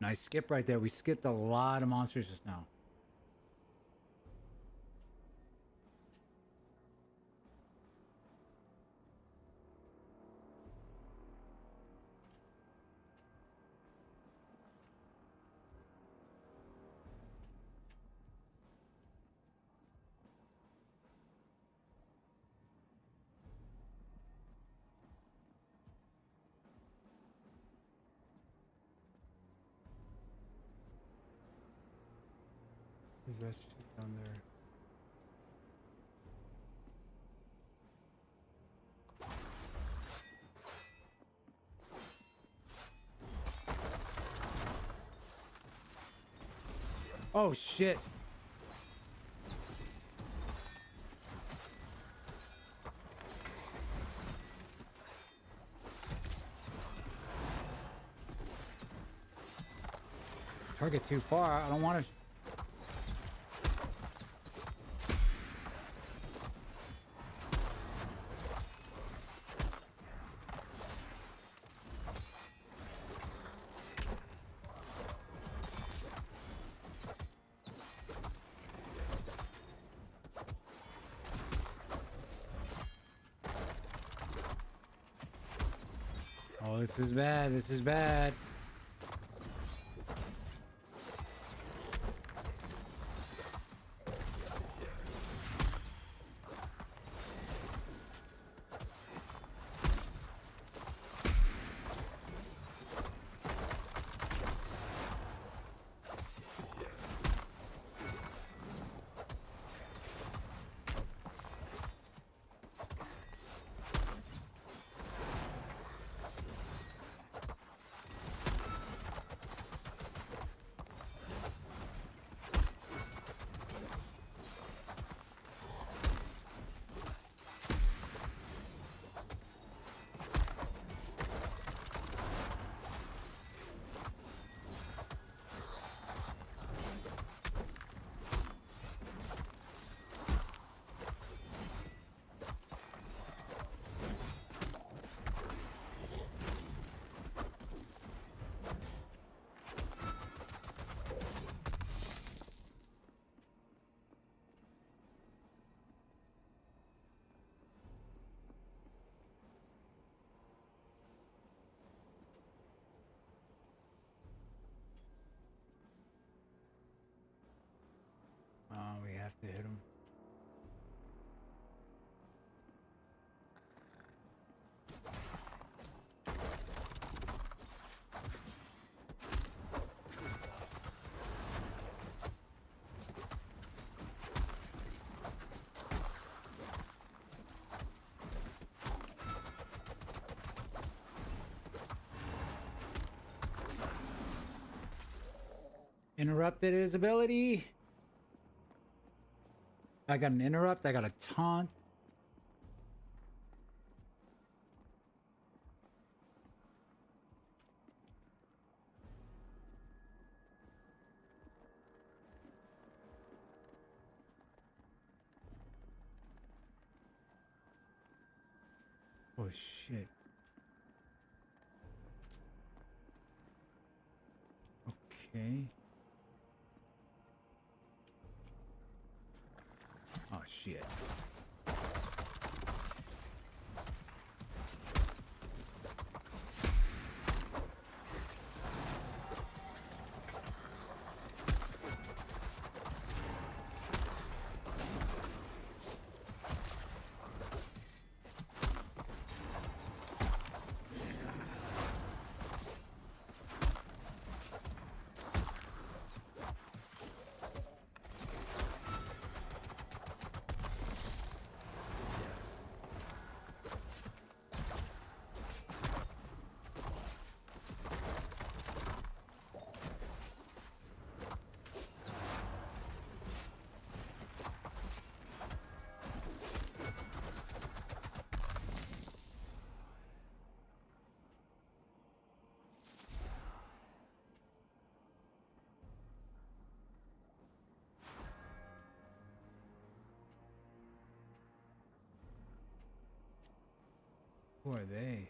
Nice skip right there. We skipped a lot of monsters just now. Is that shit down there? Oh shit. Target too far. I don't want to. Oh, this is bad. This is bad. We have to hit him. Interrupted his ability. I got an interrupt. I got a taunt. Oh shit. Okay. Oh shit. Who are they?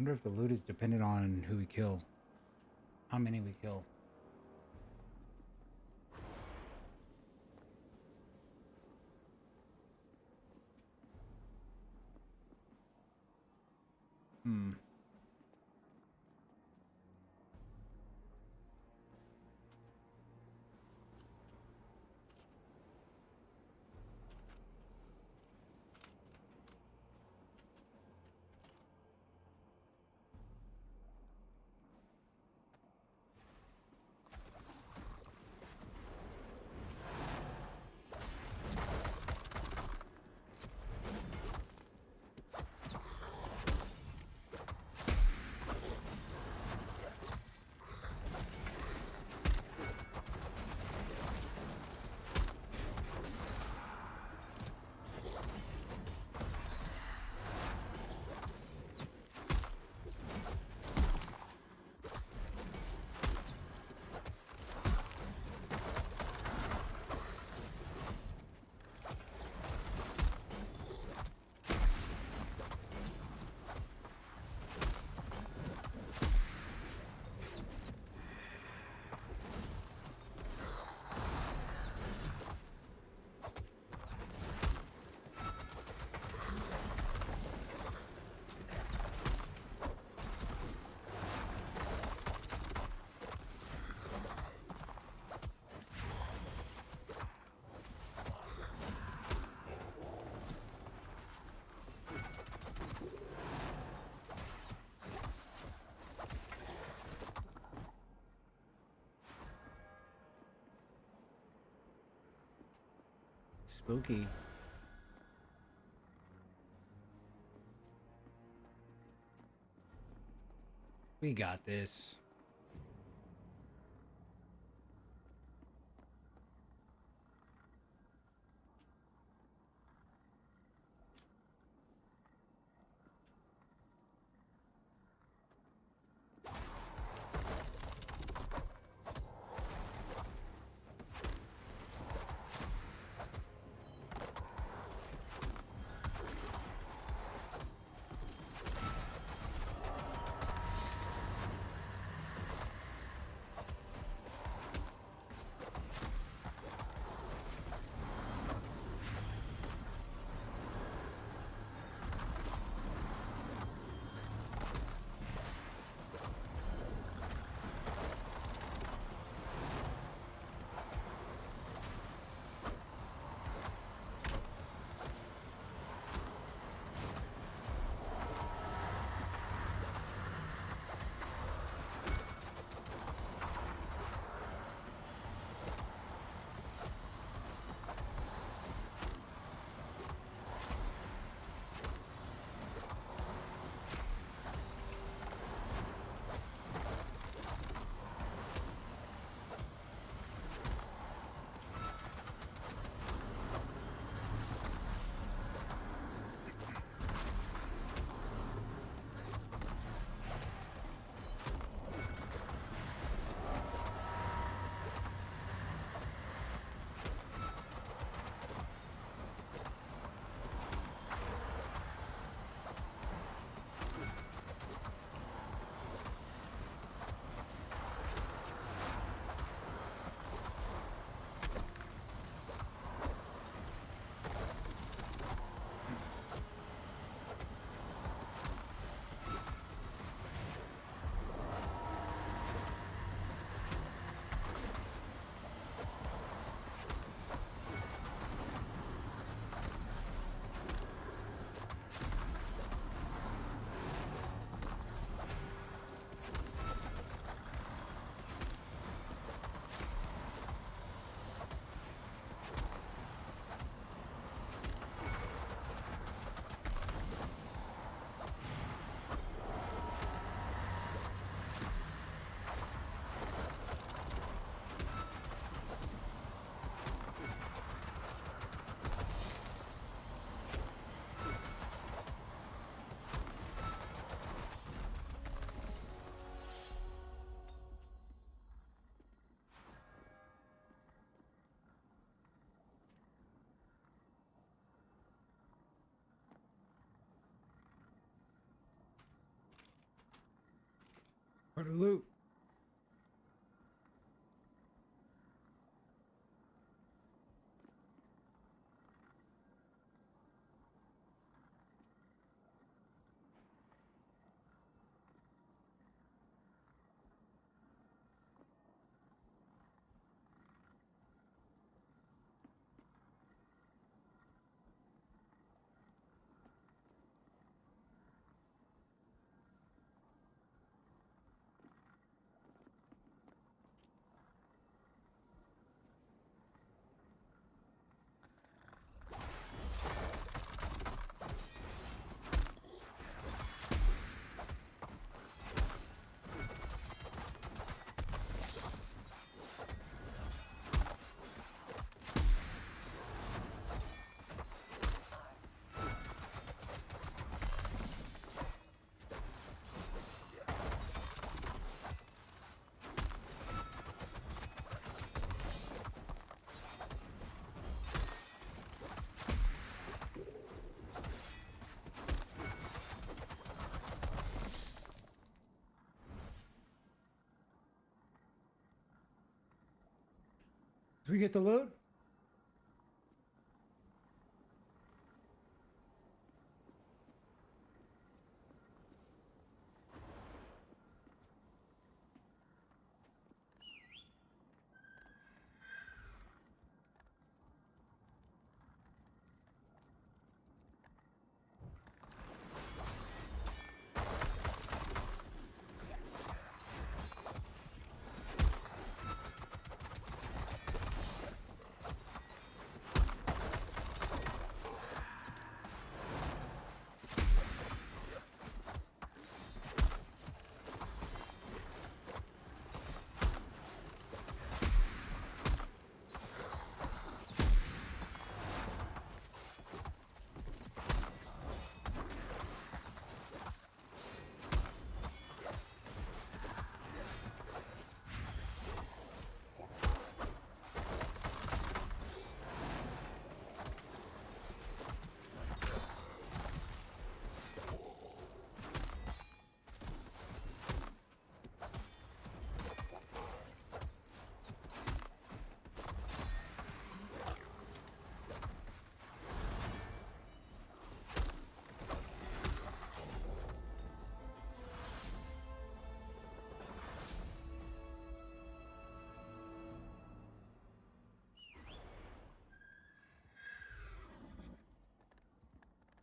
wonder if the loot is dependent on who we kill. How many we kill. Spooky. We got this. For the loot. Did we get the loot?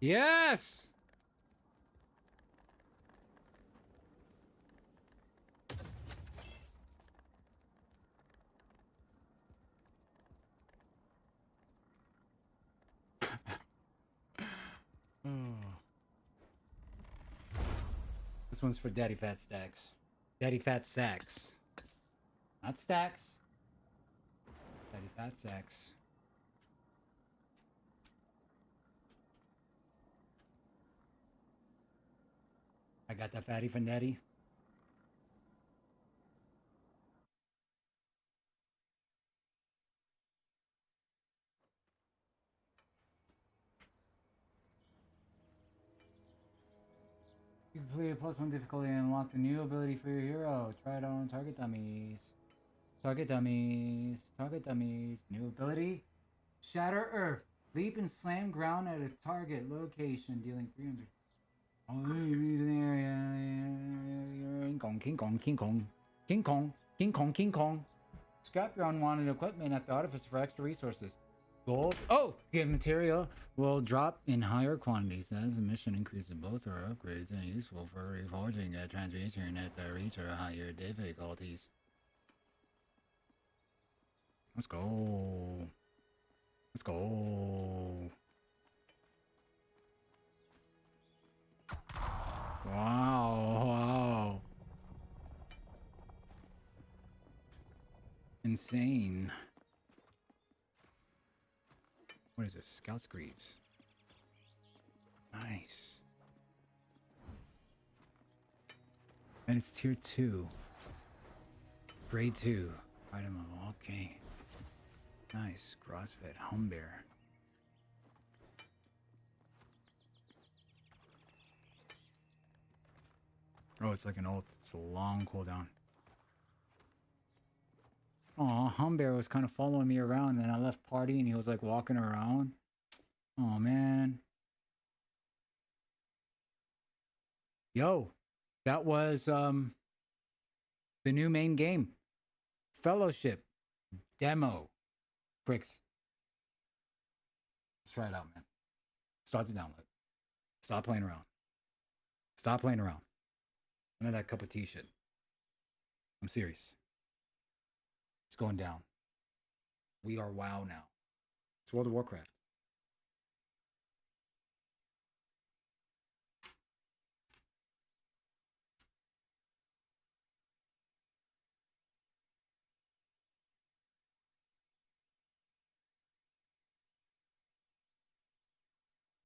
Yes! This one's for Daddy Fat Stacks. Daddy Fat Sacks. Not Stacks. Daddy Fat Sacks. I got that fatty from Daddy. You completed +1 difficulty and unlocked a new ability for your hero. Try it on target dummies. Target dummies. Target dummies. New ability. Shatter Earth. Leap and slam ground at a target location, dealing 300. King Kong, King Kong, King Kong, King Kong, King Kong, King Kong. Scrap your unwanted equipment at the Artifice for extra resources. Gold. Oh! Get material will drop in higher quantities as the mission increases. Both are upgrades and useful for reforging a transmission at the reach or higher difficulties. Let's go. Let's go. Wow, wow. Insane. What is this? Scout's Greaves. Nice. And it's tier 2. Grade 2. Item level. Okay. Nice. CrossFit. Humbear. Oh, it's like an ult. It's a long cooldown. Oh, Humbear was kind of following me around, and I left party, and he was like walking around. Oh man. Yo, that was the new main game. Fellowship demo. Pricks. Let's try it out, man. Start the download. Stop playing around. Stop playing around. None of that cup of tea shit. I'm serious. It's going down. We are WoW now. It's World of Warcraft.